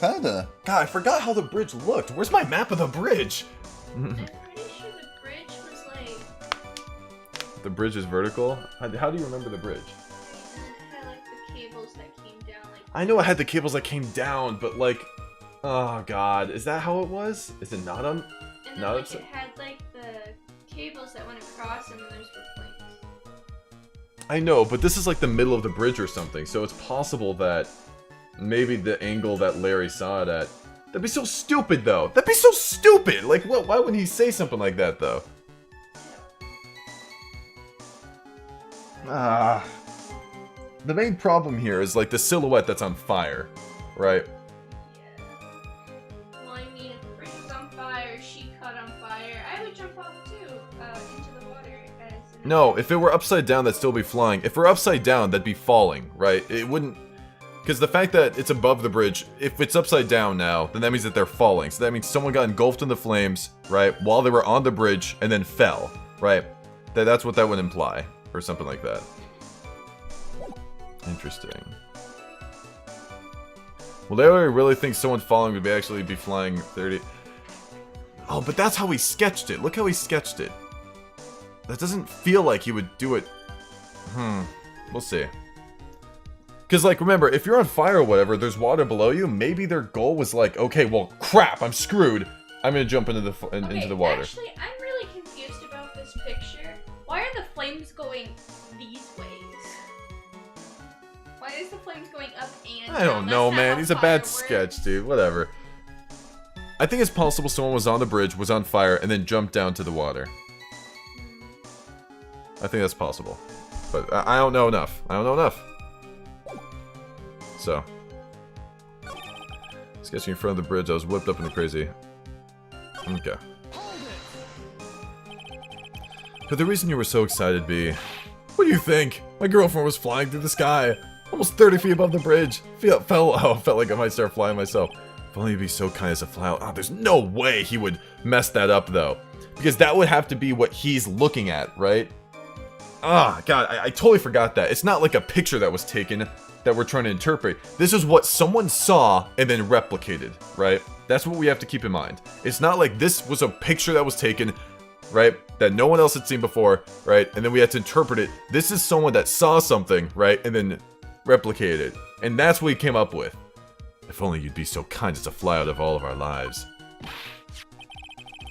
Kinda. God, I forgot how the bridge looked. Where's my map of the bridge? I'm pretty sure the bridge was like. The bridge is vertical? How do you remember the bridge? And it had like the cables that came down. Like. I know it had the cables that came down, but like, oh god, is that how it was? Is it not on? And then No, like it's it had like the cables that went across and then those were flames. I know, but this is like the middle of the bridge or something, so it's possible that maybe the angle that Larry saw it at. That'd be so stupid, though. That'd be so stupid. Like, what? Why wouldn't he say something like that, though? Ah. The main problem here is like the silhouette that's on fire, right? Yeah. Well, I mean, if the bridge was on fire, she caught on fire. I would jump off too, into the water. No, if it were upside down, that'd still be flying. If we're upside down, that'd be falling, right? It wouldn't. Because the fact that it's above the bridge, if it's upside down now, then that means that they're falling. So that means someone got engulfed in the flames, right, while they were on the bridge and then fell, right? That's what that would imply, or something like that. Interesting. Well, Larry really thinks someone falling would actually be flying 30. Oh, but that's how he sketched it. Look how he sketched it. That doesn't feel like he would do it. We'll see. Because, like, remember, if you're on fire or whatever, there's water below you, maybe their goal was like, okay, well, crap, I'm screwed. I'm gonna jump into the water. Actually, I'm really confused about this picture. Why are the flames going these ways? Why is the flames going up and down? I don't know, That's not man. how He's a fire bad works. sketch, dude. Whatever. I think it's possible someone was on the bridge, was on fire, and then jumped down to the water. I think that's possible. But I don't know enough. I don't know enough. So. Sketching in front of the bridge, I was whipped up into crazy. Okay. But the reason you were so excited, B. What do you think? My girlfriend was flying through the sky. Almost 30 feet above the bridge. Felt like I might start flying myself. If only he'd be so kind as to fly out. Oh, there's no way he would mess that up, though. Because that would have to be what he's looking at, right? Ah, God, I totally forgot that. It's not like a picture that was taken that we're trying to interpret. This is what someone saw and then replicated, right? That's what we have to keep in mind. It's not like this was a picture that was taken, right, that no one else had seen before, right, and then we had to interpret it. This is someone that saw something, right, and then replicated it. And that's what he came up with. If only you'd be so kind as to fly out of all of our lives.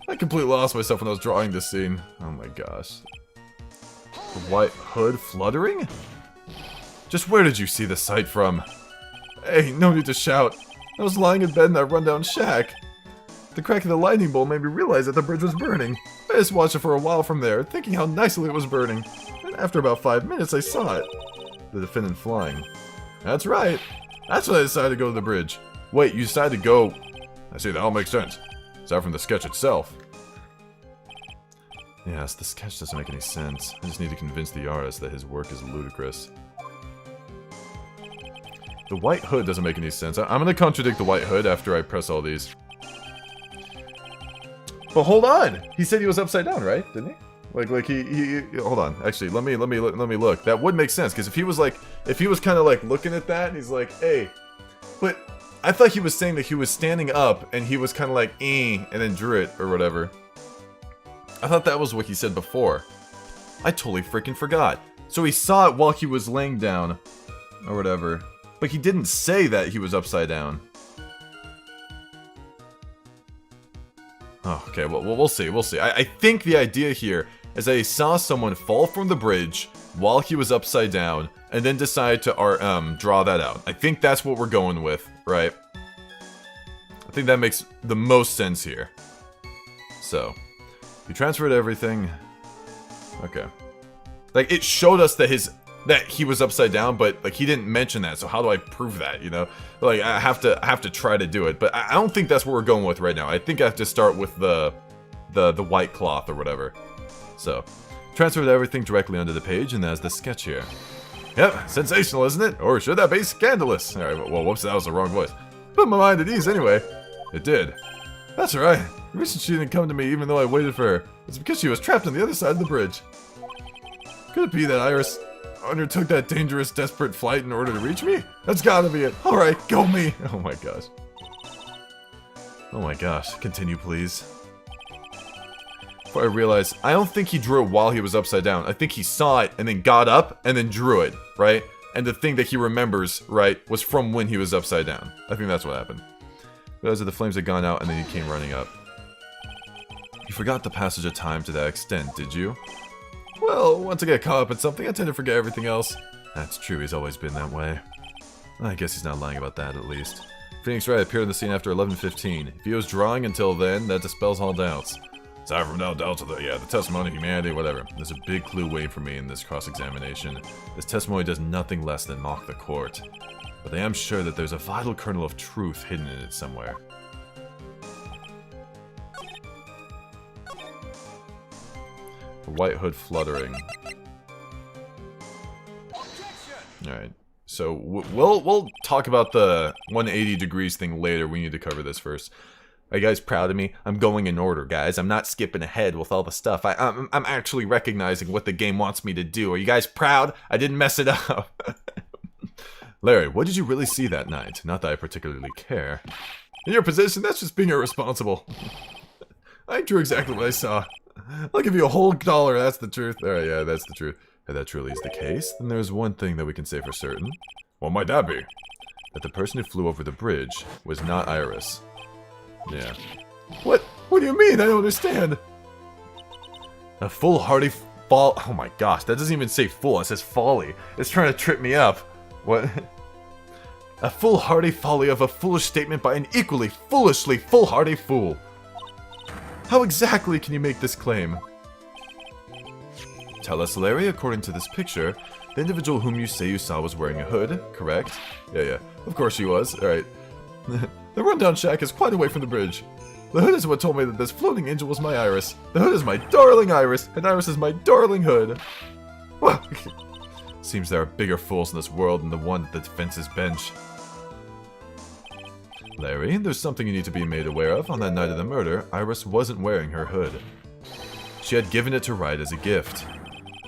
I completely lost myself when I was drawing this scene. Oh my gosh. The white hood fluttering? Just where did you see the sight from? Hey, no need to shout. I was lying in bed in that rundown shack. The crack of the lightning bolt made me realize that the bridge was burning. I just watched it for a while from there, thinking how nicely it was burning. And after about 5 minutes, I saw it. The defendant flying. That's right. That's when I decided to go to the bridge. Wait, you decided to go... I see, that all makes sense. Aside from the sketch itself. Yes, the sketch doesn't make any sense. I just need to convince the artist that his work is ludicrous. The white hood doesn't make any sense. I'm gonna contradict the white hood after I press all these. But hold on! He said he was upside down, right? Didn't he? Like he hold on. Actually, let me look. That would make sense, because if he was kind of like looking at that and he's like, hey, but I thought he was saying that he was standing up and he was kind of like, and then drew it or whatever. I thought that was what he said before. I totally freaking forgot. So he saw it while he was laying down or whatever. But he didn't say that he was upside down. Oh, okay, well, we'll see, I think the idea here is that he saw someone fall from the bridge while he was upside down, and then decided to draw that out. I think that's what we're going with, right? I think that makes the most sense here. So, he transferred everything. Okay. Like, it showed us that he was upside down, but like he didn't mention that. So how do I prove that? You know, like I have to try to do it, but I don't think that's what we're going with right now. I think I have to start with the white cloth or whatever. So transferred everything directly onto the page, and that's the sketch here. Yep, sensational, isn't it? Or should that be scandalous? All right, well, whoops, that was the wrong voice. Put my mind at ease anyway. It did. That's right. The reason she didn't come to me even though I waited for her is because she was trapped on the other side of the bridge. Could it be that Iris undertook that dangerous, desperate flight in order to reach me? That's gotta be it. Alright, go me! Oh my gosh. Oh my gosh. Continue, please. Before I realized, I don't think he drew it while he was upside down. I think he saw it and then got up and then drew it, right? And the thing that he remembers, right, was from when he was upside down. I think that's what happened. Realized that the flames had gone out and then he came running up. You forgot the passage of time to that extent, did you? Well, once I get caught up in something, I tend to forget everything else. That's true, he's always been that way. I guess he's not lying about that, at least. Phoenix Wright appeared on the scene after 11:15. If he was drawing until then, that dispels all doubts. Aside from no doubts of the testimony of humanity, whatever. There's a big clue waiting for me in this cross-examination. This testimony does nothing less than mock the court. But I am sure that there's a vital kernel of truth hidden in it somewhere. The white hood fluttering. Alright, so we'll talk about the 180 degrees thing later. We need to cover this first. Are you guys proud of me? I'm going in order, guys. I'm not skipping ahead with all the stuff. I'm actually recognizing what the game wants me to do. Are you guys proud? I didn't mess it up. Larry, what did you really see that night? Not that I particularly care. In your position, that's just being irresponsible. I drew exactly what I saw. I'll give you a whole $1, that's the truth. Alright, yeah, that's the truth. If that truly is the case, then there's one thing that we can say for certain. What might that be? That the person who flew over the bridge was not Iris. Yeah. What do you mean? I don't understand. A foolhardy fall. Oh my gosh, that doesn't even say fool, it says folly. It's trying to trip me up. What? A foolhardy folly of a foolish statement by an equally foolishly foolhardy fool. How exactly can you make this claim? Tell us, Larry, according to this picture, the individual whom you say you saw was wearing a hood, correct? Yeah, of course she was. Alright. The rundown shack is quite away from the bridge. The hood is what told me that this floating angel was my Iris. The hood is my darling Iris, and Iris is my darling hood. Well, seems there are bigger fools in this world than the one at the defense's bench. Larry, there's something you need to be made aware of. On that night of the murder, Iris wasn't wearing her hood. She had given it to Wright as a gift.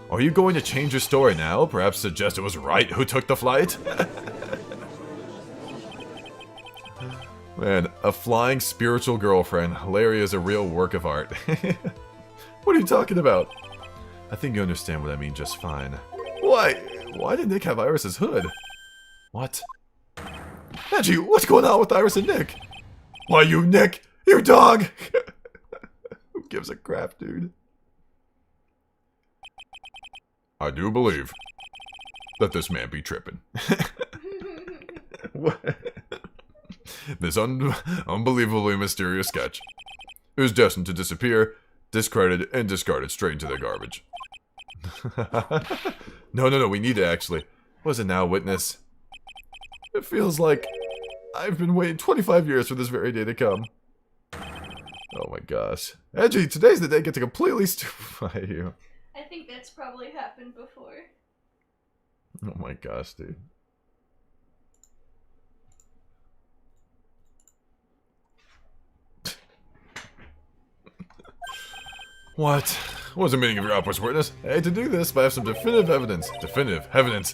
Are you going to change your story now? Perhaps suggest it was Wright who took the flight? Man, a flying spiritual girlfriend. Larry is a real work of art. What are you talking about? I think you understand what I mean just fine. Why did Nick have Iris's hood? What? Edgy, what's going on with Iris and Nick? Why, you Nick? You dog! Who gives a crap, dude? I do believe that this man be tripping. What? This unbelievably mysterious sketch is destined to disappear, discredited, and discarded straight into the garbage. No, we need to actually. What is it now, witness? It feels like I've been waiting 25 years for this very day to come. Oh my gosh. Edgy, today's the day I get to completely stupefy you. I think that's probably happened before. Oh my gosh, dude. What? What was the meaning of your outburst, witness? I hate to do this, but I have some definitive evidence. Definitive evidence.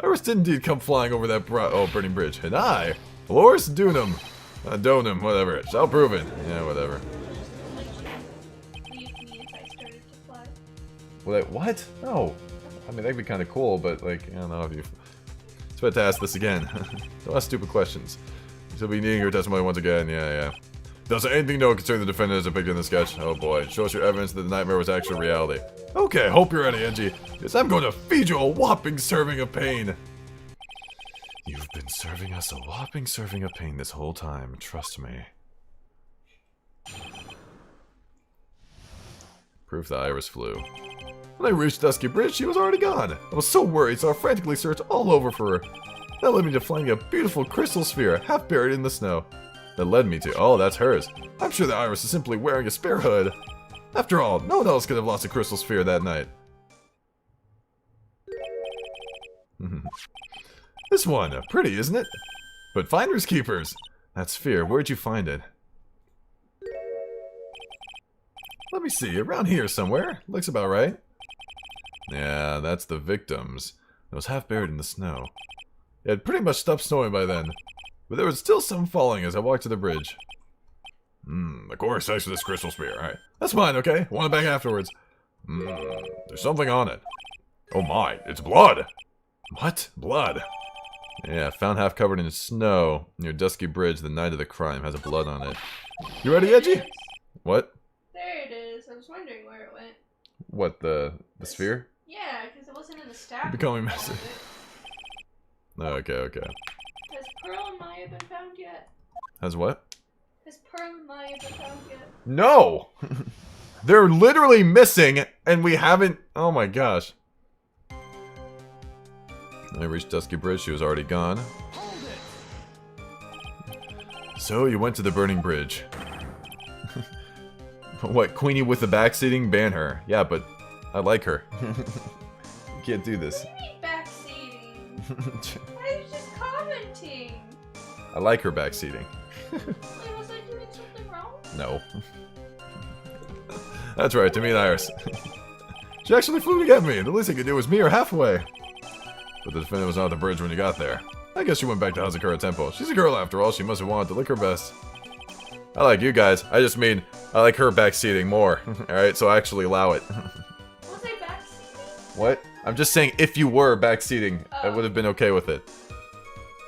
Iris did indeed come flying over that burning bridge. And I, Dolores Dunham, Donham, whatever, shall prove it. Yeah, whatever. Leave me if I started to fly. What? No. I mean, that'd be kind of cool, but, like, I don't know if you... It's about to ask this again. Don't ask stupid questions. You'll be needing your testimony once again. Yeah. Does anything know concerning the defendant as depicted in the sketch? Oh boy, show us your evidence that the nightmare was actually reality. Okay, hope you're ready, Edgy, because I'm going to feed you a whopping serving of pain. You've been serving us a whopping serving of pain this whole time, trust me. Proof that Iris flew. When I reached Dusky Bridge, she was already gone. I was so worried, so I frantically searched all over for her. That led me to finding a beautiful crystal sphere, half buried in the snow. That led me to, oh, that's hers. I'm sure that Iris is simply wearing a spare hood. After all, no one else could have lost a crystal sphere that night. This one, pretty, isn't it? But finders keepers. That sphere, where'd you find it? Let me see, around here somewhere. Looks about right. Yeah, that's the victim's. It was half buried in the snow. It had pretty much stopped snowing by then. But there was still some falling as I walked to the bridge. Of course, thanks for this crystal sphere. Alright. That's mine, okay? Want it back afterwards. There's something on it. Oh my, it's blood! What? Blood? Yeah, found half covered in snow near Dusky Bridge the night of the crime. Has a blood on it. You ready, Edgy? What? There it is. I was wondering where it went. What, the sphere? Yeah, because it wasn't in the stack. You're becoming messy. Okay. Has Pearl and Maya been found yet? Has what? Has Pearl and Maya been found yet? No! They're literally missing, and we haven't... Oh my gosh. I reached Dusky Bridge, she was already gone. So, you went to the burning bridge. What, Queenie with the backseating? Ban her. Yeah, but I like her. You can't do this. What do you mean backseating? I was just commenting. I like her backseating. Wait, was I doing something wrong? No. That's right, to me and Iris. She actually flew to get me. The least I could do was meet her halfway. But the defendant was not at the bridge when you got there. I guess she went back to Hausakura Temple. She's a girl after all. She must have wanted to lick her best. I like you guys. I just mean, I like her backseating more. Alright, so I actually allow it. Was I backseating? What? I'm just saying, if you were backseating, I would have been okay with it.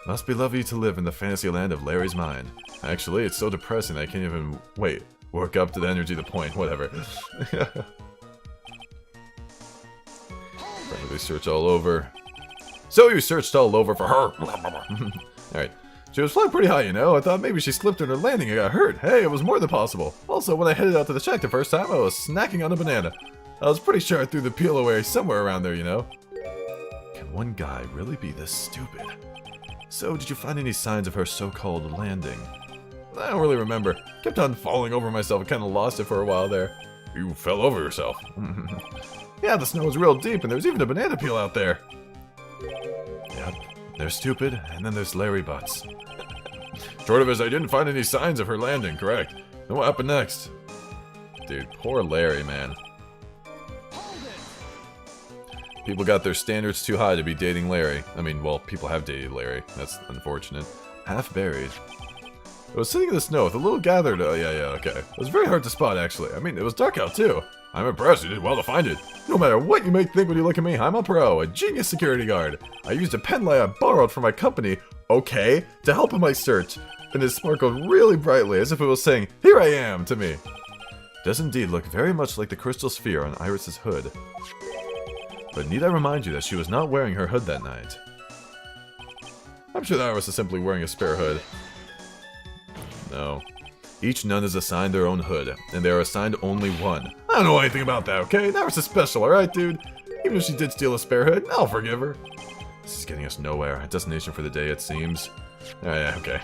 Must be lovely to live in the fantasy land of Larry's mind. Actually, it's so depressing I can't even, work up to the energy to point, whatever. Probably search all over. So you searched all over for her. Alright. She was flying pretty high, you know. I thought maybe she slipped in her landing and got hurt. Hey, it was more than possible. Also, when I headed out to the shack the first time, I was snacking on a banana. I was pretty sure I threw the peel away somewhere around there, you know. Can one guy really be this stupid? So, did you find any signs of her so-called landing? I don't really remember. Kept on falling over myself and kind of lost it for a while there. You fell over yourself. Yeah, the snow was real deep and there's even a banana peel out there. Yep, there's stupid, and then there's Larry Butts. Short of it is I didn't find any signs of her landing, correct? Then what happened next? Dude, poor Larry, man. People got their standards too high to be dating Larry. I mean, well, people have dated Larry. That's unfortunate. Half buried. It was sitting in the snow with a little gathered... Oh, yeah, okay. It was very hard to spot, actually. I mean, it was dark out, too. I'm impressed. You did well to find it. No matter what you may think when you look at me, I'm a pro. A genius security guard. I used a pen light I borrowed from my company okay, to help in my search, and it sparkled really brightly as if it was saying, "Here I am," to me. Does indeed look very much like the crystal sphere on Iris's hood. But need I remind you that she was not wearing her hood that night? I'm sure that Iris is simply wearing a spare hood. No. Each nun is assigned their own hood, and they are assigned only one. I don't know anything about that, okay? Iris is special, alright, dude? Even if she did steal a spare hood, I'll forgive her. This is getting us nowhere. A destination for the day, it seems. Oh, yeah, okay.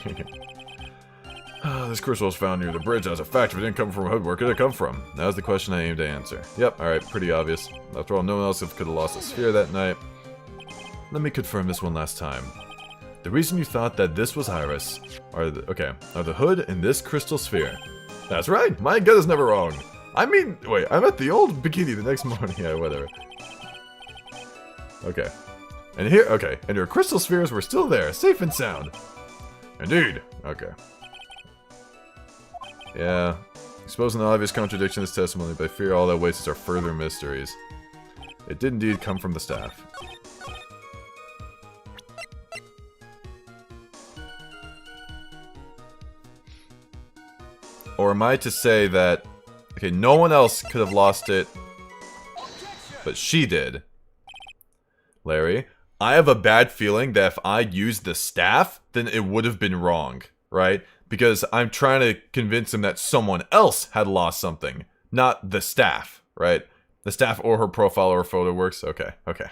This crystal was found near the bridge. As a fact, if it didn't come from a hood, where could it come from? That was the question I aimed to answer. Yep, alright, pretty obvious. After all, no one else could have lost a sphere that night. Let me confirm this one last time. The reason you thought that this was Iris are the hood and this crystal sphere. That's right, my gut is never wrong. I mean, wait, I'm at the old bikini the next morning. Yeah, whatever. Okay. And here, okay, and your crystal spheres were still there, safe and sound. Indeed. Okay. Yeah. Exposing the obvious contradiction in this testimony, but I fear all that waits us are further mysteries. It did indeed come from the staff. Or am I to say that, okay, no one else could have lost it, but she did? Larry, I have a bad feeling that if I used the staff, then it would have been wrong, right? Because I'm trying to convince him that someone else had lost something, not the staff, right? The staff or her profile or photo works? Okay, okay.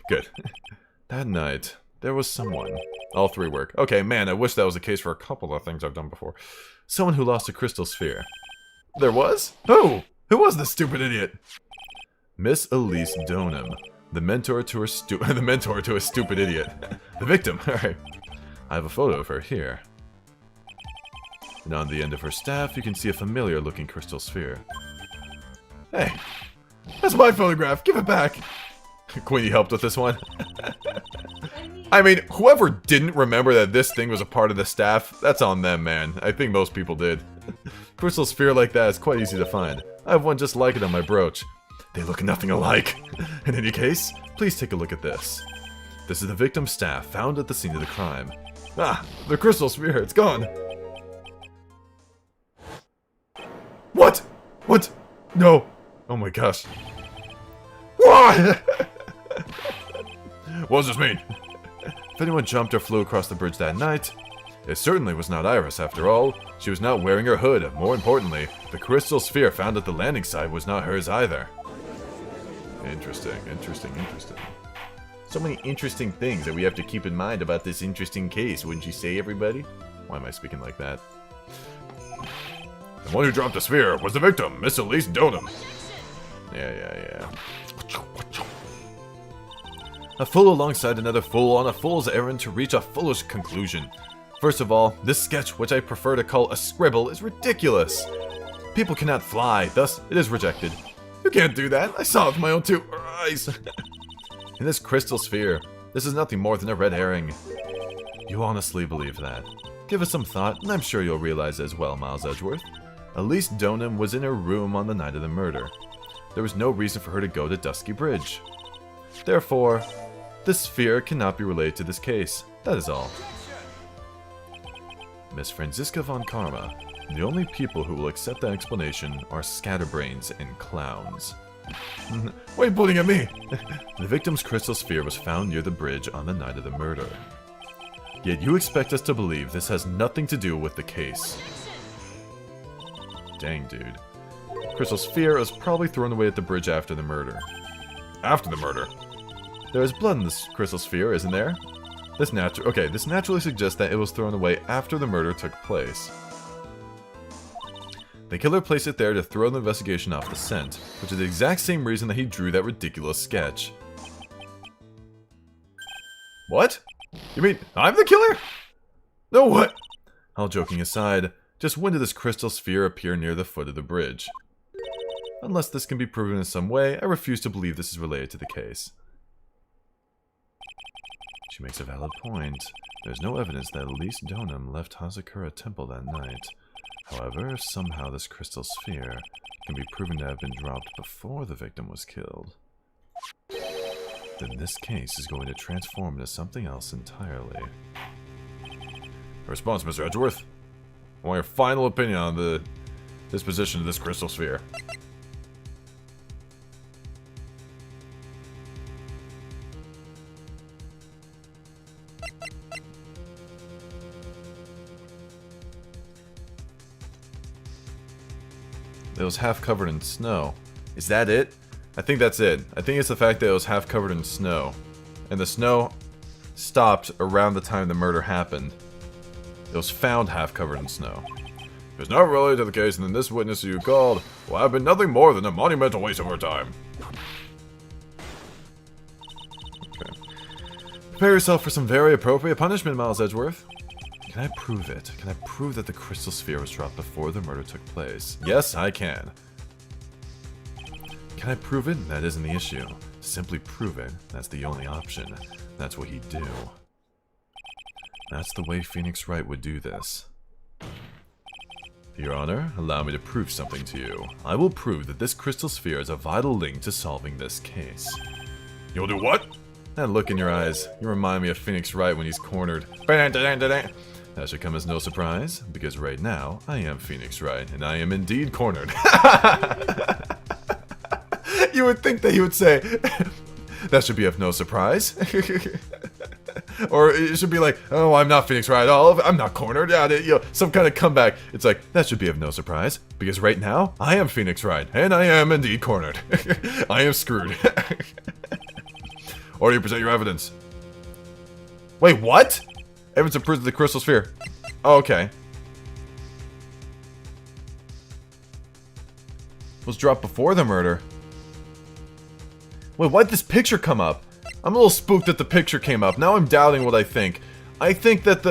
Good. That night, there was someone. All three work. Okay, man, I wish that was the case for a couple of things I've done before. Someone who lost a crystal sphere. There was? Who? Who was this stupid idiot? Miss Elise Donham, the mentor to a stupid idiot. The victim. All right. I have a photo of her here. And on the end of her staff, you can see a familiar-looking crystal sphere. Hey, that's my photograph. Give it back. Queenie helped with this one. I mean, whoever didn't remember that this thing was a part of the staff, that's on them, man. I think most people did. Crystal sphere like that is quite easy to find. I have one just like it on my brooch. They look nothing alike. In any case, please take a look at this. This is the victim's staff found at the scene of the crime. Ah, the crystal sphere, it's gone. What? What? No. Oh my gosh. What? What does this mean? If anyone jumped or flew across the bridge that night, it certainly was not Iris after all. She was not wearing her hood. More importantly, the crystal sphere found at the landing site was not hers either. Interesting, interesting, interesting. So many interesting things that we have to keep in mind about this interesting case, wouldn't you say, everybody? Why am I speaking like that? The one who dropped the sphere was the victim, Miss Elise Donham. Yeah. A fool alongside another fool on a fool's errand to reach a foolish conclusion. First of all, this sketch, which I prefer to call a scribble, is ridiculous. People cannot fly, thus it is rejected. You can't do that. I saw it with my own two eyes. In this crystal sphere, this is nothing more than a red herring. You honestly believe that? Give it some thought, and I'm sure you'll realize as well, Miles Edgeworth. Elise Donham was in her room on the night of the murder. There was no reason for her to go to Dusky Bridge. Therefore, this sphere cannot be related to this case. That is all. Miss Franziska von Karma. The only people who will accept that explanation are scatterbrains and clowns. Why are you pointing at me? The victim's crystal sphere was found near the bridge on the night of the murder. Yet you expect us to believe this has nothing to do with the case. Dang, dude. Crystal sphere was probably thrown away at the bridge after the murder. After the murder? There is blood in this crystal sphere, isn't there? This naturally suggests that it was thrown away after the murder took place. The killer placed it there to throw the investigation off the scent, which is the exact same reason that he drew that ridiculous sketch. What? You mean I'm the killer? No, what? All joking aside, just when did this crystal sphere appear near the foot of the bridge? Unless this can be proven in some way, I refuse to believe this is related to the case. She makes a valid point. There's no evidence that Elise Donham left Hausakura Temple that night. However, if somehow this crystal sphere can be proven to have been dropped before the victim was killed. then this case is going to transform into something else entirely. A response, Mr. Edgeworth. I want your final opinion on the disposition of this crystal sphere. It was half covered in snow. Is that it? I think that's it. I think it's the fact that it was half covered in snow. And the snow stopped around the time the murder happened. It was found half covered in snow. If it's not related to the case, then this witness you called will have been nothing more than a monumental waste of our time. Okay. Prepare yourself for some very appropriate punishment, Miles Edgeworth. Can I prove it? Can I prove that the crystal sphere was dropped before the murder took place? Yes, I can. Can I prove it? That isn't the issue. Simply prove it. That's the only option. That's what he'd do. That's the way Phoenix Wright would do this. Your Honor, allow me to prove something to you. I will prove that this crystal sphere is a vital link to solving this case. You'll do what? That look in your eyes. You remind me of Phoenix Wright when he's cornered. That should come as no surprise, because right now, I am Phoenix Wright, and I am indeed cornered. You would think that he would say, that should be of no surprise. Or it should be like, oh, I'm not Phoenix Wright at all, I'm not cornered. Yeah, you know, some kind of comeback. It's like, that should be of no surprise, because right now, I am Phoenix Wright, and I am indeed cornered. I am screwed. Or do you present your evidence? Wait, what? Evidence that proves the crystal sphere. Oh, okay. Was dropped before the murder. Wait, why'd this picture come up? I'm a little spooked that the picture came up. Now I'm doubting what I think. I think that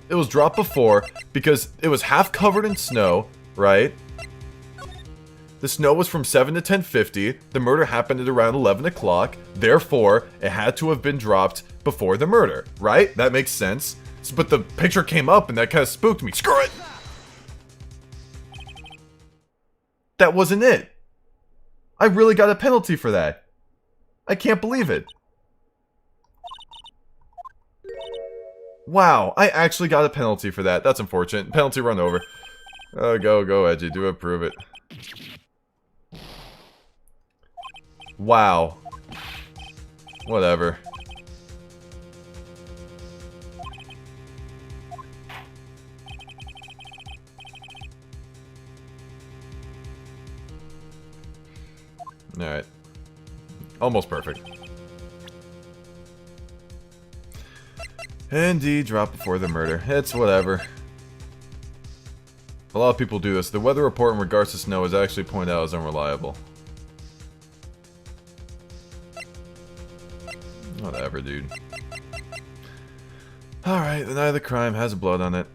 it was dropped before because it was half covered in snow, right? The snow was from 7 to 10:50. The murder happened at around 11 o'clock. Therefore, it had to have been dropped before the murder, right? That makes sense. But the picture came up and that kind of spooked me. Screw it! That wasn't it. I really got a penalty for that. I can't believe it. Wow, I actually got a penalty for that. That's unfortunate. Penalty run over. Oh, go, Edgy. Do it, prove it. Wow. Whatever. Alright. Almost perfect. Indeed, drop before the murder. It's whatever. A lot of people do this. The weather report in regards to snow is actually pointed out as unreliable. Whatever, dude. Alright, the night of the crime has blood on it.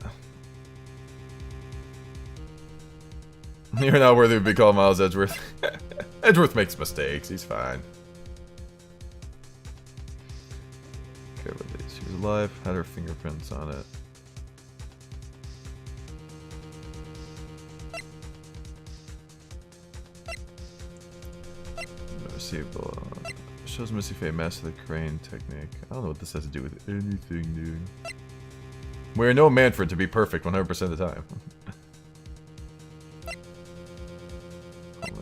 You're not worthy to be called Miles Edgeworth. Edgeworth makes mistakes, he's fine. Okay, what days? She was alive, had her fingerprints on it. Receivable. Shows Missy Faye master the crane technique. I don't know what this has to do with anything, dude. We're no man for it to be perfect 100% of the time.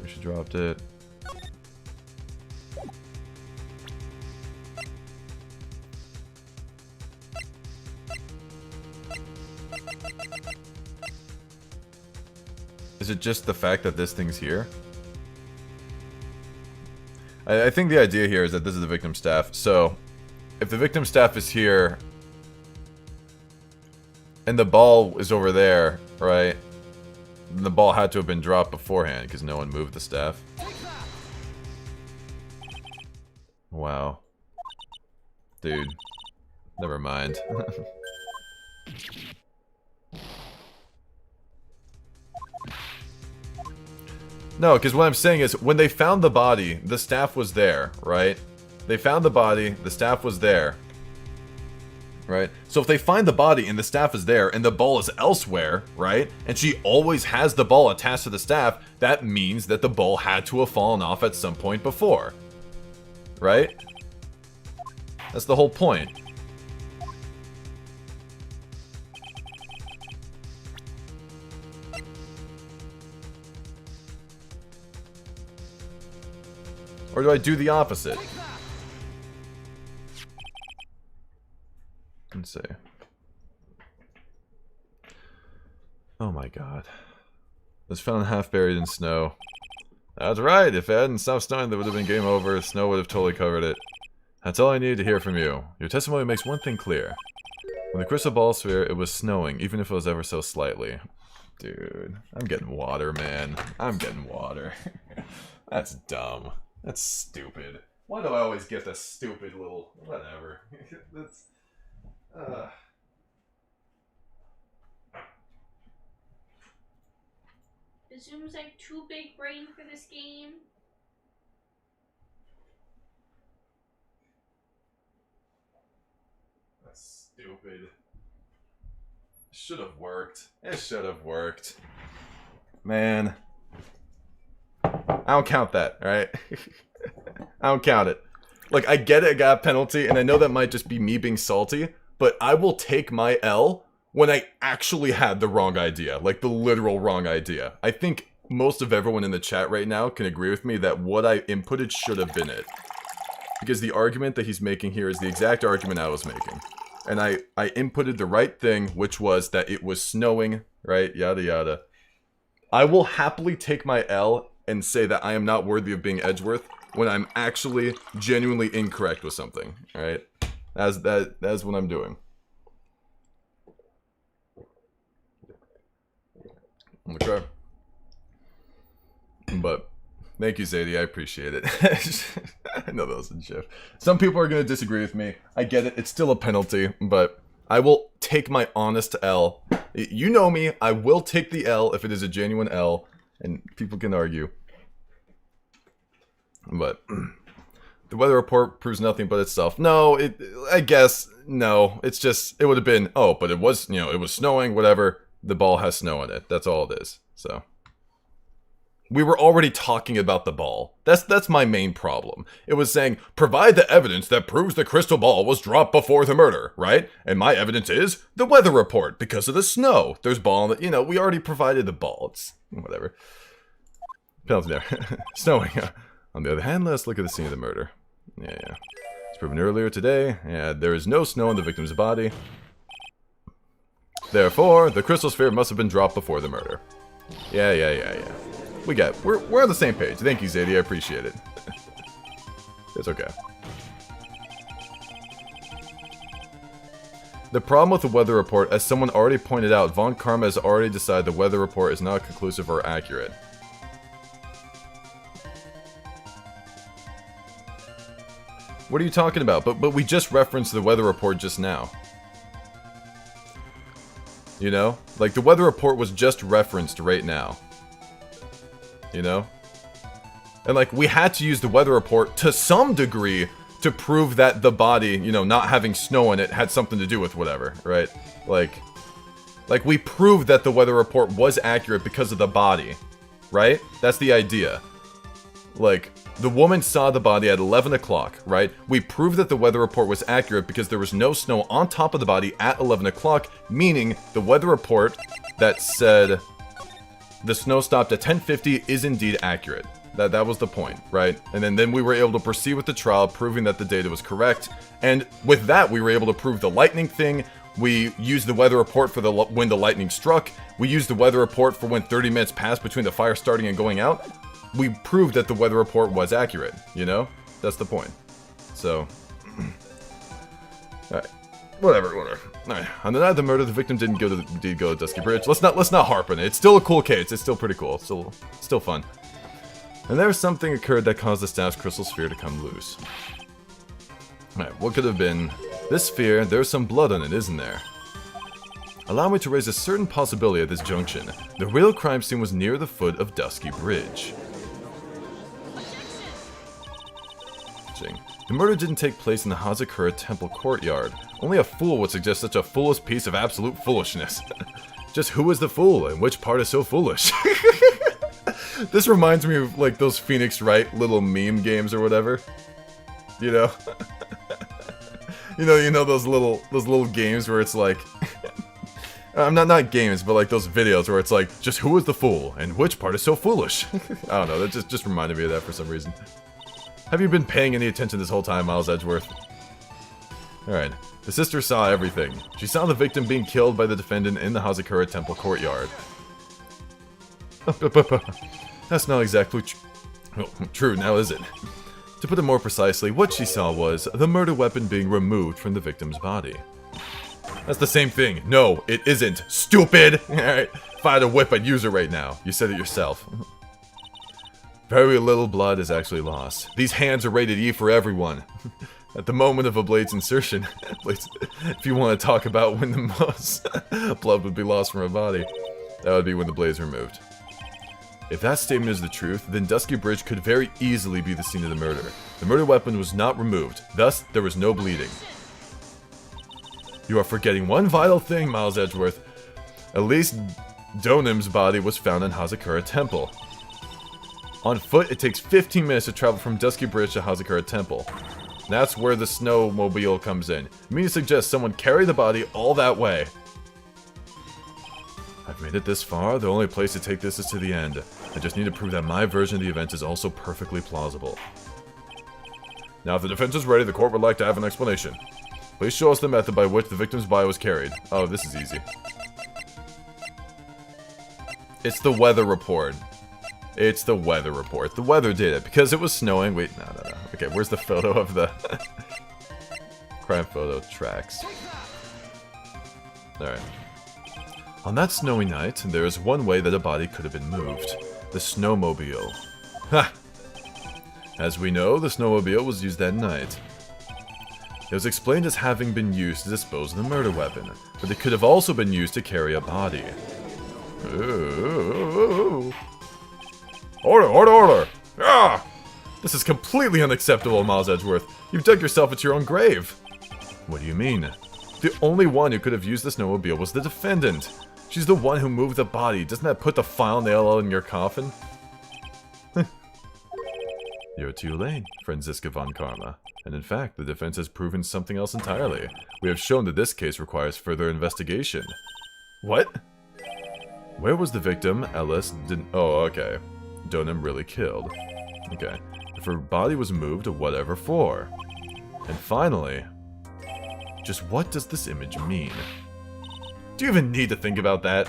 She dropped it. Is it just the fact that this thing's here? I think the idea here is that this is the victim staff. So, if the victim staff is here, and the ball is over there, right? Then the ball had to have been dropped beforehand because no one moved the staff. Wow. Dude. Never mind. No, because what I'm saying is, when they found the body, the staff was there, right? They found the body, the staff was there. Right? So if they find the body and the staff is there, and the ball is elsewhere, right? And she always has the ball attached to the staff, that means that the ball had to have fallen off at some point before. Right? That's the whole point. Or do I do the opposite? Let's see. Oh my god. It was found half buried in snow. That's right, if it hadn't stopped snowing, there would have been game over. Snow would have totally covered it. That's all I needed to hear from you. Your testimony makes one thing clear. When the crystal ball sphere, it was snowing, even if it was ever so slightly. Dude, I'm getting water, man. I'm getting water. That's dumb. That's stupid. Why do I always get the stupid little... whatever. That's... Zoom's like too big brain for this game. That's stupid. Should have worked. It should have worked. Man. I don't count that, alright? I don't count it. Like, I get it, I got a penalty, and I know that might just be me being salty, but I will take my L when I actually had the wrong idea. Like, the literal wrong idea. I think most of everyone in the chat right now can agree with me that what I inputted should have been it. Because the argument that he's making here is the exact argument I was making. And I inputted the right thing, which was that it was snowing, right? Yada yada. I will happily take my L and say that I am not worthy of being Edgeworth when I'm actually genuinely incorrect with something, alright? That's what I'm doing. Okay. But, thank you, Zadie, I appreciate it. I know that was a gif. Some people are going to disagree with me. I get it, it's still a penalty, but I will take my honest L. You know me, I will take the L if it is a genuine L, and people can argue. But, the weather report proves nothing but itself. No, I guess, no. It's just, it would have been, oh, but it was, it was snowing, whatever. The ball has snow in it. That's all it is, so. We were already talking about the ball. That's my main problem. It was saying, provide the evidence that proves the crystal ball was dropped before the murder, right? And my evidence is the weather report, because of the snow. There's ball, we already provided the ball. It's, whatever. Penalty there. Snowing. On the other hand, let's look at the scene of the murder. Yeah. It's proven earlier today. Yeah, there is no snow on the victim's body. Therefore, the crystal sphere must have been dropped before the murder. Yeah. We're on the same page. Thank you, Zadie. I appreciate it. It's okay. The problem with the weather report, as someone already pointed out, Von Karma has already decided the weather report is not conclusive or accurate. What are you talking about? But we just referenced the weather report just now. Like, the weather report was just referenced right now. And, like, we had to use the weather report to some degree to prove that the body, not having snow in it had something to do with whatever, right? Like, we proved that the weather report was accurate because of the body, right? That's the idea. Like, the woman saw the body at 11 o'clock, right? We proved that the weather report was accurate because there was no snow on top of the body at 11 o'clock, meaning the weather report that said the snow stopped at 10:50 is indeed accurate. That was the point, right? And then we were able to proceed with the trial, proving that the data was correct. And with that, we were able to prove the lightning thing. We used the weather report for when the lightning struck. We used the weather report for when 30 minutes passed between the fire starting and going out. We proved that the weather report was accurate, That's the point. So, alright. Whatever. Alright. On the night of the murder, the victim did go to Dusky Bridge. Let's not harp on it. It's still a cool case. It's still pretty cool. Still fun. And there something occurred that caused the staff's crystal sphere to come loose. Alright, what could have been? This sphere, there's some blood on it, isn't there? Allow me to raise a certain possibility at this junction. The real crime scene was near the foot of Dusky Bridge. The murder didn't take place in the Hausakura Temple courtyard. Only a fool would suggest such a foolish piece of absolute foolishness. Just who is the fool, and which part is so foolish? This reminds me of, like, those Phoenix Wright little meme games or whatever. you know those little games where it's like, not games, but like those videos where it's like, just who is the fool and which part is so foolish? I don't know. That just reminded me of that for some reason. Have you been paying any attention this whole time, Miles Edgeworth? All right. The sister saw everything. She saw the victim being killed by the defendant in the Hausakura Temple courtyard. That's not exactly true, now is it? To put it more precisely, what she saw was the murder weapon being removed from the victim's body. That's the same thing. No, it isn't. Stupid! Alright, if I had a whip, I'd use it right now. You said it yourself. Very little blood is actually lost. These hands are rated E for everyone. At the moment of a blade's insertion, if you want to talk about when the most blood would be lost from a body, that would be when the blade's removed. If that statement is the truth, then Dusky Bridge could very easily be the scene of the murder. The murder weapon was not removed, thus there was no bleeding. You are forgetting one vital thing, Miles Edgeworth. At least Donim's body was found in Hausakura Temple. On foot, it takes 15 minutes to travel from Dusky Bridge to Hausakura Temple. That's where the snowmobile comes in. You mean to suggest someone carried the body all that way? I've made it this far. The only place to take this is to the end. I just need to prove that my version of the event is also perfectly plausible. Now, if the defense is ready, the court would like to have an explanation. Please show us the method by which the victim's body was carried. Oh, this is easy. It's the weather report. It's the weather report. The weather did it. Because it was snowing. Wait, no. Okay, where's the photo of the... crime photo tracks? Alright. On that snowy night, there is one way that a body could have been moved. The snowmobile. Ha! As we know, the snowmobile was used that night. It was explained as having been used to dispose of the murder weapon, but it could have also been used to carry a body. Ooh. Order! Ah! This is completely unacceptable, Miles Edgeworth. You've dug yourself into your own grave. What do you mean? The only one who could have used the snowmobile was the defendant. She's the one who moved the body. Doesn't that put the file nail in your coffin? You're too late, Franziska von Karma. And in fact, the defense has proven something else entirely. We have shown that this case requires further investigation. What? Where was the victim, Ellis, oh, okay. Donim really killed. Okay. If her body was moved, whatever for? And finally, just what does this image mean? Do you even need to think about that?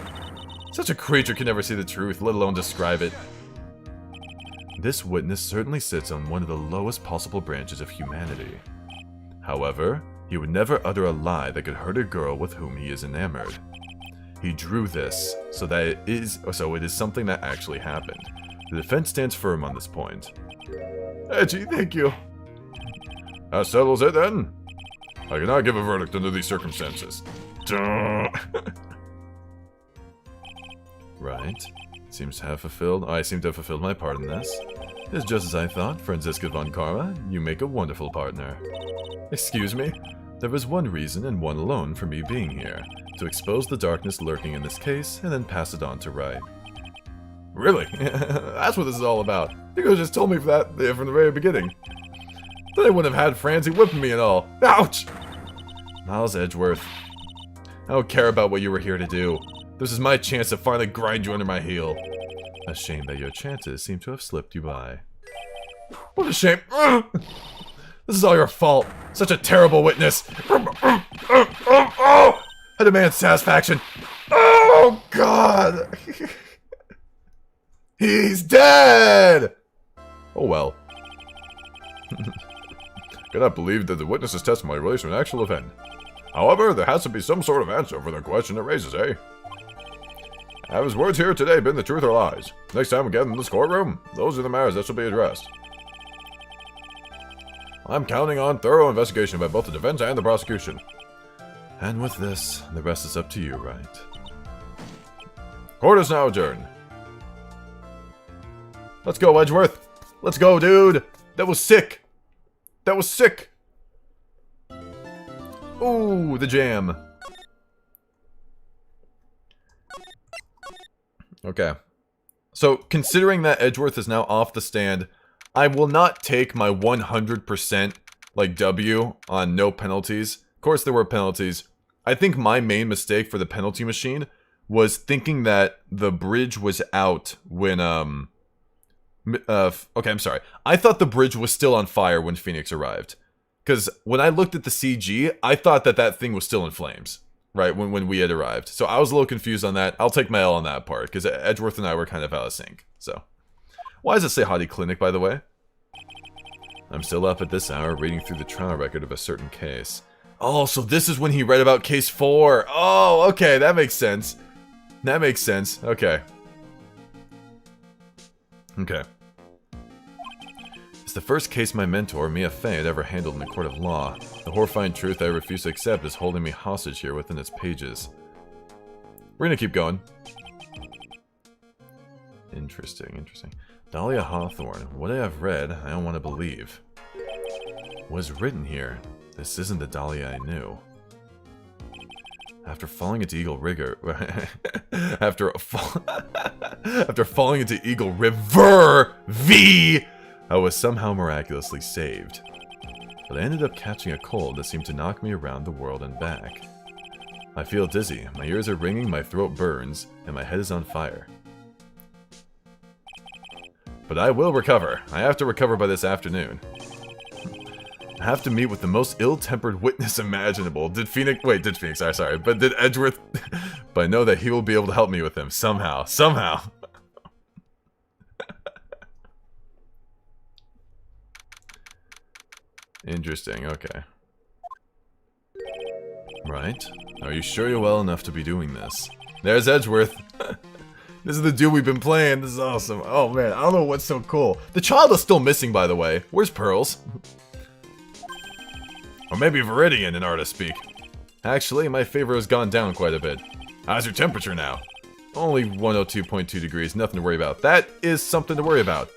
Such a creature can never see the truth, let alone describe it. This witness certainly sits on one of the lowest possible branches of humanity. However, he would never utter a lie that could hurt a girl with whom he is enamored. He drew this, so it is something that actually happened. The defense stands firm on this point. Edgy, thank you. That settles it then. I cannot give a verdict under these circumstances. Duh. Right. Seems to have fulfilled. I seem to have fulfilled my part in this. It's just as I thought, Franziska von Karma. You make a wonderful partner. Excuse me? There is one reason and one alone for me being here. To expose the darkness lurking in this case, and then pass it on to Wright. Really? That's what this is all about. You could have just told me that from the very beginning. Then I wouldn't have had Francie whipping me and all. Ouch! Miles Edgeworth. I don't care about what you were here to do. This is my chance to finally grind you under my heel. A shame that your chances seem to have slipped you by. What a shame. This is all your fault. Such a terrible witness. I demand satisfaction. Oh, God. He's dead. Oh, well. Cannot believe that the witness's testimony relates to an actual event. However, there has to be some sort of answer for the question it raises, eh? Have his words here today been the truth or lies? Next time we gather in this courtroom, those are the matters that shall be addressed. I'm counting on thorough investigation by both the defense and the prosecution. And with this, the rest is up to you, Wright. Court is now adjourned. Let's go, Edgeworth. Let's go, dude. That was sick. That was sick. Ooh, the jam. Okay. So, considering that Edgeworth is now off the stand, I will not take my 100% like, W on no penalties. Of course, there were penalties. I think my main mistake for the penalty machine was thinking that the bridge was out when, okay, I'm sorry. I thought the bridge was still on fire when Phoenix arrived. Because when I looked at the CG, I thought that that thing was still in flames, right, when we had arrived. So I was a little confused on that. I'll take my L on that part, because Edgeworth and I were kind of out of sync, so. Why does it say Hottie Clinic, by the way? I'm still up at this hour reading through the trial record of a certain case. Oh, so this is when he read about case 4. Oh, okay, that makes sense. That makes sense. Okay. Okay. It's the first case my mentor, Mia Fey, had ever handled in a court of law. The horrifying truth I refuse to accept is holding me hostage here within its pages. We're gonna keep going. Interesting, interesting. Dahlia Hawthorne. What I have read, I don't want to believe. What's written here? This isn't the Dahlia I knew. After falling into Eagle Rigor... after falling into Eagle River V, I was somehow miraculously saved. But I ended up catching a cold that seemed to knock me around the world and back. I feel dizzy, my ears are ringing, my throat burns, and my head is on fire. But I will recover. I have to recover by this afternoon. I have to meet with the most ill-tempered witness imaginable. Did Phoenix... Wait, did Phoenix... Sorry. But did Edgeworth... But I know that he will be able to help me with him. Somehow. Somehow. Interesting. Okay. Right. Are you sure you're well enough to be doing this? There's Edgeworth. This is the dude we've been playing. This is awesome. Oh, man. I don't know what's so cool. The child is still missing, by the way. Where's Pearls? Or maybe Viridian in artist speak. Actually, my favor has gone down quite a bit. How's your temperature now? Only 102.2 degrees. Nothing to worry about. That is something to worry about.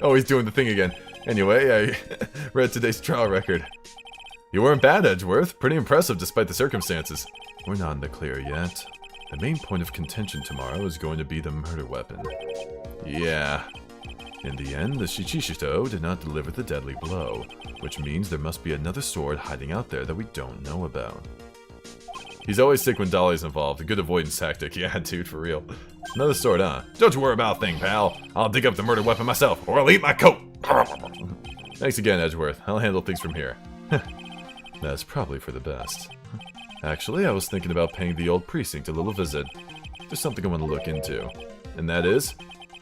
Oh, he's doing the thing again. Anyway, I read today's trial record. You weren't bad, Edgeworth. Pretty impressive despite the circumstances. We're not in the clear yet. The main point of contention tomorrow is going to be the murder weapon. Yeah. In the end, the Shichishito did not deliver the deadly blow, which means there must be another sword hiding out there that we don't know about. He's always sick when Dolly's involved. A good avoidance tactic. Yeah, dude, for real. Another sword, huh? Don't you worry about a thing, pal. I'll dig up the murder weapon myself, or I'll eat my coat. Thanks again, Edgeworth. I'll handle things from here. That's probably for the best. Actually, I was thinking about paying the old precinct a little visit. There's something I want to look into. And that is...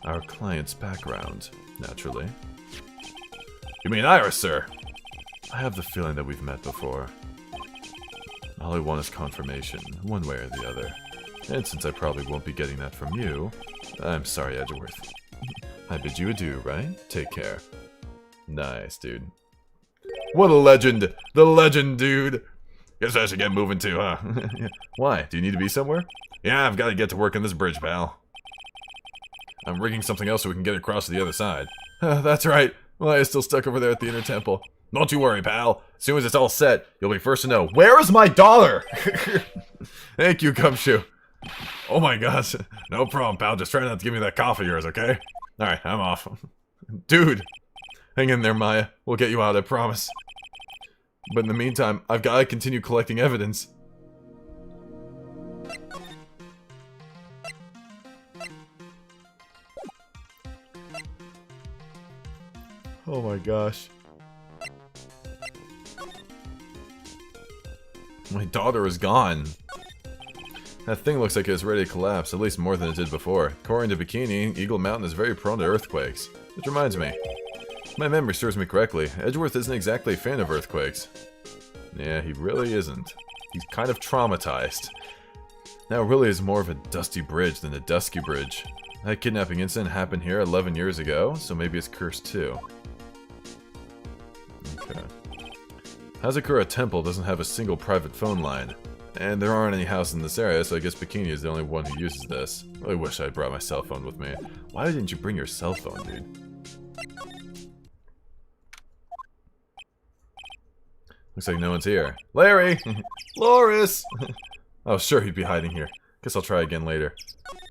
our client's background, naturally. You mean Iris, sir? I have the feeling that we've met before. All I want is confirmation, one way or the other. And since I probably won't be getting that from you, I'm sorry, Edgeworth. I bid you adieu, right? Take care. Nice, dude. What a legend! The legend, dude! Guess I should get moving too, huh? Why? Do you need to be somewhere? Yeah, I've got to get to work on this bridge, pal. I'm rigging something else so we can get across to the other side. That's right. Well, I'm still stuck over there at the inner temple. Don't you worry, pal. As soon as it's all set, you'll be first to know. Where is my dollar? Thank you, Gumshoe. Oh my gosh. No problem, pal. Just try not to give me that cough of yours, okay? Alright, I'm off. Dude. Hang in there, Maya. We'll get you out, I promise. But in the meantime, I've got to continue collecting evidence. Oh my gosh. My daughter is gone. That thing looks like it's ready to collapse, at least more than it did before. According to Bikini, Eagle Mountain is very prone to earthquakes. Which reminds me. If my memory serves me correctly, Edgeworth isn't exactly a fan of earthquakes. Yeah, he really isn't. He's kind of traumatized. Now it really is more of a dusty bridge than a dusky bridge. That kidnapping incident happened here 11 years ago, so maybe it's cursed too. Okay. Hausakura Temple doesn't have a single private phone line. And there aren't any houses in this area, so I guess Bikini is the only one who uses this. I really wish I brought my cell phone with me. Why didn't you bring your cell phone, dude? Looks like no one's here. Larry! Loris! Oh, sure, he'd be hiding here. Guess I'll try again later.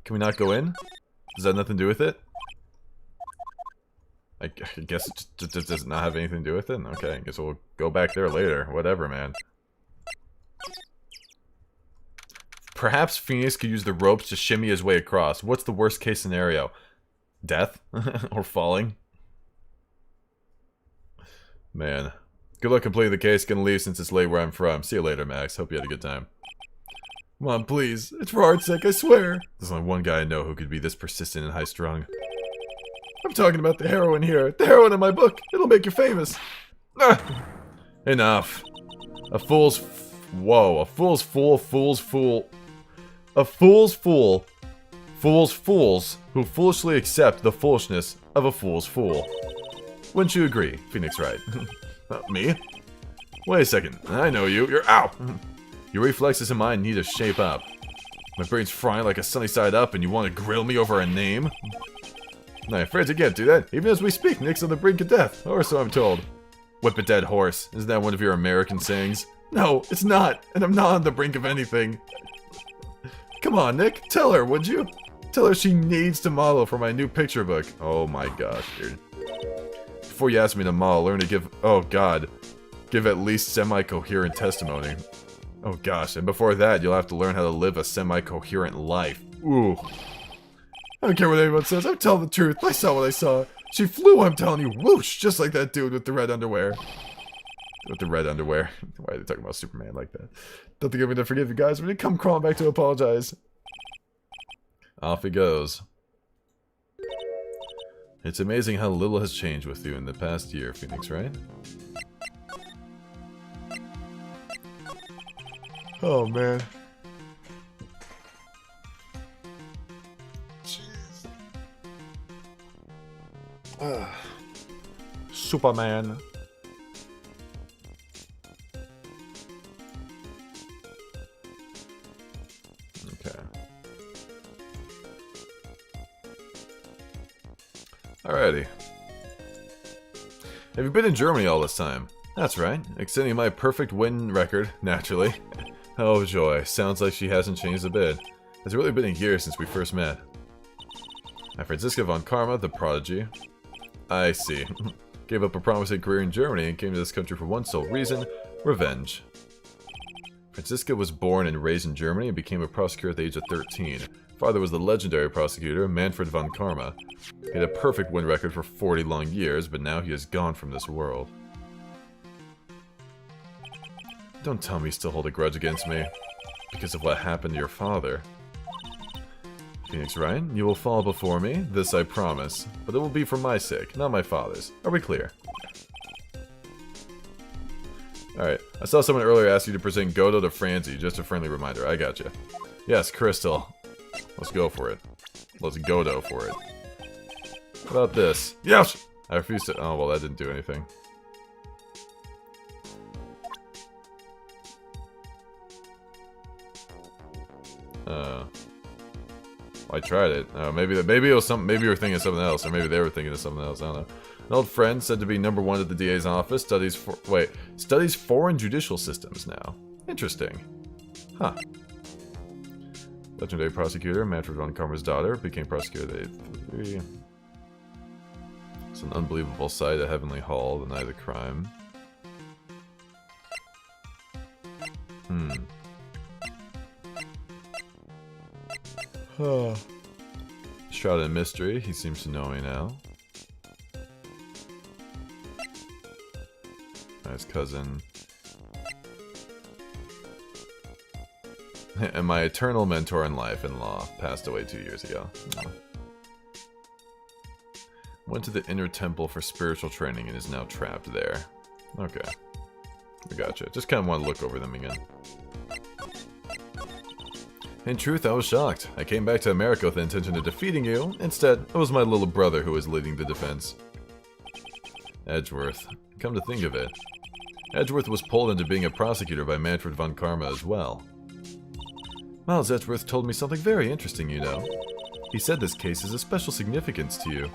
Can we not go in? Does that have nothing to do with it? I guess it just does not have anything to do with it? Okay, I guess we'll go back there later. Whatever, man. Perhaps Phoenix could use the ropes to shimmy his way across. What's the worst case scenario? Death? Or falling? Man. Good luck completing the case. Gonna leave since it's late where I'm from. See you later, Max. Hope you had a good time. Come on, please. It's for Art's sake, I swear. There's only one guy I know who could be this persistent and high-strung. I'm talking about the heroine here. The heroine in my book. It'll make you famous. Ah! Enough. A fool's... Whoa. A fool's fool. Fool's fool. A fool's fool. Fool's fools who foolishly accept the foolishness of a fool's fool. Wouldn't you agree, Phoenix Wright? Me? Wait a second. I know you. You're... Ow! Your reflexes and mine need to shape up. My brain's frying like a sunny side up and you want to grill me over a name? I'm afraid to get do that. Even as we speak, Nick's on the brink of death. Or so I'm told. Whip a dead horse. Isn't that one of your American sayings? No, it's not. And I'm not on the brink of anything. Come on, Nick. Tell her, would you? Tell her she needs to model for my new picture book. Oh my gosh, dude. Before you ask me to model, learn to give... Oh god. Give at least semi-coherent testimony. Oh gosh, and before that, you'll have to learn how to live a semi-coherent life. Ooh. I don't care what anyone says, I'm telling the truth. I saw what I saw. She flew, I'm telling you, whoosh, just like that dude with the red underwear. With the red underwear. Why are they talking about Superman like that? Don't think I'm gonna forgive you guys when you come crawling back to apologize. Off he goes. It's amazing how little has changed with you in the past year, Phoenix, right? Oh, man. Superman. Okay. Alrighty. Have you been in Germany all this time? That's right. Extending my perfect win record, naturally. Oh joy, sounds like she hasn't changed a bit. It's really been a year since we first met. I'm Franziska von Karma, the prodigy. I see. Gave up a promising career in Germany and came to this country for one sole reason, revenge. Franziska was born and raised in Germany and became a prosecutor at the age of 13. Father was the legendary prosecutor, Manfred von Karma. He had a perfect win record for 40 long years, but now he is gone from this world. Don't tell me you still hold a grudge against me, because of what happened to your father. Phoenix Wright, you will fall before me, this I promise, but it will be for my sake, not my father's. Are we clear? Alright, I saw someone earlier ask you to present Godo to Franzi, just a friendly reminder, I gotcha. Yes, Crystal. Let's go for it. Let's Godo for it. What about this? Yes! I refuse to... Oh, well, that didn't do anything. I tried it. Maybe it was something. Maybe you were thinking of something else, or maybe they were thinking of something else. I don't know. An old friend said to be #1 at the DA's office. Studies foreign judicial systems now. Interesting. Huh. Legendary prosecutor Manfred von Karma's daughter became prosecutor at age 3. It's an unbelievable sight at Heavenly Hall. The night of the crime. Shrouded in mystery, he seems to know me now. His cousin. And my eternal mentor in life and law passed away 2 years ago. Oh. Went to the inner temple for spiritual training and is now trapped there. Okay. I gotcha. Just kind of want to look over them again. In truth, I was shocked. I came back to America with the intention of defeating you. Instead, it was my little brother who was leading the defense. Edgeworth. Come to think of it, Edgeworth was pulled into being a prosecutor by Manfred von Karma as well. Miles Edgeworth told me something very interesting, you know. He said this case has a special significance to you.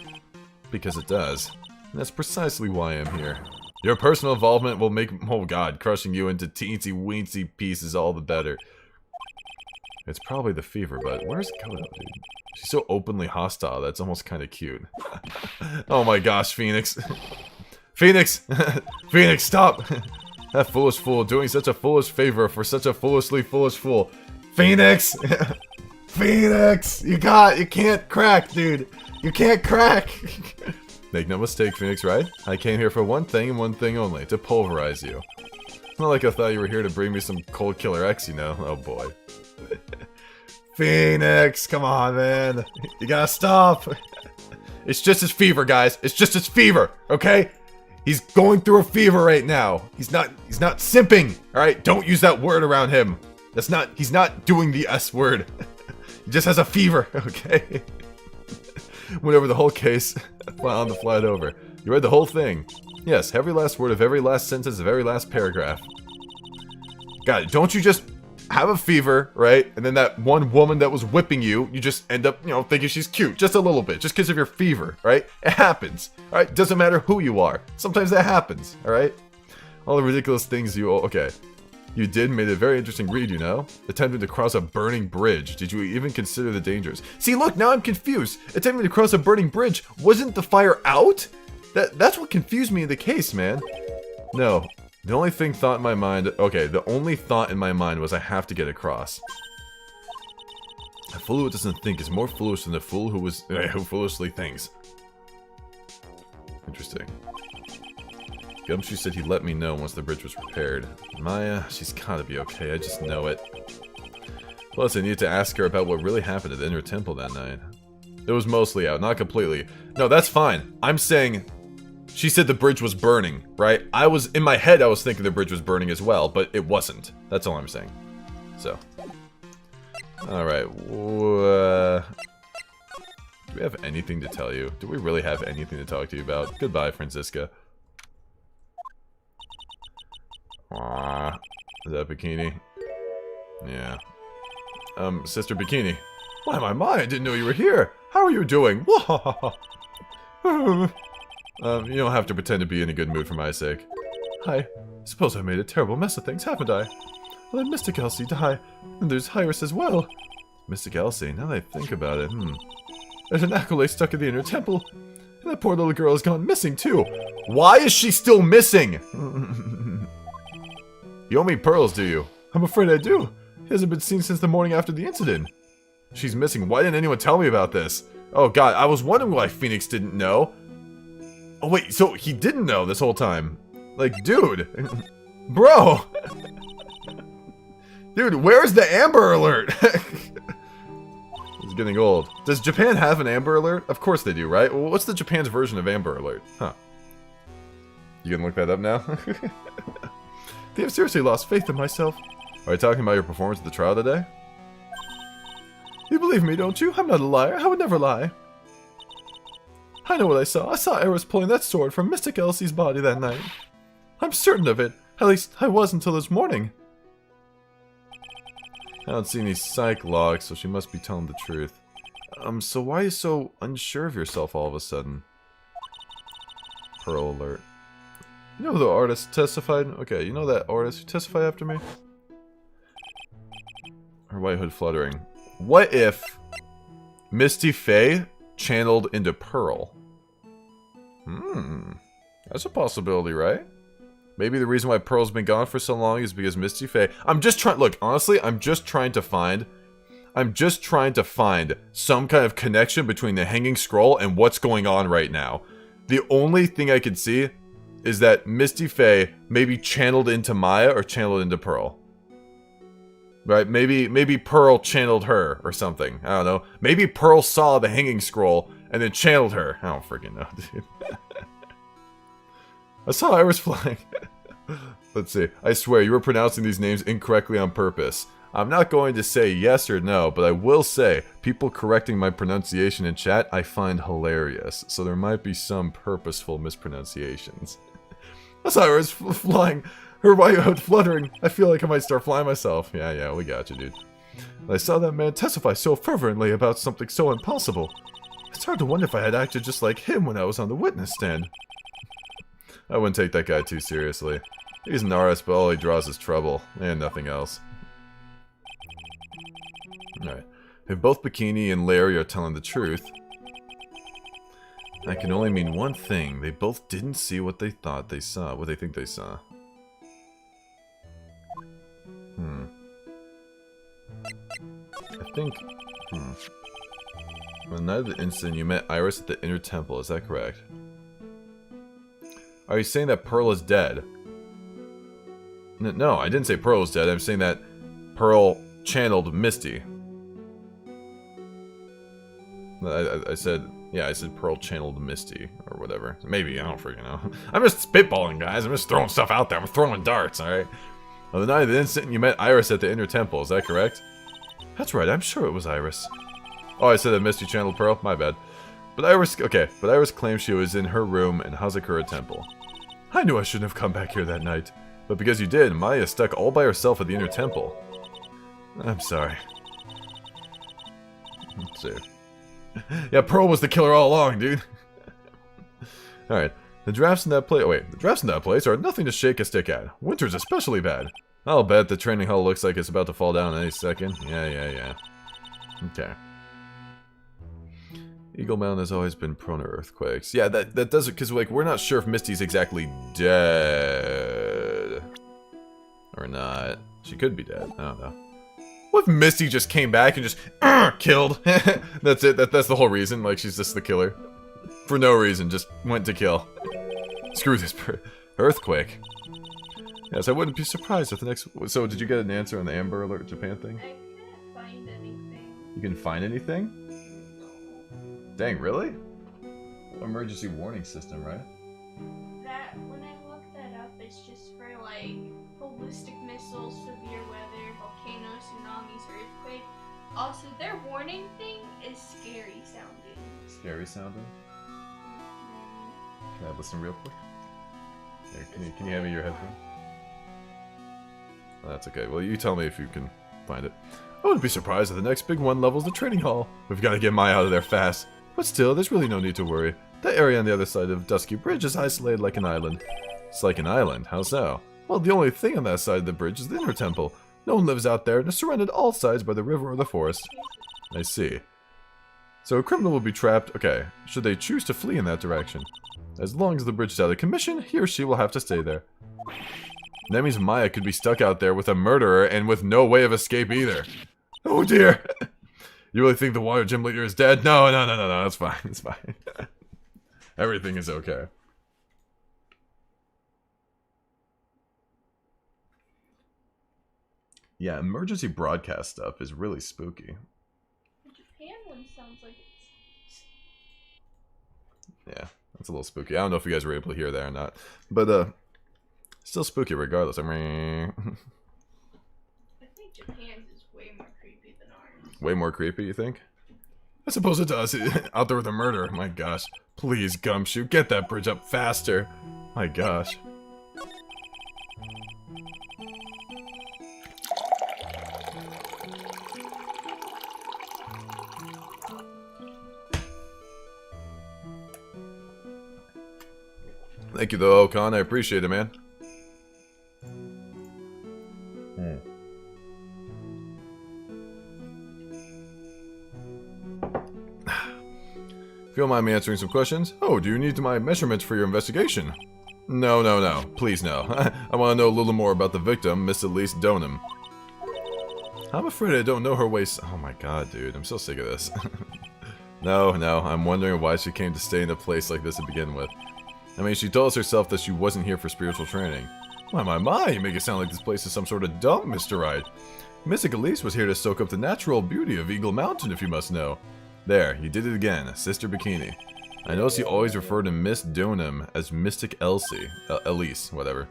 Because it does. And that's precisely why I'm here. Your personal involvement will make, oh god, crushing you into teensy-weensy pieces all the better. It's probably the fever, but where's Kodo, dude? She's so openly hostile, that's almost kind of cute. Oh my gosh, Phoenix. Phoenix! Phoenix, stop! That foolish fool doing such a foolish favor for such a foolishly foolish fool. Phoenix! Phoenix! You can't crack, dude. You can't crack! Make no mistake, Phoenix, right? I came here for one thing and one thing only, to pulverize you. It's not like I thought you were here to bring me some cold killer X, you know? Oh boy. Phoenix, come on, man. You gotta stop. It's just his fever, guys. It's just his fever, okay? He's going through a fever right now. He's not simping, alright? Don't use that word around him. He's not doing the S word. He just has a fever, okay? Went over the whole case on the flight over. You read the whole thing. Yes, every last word of every last sentence of every last paragraph. God, don't you just have a fever, right? And then that one woman that was whipping you, you just end up, thinking she's cute. Just a little bit. Just because of your fever, right? It happens, alright? Doesn't matter who you are. Sometimes that happens, alright? All the ridiculous things okay. You made a very interesting read, you know? Attempting to cross a burning bridge. Did you even consider the dangers? See, look, now I'm confused. Attempting to cross a burning bridge. Wasn't the fire out? That's what confused me in the case, man. No. The only thought in my mind was I have to get across. A fool who doesn't think is more foolish than the fool who foolishly thinks. Interesting. Gumshoe said he'd let me know once the bridge was repaired. Maya, she's gotta be okay, I just know it. Plus, I needed to ask her about what really happened at the inner temple that night. It was mostly out, not completely. No, that's fine. I'm saying... She said the bridge was burning, right? In my head, I was thinking the bridge was burning as well, but it wasn't. That's all I'm saying. So. Alright. Do we have anything to tell you? Do we really have anything to talk to you about? Goodbye, Francisca. Aww. Is that Bikini? Yeah. Sister Bikini. Why, my, I didn't know you were here. How are you doing? You don't have to pretend to be in a good mood for my sake. Hi. Suppose I made a terrible mess of things, haven't I? Let Mystic Elsie die. And there's Iris as well. Mystic Elsie, now that I think about it, There's an acolyte stuck in the inner temple. And that poor little girl has gone missing, too. Why is she still missing? You owe me pearls, do you? I'm afraid I do. He hasn't been seen since the morning after the incident. She's missing. Why didn't anyone tell me about this? Oh god, I was wondering why Phoenix didn't know. Oh wait, so he didn't know this whole time. Like, dude. Bro. Dude, where's the Amber Alert? It's getting old. Does Japan have an Amber Alert? Of course they do, right? Well, what's the Japan's version of Amber Alert? Huh. You gonna look that up now? They have seriously lost faith in myself. Are you talking about your performance at the trial today? You believe me, don't you? I'm not a liar. I would never lie. I know what I saw. I saw Eris pulling that sword from Mystic Elsie's body that night. I'm certain of it. At least, I was until this morning. I don't see any psych logs, so she must be telling the truth. So why are you so unsure of yourself all of a sudden? Pearl alert. You know the artist testified? Okay, you know that artist who testified after me? Her white hood fluttering. What if Misty Faye channeled into Pearl? That's a possibility, right? Maybe the reason why Pearl's been gone for so long is because Misty Faye... Look, honestly, I'm just trying to find some kind of connection between the Hanging Scroll and what's going on right now. The only thing I could see is that Misty Faye maybe channeled into Maya or channeled into Pearl. Right? Maybe Pearl channeled her or something. I don't know. Maybe Pearl saw the Hanging Scroll and then channeled her. I don't freaking know, dude. I saw Iris flying. Let's see. I swear, you were pronouncing these names incorrectly on purpose. I'm not going to say yes or no, but I will say, people correcting my pronunciation in chat, I find hilarious. So there might be some purposeful mispronunciations. I saw Iris flying. Her white hood fluttering. I feel like I might start flying myself. Yeah, we got you, dude. I saw that man testify so fervently about something so impossible. It's hard to wonder if I had acted just like him when I was on the witness stand. I wouldn't take that guy too seriously. He's an artist, but all he draws is trouble, and nothing else. Alright. If both Bikini and Larry are telling the truth, that can only mean one thing. They both didn't see what they thought they saw. What they think they saw. I think... On the night of the incident, you met Iris at the Inner Temple. Is that correct? Are you saying that Pearl is dead? No, I didn't say Pearl is dead. I'm saying that Pearl channeled Misty. I said... Yeah, I said Pearl channeled Misty, or whatever. Maybe, I don't freaking know. I'm just spitballing, guys. I'm just throwing stuff out there. I'm throwing darts, alright? On the night of the incident, you met Iris at the Inner Temple. Is that correct? That's right, I'm sure it was Iris. Oh, I said that Misty channeled Pearl? My bad. But Iris claims she was in her room in Hausakura Temple. I knew I shouldn't have come back here that night. But because you did, Maya is stuck all by herself at the Inner Temple. I'm sorry. Let's see. Yeah, Pearl was the killer all along, dude. Alright. The drafts in that place... Oh, wait. The drafts in that place are nothing to shake a stick at. Winter's especially bad. I'll bet the training hall looks like it's about to fall down any second. Yeah. Okay. Eagle Mountain has always been prone to earthquakes. Yeah, that does it, because, like, we're not sure if Misty's exactly dead. Or not. She could be dead. I don't know. What if Misty just came back and just killed? That's it. That's the whole reason. Like, she's just the killer. For no reason. Just went to kill. Screw this earthquake. Yes, I wouldn't be surprised if the next... So, did you get an answer on the Amber Alert Japan thing? I couldn't find anything. You can find anything? Dang, really? Emergency warning system, right? That, when I look that up, it's just for, like, ballistic missiles, severe weather, volcanoes, tsunamis, earthquake. Also, their warning thing is scary sounding. Scary sounding? Can I listen real quick? Here, can you hand me your headphone? Oh, that's okay. Well, you tell me if you can find it. I wouldn't be surprised if the next big one levels the training hall. We've got to get Maya out of there fast. But still, there's really no need to worry. That area on the other side of Dusky Bridge is isolated like an island. It's like an island? How so? Well, the only thing on that side of the bridge is the Inner Temple. No one lives out there, and is surrounded all sides by the river or the forest. I see. So a criminal will be trapped, okay, should they choose to flee in that direction. As long as the bridge is out of commission, he or she will have to stay there. That means Maya could be stuck out there with a murderer and with no way of escape either. Oh dear! You really think the water gym leader is dead? No, it's fine, it's fine. Everything is okay. Yeah, emergency broadcast stuff is really spooky. The Japan one sounds like it's... Yeah, that's a little spooky. I don't know if you guys were able to hear that or not. But, still spooky regardless. I mean... I think Japan's is way more creepy than ours. Way more creepy, you think? I suppose it does. Out there with a murderer. My gosh. Please, Gumshoe, get that bridge up faster. My gosh. Thank you, though, Okan. I appreciate it, man. If you don't mind me answering some questions. Oh, do you need my measurements for your investigation? No. Please, no. I want to know a little more about the victim, Miss Elise Donham. I'm afraid I don't know her ways. Oh my god, dude. I'm so sick of this. No. I'm wondering why she came to stay in a place like this to begin with. I mean, she told us herself that she wasn't here for spiritual training. My, you make it sound like this place is some sort of dump, Mr. Wright. Mystic Elise was here to soak up the natural beauty of Eagle Mountain, if you must know. There, you did it again, Sister Bikini. I notice you always refer to Miss Donham as Mystic Elsie. Elise, whatever.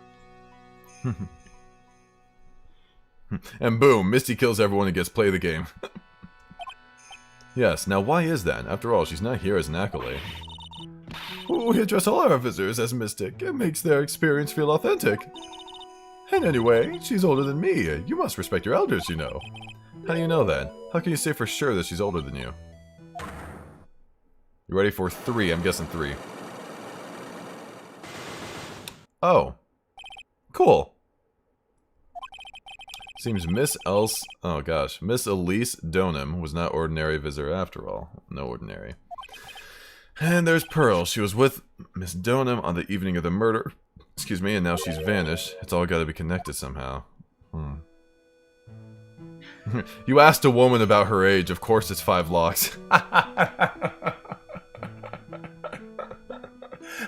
And boom, Misty kills everyone who gets play the game. Yes, now why is that? After all, she's not here as an acolyte. We address all our visitors as Mystic. It makes their experience feel authentic. And anyway, she's older than me. You must respect your elders, you know. How do you know that? How can you say for sure that she's older than you? You ready for 3? I'm guessing 3. Oh. Cool. Seems Miss Elise Donham was not ordinary visitor after all. No ordinary. And there's Pearl. She was with Miss Donham on the evening of the murder. Excuse me, and now she's vanished. It's all got to be connected somehow. You asked a woman about her age. Of course it's 5 locks.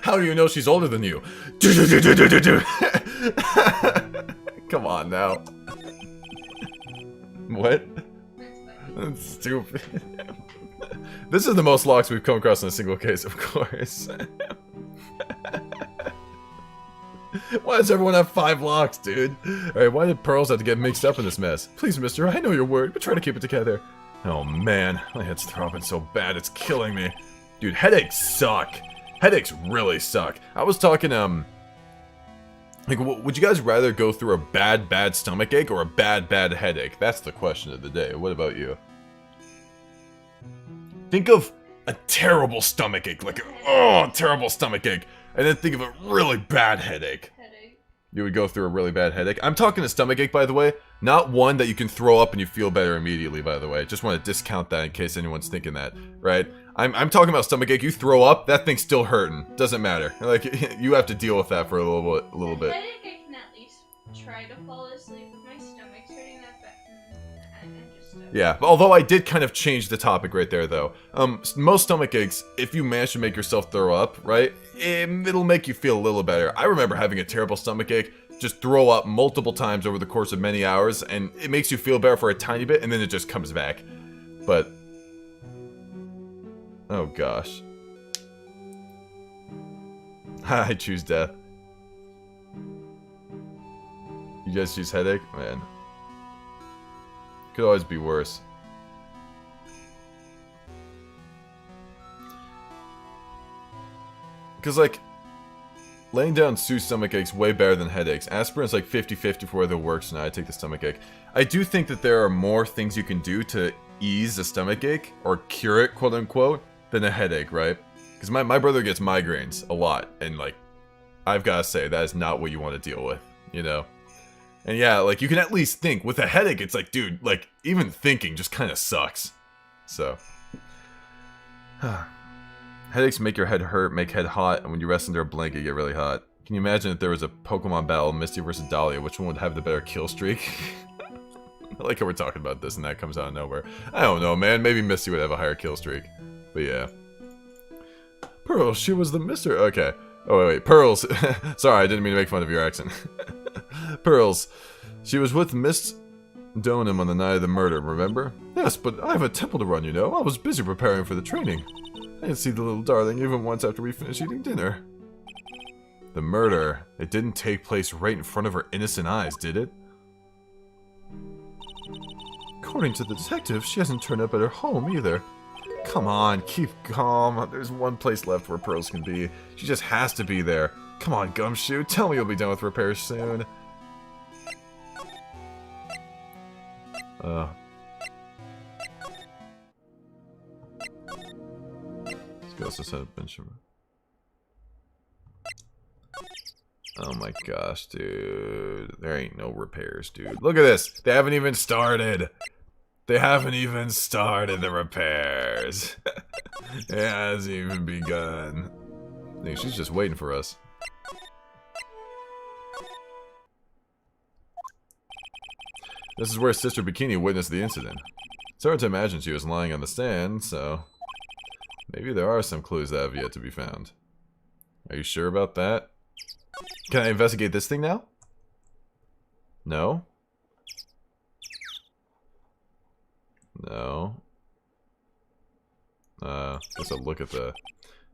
How do you know she's older than you? Come on now. What? That's stupid. This is the most locks we've come across in a single case, of course. Why does everyone have 5 locks, dude? Alright, why did Pearls have to get mixed up in this mess? Please, mister, I know you're worried, but try to keep it together. Oh man, my head's throbbing so bad, it's killing me. Dude, headaches suck. Headaches really suck. I was talking, like, would you guys rather go through a bad stomach ache or a bad headache? That's the question of the day. What about you? Think of a terrible stomach ache, like, terrible stomach ache. And then think of a really bad headache. You would go through a really bad headache. I'm talking a stomach ache, by the way. Not one that you can throw up and you feel better immediately, by the way. Just want to discount that in case anyone's thinking that, right? I'm talking about stomach ache. You throw up, that thing's still hurting. Doesn't matter. Like, you have to deal with that for a little bit. Headache, I can at least try to fall asleep with my stomach hurting that bad. Yeah, although I did kind of change the topic right there, though. Most stomach aches, if you manage to make yourself throw up, right, it'll make you feel a little better. I remember having a terrible stomach ache, just throw up multiple times over the course of many hours, and it makes you feel better for a tiny bit, and then it just comes back. But, oh gosh. I choose death. You guys choose headache? Man. Could always be worse. Because, like, laying down soothes stomach aches way better than headaches. Aspirin's like 50-50 for whether it works or not. I take the stomach ache. I do think that there are more things you can do to ease a stomach ache, or cure it, quote-unquote, than a headache, right? Because my brother gets migraines a lot, and, like, I've got to say, that is not what you want to deal with, you know? And yeah, like, you can at least think. With a headache, it's like, dude, like, even thinking just kind of sucks. So. Headaches make your head hurt, make head hot, and when you rest under a blanket, you get really hot. Can you imagine if there was a Pokemon battle, Misty versus Dahlia, which one would have the better kill streak? I like how we're talking about this and that comes out of nowhere. I don't know, man. Maybe Misty would have a higher kill streak. But yeah. Pearl, she was the mister. Okay. Oh, wait. Pearls. Sorry, I didn't mean to make fun of your accent. Pearls. She was with Miss Donham on the night of the murder, remember? Yes, but I have a temple to run, you know. I was busy preparing for the training. I didn't see the little darling even once after we finished eating dinner. The murder. It didn't take place right in front of her innocent eyes, did it? According to the detective, she hasn't turned up at her home either. Come on, keep calm. There's one place left where Pearls can be. She just has to be there. Come on, Gumshoe. Tell me you'll be done with repairs soon. Let's go set up Benjamin. Oh my gosh, dude. There ain't no repairs, dude. Look at this. They haven't even started. They haven't even started the repairs. It hasn't even begun. I think she's just waiting for us. This is where Sister Bikini witnessed the incident. It's hard to imagine she was lying on the stand, so maybe there are some clues that have yet to be found. Are you sure about that? Can I investigate this thing now? No? No. Guess I'll look at the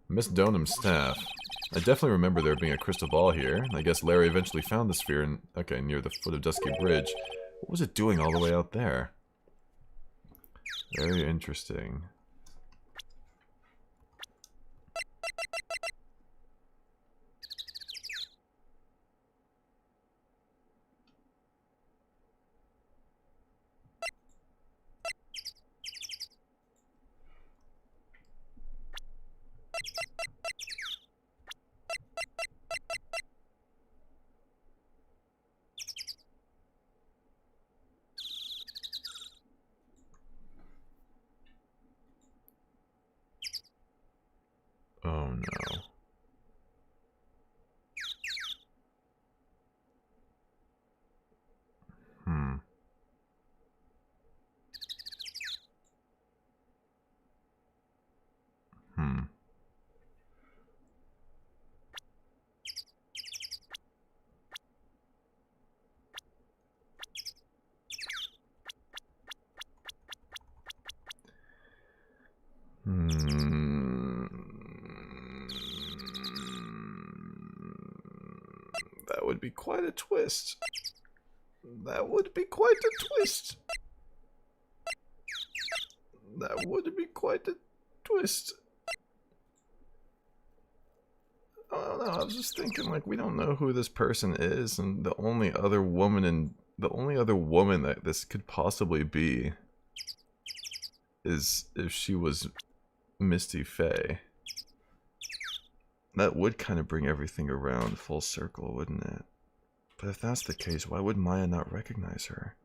Miss Donham's staff. I definitely remember there being a crystal ball here. I guess Larry eventually found the sphere in, okay, near the foot of Dusky Bridge. What was it doing all the way out there? Very interesting. That would be quite a twist. That would be quite a twist. That would be quite a twist. I don't know, I was just thinking, like, we don't know who this person is, and the only other woman that this could possibly be is if she was Misty Faye. That would kind of bring everything around full circle, wouldn't it? But if that's the case, why would Maya not recognize her?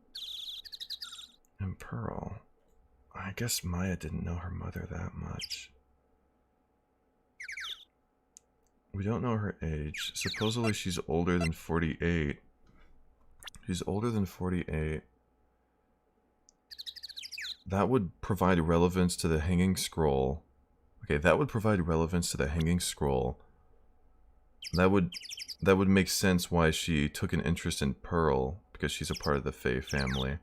And Pearl. I guess Maya didn't know her mother that much. We don't know her age. Supposedly she's older than 48. She's older than 48. That would provide relevance to the hanging scroll. Okay, that would provide relevance to the hanging scroll. That would make sense why she took an interest in Pearl, because she's a part of the Fae family.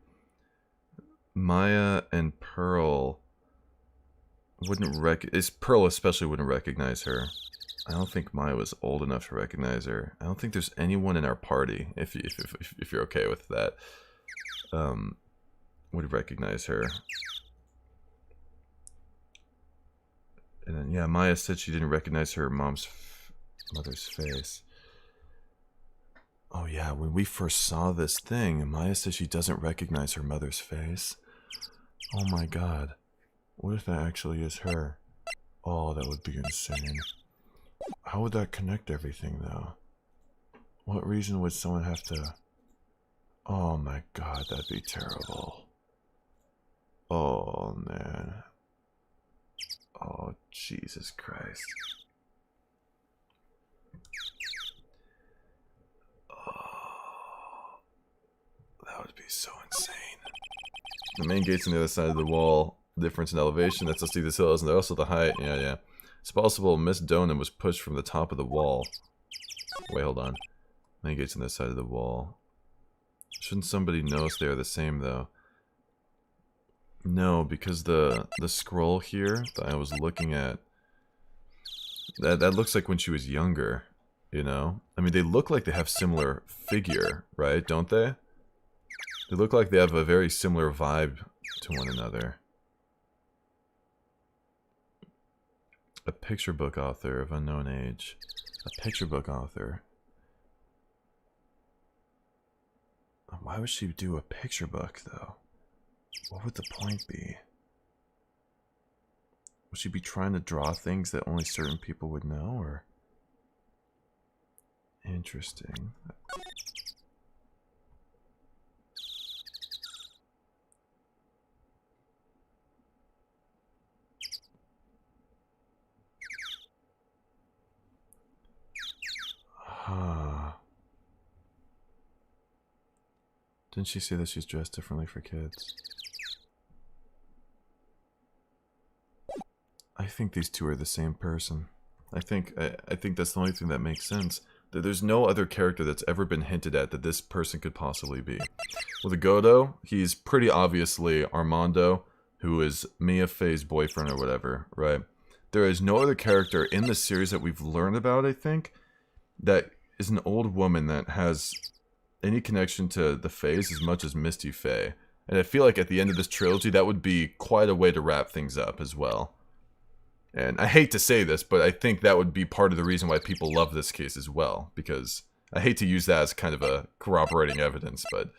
Maya and Pearl Pearl especially wouldn't recognize her. I don't think Maya was old enough to recognize her. I don't think there's anyone in our party, if you're okay with that, would recognize her. And then, yeah, Maya said she didn't recognize her mother's face. Oh yeah, when we first saw this thing, Maya said she doesn't recognize her mother's face. Oh my god. What if that actually is her? Oh, that would be insane. How would that connect everything, though? What reason would someone have to... Oh my god, that'd be terrible. Oh, man. Oh, Jesus Christ. Oh, that would be so insane. The main gate's on the other side of the wall. Difference in elevation, that's us see this hill, and also the height. Yeah. It's possible Miss Donan was pushed from the top of the wall. Wait, hold on. Main gate's on this side of the wall. Shouldn't somebody notice they are the same, though? No, because the scroll here that I was looking at, that looks like when she was younger, you know? I mean, they look like they have similar figure, right? Don't they? They look like they have a very similar vibe to one another. A picture book author of unknown age. A picture book author. Why would she do a picture book, though? What would the point be? Would she be trying to draw things that only certain people would know, or? Interesting. Didn't she say that she's dressed differently for kids? I think these two are the same person. I think that's the only thing that makes sense. There's no other character that's ever been hinted at that this person could possibly be. With Agodo, he's pretty obviously Armando, who is Mia Faye's boyfriend or whatever, right? There is no other character in the series that we've learned about, I think, that is an old woman that has any connection to the Fays as much as Misty Faye. And I feel like at the end of this trilogy, that would be quite a way to wrap things up as well. And I hate to say this, but I think that would be part of the reason why people love this case as well. Because I hate to use that as kind of a corroborating evidence, but...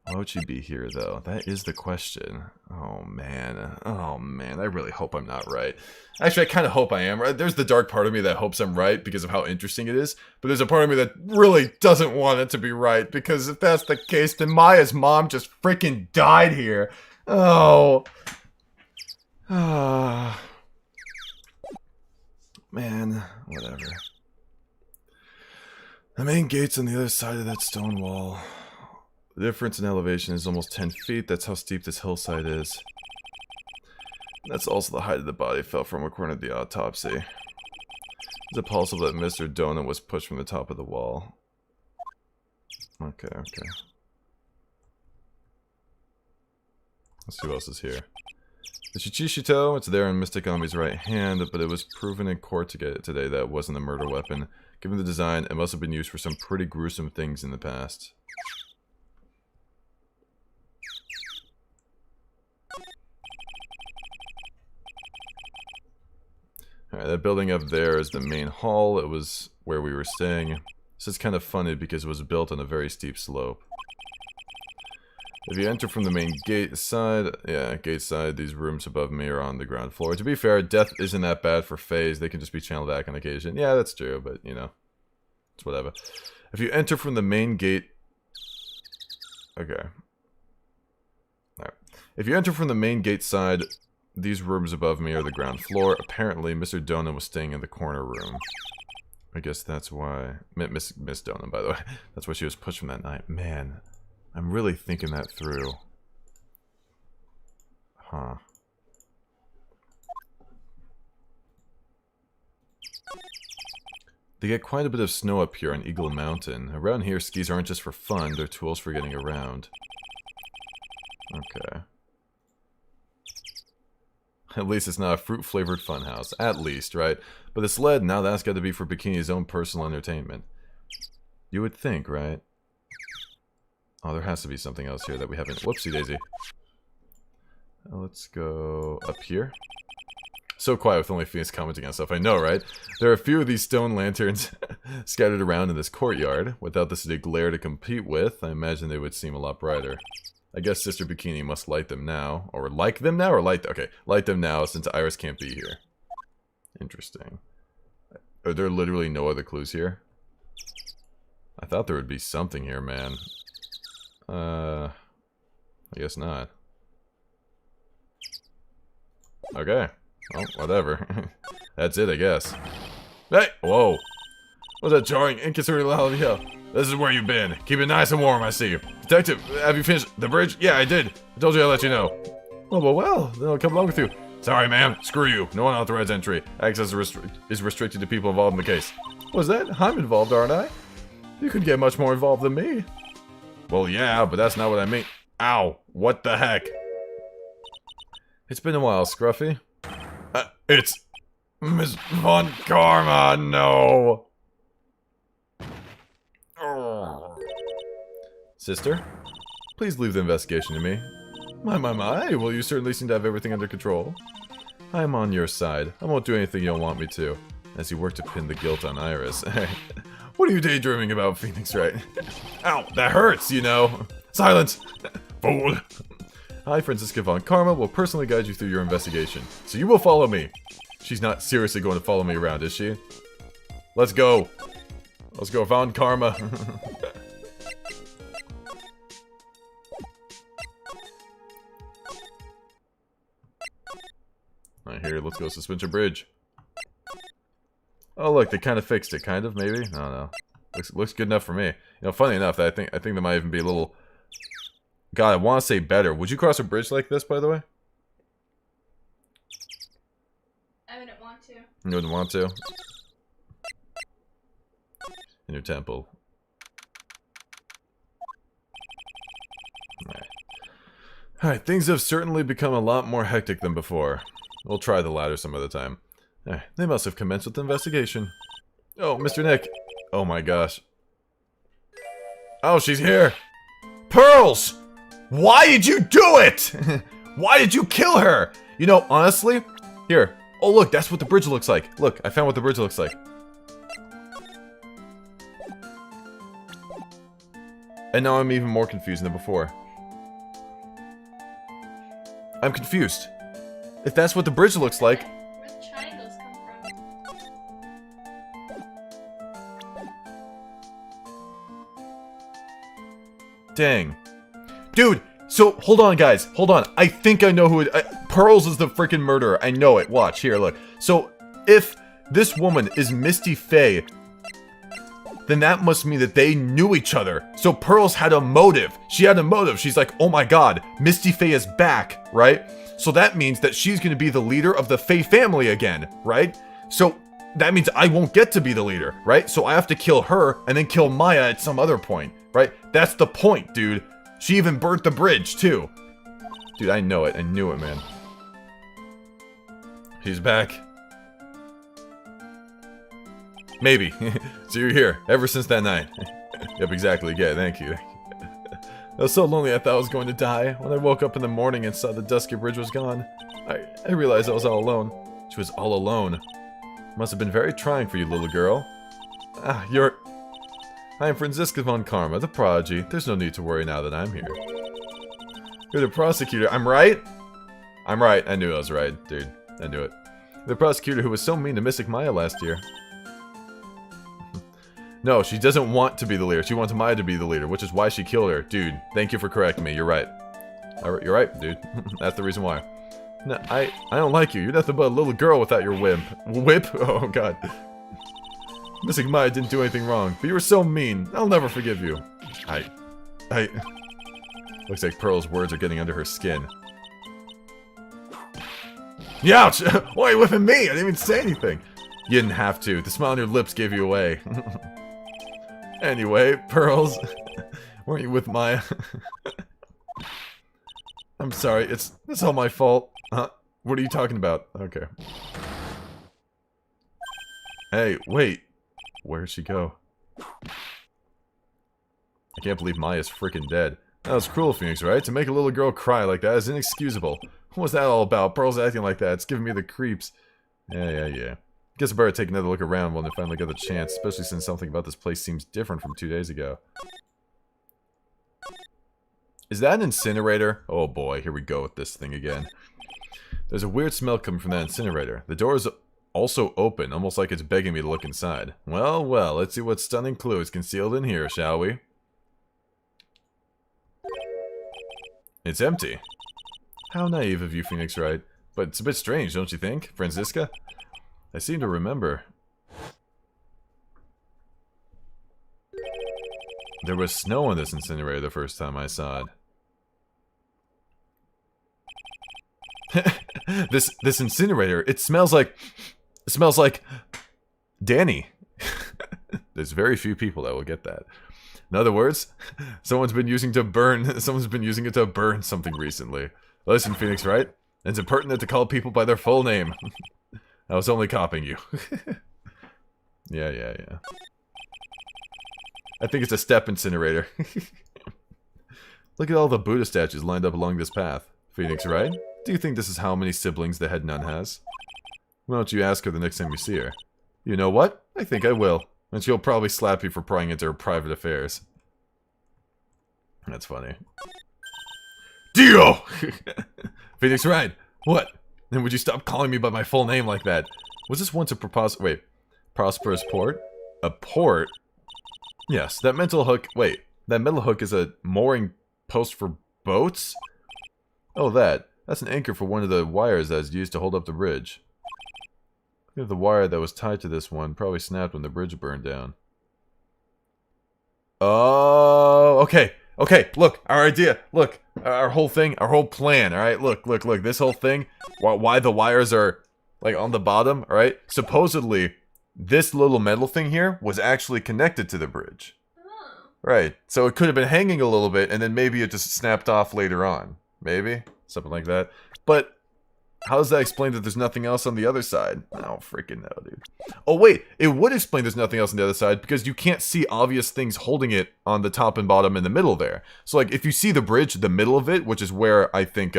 why would she be here, though? That is the question. Oh, man. Oh, man. I really hope I'm not right. Actually, I kind of hope I am right. There's the dark part of me that hopes I'm right because of how interesting it is. But there's a part of me that really doesn't want it to be right. Because if that's the case, then Maya's mom just freaking died here. Oh. Ah. Man. Whatever. The main gate's on the other side of that stone wall. The difference in elevation is almost 10 feet. That's how steep this hillside is. That's also the height of the body fell from according to the autopsy. Is it possible that Mr. Donut was pushed from the top of the wall? Okay. Let's see who else is here. The Shichishito, it's there in Mystic Ami's right hand, but it was proven in court to get it today that it wasn't a murder weapon. Given the design, it must have been used for some pretty gruesome things in the past. Alright, that building up there is the main hall. It was where we were staying. This is kind of funny because it was built on a very steep slope. If you enter from the main gate side, these rooms above me are on the ground floor. To be fair, death isn't that bad for Fays. They can just be channeled back on occasion. Yeah, that's true, but, you know, it's whatever. If you enter from the main gate... Okay. Alright. If you enter from the main gate side, these rooms above me are the ground floor. Apparently, Mr. Donan was staying in the corner room. I guess that's why... Miss Donan, by the way. That's why she was pushed from that night. Man... I'm really thinking that through. Huh. They get quite a bit of snow up here on Eagle Mountain. Around here, skis aren't just for fun, they're tools for getting around. Okay. At least it's not a fruit-flavored funhouse. At least, right? But the sled, now that's got to be for Bikini's own personal entertainment. You would think, right? Oh, there has to be something else here that we haven't... Whoopsie daisy. Let's go up here. So quiet with only Phoenix commenting on stuff. I know, right? There are a few of these stone lanterns scattered around in this courtyard. Without the city glare to compete with, I imagine they would seem a lot brighter. I guess Sister Bikini must light them now. Or like them now? Or light... Okay, light them now since Iris can't be here. Interesting. Are there literally no other clues here? I thought there would be something here, man. I guess not. Okay. Well, whatever. That's it, I guess. Hey! Whoa! What's that jarring, inconsiderate loud yell? This is where you've been. Keep it nice and warm, I see you. Detective, have you finished the bridge? Yeah, I did. I told you I'd let you know. Well, then I'll come along with you. Sorry, ma'am. Screw you. No one authorized entry. Access is restricted to people involved in the case. What's that? I'm involved, aren't I? You could get much more involved than me. Well, yeah, but that's not what I mean. Ow. What the heck? It's been a while, Scruffy. It's... Miss Von Karma, no! Sister? Please leave the investigation to me. My, well, you certainly seem to have everything under control. I am on your side. I won't do anything you don't want me to. As you work to pin the guilt on Iris. What are you daydreaming about, Phoenix Wright? Ow, that hurts, you know. Silence! Fool! I, Francisca Von Karma, will personally guide you through your investigation. So you will follow me. She's not seriously going to follow me around, is she? Let's go. Let's go, Von Karma. Alright, here, let's go Suspension Bridge. Oh, look, they kind of fixed it, kind of, maybe? I don't know. Looks good enough for me. You know, funny enough, I think there might even be a little... God, I want to say better. Would you cross a bridge like this, by the way? I wouldn't want to. You wouldn't want to? In your temple. Alright, things have certainly become a lot more hectic than before. We'll try the latter some other time. They must have commenced with the investigation. Oh, Mr. Nick. Oh my gosh. Oh, she's here. Pearls! Why did you do it? Why did you kill her? You know, honestly, here. Oh, look, that's what the bridge looks like. Look, I found what the bridge looks like. And now I'm even more confused than before. I'm confused. If that's what the bridge looks like... Where the triangles come from. Dang. Dude, so, hold on, guys. Hold on. I think I know who it... Pearls is the freaking murderer. I know it. Watch. Here, look. So, if this woman is Misty Faye, then that must mean that they knew each other. So, Pearls had a motive. She had a motive. She's like, oh my god, Misty Faye is back, right? So that means that she's going to be the leader of the Faye family again, right? So, that means I won't get to be the leader, right? So I have to kill her and then kill Maya at some other point, right? That's the point, dude. She even burnt the bridge, too. Dude, I know it. I knew it, man. She's back. Maybe. So you're here, ever since that night. Yep, exactly. Yeah, thank you. I was so lonely I thought I was going to die. When I woke up in the morning and saw the dusky bridge was gone, I realized I was all alone. She was all alone. Must have been very trying for you, little girl. I am Franziska von Karma, the prodigy. There's no need to worry now that I'm here. You're the prosecutor. I'm right? I'm right. I knew I was right, dude. I knew it. The prosecutor who was so mean to Mystic Maya last year. No, she doesn't want to be the leader. She wants Maya to be the leader, which is why she killed her. Dude, thank you for correcting me. You're right. You're right, dude. That's the reason why. No, I don't like you. You're nothing but a little girl without your whip. Whip? Oh, God. Mystic Maya didn't do anything wrong, but you were so mean. I'll never forgive you. Looks like Pearl's words are getting under her skin. Youch! Why are you whipping me? I didn't even say anything. You didn't have to. The smile on your lips gave you away. Anyway, Pearls, weren't you with Maya? I'm sorry, it's all my fault. Huh? What are you talking about? Okay. Hey, wait. Where'd she go? I can't believe Maya's freaking dead. That was cruel, Phoenix, right? To make a little girl cry like that is inexcusable. What was that all about? Pearl's acting like that. It's giving me the creeps. Yeah. Guess I better take another look around when I finally get the chance, especially since something about this place seems different from 2 days ago. Is that an incinerator? Oh boy, here we go with this thing again. There's a weird smell coming from that incinerator. The door is also open, almost like it's begging me to look inside. Well, let's see what stunning clue is concealed in here, shall we? It's empty. How naive of you, Phoenix Wright. But it's a bit strange, don't you think, Franziska? I seem to remember. There was snow on this incinerator the first time I saw it. This incinerator, it smells like Danny. There's very few people that will get that. In other words, someone's been using it to burn something recently. Listen, Phoenix Wright, it's impertinent to call people by their full name. I was only copying you. Yeah. I think it's a step incinerator. Look at all the Buddha statues lined up along this path. Phoenix, right? Do you think this is how many siblings the head nun has? Why don't you ask her the next time you see her? You know what? I think I will. And she'll probably slap you for prying into her private affairs. That's funny. Dio! Phoenix, right? What? Then would you stop calling me by my full name like that? Was this once a prosperous port? A port? Yes, that metal hook... Wait, that metal hook is a mooring post for boats? Oh, that's an anchor for one of the wires that is used to hold up the bridge. The wire that was tied to this one probably snapped when the bridge burned down. Oh, okay, look, our idea, look, our whole thing, our whole plan, alright, look, this whole thing, why the wires are, like, on the bottom, alright, supposedly, this little metal thing here was actually connected to the bridge. Oh. Right, so it could have been hanging a little bit, and then maybe it just snapped off later on. Maybe? Something like that. But how does that explain that there's nothing else on the other side? I don't freaking know, dude. Oh, wait. It would explain there's nothing else on the other side because you can't see obvious things holding it on the top and bottom in the middle there. So, like, if you see the bridge, the middle of it, which is where I think,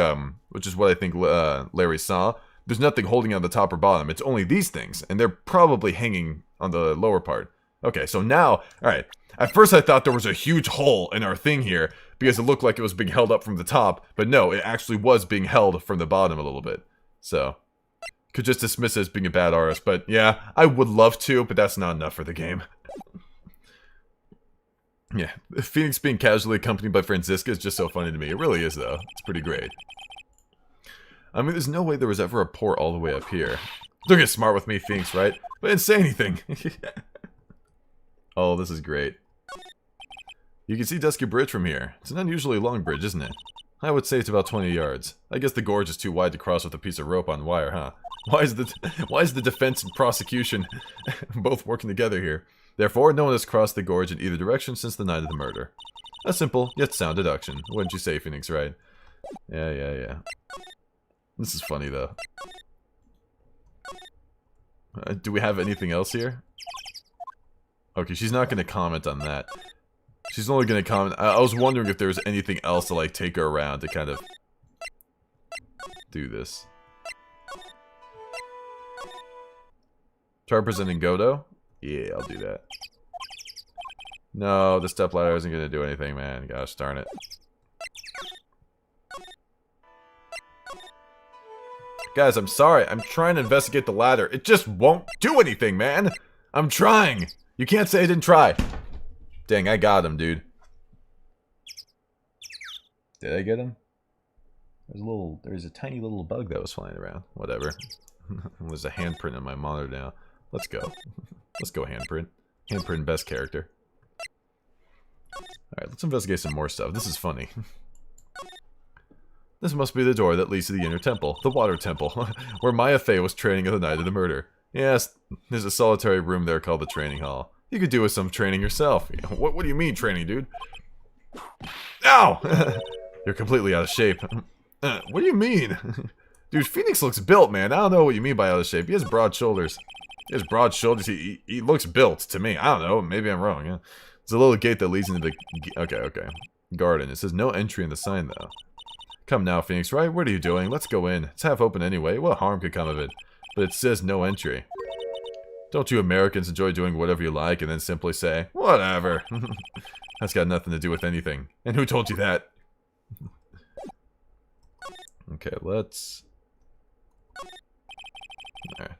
which is what I think Larry saw, there's nothing holding on the top or bottom. It's only these things, and they're probably hanging on the lower part. Okay, so now, alright. At first I thought there was a huge hole in our thing here because it looked like it was being held up from the top, but no, it actually was being held from the bottom a little bit. So, could just dismiss it as being a bad artist, but yeah, I would love to, but that's not enough for the game. Yeah, Phoenix being casually accompanied by Franziska is just so funny to me. It really is, though. It's pretty great. I mean, there's no way there was ever a port all the way up here. Don't get smart with me, Phoenix, right? But I didn't say anything. Oh, this is great. You can see Dusky Bridge from here. It's an unusually long bridge, isn't it? I would say it's about 20 yards. I guess the gorge is too wide to cross with a piece of rope on wire, huh? Why is the defense and prosecution both working together here? Therefore, no one has crossed the gorge in either direction since the night of the murder. A simple, yet sound deduction. Wouldn't you say, Phoenix, right? Yeah. This is funny, though. Do we have anything else here? Okay, she's not going to comment on that. She's only going to comment... I was wondering if there was anything else to, like, take her around to kind of... do this. Try representing Godo? Yeah, I'll do that. No, the stepladder isn't going to do anything, man. Gosh darn it. Guys, I'm sorry. I'm trying to investigate the ladder. It just won't do anything, man. I'm trying. You can't say I didn't try. Dang, I got him, dude. Did I get him? There's a tiny little bug that was flying around. Whatever. There's a handprint on my monitor now. Let's go. Let's go handprint. Handprint best character. Alright, let's investigate some more stuff. This is funny. This must be the door that leads to the inner temple. The water temple. Where Maya Fey was training on the night of the murder. Yes, there's a solitary room there called the training hall. You could do with some training yourself. What do you mean training, dude? Ow! You're completely out of shape. What do you mean? Dude, Phoenix looks built, man. I don't know what you mean by out of shape. He has broad shoulders. He has broad shoulders. He looks built to me. I don't know. Maybe I'm wrong. Yeah. There's a little gate that leads into the... Okay. Garden. It says no entry in the sign, though. Come now, Phoenix, right? What are you doing? Let's go in. It's half open anyway. What harm could come of it? But it says no entry. Don't you Americans enjoy doing whatever you like and then simply say, whatever? That's got nothing to do with anything. And who told you that? Okay, let's... Alright.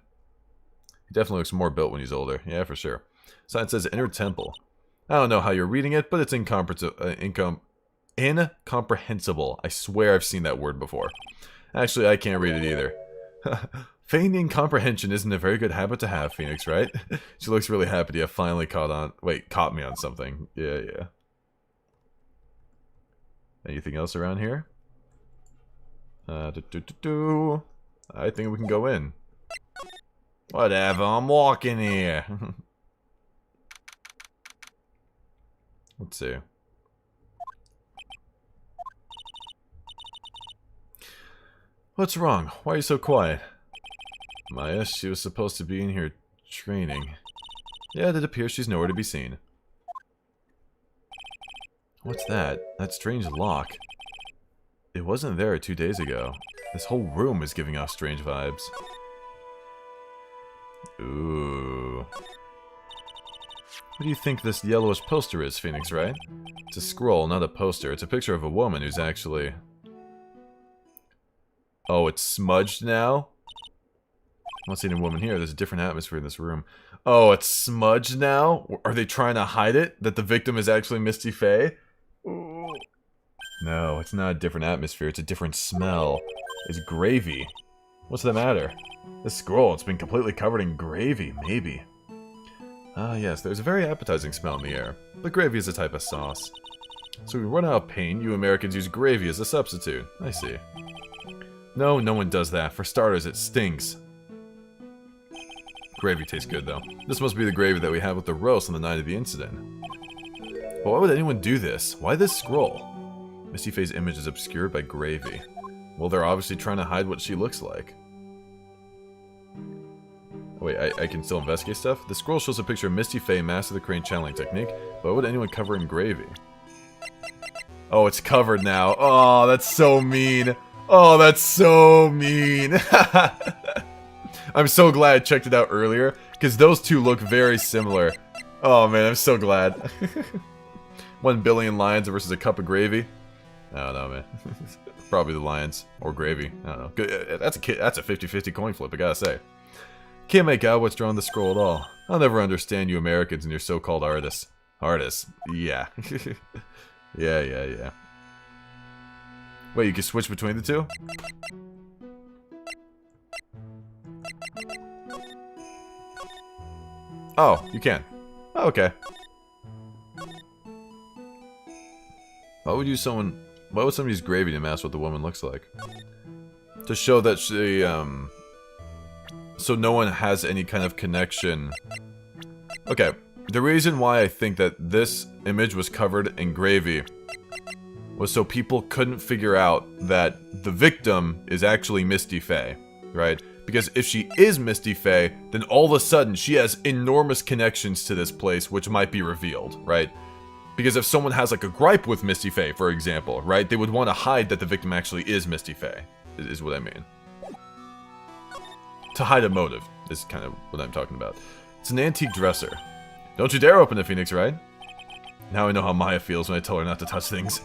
He definitely looks more built when he's older. Yeah, for sure. Sign says Inner Temple. I don't know how you're reading it, but it's incomprehensible. I swear I've seen that word before. Actually, I can't read it either. Feigning comprehension isn't a very good habit to have, Phoenix, right? She looks really happy to have finally caught me on something. Yeah. Anything else around here? I think we can go in. Whatever, I'm walking here. Let's see. What's wrong? Why are you so quiet? Maya, she was supposed to be in here training. Yet it appears she's nowhere to be seen. What's that? That strange lock. It wasn't there 2 days ago. This whole room is giving off strange vibes. Ooh. What do you think this yellowish poster is, Phoenix, right? It's a scroll, not a poster. It's a picture of a woman who's actually... Oh, it's smudged now? I'm not seeing a woman here. There's a different atmosphere in this room. Oh, it's smudged now? Are they trying to hide it? That the victim is actually Misty Faye? No, it's not a different atmosphere. It's a different smell. It's gravy. What's the matter? This scroll, it's been completely covered in gravy, maybe. Ah, yes, there's a very appetizing smell in the air. But gravy is a type of sauce. So we run out of pain, you Americans use gravy as a substitute. I see. No, no one does that. For starters, it stinks. Gravy tastes good, though. This must be the gravy that we had with the roast on the night of the incident. But why would anyone do this? Why this scroll? Misty Faye's image is obscured by gravy. Well, they're obviously trying to hide what she looks like. Oh, wait, I can still investigate stuff? The scroll shows a picture of Misty Faye master the crane channeling technique, but why would anyone cover in gravy? Oh, it's covered now. Oh, that's so mean. Oh, that's so mean. I'm so glad I checked it out earlier, because those two look very similar. Oh man, I'm so glad. 1 billion lions versus a cup of gravy. I don't know, man. Probably the lions. Or gravy. I don't know. Good. That's a 50-50 coin flip, I gotta say. Can't make out what's drawn the scroll at all. I'll never understand you Americans and your so-called artists. Artists. Yeah. Yeah. Wait, you can switch between the two? Oh, you can. Oh, okay. Why would someone use gravy to mask what the woman looks like? To show that she, so no one has any kind of connection. Okay, the reason why I think that this image was covered in gravy was so people couldn't figure out that the victim is actually Misty Faye, right? Because if she is Misty Faye, then all of a sudden she has enormous connections to this place which might be revealed, right? Because if someone has like a gripe with Misty Faye, for example, right, they would want to hide that the victim actually is Misty Faye, is what I mean. To hide a motive is kind of what I'm talking about. It's an antique dresser. Don't you dare open it, Phoenix, Wright? Now I know how Maya feels when I tell her not to touch things.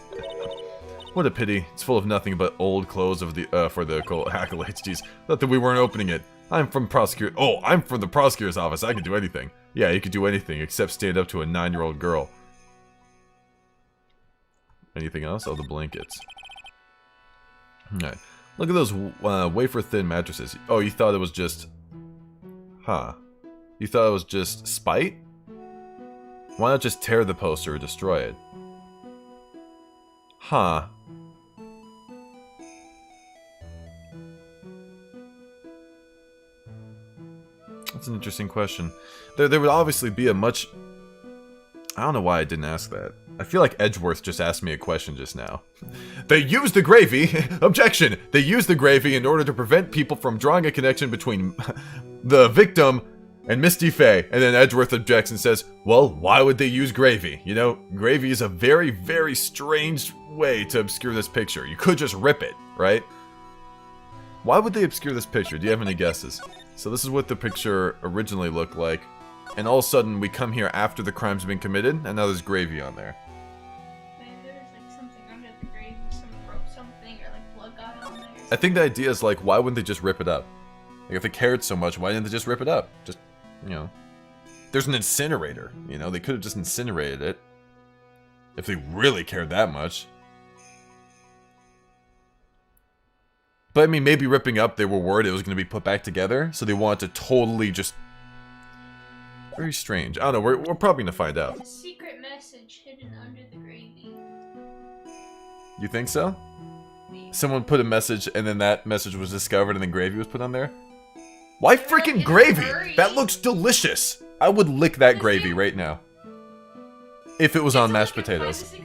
What a pity. It's full of nothing but old clothes of the for the accolades. Jeez, thought that we weren't opening it. I'm from prosecutor. Oh, I'm from the prosecutor's office. I can do anything. Yeah, you could do anything except stand up to a 9-year-old girl. Anything else? Oh, the blankets. Alright. Look at those wafer-thin mattresses. Oh, you thought it was just... Huh. You thought it was just spite? Why not just tear the poster or destroy it? Huh. That's an interesting question. There would obviously be a much... I don't know why I didn't ask that. I feel like Edgeworth just asked me a question just now. They used the gravy! Objection! They used the gravy in order to prevent people from drawing a connection between the victim and Misty Faye. And then Edgeworth objects and says, well, why would they use gravy? You know, gravy is a very, very strange way to obscure this picture. You could just rip it, right? Why would they obscure this picture? Do you have any guesses? So this is what the picture originally looked like. And all of a sudden, we come here after the crime's been committed, and now there's gravy on there. Maybe there's like something under the grave, something, or like blood got on there. I think the idea is like, why wouldn't they just rip it up? Like, if they cared so much, why didn't they just rip it up? Just, you know. There's an incinerator, you know? They could have just incinerated it. If they really cared that much. But, I mean, maybe ripping up, they were worried it was going to be put back together, so they wanted to totally just... Very strange. I don't know, we're probably going to find out. There's a secret message hidden under the gravy. You think so? Maybe. Someone put a message, and then that message was discovered, and then gravy was put on there? Why freaking gravy? That looks delicious! I would lick that gravy right now. If it was on mashed potatoes.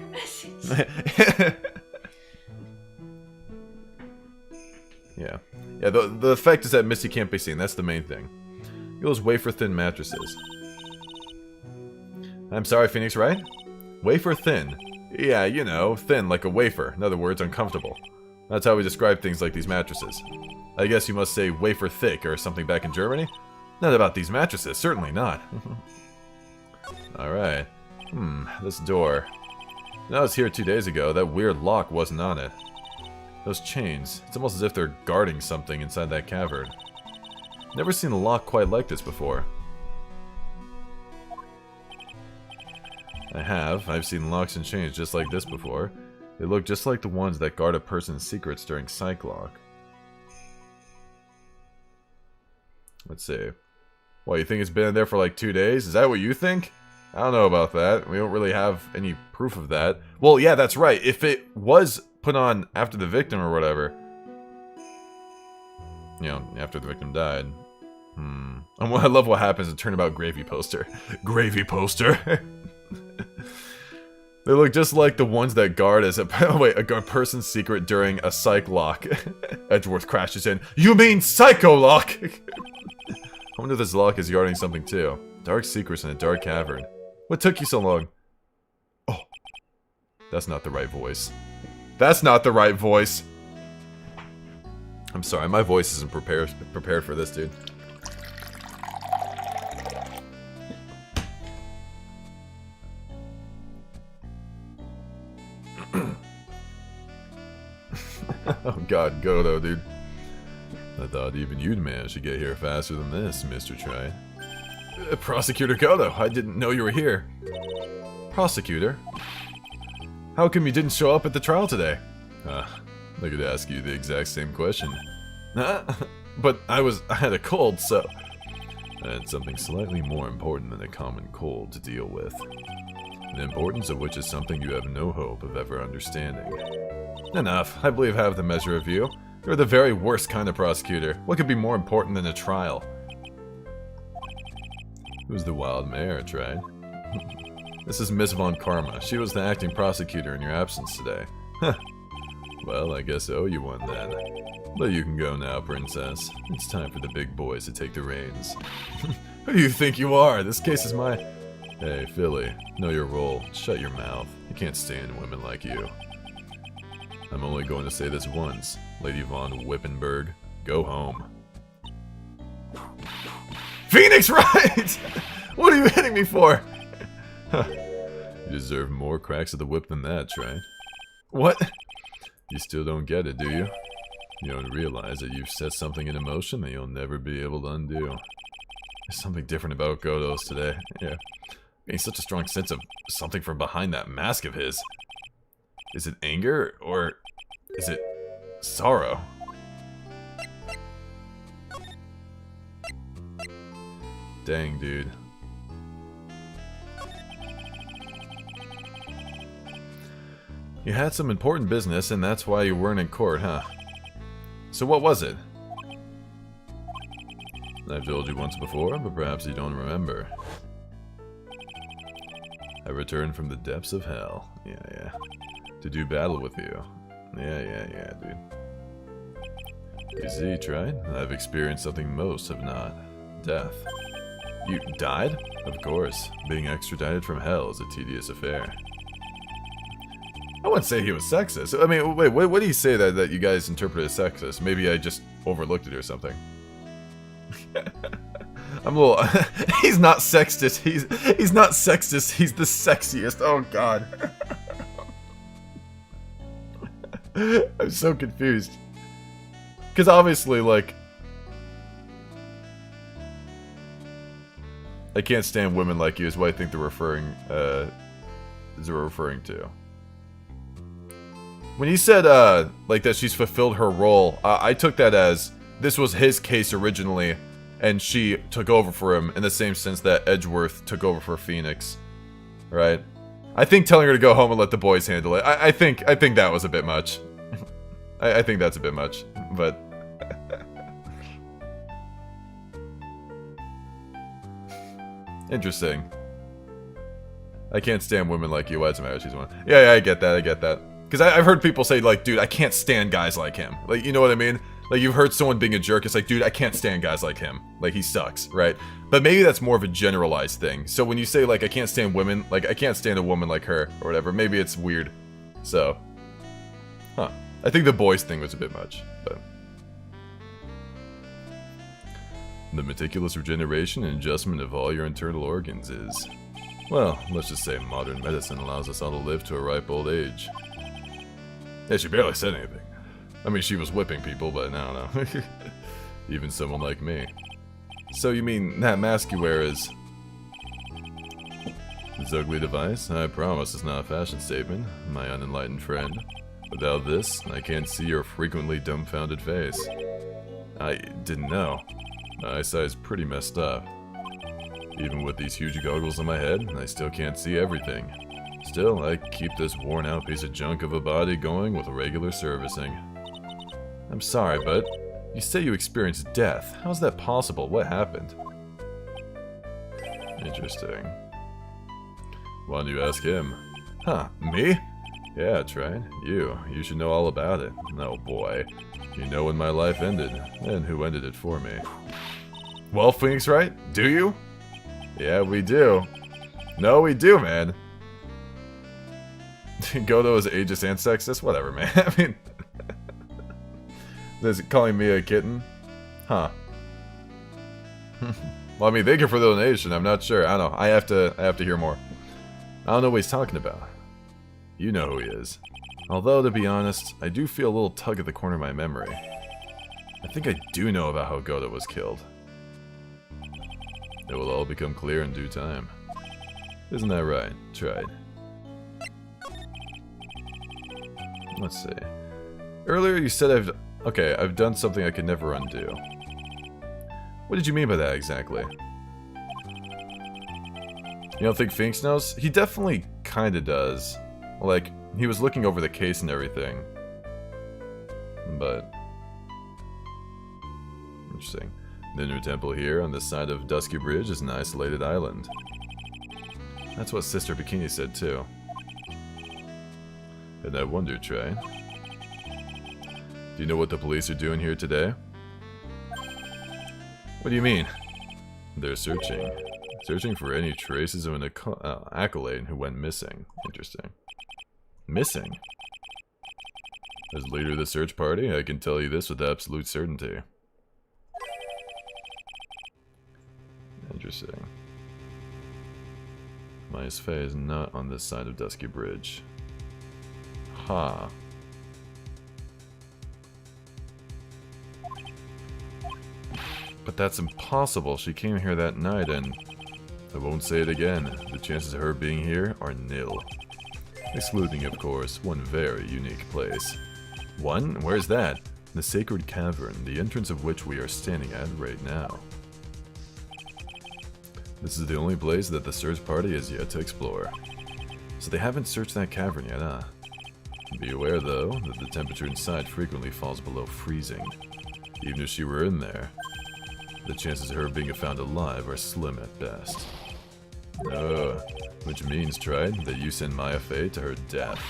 Yeah. Yeah, the effect is that Misty can't be seen. That's the main thing. Those wafer-thin mattresses. I'm sorry, Phoenix, right? Wafer-thin. Yeah, you know, thin like a wafer. In other words, uncomfortable. That's how we describe things like these mattresses. I guess you must say wafer-thick or something back in Germany? Not about these mattresses, certainly not. Alright. This door. When I was here 2 days ago, that weird lock wasn't on it. Those chains. It's almost as if they're guarding something inside that cavern. Never seen a lock quite like this before. I've seen locks and chains just like this before. They look just like the ones that guard a person's secrets during Psychlock. Let's see. Well, you think it's been in there for like 2 days? Is that what you think? I don't know about that. We don't really have any proof of that. Well, yeah, that's right. If it was put on after the victim or whatever... You know, after the victim died. I love what happens in Turnabout Gravy poster. Gravy poster. They look just like the ones that guard as a person's secret during a psych lock. Edgeworth crashes in. You mean psycho lock? I wonder if this lock is guarding something too. Dark secrets in a dark cavern. What took you so long? Oh, that's not the right voice. That's not the right voice. I'm sorry, my voice isn't prepared for this, dude. Oh god, Godo, dude. I thought even you'd manage to get here faster than this, Mr. Try. Prosecutor Godo, I didn't know you were here. Prosecutor? How come you didn't show up at the trial today? I could ask you the exact same question. But I had a cold, so... I had something slightly more important than a common cold to deal with. The importance of which is something you have no hope of ever understanding. Enough. I believe I have the measure of you. You're the very worst kind of prosecutor. What could be more important than a trial? Who's the wild mare, Trey? This is Miss Von Karma. She was the acting prosecutor in your absence today. Huh. Well, I guess I owe you one then. But you can go now, princess. It's time for the big boys to take the reins. Who do you think you are? This case is my... Hey, Philly, know your role. Shut your mouth. You can't stand women like you. I'm only going to say this once. Lady Von Wippenberg, go home. Phoenix Wright! What are you hitting me for? You deserve more cracks of the whip than that, right? What? You still don't get it, do you? You don't realize that you've set something in motion that you'll never be able to undo. There's something different about Godos today. Yeah. Getting such a strong sense of something from behind that mask of his. Is it anger, or is it sorrow? Dang, dude. You had some important business, and that's why you weren't in court, huh? So what was it? I've told you once before, but perhaps you don't remember. I returned from the depths of hell. Yeah. To do battle with you. Yeah, dude. You see, Tried? I've experienced something most have not. Death. You died? Of course. Being extradited from hell is a tedious affair. I wouldn't say he was sexist. I mean, wait, what do you say that you guys interpret as sexist? Maybe I just overlooked it or something. I'm a little... He's not sexist. He's not sexist. He's the sexiest. Oh, God. I'm so confused. Because obviously, like... I can't stand women like you is what I think they're referring to. When you said, like, that she's fulfilled her role, I took that as this was his case originally, and she took over for him in the same sense that Edgeworth took over for Phoenix. Right? I think telling her to go home and let the boys handle it, I think that was a bit much. I think that's a bit much, but... Interesting. I can't stand women like you. Why does it matter? She's one. Yeah, I get that. Because I've heard people say, like, dude, I can't stand guys like him. Like, you know what I mean? Like, you've heard someone being a jerk. It's like, dude, I can't stand guys like him. Like, he sucks, right? But maybe that's more of a generalized thing. So when you say, like, I can't stand women, like, I can't stand a woman like her, or whatever, maybe it's weird. So, huh. I think the boys thing was a bit much, but... The meticulous regeneration and adjustment of all your internal organs is... Well, let's just say modern medicine allows us all to live to a ripe old age. Yeah, she barely said anything. I mean, she was whipping people, but I don't know. Even someone like me. So you mean that mask you wear is... This ugly device? I promise it's not a fashion statement, my unenlightened friend. Without this, I can't see your frequently dumbfounded face. I didn't know. My eyesight's pretty messed up. Even with these huge goggles on my head, I still can't see everything. Still, I keep this worn-out piece of junk of a body going with regular servicing. I'm sorry, but you say you experienced death. How's that possible? What happened? Interesting. Why don't you ask him? Huh, me? Yeah, that's right. You should know all about it. Oh boy. You know when my life ended, and who ended it for me. Well, Phoenix Wright, do you? Yeah, we do. No, we do, man. Godo is ageist and sexist? Whatever, man. I mean... Is it calling me a kitten? Huh. Well, I mean, thank you for the donation. I'm not sure. I don't know. I have to hear more. I don't know what he's talking about. You know who he is. Although, to be honest, I do feel a little tug at the corner of my memory. I think I do know about how Godo was killed. It will all become clear in due time. Isn't that right? Tried. Let's see. Earlier you said I've done something I could never undo. What did you mean by that exactly? You don't think Phoenix knows? He definitely kinda does. Like, he was looking over the case and everything. But... Interesting. The new temple here on this side of Dusky Bridge is an isolated island. That's what Sister Bikini said too. And I wondered, Trey. Do you know what the police are doing here today? What do you mean? They're searching. Searching for any traces of an acolyte who went missing. Interesting. Missing? As leader of the search party, I can tell you this with absolute certainty. Interesting. Maya's Fae is not on this side of Dusky Bridge. Ha. But that's impossible. She came here that night and... I won't say it again. The chances of her being here are nil. Excluding, of course, one very unique place. One? Where's that? The Sacred Cavern, the entrance of which we are standing at right now. This is the only place that the search party has yet to explore. So they haven't searched that cavern yet, huh? Be aware, though, that the temperature inside frequently falls below freezing. Even if she were in there, the chances of her being found alive are slim at best. Oh, which means, Tride, that you send Maya Fae to her death.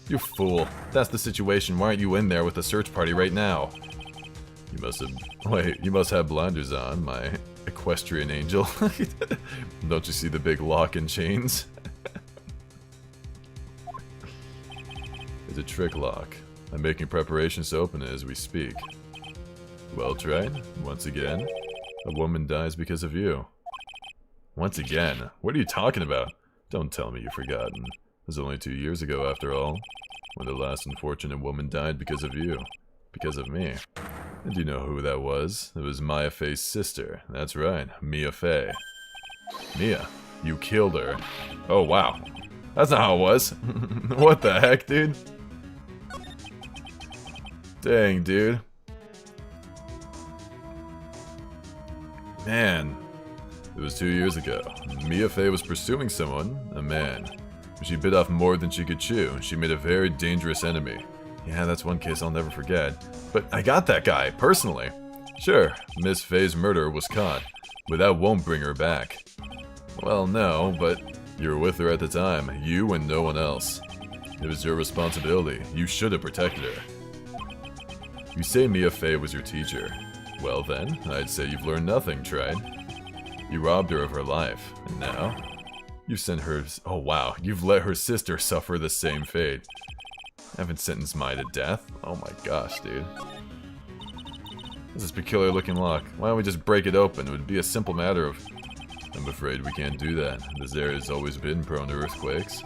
You fool. If that's the situation, why aren't you in there with the search party right now? You must have... Wait, you must have blinders on, my equestrian angel. Don't you see the big lock and chains? It's a trick lock. I'm making preparations to open it as we speak. Well, Tride, once again, a woman dies because of you. Once again? What are you talking about? Don't tell me you've forgotten. It was only 2 years ago, after all, when the last unfortunate woman died because of you. Because of me. And do you know who that was? It was Maya Fae's sister. That's right, Mia Fae. Mia, you killed her. Oh, wow. That's not how it was. What the heck, dude? Dang, dude. Man. It was 2 years ago. Mia Fae was pursuing someone, a man. She bit off more than she could chew. She made a very dangerous enemy. Yeah, that's one case I'll never forget. But I got that guy, personally. Sure, Miss Faye's murderer was caught, but that won't bring her back. Well, no, but you were with her at the time, you and no one else. It was your responsibility. You should have protected her. You say Mia Fae was your teacher. Well then, I'd say you've learned nothing, Tride. You robbed her of her life, and now... You sent her... Oh wow, you've let her sister suffer the same fate. Haven't sentenced Maya to death? Oh my gosh, dude. This is a peculiar looking lock. Why don't we just break it open? It would be a simple matter of... I'm afraid we can't do that. This area has always been prone to earthquakes.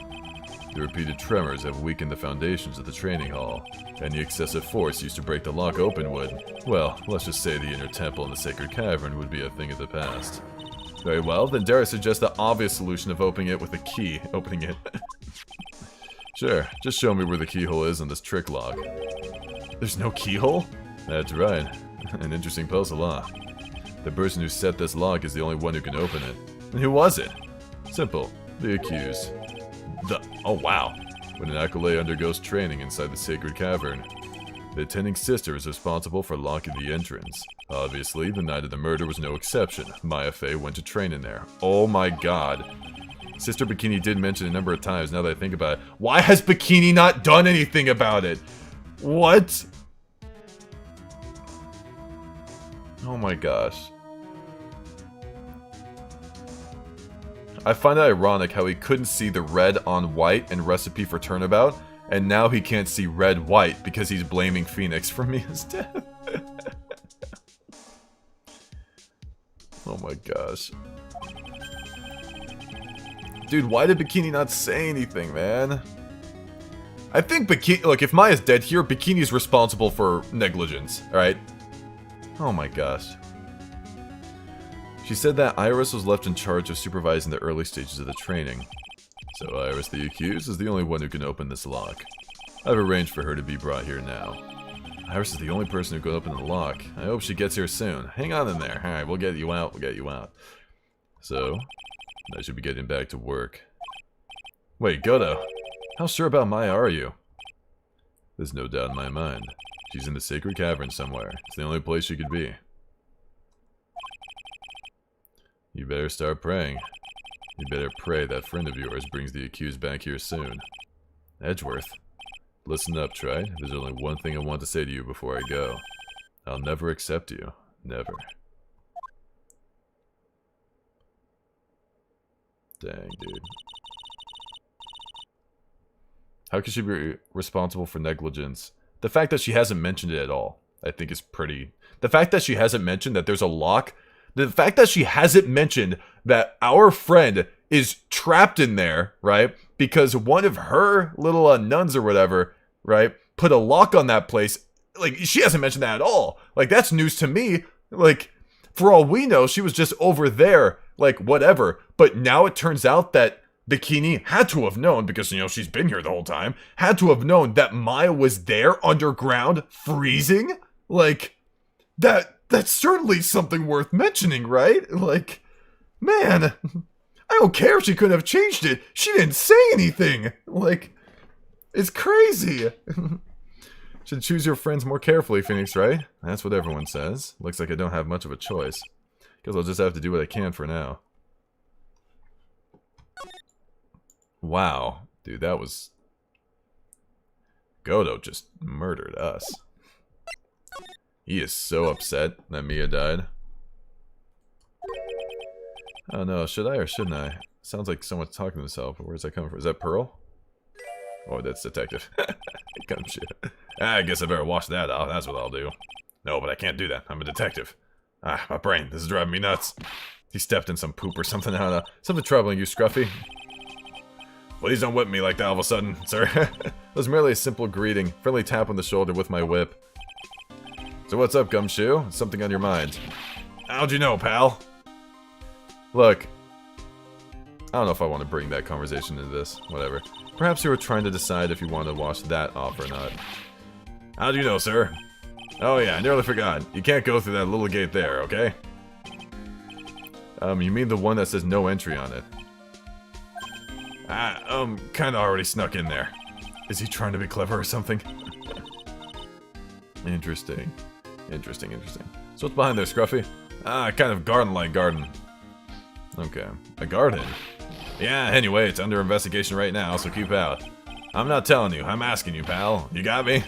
The repeated tremors have weakened the foundations of the training hall. Any excessive force used to break the lock open would... Well, let's just say the inner temple in the Sacred Cavern would be a thing of the past. Very well, then dare I suggest the obvious solution of opening it with a key. Opening it. Sure, just show me where the keyhole is in this trick lock. There's no keyhole? That's right. An interesting puzzle, huh? The person who set this lock is the only one who can open it. And who was it? Simple. The accused. Oh wow. When an acolyte undergoes training inside the Sacred Cavern, the attending sister is responsible for locking the entrance. Obviously, the night of the murder was no exception. Maya Fae went to train in there. Oh my god. Sister Bikini did mention a number of times, now that I think about it. Why has Bikini not done anything about it? What? Oh my gosh. I find it ironic how he couldn't see the red on white in Recipe for Turnabout, and now he can't see red-white because he's blaming Phoenix for Mia's death. Oh my gosh. Dude, why did Bikini not say anything, man? I think Bikini... Look, if Maya's dead here, Bikini's responsible for negligence, alright? Oh my gosh. She said that Iris was left in charge of supervising the early stages of the training. So Iris, the accused, is the only one who can open this lock. I've arranged for her to be brought here now. Iris is the only person who can open the lock. I hope she gets here soon. Hang on in there. Alright, we'll get you out. We'll get you out. So, I should be getting back to work. Wait, Goto. How sure about Maya are you? There's no doubt in my mind. She's in the Sacred Cavern somewhere. It's the only place she could be. You better start praying. You better pray that friend of yours brings the accused back here soon. Edgeworth? Listen up, Tribulations. There's only one thing I want to say to you before I go. I'll never accept you. Never. Dang, dude. How could she be responsible for negligence? The fact that she hasn't mentioned it at all, I think is pretty... The fact that she hasn't mentioned that there's a lock... The fact that she hasn't mentioned that our friend is trapped in there, right? Because one of her little nuns or whatever, right, put a lock on that place. Like, she hasn't mentioned that at all. Like, that's news to me. Like, for all we know, she was just over there, like, whatever. But now it turns out that Bikini had to have known, because, you know, she's been here the whole time, had to have known that Maya was there underground, freezing. Like, that's certainly something worth mentioning, right? Like, man, I don't care if she couldn't have changed it. She didn't say anything. Like, it's crazy. Should choose your friends more carefully, Phoenix, right? That's what everyone says. Looks like I don't have much of a choice. Guess I'll just have to do what I can for now. Wow. Dude, that was... Godo just murdered us. He is so upset that Mia died. Oh no, should I or shouldn't I? Sounds like someone's talking to himself. Where's that coming from? Is that Pearl? Oh, that's Detective. Come shit. I guess I better wash that off. That's what I'll do. No, but I can't do that. I'm a detective. Ah, my brain. This is driving me nuts. He stepped in some poop or something. I don't know. Something troubling you, Scruffy. Please don't whip me like that all of a sudden, sir. It was merely a simple greeting. Friendly tap on the shoulder with my whip. So what's up, Gumshoe? Something on your mind? How'd you know, pal? Look. I don't know if I want to bring that conversation into this. Whatever. Perhaps you were trying to decide if you want to wash that off or not. How'd you know, sir? Oh yeah, I nearly forgot. You can't go through that little gate there, okay? You mean the one that says no entry on it? Kinda already snuck in there. Is he trying to be clever or something? Interesting. Interesting. So what's behind there, Scruffy? Kind of garden-like garden. Okay. A garden? Yeah, anyway, it's under investigation right now, so keep out. I'm not telling you, I'm asking you, pal. You got me?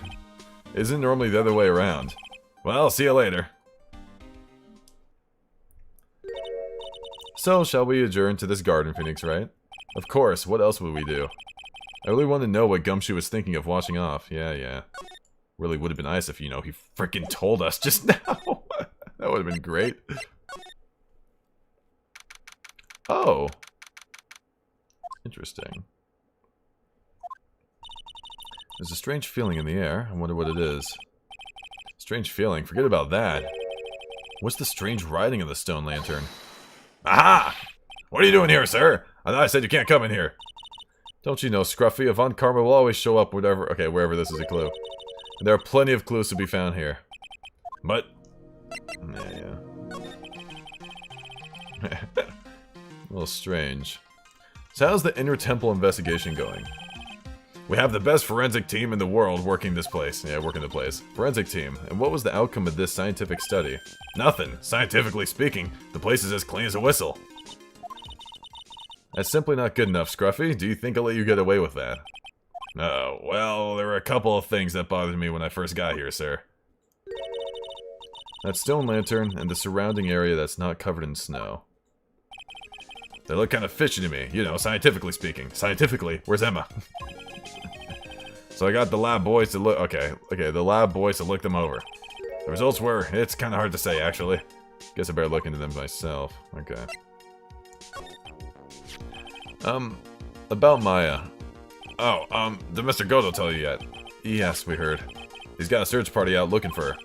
Isn't normally the other way around. Well, see you later. So, shall we adjourn to this garden, Phoenix, right? Of course, what else would we do? I really want to know what Gumshoe was thinking of washing off. Yeah. Really would have been nice if, you know, he freaking told us just now. That would have been great. Oh. Interesting. There's a strange feeling in the air. I wonder what it is. Strange feeling? Forget about that. What's the strange writing on the stone lantern? Aha! What are you doing here, sir? I thought I said you can't come in here. Don't you know, Scruffy, Avant Karma will always show up wherever this is a clue. And there are plenty of clues to be found here. But... Yeah. A little strange. So how's the inner temple investigation going? We have the best forensic team in the world working this place. Yeah, working the place. Forensic team. And what was the outcome of this scientific study? Nothing. Scientifically speaking, the place is as clean as a whistle. That's simply not good enough, Scruffy. Do you think I'll let you get away with that? Oh, well, there were a couple of things that bothered me when I first got here, sir. That stone lantern and the surrounding area that's not covered in snow. They look kind of fishy to me, you know, scientifically speaking. Scientifically, where's Emma? So I got the lab boys to look... Okay, the lab boys to look them over. The results were... It's kind of hard to say, actually. Guess I better look into them myself. Okay. About Maya. Oh, did Mr. Godo tell you yet? Yes, we heard. He's got a search party out looking for her.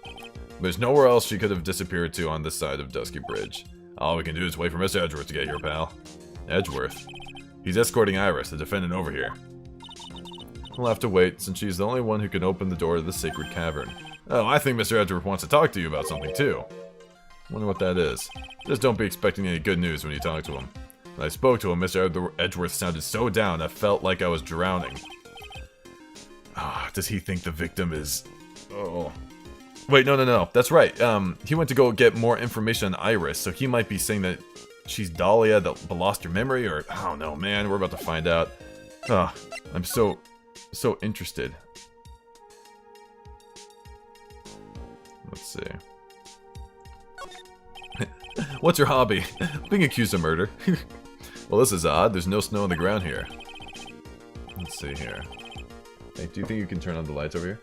There's nowhere else she could have disappeared to on this side of Dusky Bridge. All we can do is wait for Mr. Edgeworth to get here, pal. Edgeworth? He's escorting Iris, the defendant, over here. We'll have to wait, since she's the only one who can open the door to the sacred cavern. Oh, I think Mr. Edgeworth wants to talk to you about something, too. Wonder what that is. Just don't be expecting any good news when you talk to him. When I spoke to him, Mr. Edgeworth sounded so down I felt like I was drowning. Does he think the victim is... Oh... Wait, no. That's right. He went to go get more information on Iris, so he might be saying that she's Dahlia that lost her memory, or... I don't know, man. We're about to find out. I'm so interested. Let's see. What's your hobby? Being accused of murder. Well, this is odd. There's no snow on the ground here. Let's see here. Hey, do you think you can turn on the lights over here?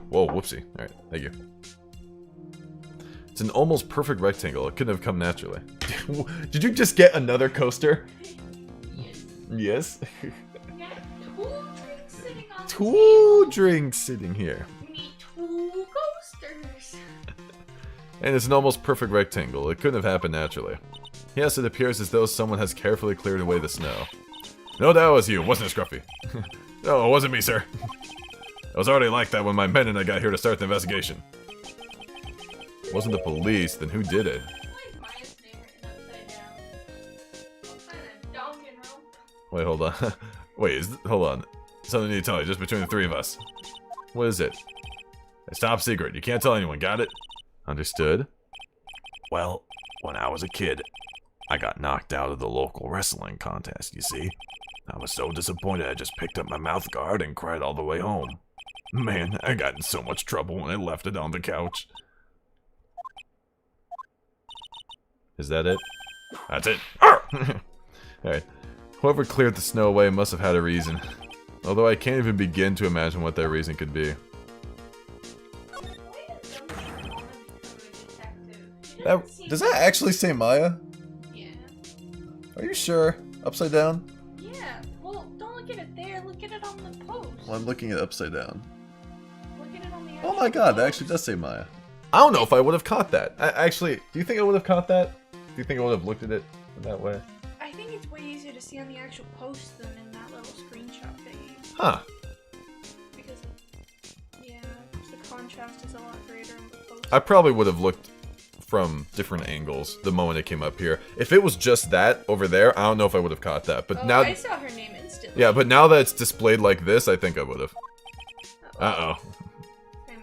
Whoa, whoopsie. Alright, thank you. It's an almost perfect rectangle. It couldn't have come naturally. Did you just get another coaster? Yes. Yes? Yeah, two drinks sitting on the Two table. drinks sitting here. We need two coasters. And it's an almost perfect rectangle. It couldn't have happened naturally. Yes, it appears as though someone has carefully cleared away the snow. No doubt it was you, wasn't it, Scruffy? No, it wasn't me, sir. It was already like that when my men and I got here to start the investigation. It wasn't the police, then who did it? Why is Maya's name written upside down? What kind of Danganronpa? Wait, hold on. Wait, hold on. Something I need to tell you, just between the three of us. What is it? It's top secret. You can't tell anyone, got it? Understood. Well, when I was a kid, I got knocked out of the local wrestling contest, you see? I was so disappointed I just picked up my mouth guard and cried all the way home. Man, I got in so much trouble when I left it on the couch. Is that it? That's it. Alright. Whoever cleared the snow away must have had a reason. Although I can't even begin to imagine what that reason could be. Does that actually say Maya? Yeah. Are you sure? Upside down? Yeah. Well, don't look at it there. Look at it on the post. Well, I'm looking at upside down. Look at it on the Oh my actual god, that post. actually does say Maya. I don't know if I would have caught that. Actually, do you think I would have caught that? Do you think I would have looked at it that way? I think it's way easier to see on the actual post than in that little screenshot thingy. Huh. Because, yeah, the contrast is a lot greater on the post. I probably would have looked from different angles the moment it came up here. If it was just that over there, I don't know if I would have caught that. But Oh, now, I saw her name instantly. yeah, but now that it's displayed like this, I think I would have. Uh-oh. I'm,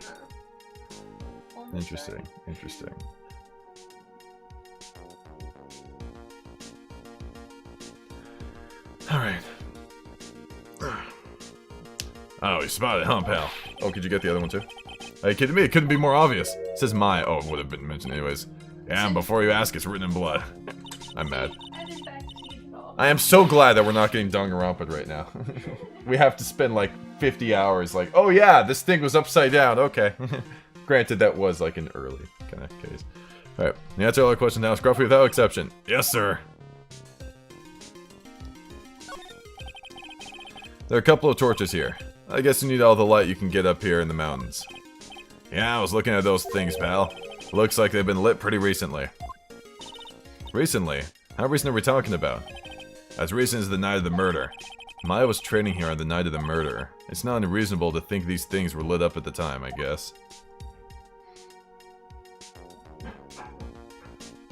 almost Interesting. died. Interesting. Alright. Oh, you spotted it, huh, pal? Oh, could you get the other one too? Are you kidding me? It couldn't be more obvious. It says my. Oh, it would have been mentioned anyways. Yeah, and before you ask, it's written in blood. I'm mad. I did backseat at all. I am so glad that we're not getting Danganronpa right now. We have to spend like 50 hours like, oh yeah, this thing was upside down. Okay. Granted, that was like an early kind of case. Alright, the answer to all the questions now, Scruffy without exception. Yes, sir. There are a couple of torches here. I guess you need all the light you can get up here in the mountains. Yeah, I was looking at those things, pal. Looks like they've been lit pretty recently. Recently? How recent are we talking about? As recent as the night of the murder. Maya was training here on the night of the murder. It's not unreasonable to think these things were lit up at the time, I guess.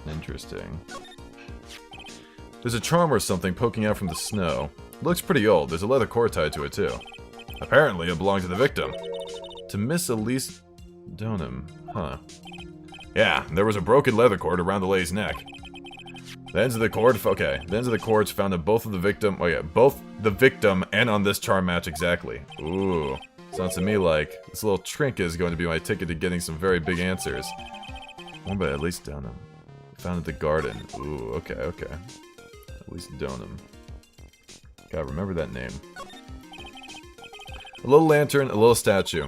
Interesting. There's a charm or something poking out from the snow. Looks pretty old. There's a leather cord tied to it, too. Apparently, it belonged to the victim. To Miss Elise Donham. Huh. Yeah, there was a broken leather cord around the lady's neck. The ends of the cord, okay. The ends of the cords found on both of the victim, oh yeah, both the victim and on this charm match exactly. Ooh. Sounds to me like this little trinket is going to be my ticket to getting some very big answers. One by at least Donham. Found at the garden. Ooh, okay, okay. At least Donham. Gotta remember that name. A little lantern, a little statue.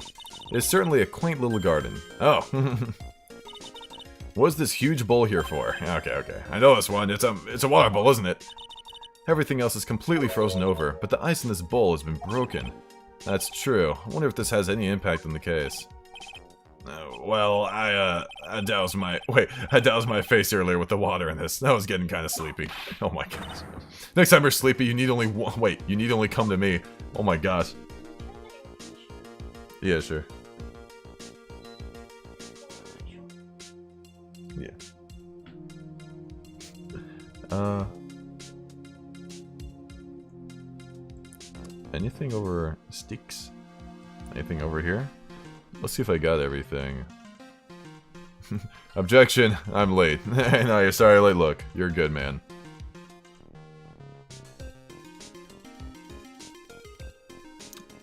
It's certainly a quaint little garden. Oh. What's this huge bowl here for? Okay, okay. I know this one. It's a water bowl, isn't it? Everything else is completely frozen over, but the ice in this bowl has been broken. That's true. I wonder if this has any impact on the case. Well, I doused my face earlier with the water in this. I was getting kind of sleepy. Oh my gosh. Next time you're sleepy, you need only you need only come to me. Oh my gosh. Yeah, sure. Yeah. Anything over sticks? Anything over here? Let's see if I got everything. Objection! I'm late. No, you're sorry, late look. You're good, man.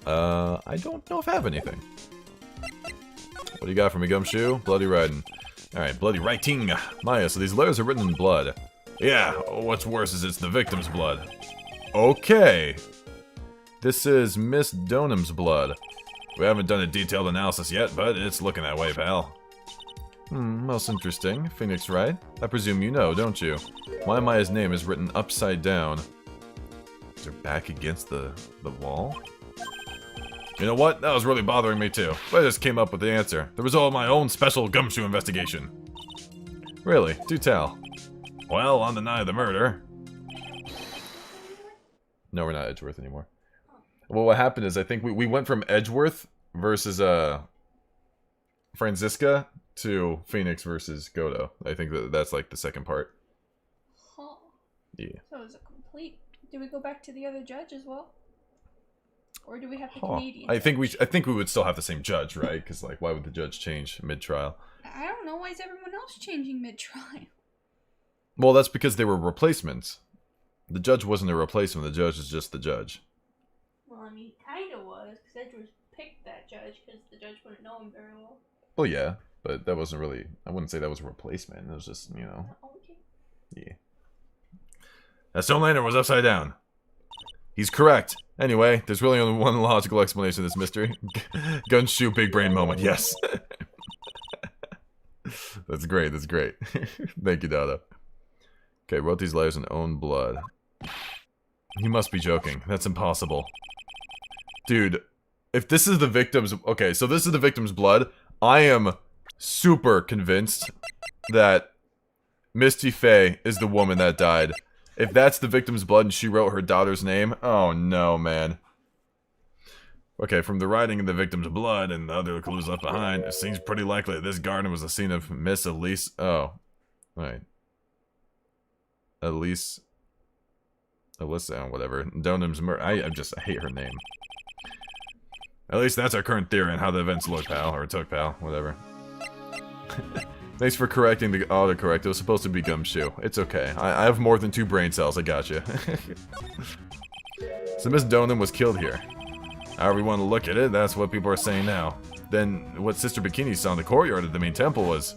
I don't know if I have anything. What do you got for me, Gumshoe? Bloody writing. Alright, bloody writing. Maya, so these letters are written in blood. Yeah, what's worse is it's the victim's blood. Okay. This is Miss Donham's blood. We haven't done a detailed analysis yet, but it's looking that way, pal. Most interesting. Phoenix Wright? I presume you know, don't you? Why Maya's name is written upside down. Is her back against the wall? You know what? That was really bothering me too. But I just came up with the answer. The result of my own special Gumshoe investigation. Really? Do tell. Well, on the night of the murder... No, we're not Edgeworth anymore. Well, what happened is I think we went from Edgeworth versus Franziska to Phoenix versus Godo. I think that's like the second part. Huh. Yeah. So it was a complete... Do we go back to the other judge as well? Or do we have the Canadian I think judge? we would still have the same judge, right? Because like, why would the judge change mid-trial? I don't know. Why is everyone else changing mid-trial? Well, that's because they were replacements. The judge wasn't a replacement. The judge is just the judge. Well, I mean, kind of was, because Edward picked that judge, because the judge wouldn't know him very well. Well, yeah, but that wasn't really... I wouldn't say that was a replacement. It was just, you know... Oh, okay. Yeah. That stone lantern was upside down. He's correct. Anyway, there's really only one logical explanation of this mystery. Gumshoe big brain moment, yes. That's great, that's great. Thank you, Dada. Okay, wrote these letters in own blood. You must be joking. That's impossible. Dude, if this is the victim's... Okay, so this is the victim's blood. I am super convinced that Misty Faye is the woman that died. If that's the victim's blood and she wrote her daughter's name, oh no, man. Okay, from the writing in the victim's blood and the other clues left behind, it seems pretty likely that this garden was the scene of Miss Elise... Oh. Right. Elise... Alyssa, whatever. Donham's murder. I hate her name. At least that's our current theory on how the events look, pal. Or took, pal. Whatever. Thanks for correcting the autocorrect. It was supposed to be Gumshoe. It's okay. I have more than 2 brain cells. I got you. So Miss Donham was killed here. However you want to look at it, that's what people are saying now. Then what Sister Bikini saw in the courtyard of the main temple was...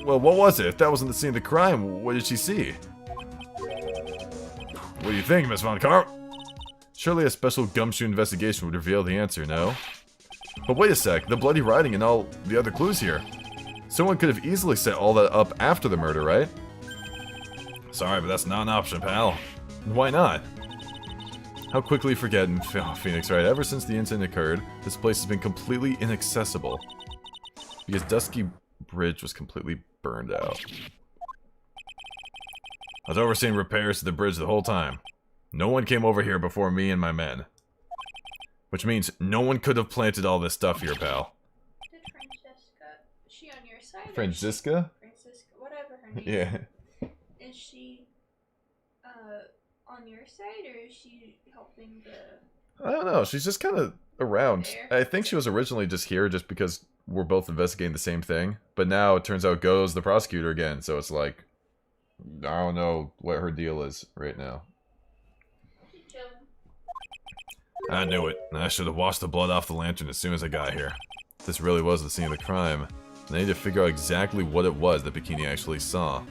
Well, what was it? If that wasn't the scene of the crime, what did she see? What do you think, Miss Von Karp? Surely a special Gumshoe investigation would reveal the answer, no? But wait a sec, the bloody writing and all the other clues here. Someone could have easily set all that up after the murder, right? Sorry, but that's not an option, pal. Why not? How quickly forget in Phoenix, right? Ever since the incident occurred, this place has been completely inaccessible. Because Dusky Bridge was completely burned out. I was overseeing repairs to the bridge the whole time. No one came over here before me and my men. Which means no one could have planted all this stuff here, pal. Did Francesca... Is she on your side? Franziska? Francisca, whatever her name Yeah. is. Is she... on your side, or is she helping the... I don't know, she's just kind of around. There. I think she was originally just here just because we're both investigating the same thing. But now it turns out Go's the prosecutor again, so it's like... I don't know what her deal is right now. I knew it. I should have washed the blood off the lantern as soon as I got here. This really was the scene of the crime. And I need to figure out exactly what it was that Bikini actually saw.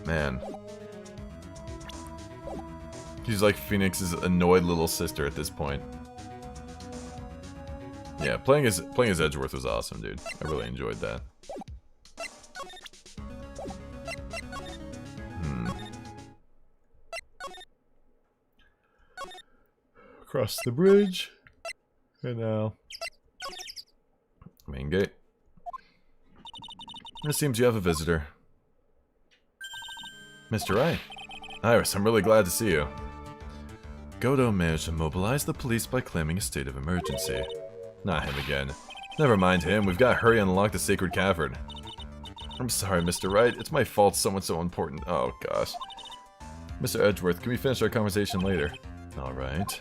Man. She's like Phoenix's annoyed little sister at this point. Yeah, playing as Edgeworth was awesome, dude. I really enjoyed that. Across the bridge. And now... main gate. It seems you have a visitor. Mr. Wright. Iris, I'm really glad to see you. Godo managed to mobilize the police by claiming a state of emergency. Not him again. Never mind him, we've got to hurry and unlock the sacred cavern. I'm sorry, Mr. Wright, it's my fault someone's so important. Oh, gosh. Mr. Edgeworth, can we finish our conversation later? Alright.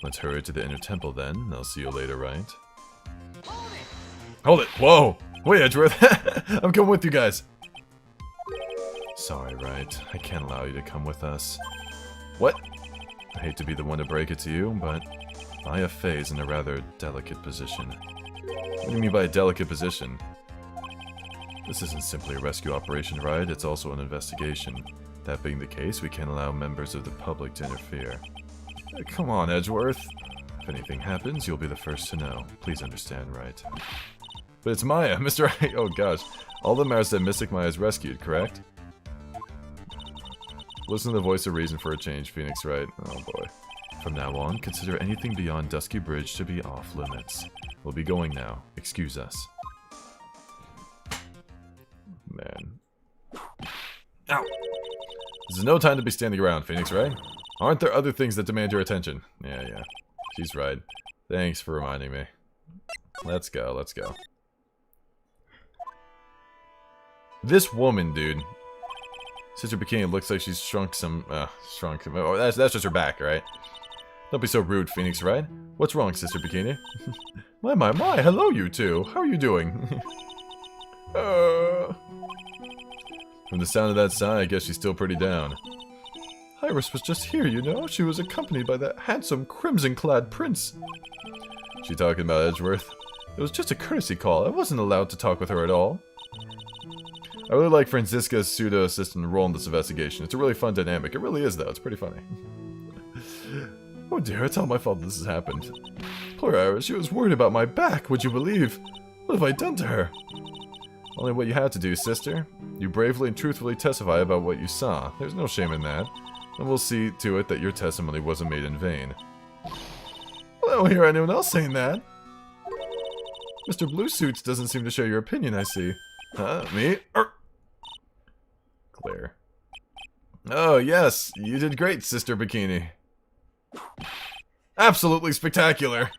Let's hurry to the inner temple then. I'll see you later, right? Hold it! Whoa! Wait, Edgeworth. I'm coming with you guys. Sorry, Wright. I can't allow you to come with us. What? I hate to be the one to break it to you, but IFA is in a rather delicate position. What do you mean by a delicate position? This isn't simply a rescue operation, right? It's also an investigation. That being the case, we can't allow members of the public to interfere. Come on, Edgeworth. If anything happens, you'll be the first to know. Please understand, right? But it's Maya, Mr. Oh gosh. All that matters is that Mystic Maya is rescued, correct? Listen to the voice of reason for a change, Phoenix Wright. Oh boy. From now on, consider anything beyond Dusky Bridge to be off limits. We'll be going now. Excuse us. Man. Ow! This is no time to be standing around, Phoenix Wright. Aren't there other things that demand your attention? Yeah. She's right. Thanks for reminding me. Let's go, let's go. This woman, dude. Sister Bikini looks like she's shrunk some... shrunk... Oh, that's just her back, right? Don't be so rude, Phoenix Wright. What's wrong, Sister Bikini? my, hello you two. How are you doing? From the sound of that sigh, I guess she's still pretty down. Iris was just here, you know? She was accompanied by that handsome, crimson-clad prince. She talking about Edgeworth? It was just a courtesy call. I wasn't allowed to talk with her at all. I really like Franziska's pseudo-assistant role in this investigation. It's a really fun dynamic. It really is, though. It's pretty funny. Oh dear, it's all my fault this has happened. Poor Iris, she was worried about my back, would you believe? What have I done to her? Only what you had to do, sister. You bravely and truthfully testify about what you saw. There's no shame in that. And we'll see to it that your testimony wasn't made in vain. Well, I don't hear anyone else saying that. Mr. Blue Suits doesn't seem to share your opinion, I see. Huh? Me? Claire. Oh, yes. You did great, Sister Bikini. Absolutely spectacular.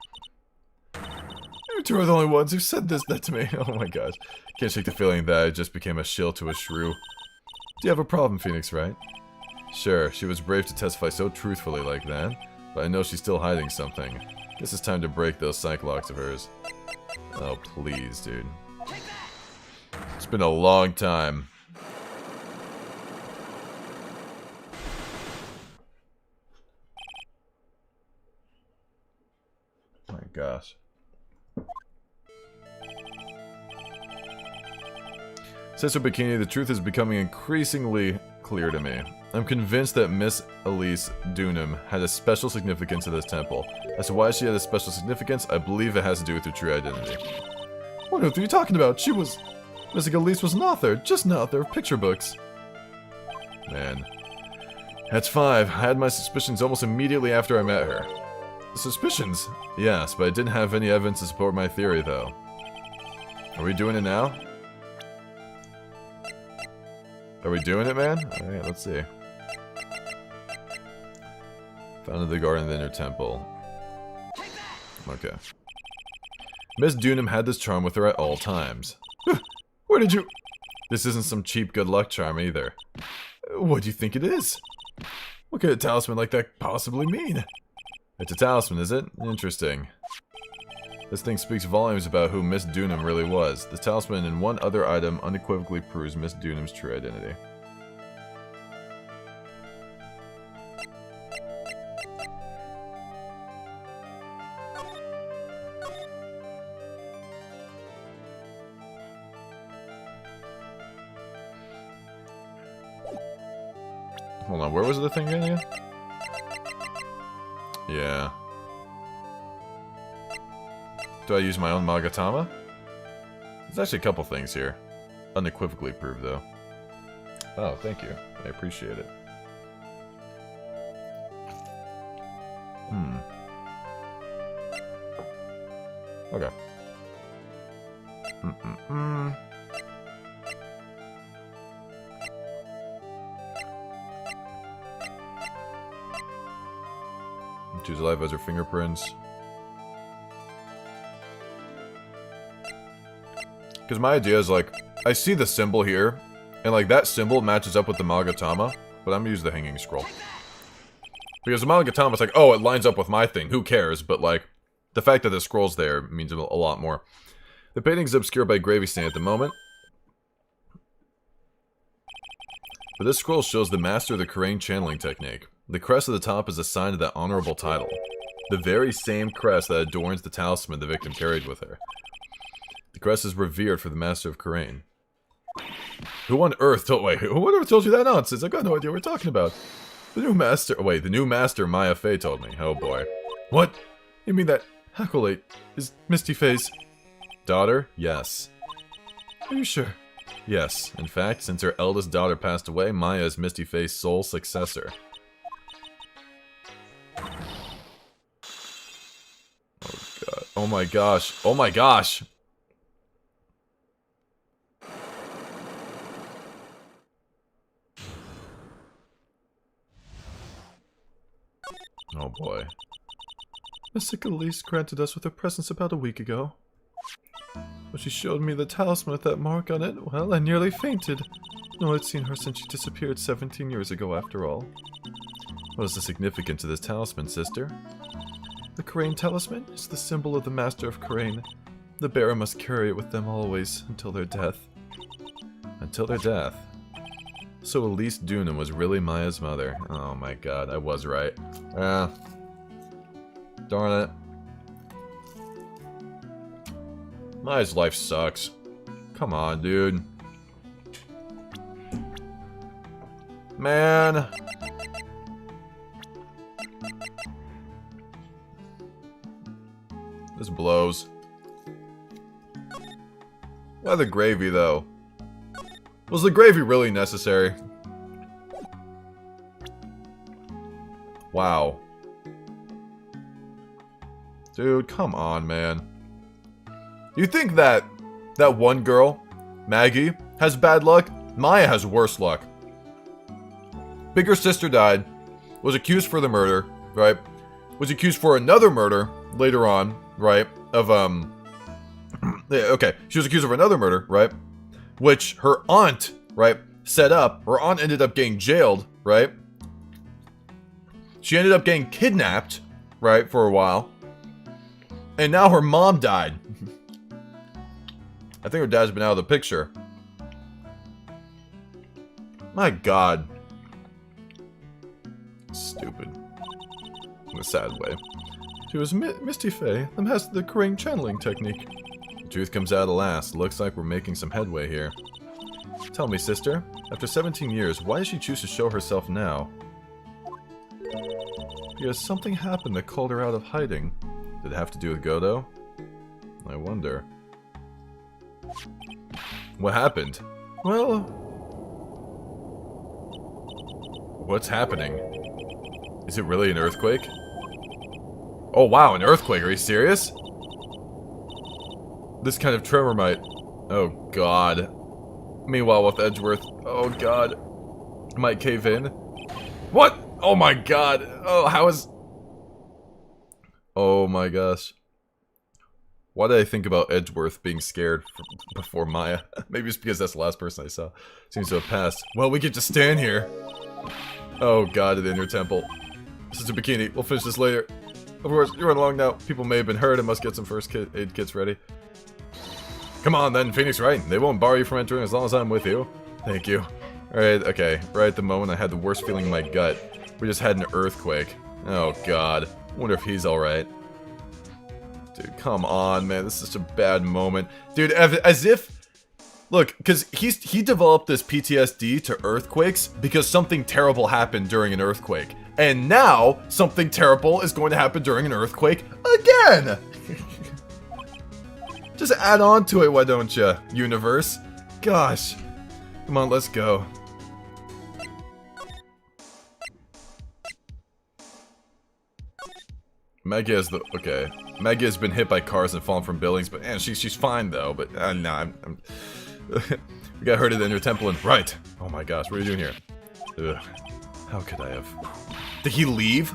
You two are the only ones who said that to me. Oh my gosh. Can't shake the feeling that I just became a shill to a shrew. Do you have a problem, Phoenix Wright? Sure, she was brave to testify so truthfully like that, but I know she's still hiding something. This is time to break those psych locks of hers. Oh, please, dude. It's been a long time. My gosh. Sister Bikini, the truth is becoming increasingly clear to me. I'm convinced that Miss Elise Dunham had a special significance to this temple. As to why she had a special significance, I believe it has to do with her true identity. What are you talking about? Miss Elise was an author, just an author of picture books. Man. That's 5. I had my suspicions almost immediately after I met her. Suspicions? Yes, but I didn't have any evidence to support my theory, though. Are we doing it now? Are we doing it, man? Alright, let's see. Founded the Garden of the Inner Temple. Okay. Miss Dunham had this charm with her at all times. Where did you... This isn't some cheap good luck charm either. What do you think it is? What could a talisman like that possibly mean? It's a talisman, is it? Interesting. This thing speaks volumes about who Miss Dunham really was. The talisman and one other item unequivocally proves Miss Dunham's true identity. Hold on, where was the thing again? Yeah. Do I use my own Magatama? There's actually a couple things here. Unequivocally proved, though. Oh, thank you. I appreciate it. Okay. Choose live as her fingerprints. Because my idea is, like, I see the symbol here, and, like, that symbol matches up with the Magatama, but I'm gonna use the hanging scroll. Because the Magatama's like, oh, it lines up with my thing, who cares? But, like, the fact that the scroll's there means a lot more. The painting is obscured by gravy stain at the moment. But this scroll shows the master of the Kurain channeling technique. The crest at the top is a sign of that honorable title. The very same crest that adorns the talisman the victim carried with her. The crest is revered for the master of Kurain. Who on earth told- wait, whoever told you that nonsense? I've got no idea what we're talking about. The new master- wait, the new master Maya Fey told me. Oh boy. What? You mean that Hakulate is Misty Fey's daughter? Yes. Are you sure? Yes. In fact, since her eldest daughter passed away, Maya is Misty Fey's sole successor. Oh god. Oh my gosh. Oh my gosh! Oh boy. Miss Elise granted us with her presence about a week ago. When she showed me the talisman with that mark on it, well, I nearly fainted. No, I'd seen her since she disappeared 17 years ago after all. What is the significance of this talisman, sister? The Kurain talisman is the symbol of the Master of Kurain. The bearer must carry it with them always, until their death. Until their death. So Elise Dunan was really Maya's mother. Oh my god, I was right. Darn it. Maya's life sucks. Come on, dude. Man. This blows. Why the gravy, though? Was the gravy really necessary? Wow. Dude, come on, man. You think that one girl, Maggie, has bad luck? Maya has worse luck. Bigger sister died, was accused for the murder, right? Was accused for another murder later on, right? Of, yeah, okay. She was accused of another murder, right? Which her aunt, right, set up. Her aunt ended up getting jailed, right? She ended up getting kidnapped, right, for a while. And now her mom died. I think her dad's been out of the picture. My god. Stupid. In a sad way. She was Misty Fey, the master of the Kurain channeling technique. The truth comes out at last. Looks like we're making some headway here. Tell me, sister, after 17 years, why did she choose to show herself now? Because something happened that called her out of hiding. Did it have to do with Godo? I wonder. What happened? Well... What's happening? Is it really an earthquake? Oh wow, an earthquake, are you serious? This kind of tremor might... Oh god. Meanwhile with Edgeworth, oh god. Might cave in. What? Oh my god. Oh, how is... Oh my gosh. Why did I think about Edgeworth being scared before Maya? Maybe it's because that's the last person I saw. Seems to have passed. Well, we get to stand here. Oh god, the inner temple. Sister Bikini, we'll finish this later. Of course, you're along now. People may have been hurt. I must get some first aid kits ready. Come on then, Phoenix Wright. They won't bar you from entering as long as I'm with you. Thank you. Alright, okay. Right at the moment I had the worst feeling in my gut. We just had an earthquake. Oh god. Wonder if he's alright. Dude, come on, man. This is such a bad moment. Dude, as if... Look, because he developed this PTSD to earthquakes because something terrible happened during an earthquake. And now, something terrible is going to happen during an earthquake again! Just add on to it, why don't you, universe? Gosh. Come on, let's go. Maggie has the... Okay. Maggie has been hit by cars and fallen from buildings, but man, she's fine though, but nah, I'm we got hurt at the inner temple and... Right! Oh my gosh, what are you doing here? Ugh. How could I have... Did he leave?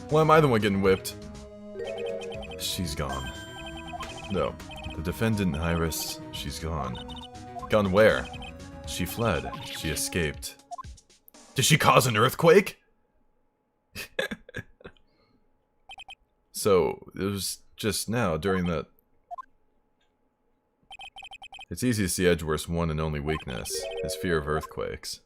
Why am I the one getting whipped? She's gone. No. The defendant, Iris, she's gone. Gone where? She fled. She escaped. Did she cause an earthquake? So, it was just now during the... It's easy to see Edgeworth's one and only weakness, his fear of earthquakes.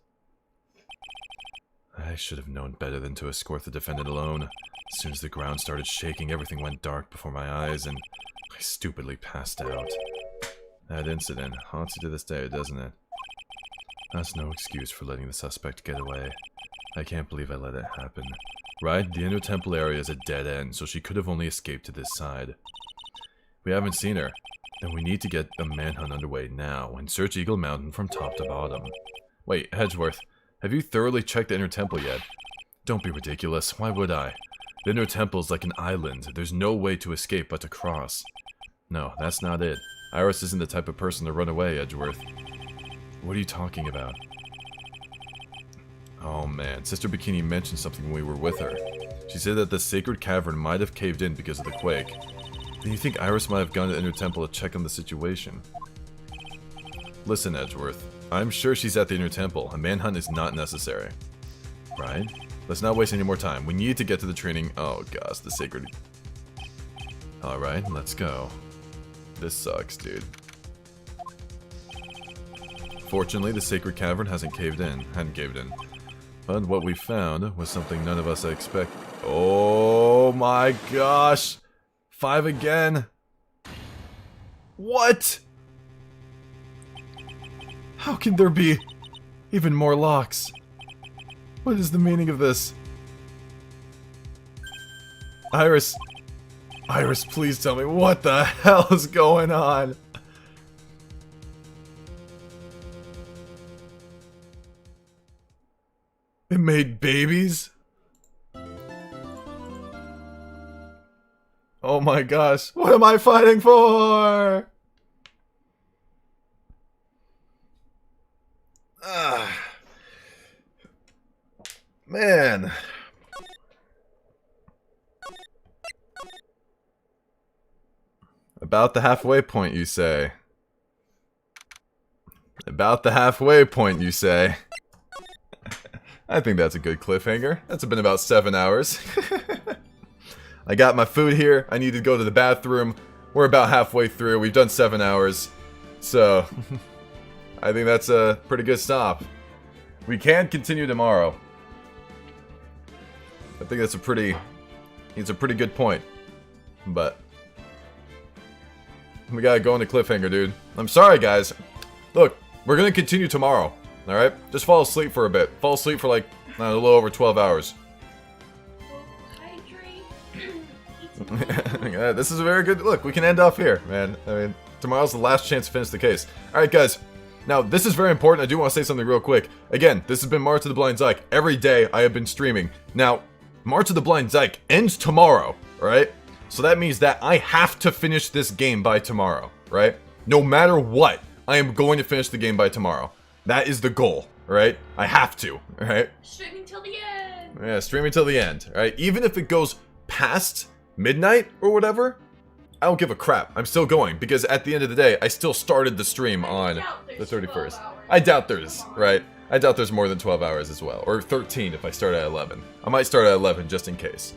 I should have known better than to escort the defendant alone. As soon as the ground started shaking, everything went dark before my eyes, and I stupidly passed out. That incident haunts you to this day, doesn't it? That's no excuse for letting the suspect get away. I can't believe I let it happen. Right, the inner temple area is a dead end, so she could have only escaped to this side. We haven't seen her. Then we need to get a manhunt underway now, and search Eagle Mountain from top to bottom. Wait, Edgeworth, have you thoroughly checked the inner temple yet? Don't be ridiculous, why would I? The inner temple is like an island, there's no way to escape but to cross. No, that's not it. Iris isn't the type of person to run away, Edgeworth. What are you talking about? Oh man, Sister Bikini mentioned something when we were with her. She said that the sacred cavern might have caved in because of the quake. Then you think Iris might have gone to the inner temple to check on the situation? Listen, Edgeworth. I'm sure she's at the inner temple. A manhunt is not necessary. Right? Let's not waste any more time. We need to get to the training. Oh gosh, the sacred... Alright, let's go. This sucks, dude. Fortunately, the sacred cavern hadn't caved in. But what we found was something none of us had expected. Oh my gosh! 5 again? What? How can there be even more locks? What is the meaning of this? Iris, please tell me what the hell is going on? It made babies? Oh my gosh, what am I fighting for? Man. About the halfway point, you say. About the halfway point, you say. I think that's a good cliffhanger. That's been about 7 hours. I got my food here. I need to go to the bathroom. We're about halfway through. We've done 7 hours. So, I think that's a pretty good stop. We can continue tomorrow. I think that's a pretty good point. But we gotta go on the cliffhanger, dude. I'm sorry, guys. Look, we're gonna continue tomorrow. Alright? Just fall asleep for a bit. Fall asleep for like, a little over 12 hours. Yeah, this is a very good... Look, we can end off here, man. I mean, tomorrow's the last chance to finish the case. Alright, guys. Now, this is very important. I do want to say something real quick. Again, this has been March of the Blind Zyke. Every day, I have been streaming. Now, March of the Blind Zyke ends tomorrow, right? So that means that I have to finish this game by tomorrow, right? No matter what, I am going to finish the game by tomorrow. That is the goal, right? I have to, right? Streaming till the end! Yeah, streaming till the end, right? Even if it goes past midnight or whatever, I don't give a crap. I'm still going, because at the end of the day, I still started the stream on the 31st. I doubt there's, right? I doubt there's more than 12 hours as well. Or 13 if I start at 11. I might start at 11 just in case.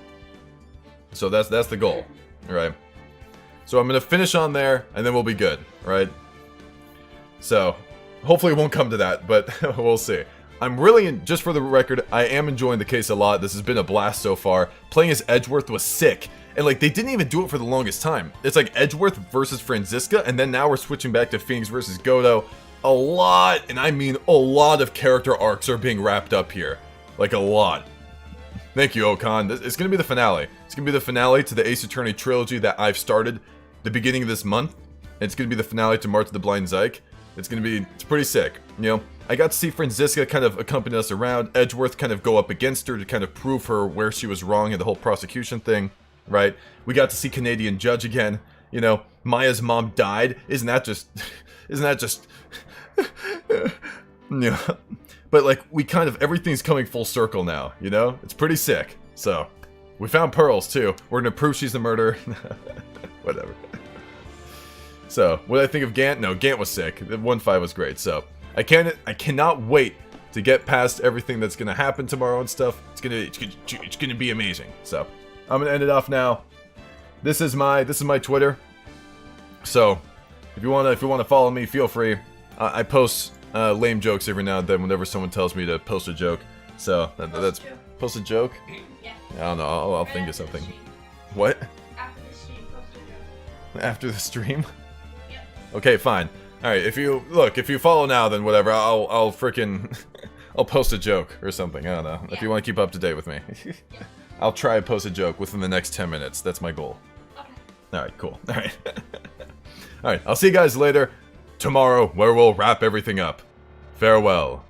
So that's the goal, right? So I'm going to finish on there, and then we'll be good, right? So, hopefully it won't come to that, but we'll see. I'm really, just for the record, I am enjoying the case a lot. This has been a blast so far. Playing as Edgeworth was sick. And like, they didn't even do it for the longest time. It's like Edgeworth versus Franziska, and then now we're switching back to Phoenix versus Godo. A lot, and I mean a lot of character arcs are being wrapped up here. Like, a lot. Thank you, Okan. It's gonna be the finale. It's gonna be the finale to the Ace Attorney trilogy that I've started the beginning of this month. It's gonna be the finale to March of the Blind Zyke. It's pretty sick, you know? I got to see Franziska kind of accompany us around, Edgeworth kind of go up against her to kind of prove her where she was wrong in the whole prosecution thing, right? We got to see Canadian Judge again, you know? Maya's mom died. Isn't that just... Yeah. But like, we kind of, everything's coming full circle now, you know? It's pretty sick. So, we found pearls too. We're gonna prove she's the murderer. Whatever. So, what did I think of Gant? No, Gant was sick. The 1-5 was great. So, I cannot wait to get past everything that's gonna happen tomorrow and stuff. It's gonna be amazing. So, I'm gonna end it off now. this is my Twitter. So, if you wanna follow me, feel free. I post lame jokes every now and then whenever someone tells me to post a joke. So that's post a joke. Yeah. I don't know. I'll think of something. What? After the stream, post a joke. After the stream? Yep. Okay, fine. All right. If you follow now, then whatever. I'll frickin' I'll post a joke or something. I don't know. If you want to keep up to date with me, I'll try to post a joke within the next 10 minutes. That's my goal. Okay. All right. Cool. All right. All right. I'll see you guys later tomorrow, where we'll wrap everything up. Farewell.